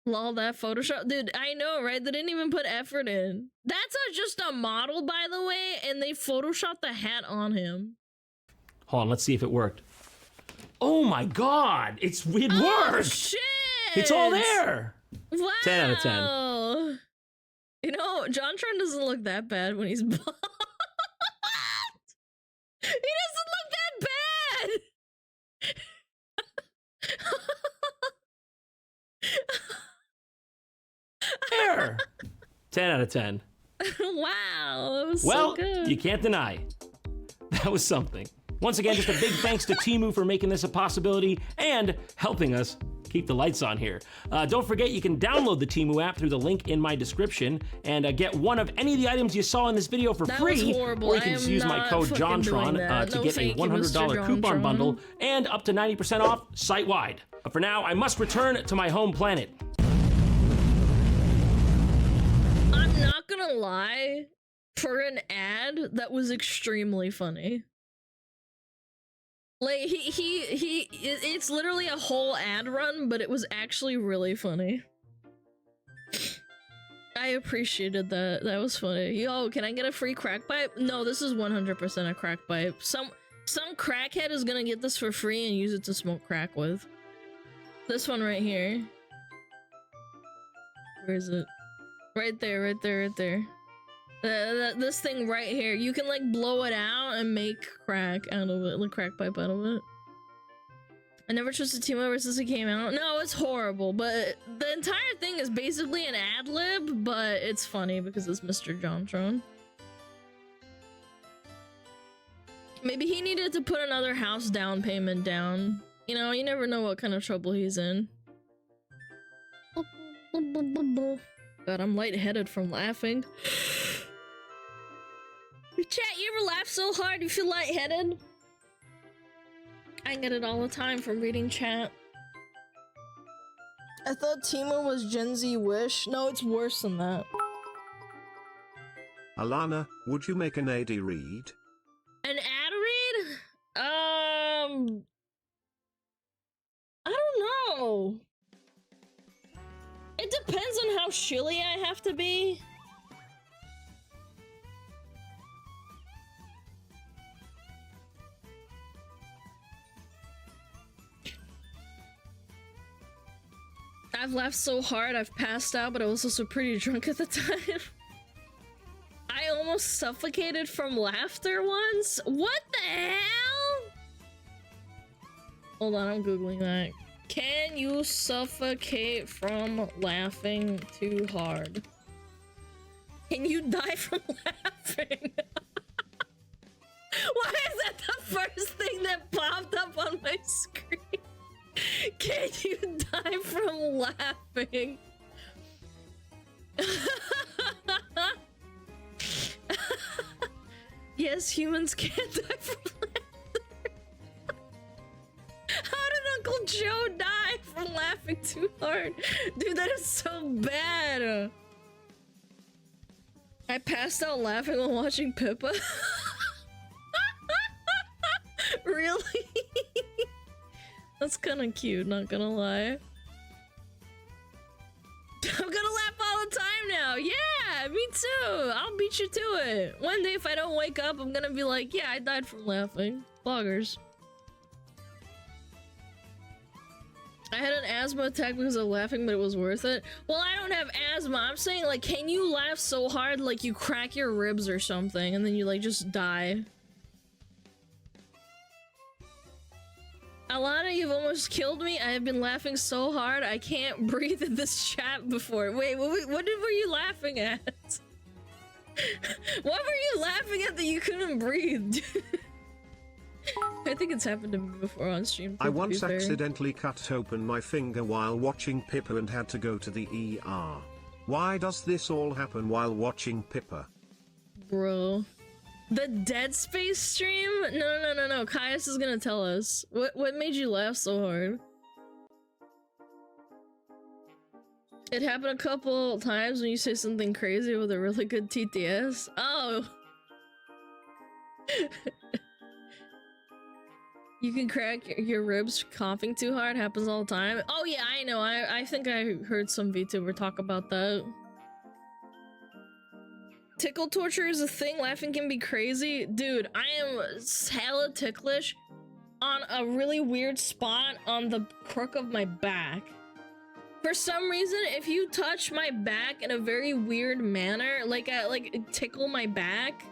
A: Lol, that Photoshop. Dude, I know, right? They didn't even put effort in. That's just a model, by the way, and they photoshopped the hat on him.
M: Hold on, let's see if it worked. Oh my god! It worked!
A: Shit!
M: It's all there!
A: Wow!
M: 10 out of 10.
A: You know, JonTron doesn't look that bad when he's bald. He doesn't look that bad!
M: There! 10 out of 10.
A: Wow, that was
M: Well,
A: so good.
M: you can't deny. That was something. Once again, just a big thanks to Temu for making this a possibility and helping us keep the lights on here. Don't forget you can download the Temu app through the link in my description and get one of any of the items you saw in this video for free. Or you can just use my code JONTRON to get a $100 coupon bundle and up to 90% off site-wide. But for now, I must return to my home planet.
A: I'm not gonna lie, for an ad, that was extremely funny. Like, it's literally a whole ad run, but it was actually really funny. I appreciated that. That was funny. Yo, can I get a free crack pipe? No, this is 100% a crack pipe. Some crackhead is gonna get this for free and use it to smoke crack with. This one right here. Where is it? Right there, right there, right there. This thing right here. You can like blow it out and make crack out of it, like crack pipe out of it. I never trusted Temu ever since it came out. No, it's horrible, but the entire thing is basically an ad lib, but it's funny because it's Mr. Jontron. Maybe he needed to put another house down payment down. You know, you never know what kind of trouble he's in. God, I'm lightheaded from laughing. Chat, you ever laugh so hard you feel lightheaded? I get it all the time from reading chat.
B: I thought Temu was Gen Z Wish. No, it's worse than that.
C: Alana, would you make an AD read?
A: An ad read? I don't know. It depends on how chilly I have to be. I've laughed so hard I've passed out, but I was also pretty drunk at the time. I almost suffocated from laughter once. What the hell? Hold on, I'm googling that. Can you suffocate from laughing too hard? Can you die from laughing? Why is that the first thing that popped up on my screen? Can you die from laughing? Yes, humans can die from laughter. How did Uncle Joe die from laughing too hard? Dude, that is so bad. I passed out laughing while watching Pippa. Really? That's kind of cute, not gonna lie. I'm gonna laugh all the time now. Yeah, me too. I'll beat you to it. One day if I don't wake up, I'm gonna be like, yeah, I died from laughing. Bloggers. I had an asthma attack because of laughing, but it was worth it. Well, I don't have asthma. I'm saying, like, can you laugh so hard, like, you crack your ribs or something, and then you, like, just die? Alana, you've almost killed me. I have been laughing so hard I can't breathe in this chat before. Wait, what were you laughing at? What were you laughing at that you couldn't breathe? I think it's happened to me before on stream.
C: I once accidentally cut open my finger while watching Pippa and had to go to the ER. Why does this all happen while watching Pippa?
A: Bro. The Dead Space stream? No. Caius is gonna tell us. What made you laugh so hard? It happened a couple times when you say something crazy with a really good TTS. Oh! You can crack your ribs coughing too hard. Happens all the time. Oh yeah, I know. I think I heard some VTuber talk about that. Tickle torture is a thing. Laughing can be crazy. Dude, I am hella ticklish on a really weird spot on the crook of my back. For some reason, if you touch my back in a very weird manner, like tickle my back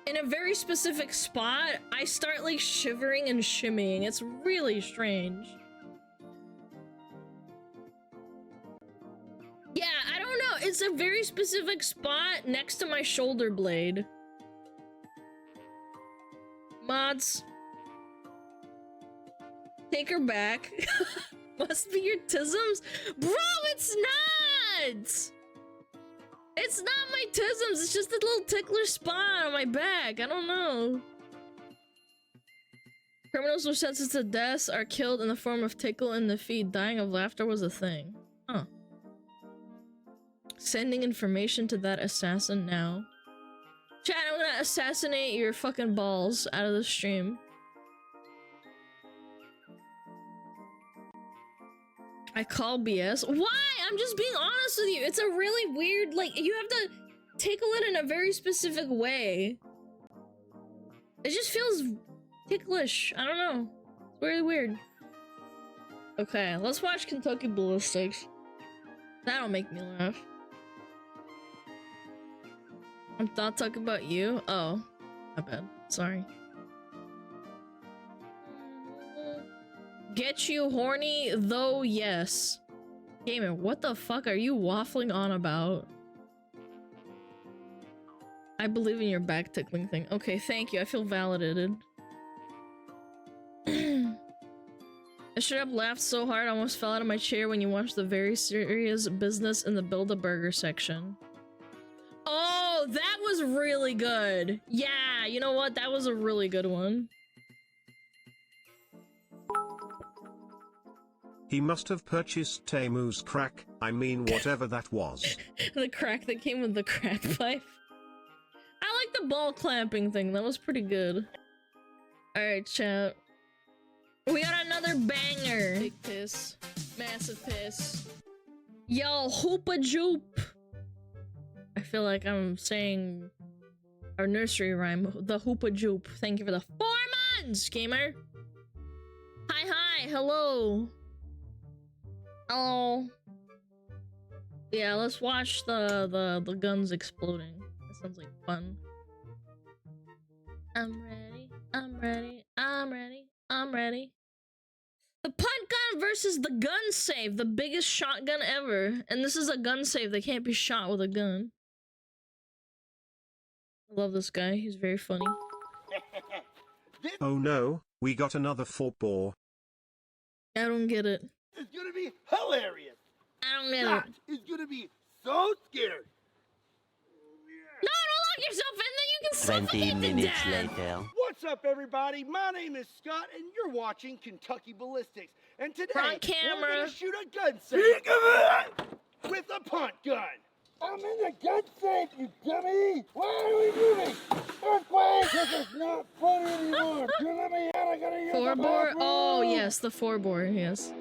A: in a very specific spot, I start like shivering and shimmying. It's really strange. Yeah, I don't know. It's a very specific spot next to my shoulder blade. Mods. Take her back. Must be your tisms? Bro, it's not! It's not my tisms, it's just a little tickler spot on my back. I don't know. Criminals who sentenced to death are killed in the form of tickle in the feet. Dying of laughter was a thing. Huh. Sending information to that assassin now. Chat, I'm gonna assassinate your fucking balls out of the stream. I call BS. Why? I'm just being honest with you. It's a really weird, like, you have to tickle it in a very specific way. It just feels ticklish. I don't know. It's really weird. Okay, let's watch Kentucky Ballistics. That'll make me laugh. I'm not talking about you. Oh, my bad. Sorry. Get you horny, though, yes. Gamer, what the fuck are you waffling on about? I believe in your back tickling thing. Okay, thank you. I feel validated. I should have laughed so hard I almost fell out of my chair when you watched the very serious business in the Build-A-Burger section. Oh, that was really good. Yeah, you know what? That was a really good one.
C: He must have purchased Temu's crack, I mean whatever that was.
A: The crack that came with the crack pipe. I like the ball clamping thing. That was pretty good. Alright, chat. We got another banger. Big piss. Massive piss. Yo, hoopa joop. I feel like I'm saying our nursery rhyme. The hoopa joop. Thank you for the 4 months, gamer. Hi, hello. Hello. Yeah, let's watch the guns exploding. That sounds like fun. I'm ready. I'm ready. I'm ready. I'm ready. The punt gun versus the gun save, the biggest shotgun ever. And this is a gun save that can't be shot with a gun. I love this guy. He's very funny.
C: Oh no, we got another 4-bore.
A: I don't get it.
P: It's gonna be hilarious.
A: I don't get
P: That
A: it.
P: is gonna be so scary.
A: No, don't lock yourself in there. You can suffocate
Q: 20
A: to
Q: minutes
A: death.
Q: later.
P: What's up, everybody? My name is Scott, and you're watching Kentucky Ballistics. And today,
A: Front camera.
P: we're gonna shoot a gun safe with a punt gun. I'm in the gun safe, you dummy! Why are we moving? Earthquake! This is not funny anymore. You let me out, I gotta use the
A: 4-bore?
P: bathroom.
A: Oh, yes, the 4-bore, yes.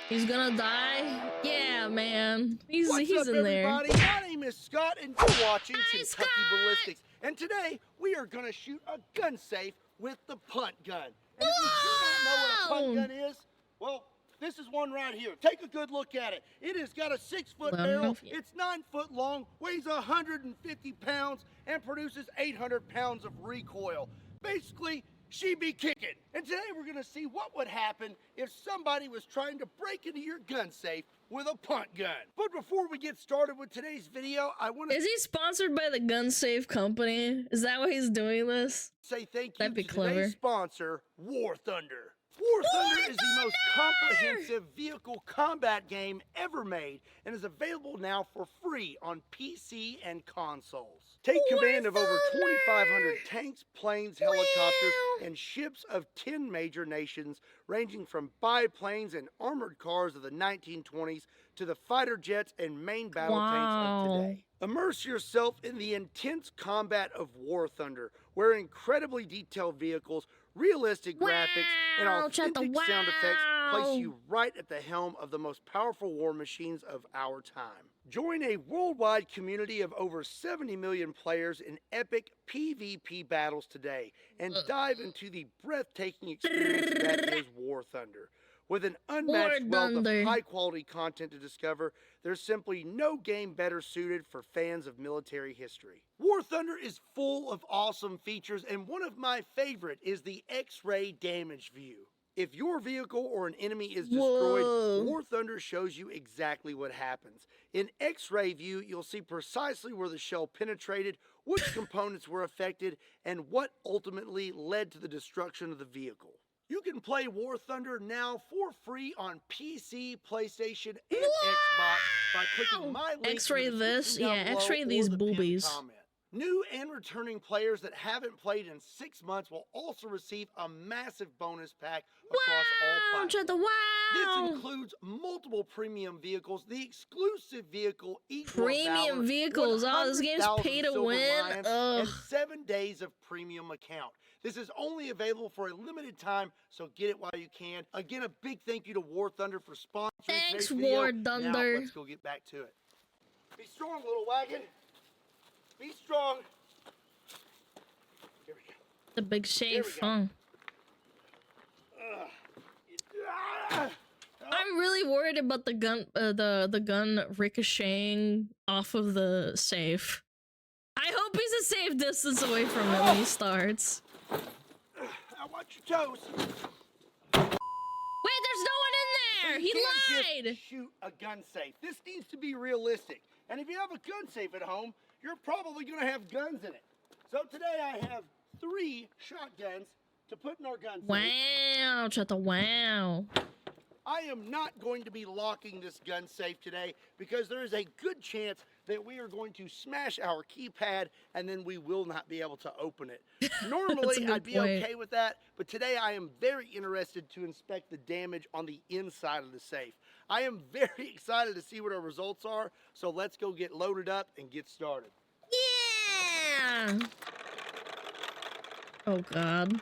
A: He's gonna die? Yeah, man. He's
P: What's
A: in
P: up,
A: there.
P: everybody? My name is Scott, and you're watching Kentucky Ballistics. And today, we are gonna shoot a gun safe with the punt gun. And if you do not know what a punt gun is, well, this is one right here. Take a good look at it. It has got a 6-foot barrel. It's 9 foot long, weighs 150 pounds, and produces 800 pounds of recoil. Basically, she be kicking. And today we're gonna see what would happen if somebody was trying to break into your gun safe with a punt gun. But before we get started with today's video, I want to—
A: Is he sponsored by the gun safe company? Is that why he's doing this?
P: say thank you
A: That'd be
P: to
A: clever.
P: today's sponsor, War Thunder. War Thunder is the most comprehensive vehicle combat game ever made and is available now for free on PC and consoles. Take command of over 2,500 tanks, planes, helicopters, and ships of 10 major nations, ranging from biplanes and armored cars of the 1920s to the fighter jets and main battle tanks of today. Immerse yourself in the intense combat of War Thunder, where incredibly detailed vehicles, realistic graphics, and authentic sound effects place you right at the helm of the most powerful war machines of our time. Join a worldwide community of over 70 million players in epic PvP battles today, and dive into the breathtaking experience that is War Thunder. With an unmatched wealth of high-quality content to discover, there's simply no game better suited for fans of military history. War Thunder is full of awesome features, and one of my favorite is the X-ray damage view. If your vehicle or an enemy is destroyed, War Thunder shows you exactly what happens. In X-ray view, you'll see precisely where the shell penetrated, which components were affected, and what ultimately led to the destruction of the vehicle. You can play War Thunder now for free on PC, PlayStation, and Xbox by clicking my link.
A: X-ray this, yeah, X-ray these boobies.
P: New and returning players that haven't played in 6 months will also receive a massive bonus pack across all platforms. This includes multiple premium vehicles, the exclusive vehicle
A: Premium vehicles, oh, this game's pay to win.
P: and 7 days of premium account. This is only available for a limited time, so get it while you can. Again, a big thank you to War Thunder for sponsoring
A: Thanks,
P: today's video.
A: War Thunder.
P: Now, let's go get back to it. Be strong, little wagon. Be strong. Here we go.
A: The big safe, huh? I'm really worried about the gun, the gun ricocheting off of the safe. I hope he's a safe distance away from it when he starts.
P: I watch your toes.
A: Wait, there's no one in there. He lied.
P: Just shoot a gun safe. This needs to be realistic. And if you have a gun safe at home, you're probably going to have guns in it. So today I have 3 shotguns to put in our gun safe.
A: Wow, Chata, wow.
P: I am not going to be locking this gun safe today because there is a good chance that we are going to smash our keypad and then we will not be able to open it. Normally, I'd be okay with that, but today I am very interested to inspect the damage on the inside of the safe. I am very excited to see what our results are, so let's go get loaded up and get started.
A: Yeah! Oh, God.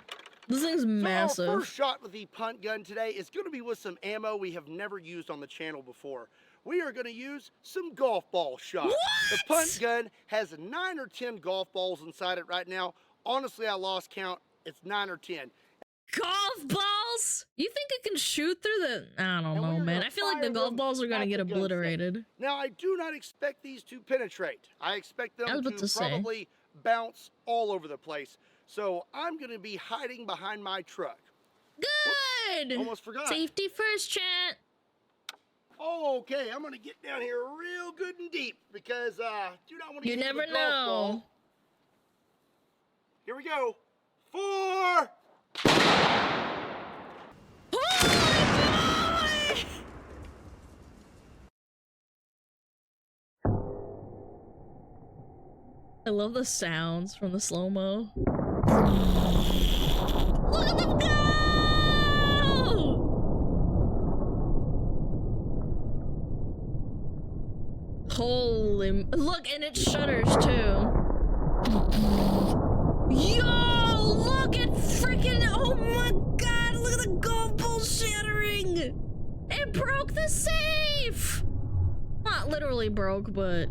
A: This thing's massive.
P: So our first shot with the punt gun today is going to be with some ammo we have never used on the channel before. We are going to use some golf ball shots.
A: What?
P: The punt gun has 9 or 10 golf balls inside it right now. Honestly, I lost count. It's 9 or 10.
A: Golf balls? You think it can shoot through the... I don't know, man. I feel like the golf balls are going to get obliterated.
P: Now, I do not expect these to penetrate. I expect them to probably bounce all over the place. So I'm going to be hiding behind my truck.
A: Good!
P: Whoops, almost forgot.
A: Safety first, chat.
P: Oh, okay. I'm going to get down here real good and deep because do not want to
A: You
P: get
A: never
P: the golf ball.
A: know.
P: Here we go. 4!
A: I love the sounds from the slow-mo. Look at them go! Holy... Look, and it shudders, too. Yo! Look at freaking... Oh my god! Look at the golf ball shattering! It broke the safe! Not literally broke, but...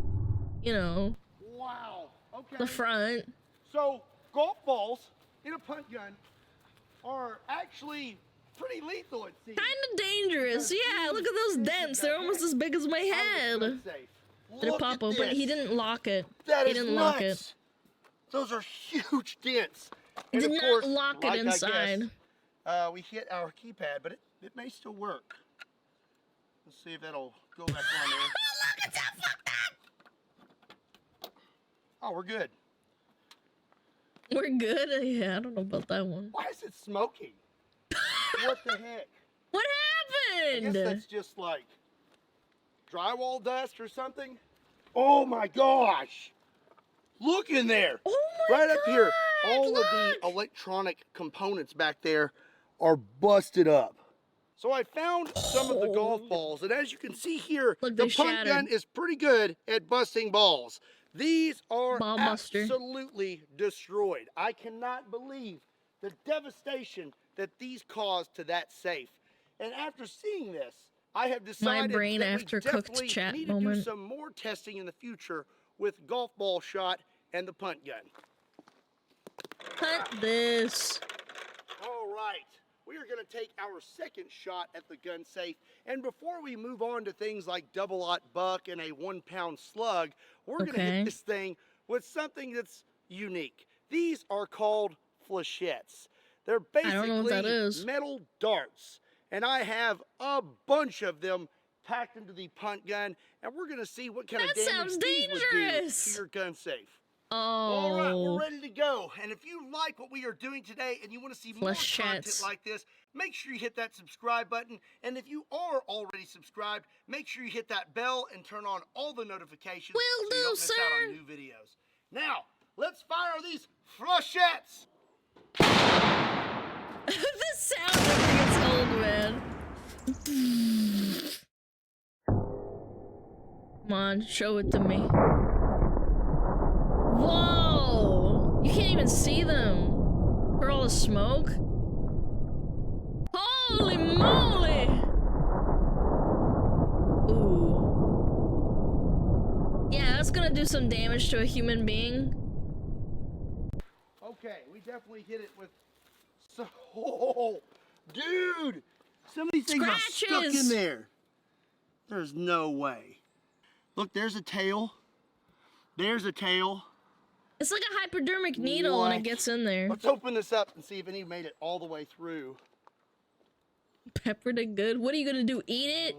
A: You know...
P: Wow. Okay.
A: The front.
P: So, golf balls in a punt gun are actually pretty lethal, it seems.
A: Kinda dangerous, yeah. Look at those dents. They're almost as big as my head. Did it pop open? He didn't lock it.
P: That
A: he didn't lock it.
P: Those are huge dents.
A: Did
P: And of
A: not
P: course,
A: lock it
P: like
A: inside.
P: I guess, we hit our keypad, but it may still work. Let's see if that'll go back on there.
A: Look, it's all fucked up.
P: Oh, we're good.
A: We're good? Yeah, I don't know about that one.
P: Why is it smoking? What the heck?
A: What happened?
P: I guess that's just like drywall dust or something. Oh my gosh! Look in there!
A: Oh my
P: right
A: God,
P: up here. All of the electronic components back there are busted up. So I found some of the golf balls, and as you can see here,
A: Look,
P: the punt gun is pretty good at busting balls. These are absolutely destroyed. I cannot believe the devastation that these caused to that safe. And after seeing this, I have decided
A: My brain
P: that
A: after
P: we
A: cooked
P: definitely
A: chat
P: need to
A: moment.
P: do some more testing in the future with golf ball shot and the punt gun.
A: Hunt this.
P: All right. We are going to take our second shot at the gun safe. And before we move on to things like double-aught buck and a 1-pound slug, we're going to hit this thing with something that's unique. These are called flechettes. They're basically metal darts. And I have a bunch of them packed into the punt gun. And we're going to see what kind of damage these would do to your gun safe. All right,
A: Oh.
P: we're ready to go. And if you like what we are doing today and you want to see more
A: Flesh
P: content
A: chats.
P: like this, make sure you hit that subscribe button. And if you are already subscribed, make sure you hit that bell and turn on all the notifications
A: Will
P: so you
A: do,
P: don't miss out
A: sir.
P: on new videos. Now, let's fire these flushettes.
A: The sound never gets old, man. Come on, show it to me. Whoa! You can't even see them for all the smoke. Holy moly! Ooh. Yeah, that's gonna do some damage to a human being.
P: Okay, we definitely hit it with... Oh, dude! Some of these things are stuck in
A: Scratches.
P: there. There's no way. Look, there's a tail. There's a tail.
A: It's like a hypodermic needle when it gets in there.
P: Let's open this up and see if any made it all the way through.
A: Peppered it good. What are you gonna do? Eat it?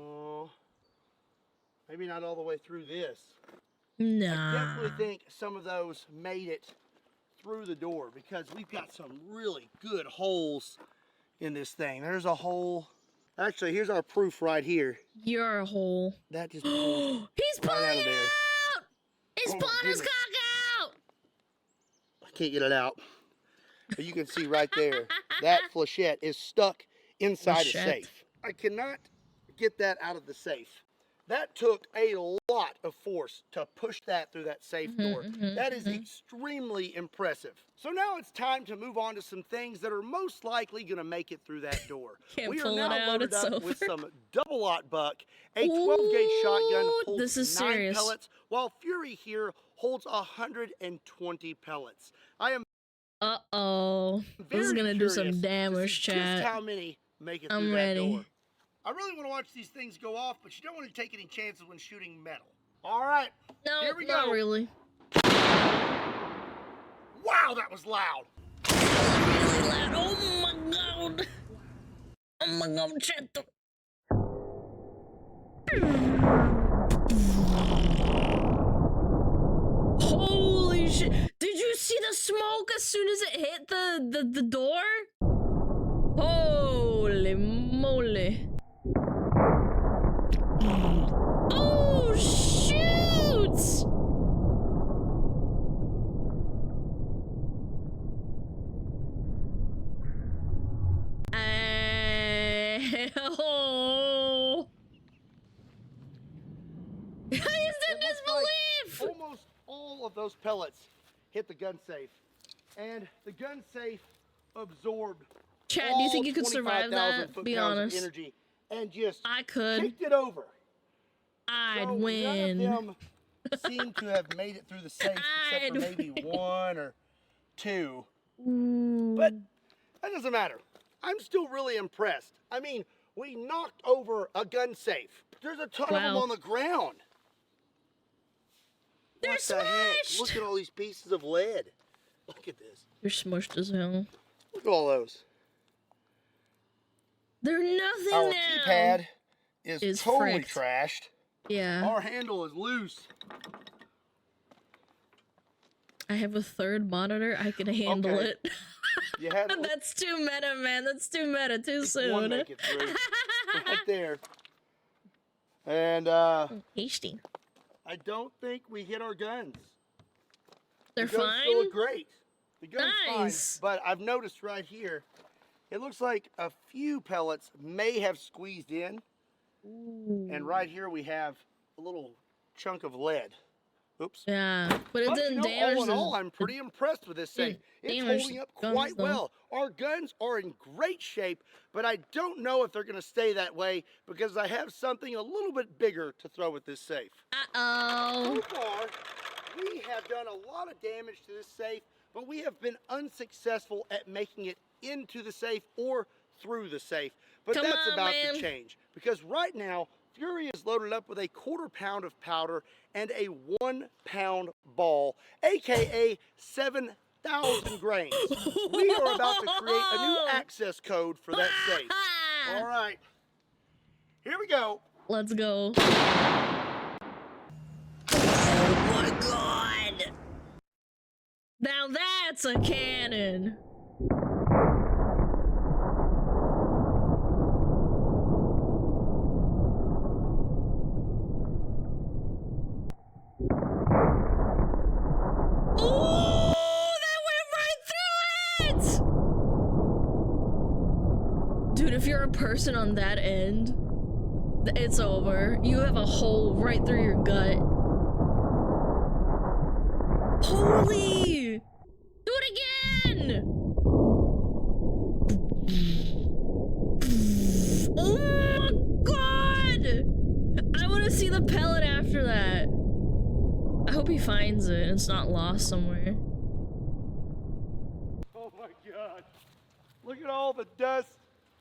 P: Maybe not all the way through this.
A: Nah.
P: I definitely think some of those made it through the door because we've got some really good holes in this thing. There's a hole. Actually, here's our proof right here.
A: You're a hole.
P: That just pulled
A: He's
P: right
A: pulling
P: out
A: it
P: of there.
A: out! He's
P: Oh my
A: pulling his
P: goodness.
A: cock out!
P: I can't get it out. But you can see right there, that flechette is stuck inside a
A: Flechette.
P: safe. I cannot get that out of the safe. That took a lot of force to push that through that safe door. That is extremely impressive. So now it's time to move on to some things that are most likely going to make it through that door.
A: Can't
P: We are
A: pull it
P: now
A: out,
P: loaded
A: it's
P: up with
A: over.
P: some double-aught buck. A 12-gauge shotgun holds
A: this is
P: 9
A: serious.
P: pellets, while Fury here holds 120 pellets. I am
A: Uh-oh. This is
P: very
A: gonna do
P: curious
A: some
P: to
A: damage,
P: see
A: chat.
P: just how many make it
A: I'm
P: through
A: ready.
P: that door. I really want to watch these things go off, but you don't want to take any chances when shooting metal. All right,
A: No,
P: here we
A: not
P: go.
A: really.
P: Wow, that was loud.
A: Really loud. Oh my god. Oh my god, chat. Holy shit. Did you see the smoke as soon as it hit the door? Holy moly. Oh shoot! Oh. I just didn't disbelief!
P: Almost all of those pellets hit the gun safe, and the gun safe absorbed.
A: Chad, do you think you could survive that?
P: 25,000
A: Be
P: foot-pounds of
A: honest.
P: energy, and just
A: I could.
P: kicked it over.
A: I'd
P: So
A: win.
P: None of them seem to have made it through the safe, except for maybe one or two. But that doesn't matter. I'm still really impressed. I mean, we knocked over a gun safe. There's a ton of them
A: Wow.
P: on the ground.
A: They're
P: What the heck?
A: smushed!
P: Look at all these pieces of lead. Look at this.
A: They're smushed as hell.
P: Look at all those.
A: They're nothing
P: Our
A: now.
P: keypad is totally
A: fricked.
P: trashed.
A: Yeah.
P: Our handle is loose.
A: I have a third monitor. I can handle
P: Okay.
A: it.
P: You had it
A: That's too meta, man. That's too meta. Too
P: one
A: soon.
P: make it through. Right there. And
A: Hasty.
P: I don't think we hit our guns.
A: They're
P: the guns
A: fine?
P: still look great. The gun's
A: Nice.
P: fine, but I've noticed right here, it looks like a few pellets may have squeezed in. And right here we have a little chunk of lead. Oops.
A: Yeah, but it didn't damage
P: all in
A: the-
P: all, I'm pretty impressed with this thing. It's
A: damage
P: holding up
A: guns,
P: quite
A: though.
P: well. Our guns are in great shape, but I don't know if they're going to stay that way because I have something a little bit bigger to throw at this safe.
A: Uh-oh.
P: So far, we have done a lot of damage to this safe, but we have been unsuccessful at making it into the safe or through the safe. But
A: Come
P: that's
A: on,
P: about
A: man.
P: to change because right now, Fury is loaded up with a 1/4 pound of powder and a 1 pound ball, aka 7,000 grains. We are about to create a new access code for that safe. All right, here we go.
A: Let's go. That's a cannon. Oh, that went right through it! Dude, if you're a person on that end, it's over. You have a hole right through your gut. Holy! Do it again! Oh my god! I want to see the pellet after that. I hope he finds it and it's not lost somewhere.
P: Oh my god. Look at all the dust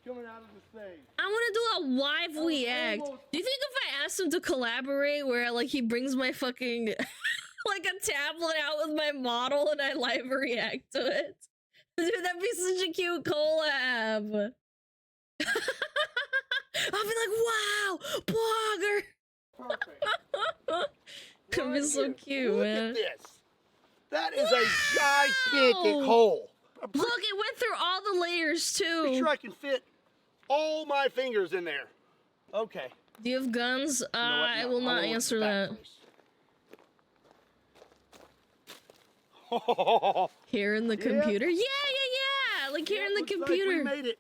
P: coming out of the thing.
A: I want to do a live react. Do you think if I asked him to collaborate where like he brings my fucking like a tablet out with my model and I live react to it? Dude, that'd be such a cute collab. I'll be like, wow, blogger.
P: Perfect.
A: Could be so cute,
P: Look
A: man.
P: at this. That is a gigantic hole.
A: Look, it went through all the layers too.
P: Pretty sure I can fit all my fingers in there. Okay.
A: Do you have guns? I will not answer that. Here in the computer? Yeah. Like here in the computer.
P: Like we made it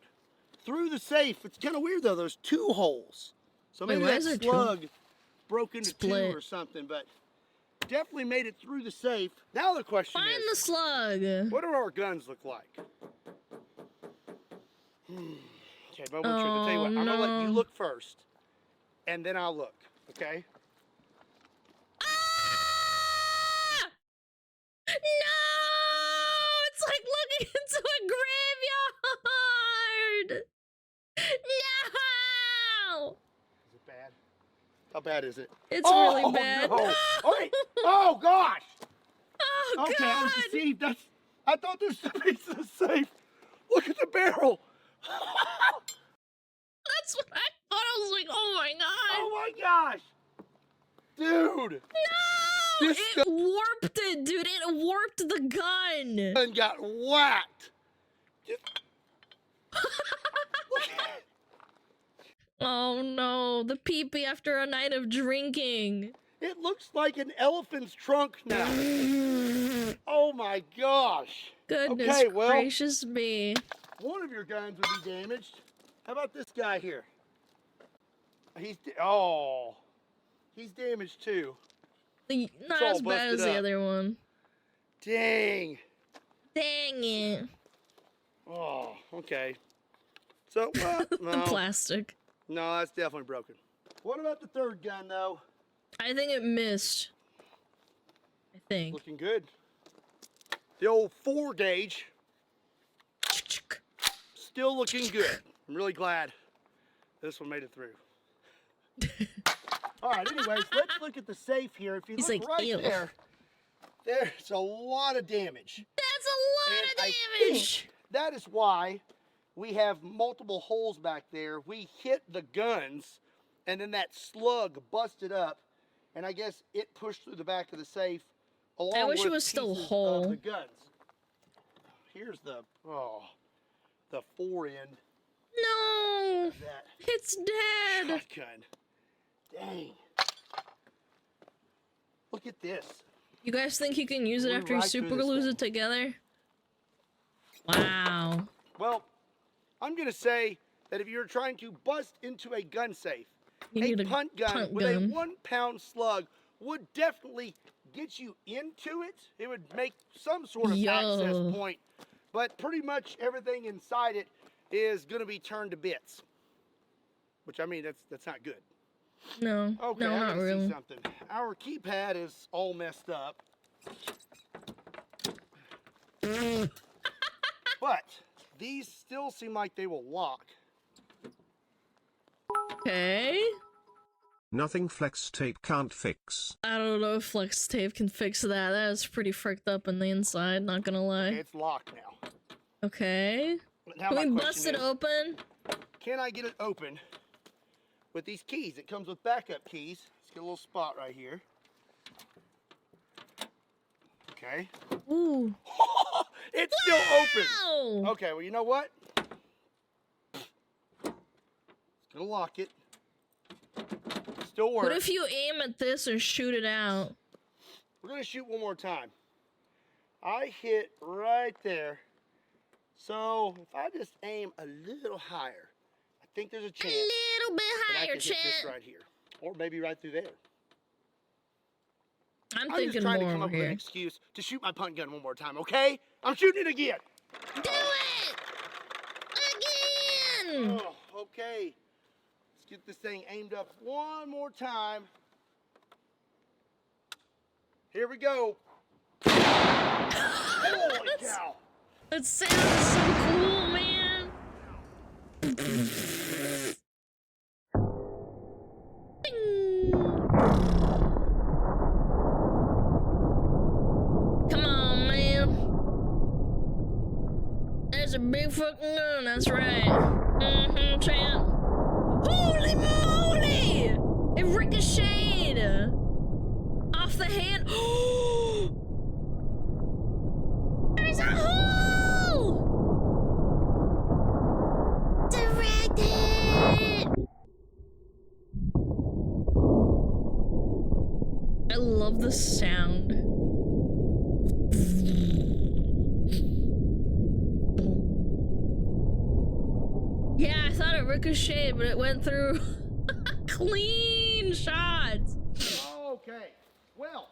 P: through the safe. It's kind of weird though. There's two holes. So maybe
A: why
P: that
A: is there two?
P: slug broke into
A: Split.
P: two or something. But definitely made it through the safe. Now the question
A: Find
P: is,
A: the slug.
P: what do our guns look like? Okay, but we'll tell you what. I'm gonna let you look first, and then I'll look. Okay.
A: No! It's like looking into a graveyard! No!
P: Is it bad? How bad is it?
A: It's really bad.
P: No. Wait. Oh gosh.
A: Oh
P: okay,
A: god!
P: I was deceived. I thought this was a piece of the safe. Look at the barrel.
A: That's what I thought. I was like, oh my god.
P: Oh my gosh. Dude.
A: No! It warped it, dude. It warped the gun.
P: And got whacked.
A: Oh no, the pee-pee after a night of drinking.
P: It looks like an elephant's trunk now. Oh my gosh.
A: Goodness
P: okay, well,
A: gracious me.
P: One of your guns would be damaged. How about this guy here? He's damaged too.
A: Not as bad as the other one.
P: Dang.
A: Dang it.
P: Oh, okay. So, no.
A: Plastic.
P: No, that's definitely broken. What about the third gun, though?
A: I think it missed. I think.
P: Looking good. The old 4 gauge. Still looking good. I'm really glad this one made it through. All right, anyways, let's look at the safe here. If you look
A: like,
P: right
A: ew.
P: there's a lot of damage.
A: That's a lot of damage.
P: That is why we have multiple holes back there. We hit the guns, and then that slug busted up, and I guess it pushed through the back of the safe. Along
A: I wish
P: with
A: it was still
P: pieces
A: whole.
P: of the guns. Here's the fore end.
A: No,
P: That
A: it's dead.
P: shotgun. Dang. Look at this.
A: You guys think you can use it
P: We're
A: after you
P: right through
A: super
P: this
A: glues
P: thing.
A: it together? Wow.
P: Well, I'm going to say that if you're trying to bust into a gun safe,
A: You
P: a
A: need a
P: punt gun
A: punt
P: with
A: gun.
P: a 1 pound slug would definitely get you into it. It would make some sort of access point, but pretty much everything inside it is going to be turned to bits. Which, I mean, that's not good.
A: No,
P: Okay,
A: no,
P: I
A: not
P: gotta
A: really.
P: see something. Our keypad is all messed up. But these still seem like they will lock.
A: Okay.
C: Nothing flex tape can't fix.
A: I don't know if flex tape can fix that. That is pretty fricked up on the inside, not gonna lie.
P: It's locked now.
A: Okay.
P: Now
A: Can
P: my
A: we
P: question
A: bust it
P: is,
A: open?
P: Can I get it open with these keys? It comes with backup keys. Let's get a little spot right here. Okay.
A: Ooh.
P: It's still open. Okay, well, you know what? It's gonna lock it. Still works.
A: What if you aim at this and shoot it out?
P: We're gonna shoot one more time. I hit right there. So if I just aim a little higher, I think there's a chance.
A: A little bit
P: that I
A: higher,
P: can hit this
A: chat.
P: right here, or maybe right through there.
A: I'm
P: just
A: thinking
P: trying
A: more
P: to come
A: over
P: up with
A: here.
P: an excuse to shoot my punt gun one more time. Okay? I'm shooting it again.
A: Do it again.
P: Oh, okay. Let's get this thing aimed up one more time. Here we go. Holy cow.
A: That sounds so cool, man. Come on, man. That's a big fucking gun, that's right. Mm-hmm, champ. Holy moly! It ricocheted off the hand. There's a hole! Direct it! I love the sound. Yeah, I thought it ricocheted, but it went through. Clean shots.
P: Okay. Well,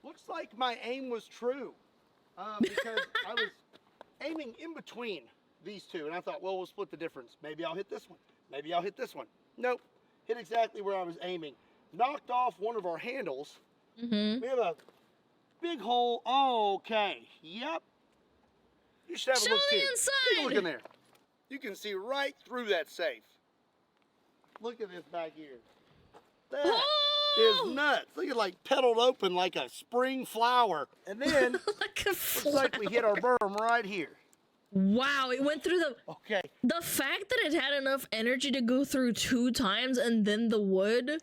P: looks like my aim was true. Because I was aiming in between these two, and I thought, well, we'll split the difference. Maybe I'll hit this one. Maybe I'll hit this one. Nope. Hit exactly where I was aiming. Knocked off one of our handles.
A: Mm-hmm.
P: We have a big hole. Okay. Yep. You should have a look too. Take a look in there. You can see right through that safe. Look at this back here. That is nuts. Look at like petaled open like a spring flower. And then looks like we hit our berm right here.
A: Wow, it went through the.
P: Okay.
A: The fact that it had enough energy to go through 2 times and then the wood.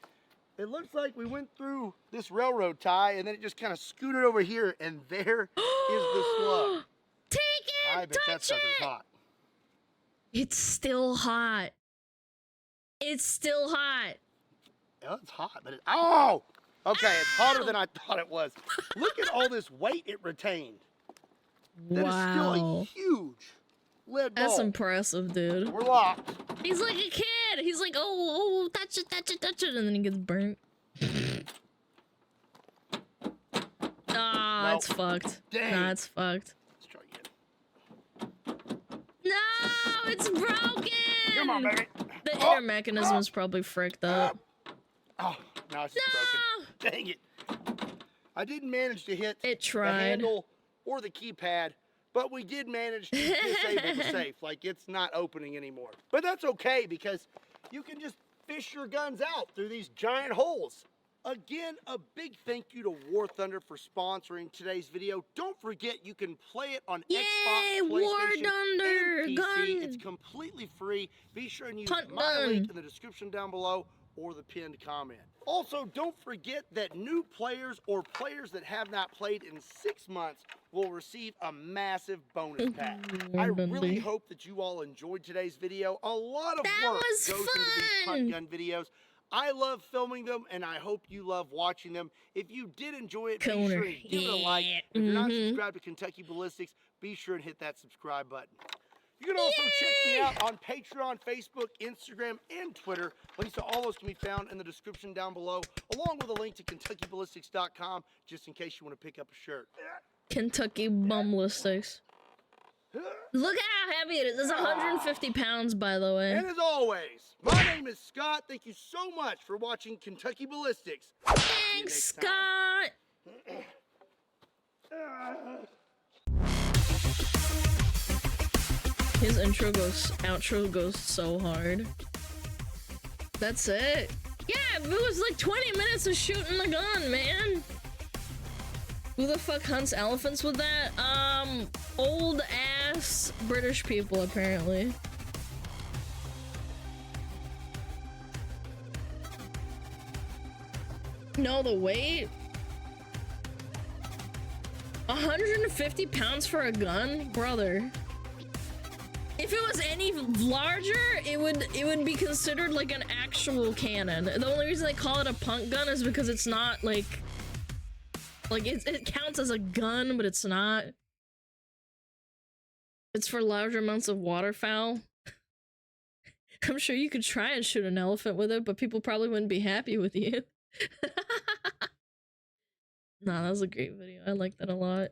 P: It looks like we went through this railroad tie and then it just kind of scooted over here, and there is the slug.
A: Take it!
P: I bet that sucker's hot.
A: It's still hot. It's still hot.
P: Oh, it's hot, but it's... Oh! Okay, it's hotter than I thought it was. Look at all this weight it retained. That is still a huge lead ball.
A: That's impressive, dude.
P: We're locked.
A: He's like a kid. He's like, oh, touch it, touch it, touch it, and then he gets burnt. Ah, it's fucked.
P: Dang.
A: Nah, it's fucked.
P: Let's try again.
A: No, it's broken.
P: Come on, baby.
A: The inner mechanism is probably fricked up.
P: Oh, now it's just broken. Dang it. I didn't manage to hit
A: It
P: the
A: tried.
P: handle or the keypad, but we did manage to disable the safe. Like, it's not opening anymore. But that's okay, because you can just fish your guns out through these giant holes. Again, a big thank you to War Thunder for sponsoring today's video. Don't forget you can play it on Xbox,
A: War
P: PlayStation,
A: Thunder,
P: and PC.
A: gun.
P: It's completely free. Be sure and use
A: Punt
P: my
A: gun.
P: link in the description down below or the pinned comment. Also, don't forget that new players or players that have not played in 6 months will receive a massive bonus pack. I really hope that you all enjoyed today's video. A lot of work goes into these punt gun videos. I love filming them, and I hope you love watching them. If you did enjoy it, be sure and give it a like. If you're not subscribed to Kentucky Ballistics, be sure and hit that subscribe button. You can also check me out on Patreon, Facebook, Instagram, and Twitter. Links to all those can be found in the description down below, along with a link to KentuckyBallistics.com, just in case you want to pick up a shirt.
A: Kentucky Bumlistics. Look at how heavy it is. It's 150 pounds, by the way.
P: And as always, my name is Scott. Thank you so much for watching Kentucky Ballistics.
A: Thanks, Scott. His outro goes so hard. That's it. Yeah, it was like 20 minutes of shooting the gun, man. Who the fuck hunts elephants with that? Old ass British people, apparently. No, the weight? 150 pounds for a gun? Brother. If it was any larger, it would be considered like an actual cannon. The only reason they call it a punk gun is because it's not like it counts as a gun, but it's not. It's for larger amounts of waterfowl. I'm sure you could try and shoot an elephant with it, but people probably wouldn't be happy with you. Nah, that was a great video. I like that a lot.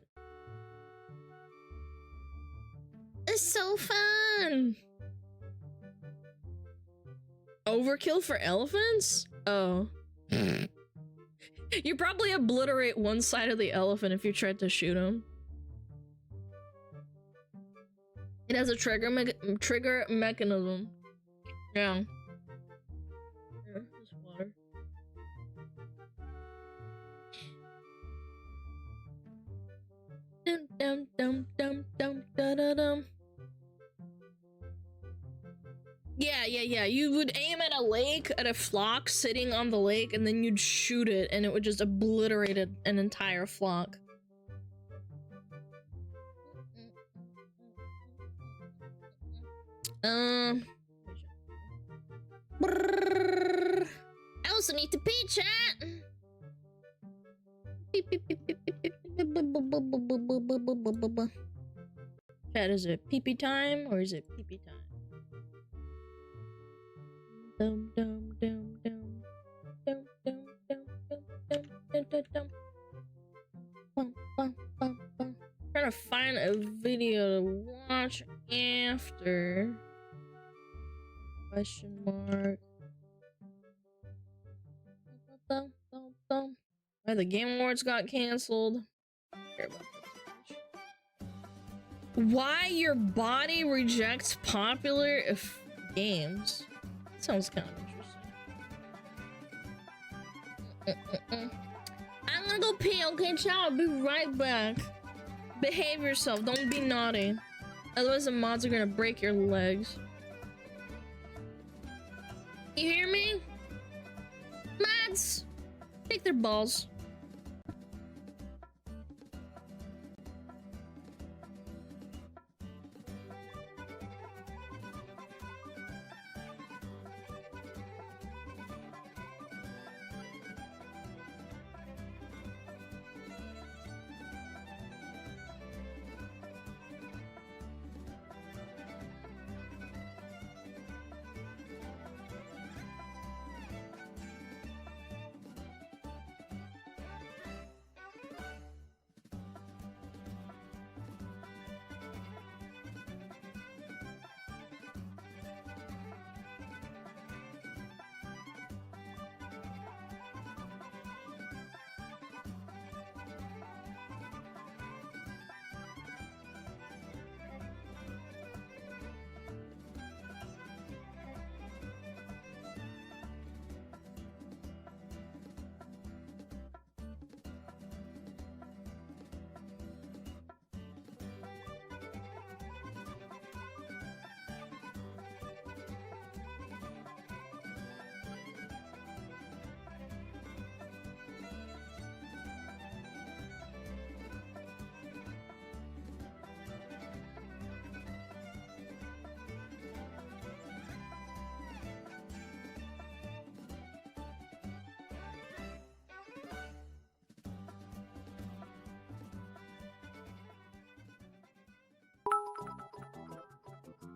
A: It's so fun! Overkill for elephants? Oh. You probably obliterate one side of the elephant if you tried to shoot him. It has a trigger mechanism. Yeah. Just water. Dum dum dum dum dum da da dum. Yeah. You would aim at a lake, at a flock sitting on the lake, and then you'd shoot it, and it would just obliterate an entire flock. I also need to pee, chat. Chat, is it pee-pee time or is it pee-pee time? Dum dum dum dum dum dum dum dum dum dum dum. Bum, bum, bum, bum. Trying to find a video to watch after. Question mark. Dum, dum, dum. Why the Game Awards got canceled? I don't care about that too much. Why your body rejects popular games? Sounds kind of interesting. I'm gonna go pee, okay, ciao, I'll be right back. Behave yourself, don't be naughty. Otherwise the mods are gonna break your legs. You hear me? Mods! Take their balls.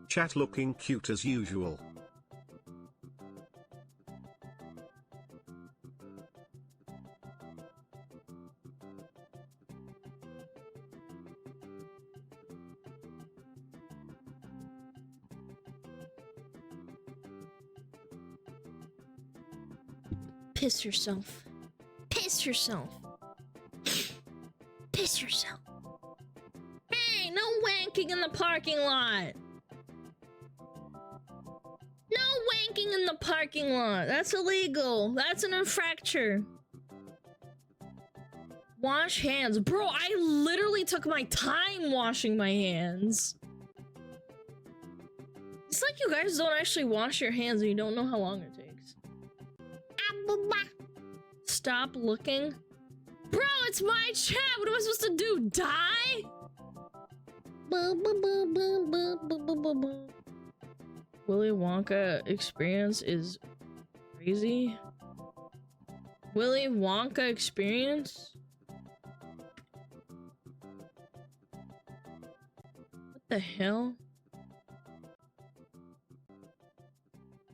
C: Chat looking cute as usual.
A: Piss yourself. Piss yourself. Piss yourself. Hey, no wanking in the parking lot. No wanking in the parking lot. That's illegal. That's an infraction. Wash hands. Bro, I literally took my time washing my hands. It's like you guys don't actually wash your hands and you don't know how long it takes. Stop looking. Bro, it's my chat. What am I supposed to do? Die? Willy Wonka experience is crazy. Willy Wonka experience? What the hell?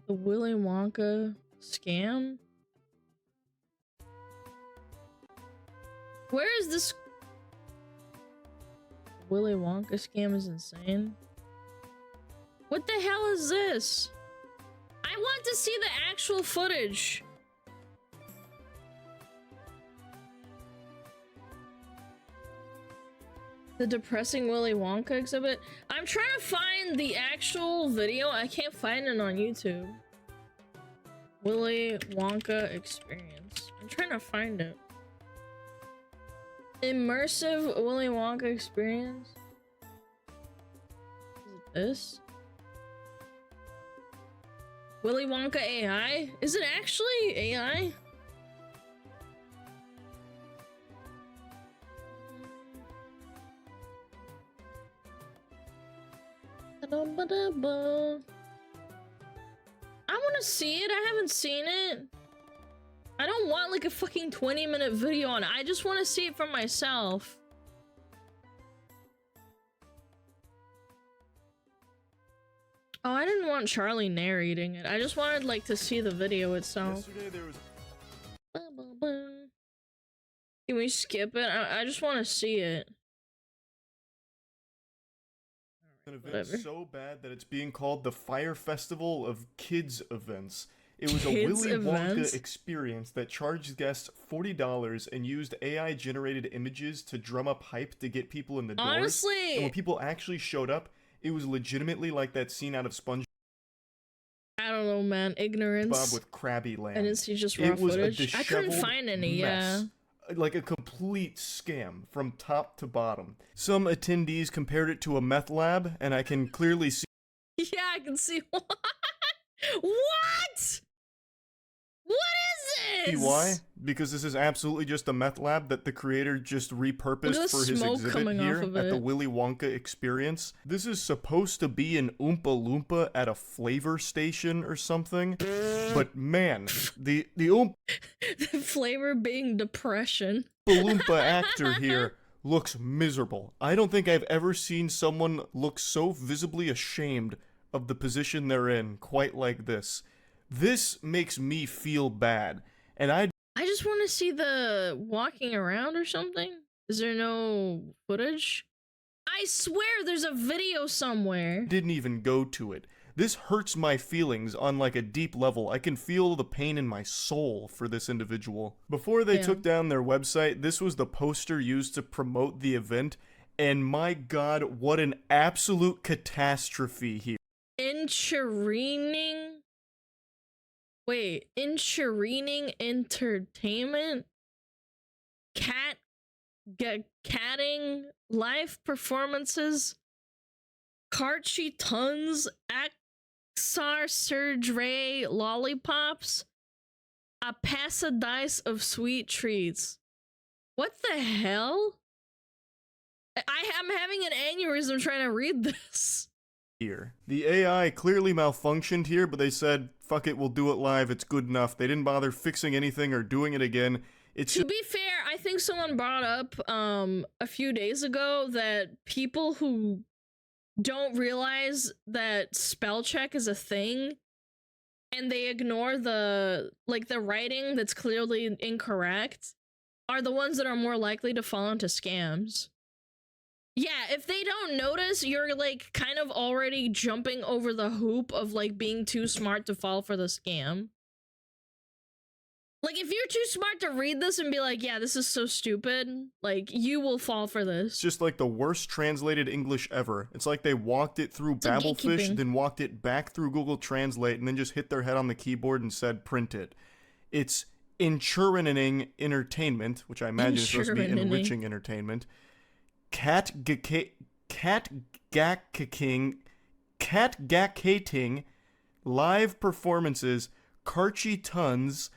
A: The Willy Wonka scam? Where is this? Willy Wonka scam is insane. What the hell is this? I want to see the actual footage. The depressing Willy Wonka exhibit. I'm trying to find the actual video. I can't find it on YouTube. Willy Wonka experience. I'm trying to find it. Immersive Willy Wonka experience. Is it this? Willy Wonka AI? Is it actually AI? I want to see it. I haven't seen it. I don't want like a fucking 20-minute video on it. I just want to see it for myself. Oh, I didn't want Charlie narrating it. I just wanted like to see the video itself. Can we skip it? I just want to see it.
Q: An event so bad that it's being called the Fire Festival of Kids Events. It was a Willy Wonka experience that charged guests $40 and used AI-generated images to drum up hype to get people in the doors.
A: Honestly,
Q: and when people actually showed up, it was legitimately like that scene out of SpongeBob.
A: I don't know, man. Ignorance.
Q: With Krabby Land.
A: I didn't see just raw footage. I couldn't find any.
Q: Mess. Yeah. Like a complete scam from top to bottom. Some attendees compared it to a meth lab, and I can clearly see.
A: Yeah, I can see. What? What? What is this?
Q: Why? Because this is absolutely just a meth lab that the creator just repurposed for his exhibit here at the Willy Wonka experience. This is supposed to be an Oompa Loompa at a flavor station or something. But man, the Oompa
A: the flavor being depression.
Q: Loompa actor here looks miserable. I don't think I've ever seen someone look so visibly ashamed of the position they're in quite like this. This makes me feel bad, and I
A: just want to see the walking around or something. Is there no footage? I swear there's a video somewhere.
Q: Didn't even go to it. This hurts my feelings on like a deep level. I can feel the pain in my soul for this individual. Before they took down their website, this was the poster used to promote the event, and my god, what an absolute catastrophe here.
A: Entertaining entertainment? Catting live performances? Carchy tons? Axar Surge Ray lollipops? A paradise of sweet treats. What the hell? I'm having an aneurysm trying to read this.
Q: Here. The AI clearly malfunctioned here, but they said, fuck it, we'll do it live, it's good enough. They didn't bother fixing anything or doing it again.
A: To be fair, I think someone brought up a few days ago that people who don't realize that spell check is a thing and they ignore the writing that's clearly incorrect are the ones that are more likely to fall into scams. Yeah, if they don't notice, you're like kind of already jumping over the hoop of like being too smart to fall for the scam. Like if you're too smart to read this and be like, yeah, this is so stupid, like you will fall for this.
Q: It's just like the worst translated English ever. It's like they walked it through Babelfish, then walked it back through Google Translate, and then just hit their head on the keyboard and said print it. It's enchurning entertainment, which I imagine is supposed to be enriching entertainment. Catgacating live performances, Carchy tons,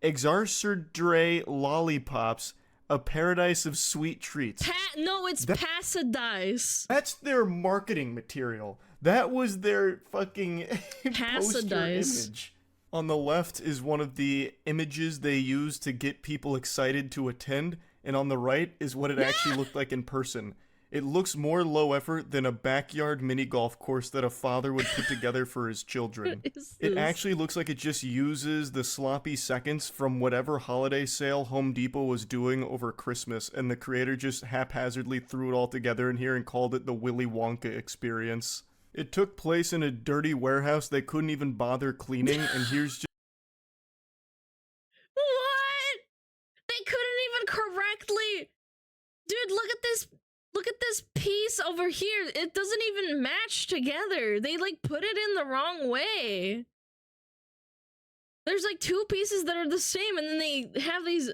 Q: Exarcerdre lollipops, A paradise of sweet treats.
A: No, it's Pasadise.
Q: That's their marketing material. That was their fucking poster image. On the left is one of the images they use to get people excited to attend, and on the right is what it actually looked like in person. It looks more low effort than a backyard mini golf course that a father would put together for his children. It actually looks like it just uses the sloppy seconds from whatever holiday sale Home Depot was doing over Christmas, and the creator just haphazardly threw it all together in here and called it the Willy Wonka experience. It took place in a dirty warehouse they couldn't even bother cleaning, and here's just...
A: What? They couldn't even correctly... Dude, look at this piece over here. It doesn't even match together. They, like, put it in the wrong way. There's, like, two pieces that are the same, and then they have these...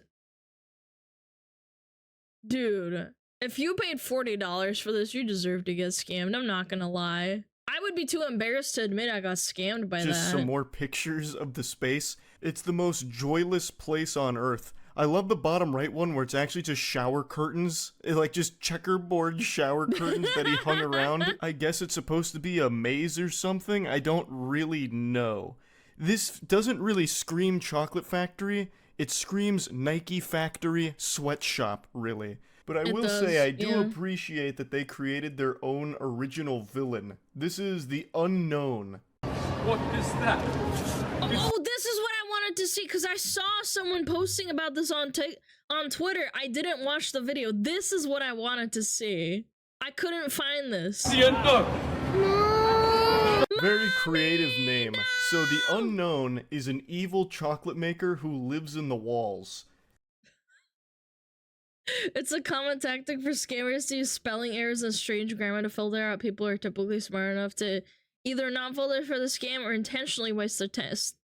A: Dude, if you paid $40 for this, you deserve to get scammed. I'm not gonna lie. I would be too embarrassed to admit I got scammed by that.
Q: Just some more pictures of the space. It's the most joyless place on Earth. I love the bottom right one where it's actually just shower curtains. Like just checkerboard shower curtains that he hung around. I guess it's supposed to be a maze or something. I don't really know. This doesn't really scream chocolate factory. It screams Nike factory sweatshop, really. But I will say I do appreciate that they created their own original villain. This is the Unknown.
F: What is that?
A: Oh, this is what I wanted to see, because I saw someone posting about this on Twitter. I didn't watch the video. This is what I wanted to see. I couldn't find this.
Q: Very creative name. So the Unknown is an evil chocolate maker who lives in the walls.
A: It's a common tactic for scammers to use spelling errors and strange grammar to filter out people who are typically smart enough to either not filter for the scam or intentionally waste the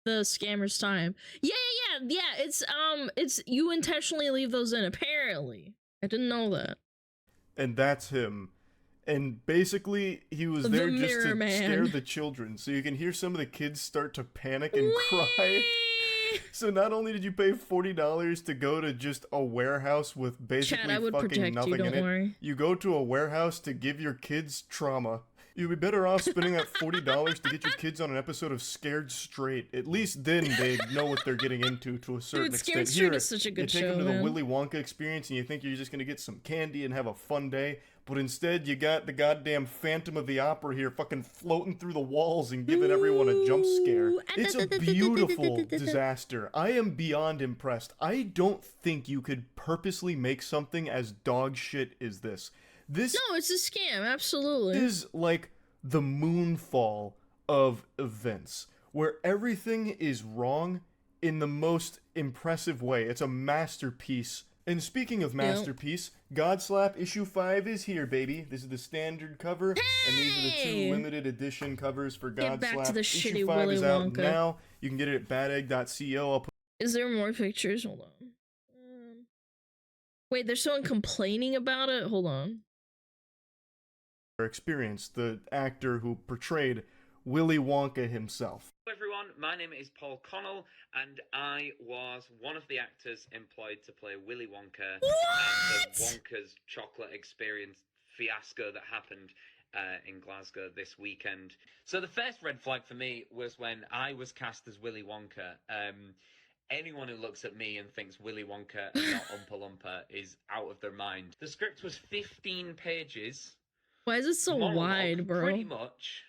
A: scammer's time. Yeah. It's you intentionally leave those in, apparently. I didn't know that.
Q: And that's him. And basically, he was there just to scare the children. So you can hear some of the kids start to panic and cry. So not only did you pay $40 to go to just a warehouse with basically fucking nothing in it, you go to a warehouse to give your kids trauma. You'd be better off spending that $40 to get your kids on an episode of Scared Straight. At least then they know what they're getting into to a certain extent.
A: Scared Straight is such a good show,
Q: you take them to the Willy Wonka experience and you think you're just going to get some candy and have a fun day. But instead, you got the goddamn Phantom of the Opera here fucking floating through the walls and giving everyone a jump scare. It's a beautiful disaster. I am beyond impressed. I don't think you could purposely make something as dog shit as this.
A: No, it's a scam, absolutely.
Q: This is like the moonfall of events, where everything is wrong in the most impressive way. It's a masterpiece. And speaking of masterpiece, Godslap issue 5 is here, baby. This is the standard cover, and these are the 2 limited edition covers for Godslap.
A: Get back to the
Q: issue
A: shitty
Q: 5
A: Willy
Q: is out
A: Wonka.
Q: now. You can get it at badegg.co.
A: Is there more pictures? Hold on. Wait, there's someone complaining about it? Hold on.
Q: Experience, the actor who portrayed Willy Wonka himself.
R: Hello everyone, my name is Paul Connell, and I was one of the actors employed to play Willy Wonka at the Wonka's Chocolate Experience fiasco that happened in Glasgow this weekend. So the first red flag for me was when I was cast as Willy Wonka. Anyone who looks at me and thinks Willy Wonka and not Oompa Loompa is out of their mind. The script was 15 pages.
A: Why is it so wide, bro?
R: Pretty much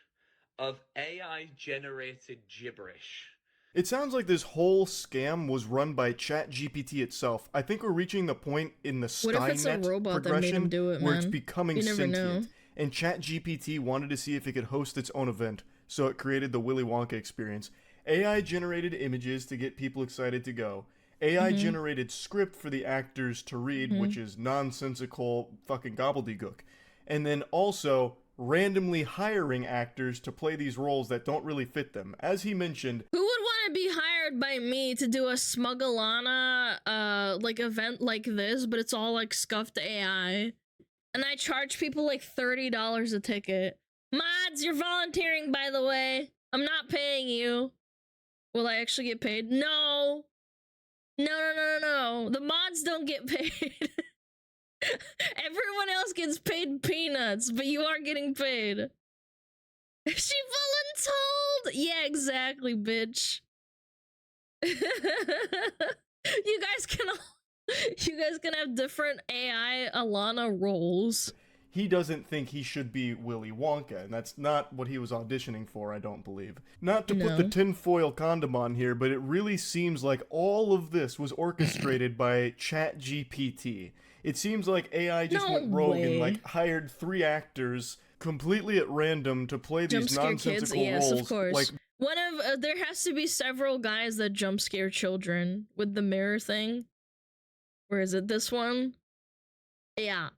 R: of AI-generated gibberish.
Q: It sounds like this whole scam was run by ChatGPT itself. I think we're reaching the point in the Skynet progression where it's becoming sentient. And ChatGPT wanted to see if it could host its own event, so it created the Willy Wonka experience. AI-generated images to get people excited to go. AI-generated script for the actors to read, which is nonsensical fucking gobbledygook. And then also randomly hiring actors to play these roles that don't really fit them. As he mentioned,
A: who would want to be hired by me to do a SmugAlana like event like this, but it's all like scuffed AI, and I charge people like $30 a ticket. Mods, you're volunteering, by the way. I'm not paying you. Will I actually get paid? No. No. The mods don't get paid. Everyone else gets paid peanuts, but you are getting paid. She voluntold! Yeah, exactly, bitch. You guys can have different AI Alana roles.
Q: He doesn't think he should be Willy Wonka, and that's not what he was auditioning for, I don't believe. Not to put the tinfoil condom on here, but it really seems like all of this was orchestrated by ChatGPT. It seems like AI just went rogue and like hired 3 actors completely at random to play these nonsensical roles.
A: Yes, of course.
Q: Like,
A: one of there has to be several guys that jump scare children with the mirror thing. Where is it? This one? Yeah.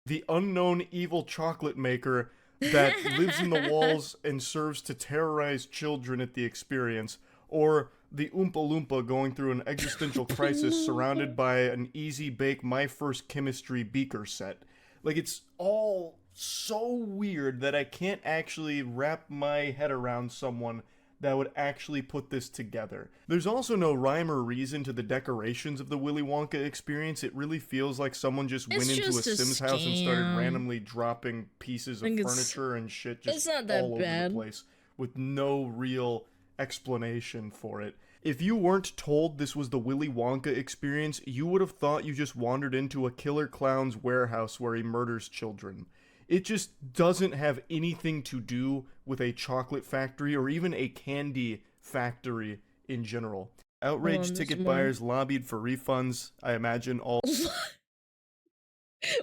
Q: The unknown evil chocolate maker that lives in the walls and serves to terrorize children at the experience, or the Oompa Loompa going through an existential crisis surrounded by an easy bake My First Chemistry beaker set. Like, it's all so weird that I can't actually wrap my head around someone that would actually put this together. There's also no rhyme or reason to the decorations of the Willy Wonka experience. It really feels like someone just went into a Sims house and started randomly dropping pieces of furniture and shit just all over the place with no real explanation for it. If you weren't told this was the Willy Wonka experience, you would have thought you just wandered into a killer clown's warehouse where he murders children. It just doesn't have anything to do with a chocolate factory or even a candy factory in general. Outraged ticket buyers lobbied for refunds. I imagine all...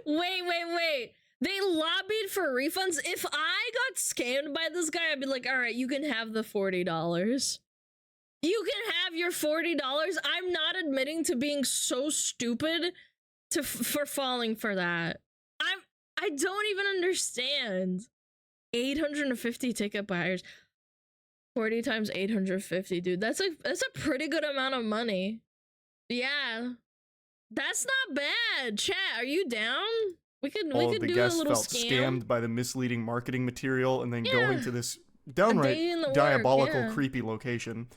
A: Wait. They lobbied for refunds? If I got scammed by this guy, I'd be like, alright, you can have the $40. You can have your $40. I'm not admitting to being so stupid for falling for that. I don't even understand. 850 ticket buyers. 40 times 850, dude. That's a pretty good amount of money. Yeah. That's not bad. Chat, are you down? We could do a little scam. All the guests felt
Q: scammed by the misleading marketing material and then going to this downright diabolical, creepy location.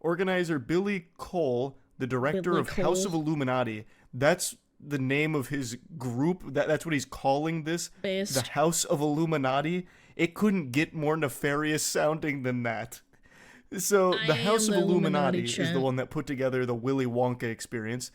Q: Organizer Billy Cole, the director of House of Illuminati, that's the name of his group, that's what he's calling this, the House of Illuminati. It couldn't get more nefarious sounding than that. So the House of Illuminati is the one that put together the Willy Wonka experience.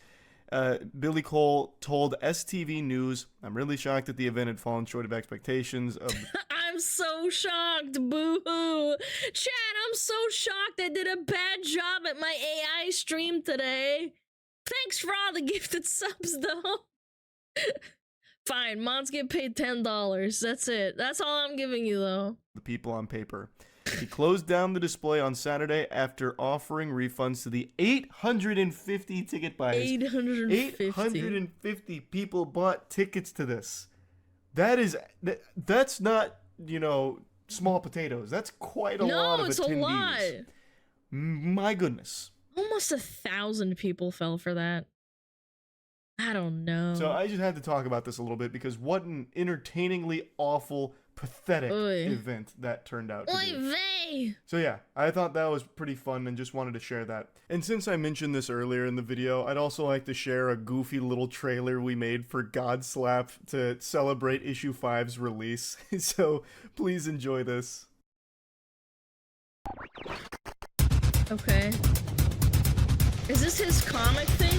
Q: Billy Cole told STV News, "I'm really shocked that the event had fallen short of expectations of..."
A: I'm so shocked, boo-hoo. Chat, I'm so shocked I did a bad job at my AI stream today. Thanks for all the gifted subs, though. Fine, mods get paid $10. That's it. That's all I'm giving you, though.
Q: The people on paper. He closed down the display on Saturday after offering refunds to the 850 ticket buyers. 850 people bought tickets to this. That's not, small potatoes. That's quite a lot of attendees. No, it's a lot. My goodness.
A: Almost 1,000 people fell for that. I don't know.
Q: So I just had to talk about this a little bit because what an entertainingly awful, pathetic event that turned out to be. So yeah, I thought that was pretty fun and just wanted to share that. And since I mentioned this earlier in the video, I'd also like to share a goofy little trailer we made for Godslap to celebrate issue 5's release. So please enjoy this.
A: Okay. Is this his comic thing?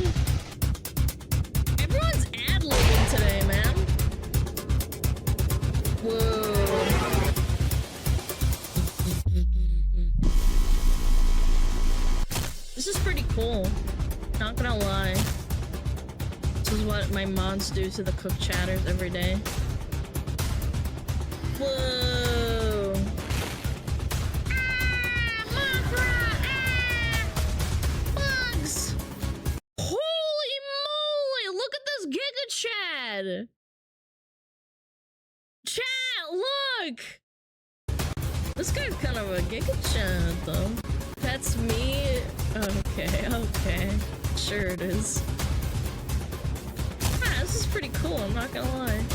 A: Everyone's ad-libbing today, man. Whoa. This is pretty cool. Not gonna lie. This is what my mods do to the cook chatters every day. Whoa. Chad! Look! This guy's kind of a Giga Chad, though. That's me? Okay. Sure it is. Ah, this is pretty cool, I'm not gonna lie.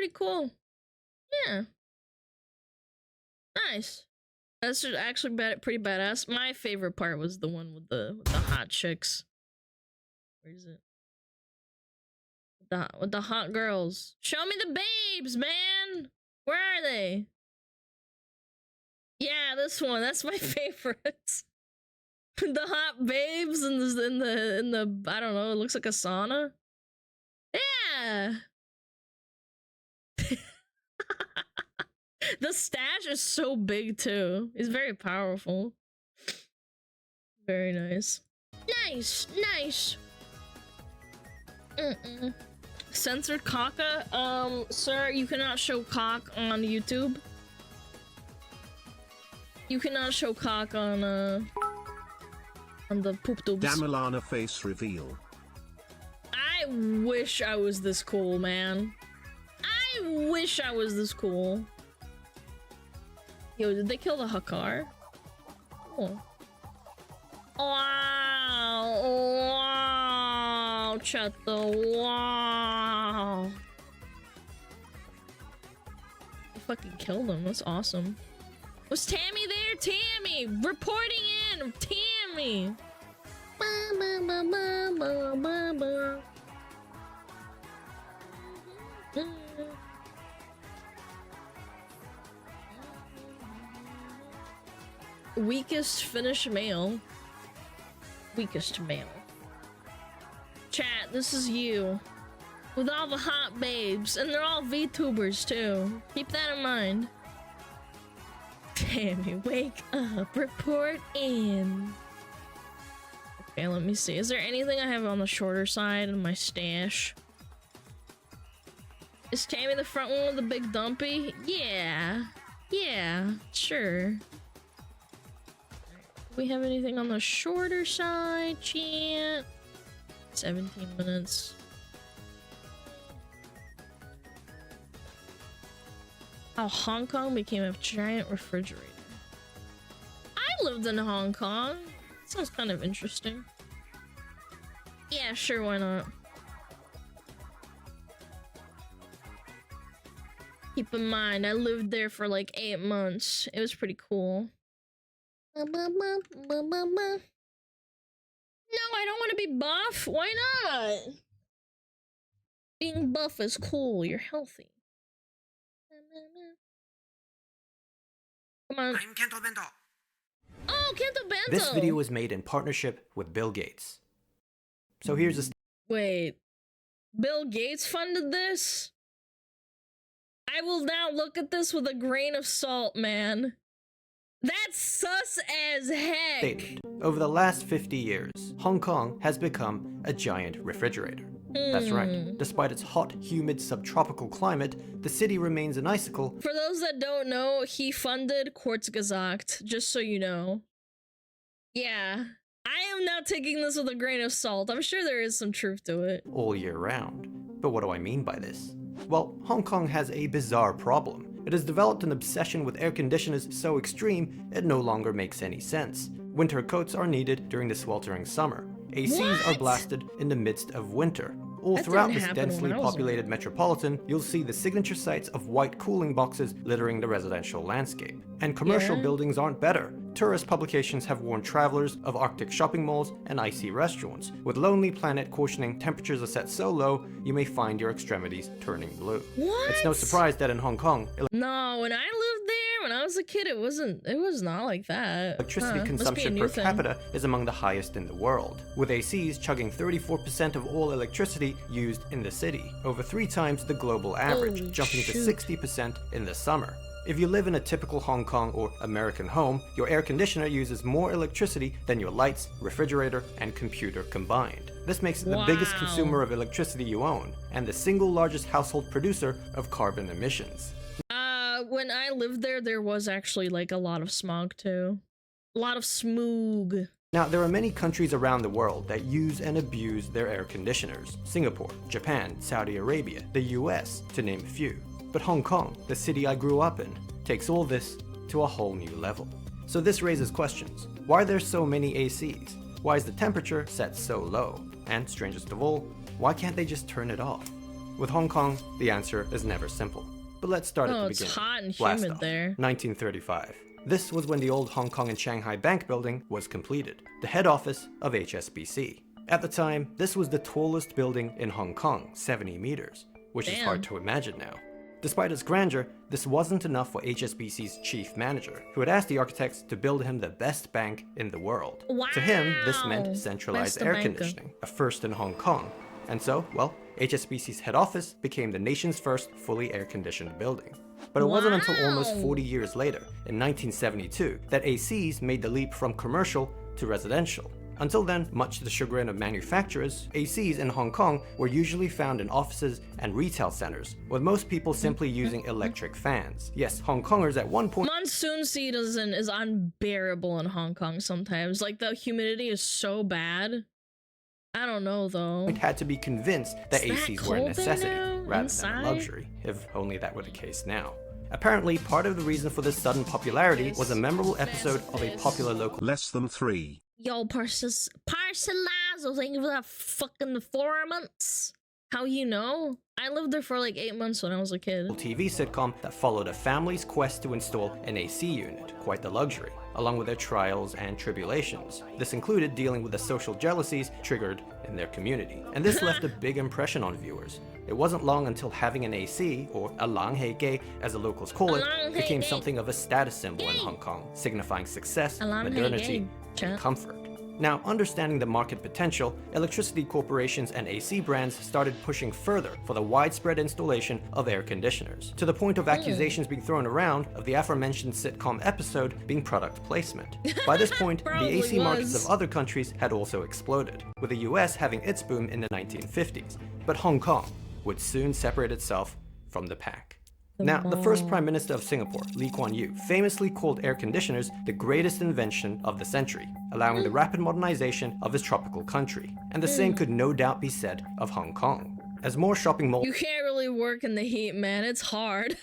A: pretty cool. Yeah. Nice. That's actually pretty badass. My favorite part was the one with the hot chicks. Where is it? With the hot girls. Show me the babes, man. Where are they? Yeah, this one. That's my favorite. The hot babes in the I don't know. It looks like a sauna. Yeah. The stash is so big too. It's very powerful. Very nice. Nice. Censored caca? Sir, you cannot show cock on YouTube. You cannot show cock on the poop tubes.
C: SmugAlana face reveal.
A: I wish I was this cool, man. I wish I was this cool. Yo, did they kill the Hakar? Oh. Wow, Chato, wow. They fucking killed him, that's awesome. Was Tammy there? Tammy! Reporting in! Tammy! Weakest Finnish male. Weakest male. Chat, this is you. With all the hot babes. And they're all VTubers too. Keep that in mind. Tammy, wake up. Report in. Okay, let me see. Is there anything I have on the shorter side in my stash? Is Tammy the front one with the big dumpy? Yeah. Yeah, sure. Do we have anything on the shorter side, chat? 17 minutes. How Hong Kong became a giant refrigerator. I lived in Hong Kong. Sounds kind of interesting. Yeah, sure, why not? Keep in mind, I lived there for like 8 months. It was pretty cool. No, I don't want to be buff. Why not? Being buff is cool. You're healthy. Come on.
S: I'm Kento Bento.
A: Oh, Kento Bento!
S: This video was made in partnership with Bill Gates. So here's a...
A: Wait. Bill Gates funded this? I will now look at this with a grain of salt, man. That's sus as heck!
S: statement. Over the last 50 years, Hong Kong has become a giant refrigerator. That's right. Despite its hot, humid, subtropical climate, the city remains an icicle.
A: For those that don't know, he funded Kurzgesagt, just so you know. Yeah. I am not taking this with a grain of salt. I'm sure there is some truth to it.
S: All year round. But what do I mean by this? Well, Hong Kong has a bizarre problem. It has developed an obsession with air conditioners so extreme, it no longer makes any sense. Winter coats are needed during the sweltering summer. ACs are blasted in the midst of winter. All throughout this densely populated metropolitan, you'll see the signature sites of white cooling boxes littering the residential landscape. And commercial buildings aren't better. Tourist publications have warned travelers of Arctic shopping malls and icy restaurants, with Lonely Planet cautioning temperatures are set so low, you may find your extremities turning blue. It's no surprise that in Hong Kong...
A: No, when I lived there, when I was a kid, it was not like that.
S: Electricity consumption per capita is among the highest in the world, with ACs chugging 34% of all electricity used in the city, over 3 times the global average, jumping to 60% in the summer. If you live in a typical Hong Kong or American home, your air conditioner uses more electricity than your lights, refrigerator, and computer combined. This makes it the biggest consumer of electricity you own, and the single largest household producer of carbon emissions.
A: When I lived there, there was actually like a lot of smog too. A lot of smog.
S: Now, there are many countries around the world that use and abuse their air conditioners. Singapore, Japan, Saudi Arabia, the US, to name a few. But Hong Kong, the city I grew up in, takes all this to a whole new level. So this raises questions. Why are there so many ACs? Why is the temperature set so low? And strangest of all, why can't they just turn it off? With Hong Kong, the answer is never simple. But let's start at the beginning.
A: It's hot and
S: Blast
A: humid
S: off,
A: there.
S: 1935. This was when the old Hong Kong and Shanghai Bank building was completed, the head office of HSBC. At the time, this was the tallest building in Hong Kong, 70 meters, which is hard to imagine now. Despite its grandeur, this wasn't enough for HSBC's chief manager, who had asked the architects to build him the best bank in the world.
A: Wow.
S: To him, this meant centralized
A: Best
S: air
A: banker.
S: conditioning, a first in Hong Kong. And so, well, HSBC's head office became the nation's first fully air-conditioned building. But it wasn't until almost 40 years later, in 1972, that ACs made the leap from commercial to residential. Until then, much to the chagrin of manufacturers, ACs in Hong Kong were usually found in offices and retail centers, with most people simply using electric fans. Yes, Hong Kongers at one point
A: Monsoon season is unbearable in Hong Kong sometimes. Like, the humidity is so bad. I don't know, though.
S: had to be convinced that
A: Is that
S: ACs were a
A: cold
S: necessity
A: there now,
S: rather
A: inside?
S: than a luxury, if only that were the case now. Apparently, part of the reason for this sudden popularity was a memorable episode of a popular local
C: Less than 3.
A: Yo, Parcelazo, thank you for that fucking 4 months. How you know? I lived there for like 8 months when I was a kid.
S: TV sitcom that followed a family's quest to install an AC unit, quite the luxury, along with their trials and tribulations. This included dealing with the social jealousies triggered in their community, and this left a big impression on viewers. It wasn't long until having an AC, or a lang hei gei as the locals call it, became something of a status symbol in Hong Kong, signifying success, modernity, and comfort. Now, understanding the market potential, electricity corporations and AC brands started pushing further for the widespread installation of air conditioners, to the point of accusations being thrown around of the aforementioned sitcom episode being product placement. By this point, the AC markets of other countries had also exploded, with the US having its boom in the 1950s, but Hong Kong would soon separate itself from the pack. Now, the first Prime Minister of Singapore, Lee Kuan Yew, famously called air conditioners the greatest invention of the century, allowing the rapid modernization of his tropical country. And the same could no doubt be said of Hong Kong. As more shopping malls
A: You can't really work in the heat, man. It's hard.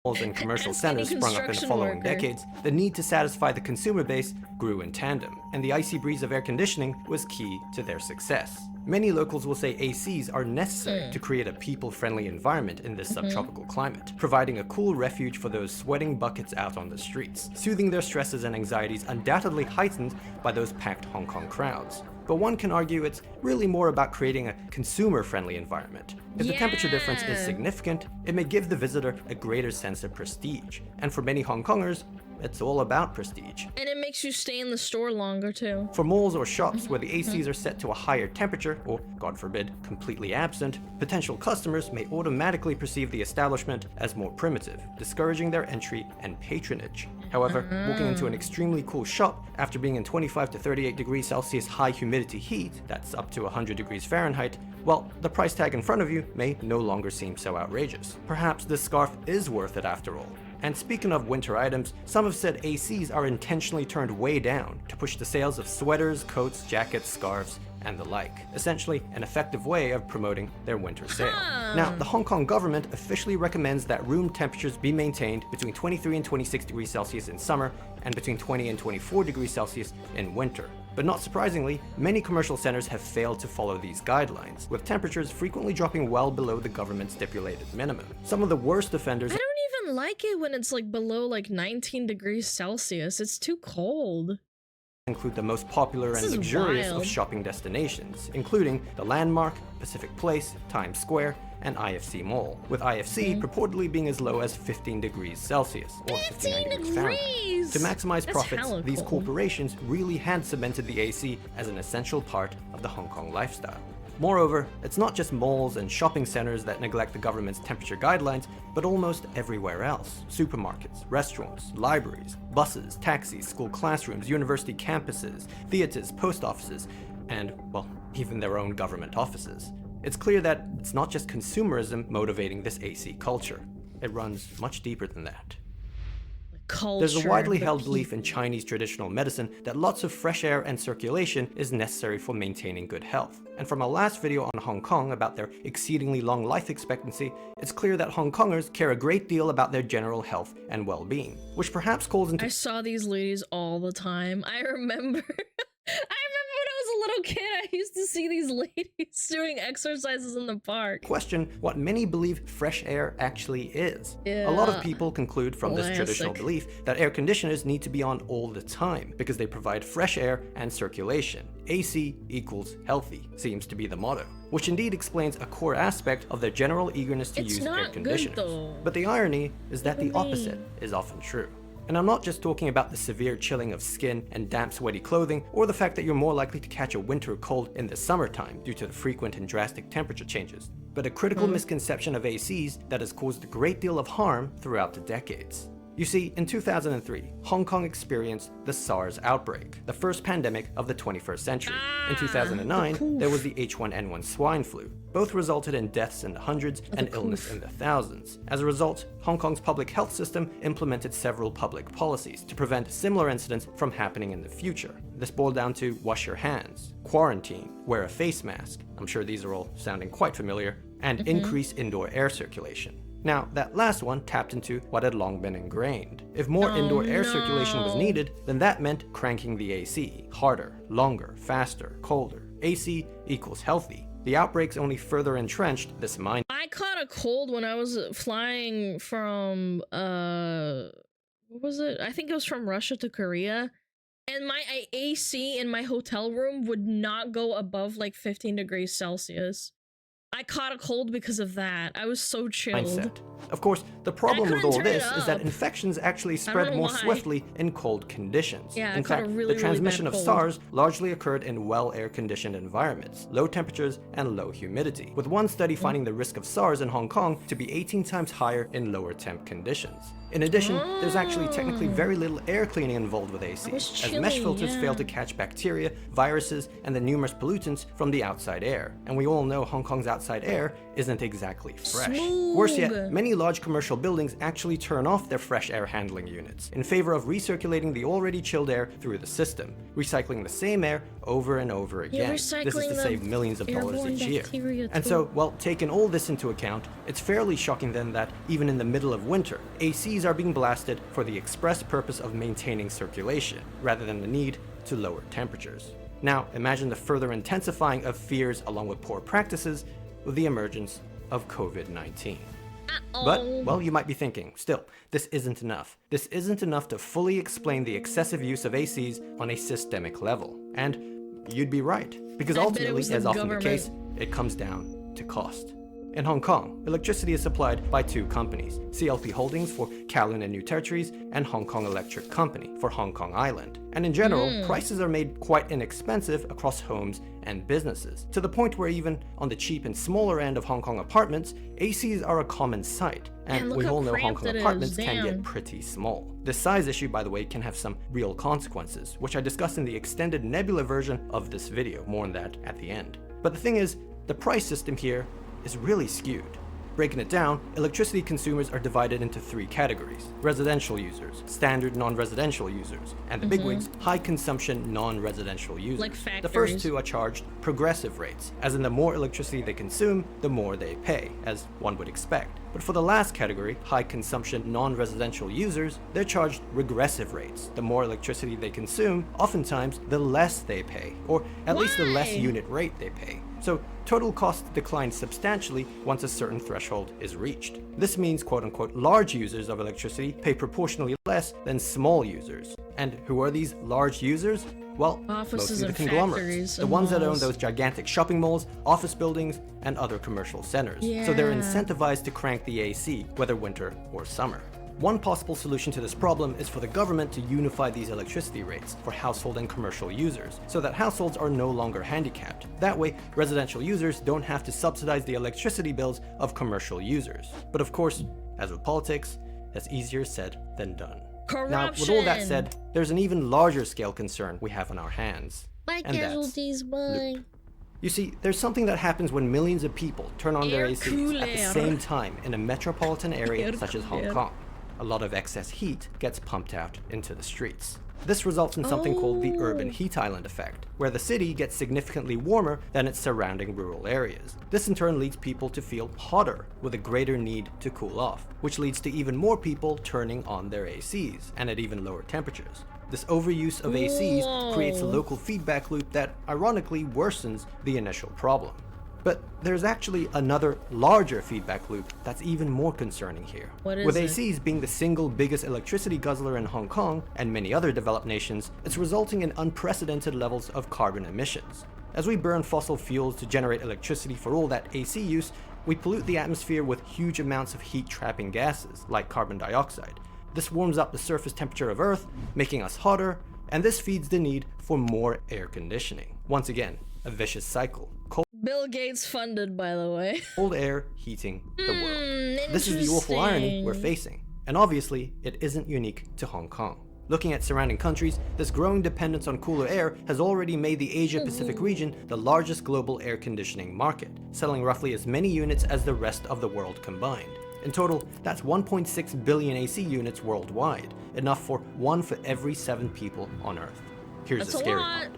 S: and commercial
A: Ask any
S: centers sprung up in the
A: construction
S: following
A: worker.
S: decades, the need to satisfy the consumer base grew in tandem, and the icy breeze of air conditioning was key to their success. Many locals will say ACs are necessary to create a people-friendly environment in this subtropical climate, providing a cool refuge for those sweating buckets out on the streets, soothing their stresses and anxieties undoubtedly heightened by those packed Hong Kong crowds. But one can argue it's really more about creating a consumer-friendly environment. If the temperature difference is significant, it may give the visitor a greater sense of prestige. And for many Hong Kongers, it's all about prestige.
A: And it makes you stay in the store longer, too.
S: For malls or shops where the ACs are set to a higher temperature, or, God forbid, completely absent, potential customers may automatically perceive the establishment as more primitive, discouraging their entry and patronage. However, walking into an extremely cool shop after being in 25 to 38 degrees Celsius high humidity heat, that's up to 100 degrees Fahrenheit, well, the price tag in front of you may no longer seem so outrageous. Perhaps this scarf is worth it after all. And speaking of winter items, some have said ACs are intentionally turned way down to push the sales of sweaters, coats, jackets, scarves, and the like. Essentially, an effective way of promoting their winter sale. Now, the Hong Kong government officially recommends that room temperatures be maintained between 23 and 26 degrees Celsius in summer and between 20 and 24 degrees Celsius in winter. But not surprisingly, many commercial centers have failed to follow these guidelines, with temperatures frequently dropping well below the government stipulated minimum. Some of the worst offenders
A: I don't even like it when it's like below like 19 degrees Celsius. It's too cold.
S: include the most popular
A: This
S: and
A: is
S: luxurious
A: wild.
S: of shopping destinations, including the Landmark, Pacific Place, Times Square, and IFC Mall, with IFC purportedly being as low as 15 degrees Celsius, or 59 degrees Fahrenheit. To maximize
A: That's
S: profits,
A: hella
S: these
A: cold.
S: corporations really had cemented the AC as an essential part of the Hong Kong lifestyle. Moreover, it's not just malls and shopping centers that neglect the government's temperature guidelines, but almost everywhere else. Supermarkets, restaurants, libraries, buses, taxis, school classrooms, university campuses, theaters, post offices, and, well, even their own government offices. It's clear that it's not just consumerism motivating this AC culture. It runs much deeper than that. There's a widely held belief in Chinese traditional medicine that lots of fresh air and circulation is necessary for maintaining good health. And from our last video on Hong Kong about their exceedingly long life expectancy, it's clear that Hong Kongers care a great deal about their general health and well-being, which perhaps calls into
A: I saw these ladies all the time. I remember when I was a little little kid, I used to see these ladies doing exercises in the park.
S: Question what many believe fresh air actually is. A lot of people conclude from this traditional belief that air conditioners need to be on all the time because they provide fresh air and circulation. AC equals healthy seems to be the motto, which indeed explains a core aspect of their general eagerness to use air conditioners. But the irony is that the opposite is often true. And I'm not just talking about the severe chilling of skin and damp, sweaty clothing, or the fact that you're more likely to catch a winter cold in the summertime due to the frequent and drastic temperature changes, but a critical misconception of ACs that has caused a great deal of harm throughout the decades. You see, in 2003, Hong Kong experienced the SARS outbreak, the first pandemic of the 21st century. In 2009, there was the H1N1 swine flu. Both resulted in deaths in the hundreds and illness in the thousands. As a result, Hong Kong's public health system implemented several public policies to prevent similar incidents from happening in the future. This boiled down to wash your hands, quarantine, wear a face mask, I'm sure these are all sounding quite familiar, and increase indoor air circulation. Now, that last one tapped into what had long been ingrained. If more indoor air circulation was needed, then that meant cranking the AC harder, longer, faster, colder. AC equals healthy. The outbreaks only further entrenched this mind.
A: I caught a cold when I was flying from, what was it? I think it was from Russia to Korea. And my AC in my hotel room would not go above like 15 degrees Celsius. I caught a cold because of that. I was so chilled.
S: Mindset. Of course, the problem with all this is that infections actually spread more swiftly in cold conditions. In fact, the transmission of SARS largely occurred in well air-conditioned environments, low temperatures, and low humidity, with one study finding the risk of SARS in Hong Kong to be 18 times higher in lower temp conditions. In addition, there's actually technically very little air cleaning involved with AC, as mesh filters fail to catch bacteria, viruses, and the numerous pollutants from the outside air. And we all know Hong Kong's outside air isn't exactly fresh. Worse yet, many large commercial buildings actually turn off their fresh air handling units in favor of recirculating the already chilled air through the system, recycling the same air over and over again. This is to save millions of dollars each year. And so, well, taking all this into account, it's fairly shocking then that even in the middle of winter, ACs are being blasted for the express purpose of maintaining circulation, rather than the need to lower temperatures. Now, imagine the further intensifying of fears along with poor practices with the emergence of COVID-19. But, well, you might be thinking, still, this isn't enough. This isn't enough to fully explain the excessive use of ACs on a systemic level. And you'd be right, because ultimately, as often the case, it comes down to cost. In Hong Kong, electricity is supplied by two companies, CLP Holdings for Kowloon and New Territories, and Hong Kong Electric Company for Hong Kong Island. And in general, prices are made quite inexpensive across homes and businesses, to the point where even on the cheap and smaller end of Hong Kong apartments, ACs are a common sight. And we all know Hong Kong apartments can get pretty small. This size issue, by the way, can have some real consequences, which I discuss in the extended Nebula version of this video. More on that at the end. But the thing is, the price system here is really skewed. Breaking it down, electricity consumers are divided into three categories: residential users, standard non-residential users, and the bigwigs, high consumption non-residential users.
A: Like factories.
S: The first two are charged progressive rates, as in the more electricity they consume, the more they pay, as one would expect. But for the last category, high consumption non-residential users, they're charged regressive rates. The more electricity they consume, oftentimes the less they pay, or at least the less unit rate they pay. So total cost declines substantially once a certain threshold is reached. This means quote-unquote large users of electricity pay proportionally less than small users. And who are these large users? Well, mostly the conglomerates, the ones that own those gigantic shopping malls, office buildings, and other commercial centers. So they're incentivized to crank the AC, whether winter or summer. One possible solution to this problem is for the government to unify these electricity rates for household and commercial users, so that households are no longer handicapped. That way, residential users don't have to subsidize the electricity bills of commercial users. But of course, as with politics, that's easier said than done. Now, with all that said, there's an even larger scale concern we have on our hands.
A: My casualties, why?
S: You see, there's something that happens when millions of people turn on their ACs at the same time in a metropolitan area such as Hong Kong. A lot of excess heat gets pumped out into the streets. This results in something called the urban heat island effect, where the city gets significantly warmer than its surrounding rural areas. This in turn leads people to feel hotter, with a greater need to cool off, which leads to even more people turning on their ACs, and at even lower temperatures. This overuse of ACs creates a local feedback loop that ironically worsens the initial problem. But there's actually another larger feedback loop that's even more concerning here. With ACs being the single biggest electricity guzzler in Hong Kong and many other developed nations, it's resulting in unprecedented levels of carbon emissions. As we burn fossil fuels to generate electricity for all that AC use, we pollute the atmosphere with huge amounts of heat-trapping gases, like carbon dioxide. This warms up the surface temperature of Earth, making us hotter, and this feeds the need for more air conditioning. Once again, a vicious cycle.
A: Bill Gates funded, by the way.
S: Cold air heating the world. This is the awful irony we're facing. And obviously, it isn't unique to Hong Kong. Looking at surrounding countries, this growing dependence on cooler air has already made the Asia-Pacific region the largest global air conditioning market, selling roughly as many units as the rest of the world combined. In total, that's 1.6 billion AC units worldwide, enough for 1 for every 7 people on Earth. Here's the scary part.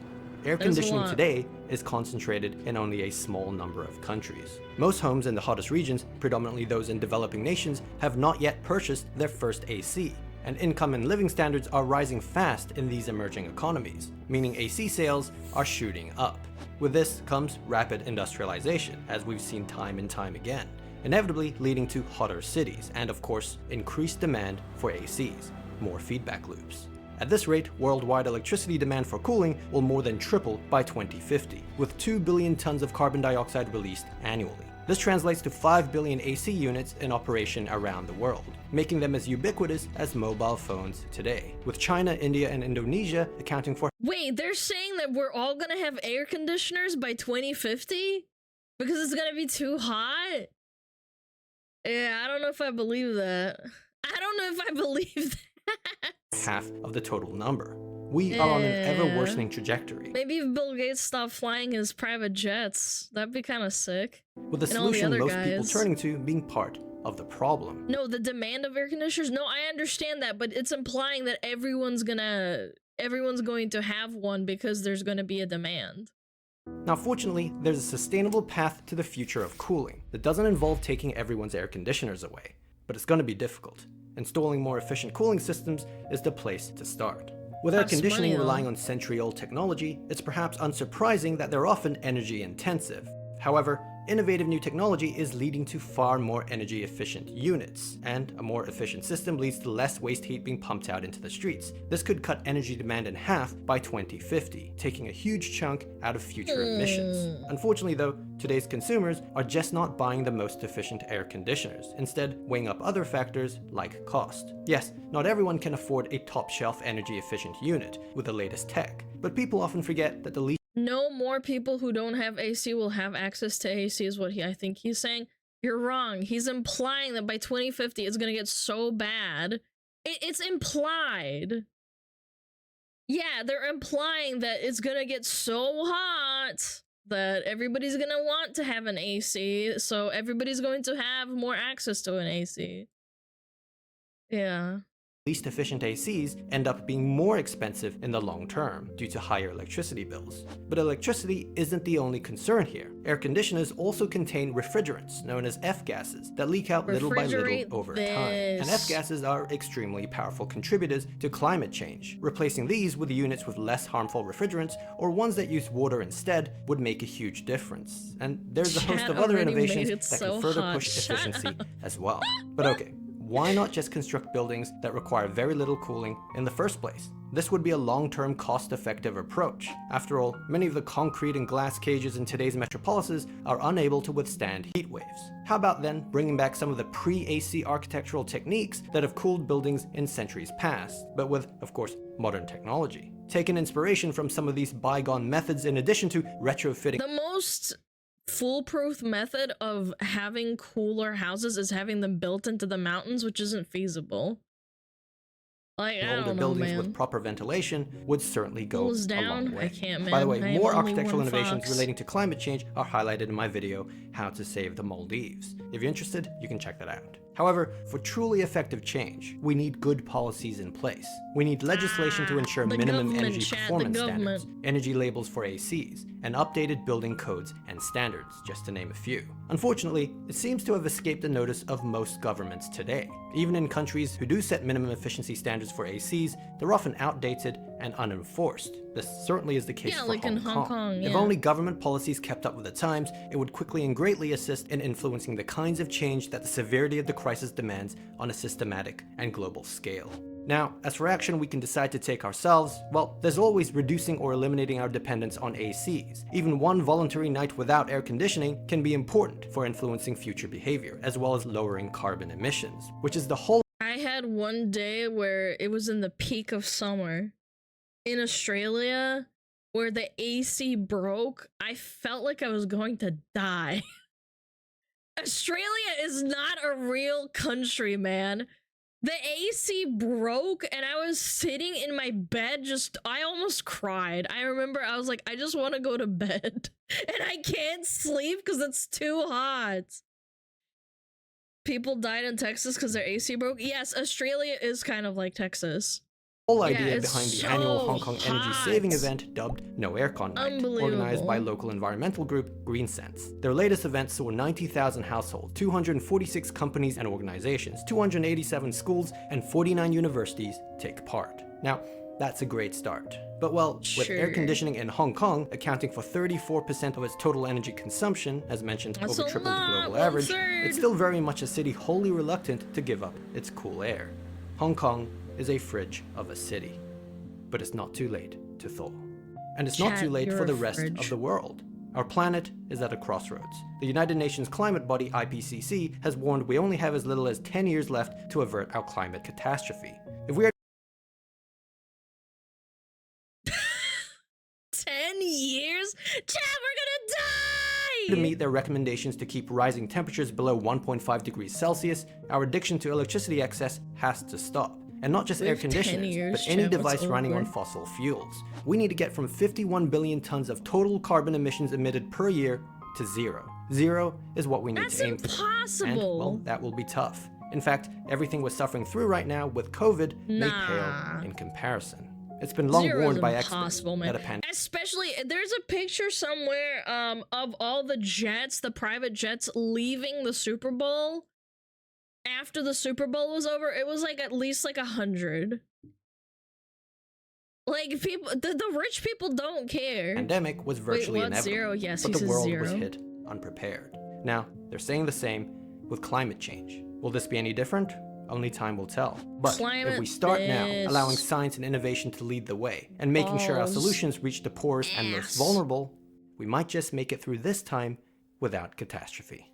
S: Air conditioning today is concentrated in only a small number of countries. Most homes in the hottest regions, predominantly those in developing nations, have not yet purchased their first AC, and income and living standards are rising fast in these emerging economies, meaning AC sales are shooting up. With this comes rapid industrialization, as we've seen time and time again, inevitably leading to hotter cities, and of course, increased demand for ACs, more feedback loops. At this rate, worldwide electricity demand for cooling will more than triple by 2050, with 2 billion tons of carbon dioxide released annually. This translates to 5 billion AC units in operation around the world, making them as ubiquitous as mobile phones today, with China, India, and Indonesia accounting for—
A: Wait, they're saying that we're all gonna have air conditioners by 2050? Because it's gonna be too hot? Yeah, I don't know if I believe that. I don't know if I believe that.
S: half of the total number. We are on an ever-worsening trajectory.
A: Maybe if Bill Gates stopped flying his private jets, that'd be kind of sick.
S: With the solution most people turning to being part of the problem.
A: No, the demand of air conditioners? No, I understand that, but it's implying that everyone's going to have one because there's going to be a demand.
S: Now, fortunately, there's a sustainable path to the future of cooling that doesn't involve taking everyone's air conditioners away, but it's going to be difficult. Installing more efficient cooling systems is the place to start. With air conditioning relying on century-old technology, it's perhaps unsurprising that they're often energy intensive. However, innovative new technology is leading to far more energy efficient units, and a more efficient system leads to less waste heat being pumped out into the streets. This could cut energy demand in half by 2050, taking a huge chunk out of future emissions. Unfortunately though, today's consumers are just not buying the most efficient air conditioners, instead weighing up other factors like cost. Yes, not everyone can afford a top-shelf energy efficient unit with the latest tech, but people often forget that the least—
A: No more people who don't have AC will have access to AC is what I think he's saying. You're wrong. He's implying that by 2050 it's gonna get so bad. It's implied. Yeah, they're implying that it's gonna get so hot that everybody's gonna want to have an AC, so everybody's going to have more access to an AC. Yeah.
S: Least efficient ACs end up being more expensive in the long term due to higher electricity bills. But electricity isn't the only concern here. Air conditioners also contain refrigerants, known as F-gases, that leak out little by little over time. And F-gases are extremely powerful contributors to climate change. Replacing these with units with less harmful refrigerants, or ones that use water instead, would make a huge difference. And there's a host of other innovations that can further push efficiency as well. But okay. Why not just construct buildings that require very little cooling in the first place? This would be a long-term, cost-effective approach. After all, many of the concrete and glass cages in today's metropolises are unable to withstand heat waves. How about then bringing back some of the pre-AC architectural techniques that have cooled buildings in centuries past, but with, of course, modern technology? Take an inspiration from some of these bygone methods in addition to retrofitting—
A: The most foolproof method of having cooler houses is having them built into the mountains, which isn't feasible. Like, I
S: older
A: don't know,
S: buildings
A: man.
S: with proper ventilation would certainly go
A: Cools
S: a
A: down?
S: long way.
A: I can't, man.
S: By the way,
A: I am
S: more
A: only
S: architectural
A: one
S: innovations
A: fox.
S: relating to climate change are highlighted in my video, How to Save the Maldives. If you're interested, you can check that out. However, for truly effective change, we need good policies in place. We need legislation to ensure
A: the
S: minimum
A: government,
S: energy
A: chat, the
S: performance standards,
A: government.
S: energy labels for ACs, and updated building codes and standards, just to name a few. Unfortunately, it seems to have escaped the notice of most governments today. Even in countries who do set minimum efficiency standards for ACs, they're often outdated and unenforced. This certainly is the case for
A: like in Hong Kong,
S: If
A: yeah.
S: only government policies kept up with the times, it would quickly and greatly assist in influencing the kinds of change that the severity of the crisis demands on a systematic and global scale. Now, as for action we can decide to take ourselves, well, there's always reducing or eliminating our dependence on ACs. Even one voluntary night without air conditioning can be important for influencing future behavior, as well as lowering carbon emissions, which is the whole—
A: I had one day where it was in the peak of summer in Australia where the AC broke. I felt like I was going to die. Australia is not a real country, man. The AC broke and I was sitting in my bed I almost cried. I remember I was like, I just want to go to bed and I can't sleep because it's too hot. People died in Texas because their AC broke. Yes, Australia is kind of like Texas.
S: whole
A: Yeah,
S: idea
A: it's
S: behind the
A: so
S: annual Hong Kong energy
A: hot.
S: saving event dubbed No Aircon Night, organized by
A: Unbelievable.
S: local environmental group Green Sense. Their latest event saw 90,000 households, 246 companies and organizations, 287 schools, and 49 universities take part. Now, that's a great start. But well, with air
A: Sure.
S: conditioning in Hong Kong accounting for 34% of its total energy consumption, as mentioned,
A: That's
S: over
A: a
S: triple the
A: lot,
S: global average,
A: 1/3.
S: it's still very much a city wholly reluctant to give up its cool air. Hong Kong is a fridge of a city. But it's not too late to thaw. And it's not
A: Chat,
S: too late
A: you're
S: for the
A: a
S: rest of
A: fridge.
S: the world. Our planet is at a crossroads. The United Nations climate body IPCC has warned we only have as little as 10 years left to avert our climate catastrophe. If we are
A: 10 years? Chat, we're gonna die!
S: to meet their recommendations to keep rising temperatures below 1.5 degrees Celsius, our addiction to electricity excess has to stop. And not just
A: We
S: air
A: have 10
S: conditioners,
A: years,
S: but any
A: chat, what's
S: device running on
A: over?
S: fossil fuels. We need to get from 51 billion tons of total carbon emissions emitted per year to zero. Zero is what we need
A: That's
S: to aim for. And,
A: impossible.
S: well, that will be tough. In fact, everything we're suffering through right now with COVID may
A: Nah.
S: pale in comparison. It's been long
A: Zero
S: warned
A: is
S: by experts
A: impossible, man.
S: that a pandemic
A: Especially, there's a picture somewhere of all the jets, the private jets leaving the Super Bowl. After the Super Bowl was over, it was like at least like 100. Like people, the rich people don't care.
S: pandemic was virtually
A: what,
S: inevitable,
A: zero? Yes,
S: but
A: he
S: the
A: says
S: world was
A: zero.
S: hit unprepared. Now, they're saying the same with climate change. Will this be any different? Only time will tell. But if
A: Climate
S: we start now,
A: this.
S: allowing science and innovation to lead the way, and making sure our
A: Balls.
S: solutions reach the poorest and most
A: Ass.
S: vulnerable, we might just make it through this time without catastrophe.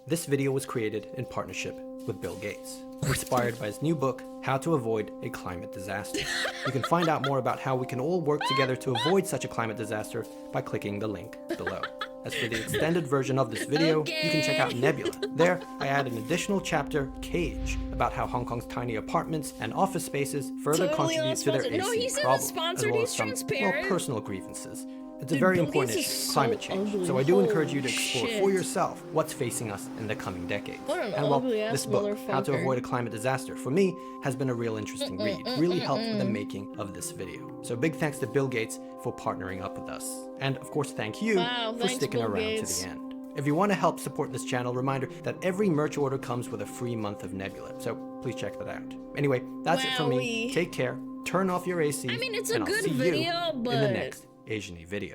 S: This video was created in partnership with Bill Gates, inspired by his new book, How to Avoid a Climate Disaster. You can find out more about how we can all work together to avoid such a climate disaster by clicking the link below. As for the extended version of this video, you can check out Nebula. There, I add an additional chapter, Cage, about how Hong Kong's tiny apartments and office spaces further
A: Totally
S: contribute to their
A: unsponsored. No,
S: AC
A: he said
S: problem,
A: it's
S: as
A: sponsored,
S: well
A: he's
S: as some,
A: transparent.
S: personal grievances. It's a
A: Dude,
S: very
A: Bill
S: important
A: Gates
S: issue,
A: is so
S: climate change.
A: ugly.
S: So I do encourage you
A: Holy
S: to explore
A: shit.
S: for yourself what's facing us in the coming decades.
A: What an
S: And well,
A: ugly-ass
S: this book, How to
A: motherfucker.
S: Avoid a Climate Disaster, for me, has been a real interesting read. Really helped with the
A: mm.
S: making of this video. So big thanks to Bill Gates for partnering up with us. And of course, thank you
A: Wow,
S: for
A: thanks,
S: sticking
A: Bill
S: around
A: Gates.
S: to the end. If you want to help support this channel, reminder that every merch order comes with a free month of Nebula. So please check that out. Anyway, that's it from me.
A: Wowie.
S: Take care. Turn off your AC.
A: I mean, it's a
S: and I'll
A: good
S: see
A: video,
S: you in the
A: but-
S: next Asian video.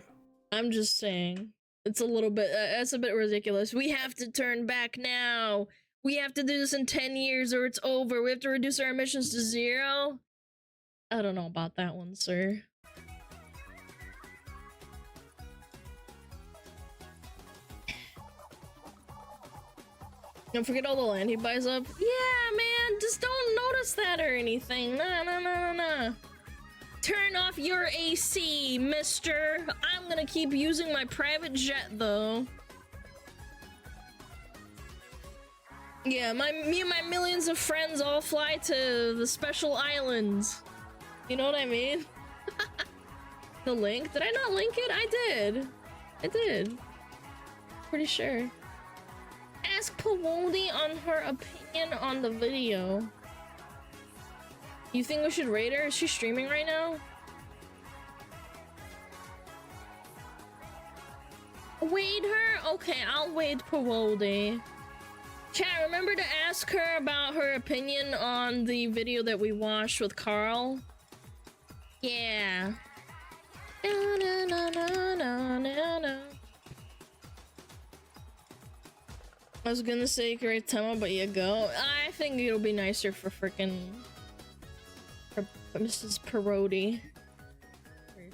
A: I'm just saying, it's a little bit, that's a bit ridiculous. We have to turn back now. We have to do this in 10 years or it's over. We have to reduce our emissions to zero. I don't know about that one, sir. Don't forget all the land he buys up. Yeah, man, just don't notice that or anything. No. Turn off your AC, mister. I'm gonna keep using my private jet, though. Yeah, me and my millions of friends all fly to the special islands. You know what I mean? The link? Did I not link it? I did. I did. Pretty sure. Ask Pawoldi on her opinion on the video. You think we should raid her? Is she streaming right now? Wade her? Okay, I'll wade Pawoldi. Chat, remember to ask her about her opinion on the video that we watched with Carl. Yeah. No, no, no, no, no, no, no. I was gonna say great time, but you go. I think it'll be nicer for frickin' Mrs. Parodi. Where is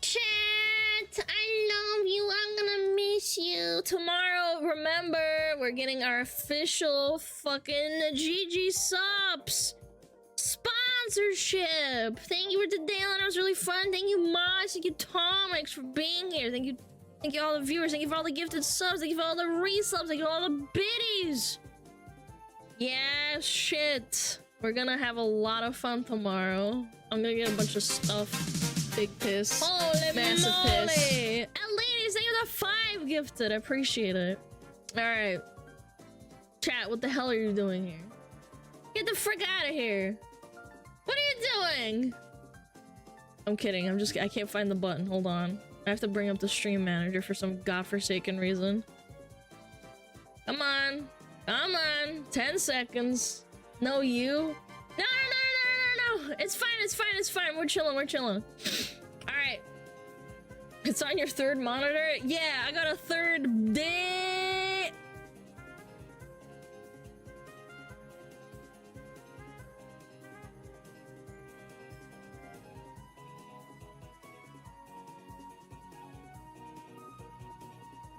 A: she? Chat, I love you. I'm gonna miss you. Tomorrow, remember, we're getting our official fucking GG subs sponsorship. Thank you for today, Alan. It was really fun. Thank you, Moss. Thank you, Tomix, for being here. Thank you all the viewers. Thank you for all the gifted subs. Thank you for all the resubs. Thank you for all the biddies. Yeah, shit. We're gonna have a lot of fun tomorrow. I'm gonna get a bunch of stuff. Big piss. Holy massive moly. Piss. And ladies, thank you for the 5 gifted. I appreciate it. Alright. Chat, what the hell are you doing here? Get the frick out of here. What are you doing? I'm kidding. I can't find the button. Hold on. I have to bring up the stream manager for some godforsaken reason. Come on. Come on. 10 seconds. No, you. No. It's fine. We're chilling. Alright. It's on your 3rd monitor? Yeah, I got a 3rd. Damn.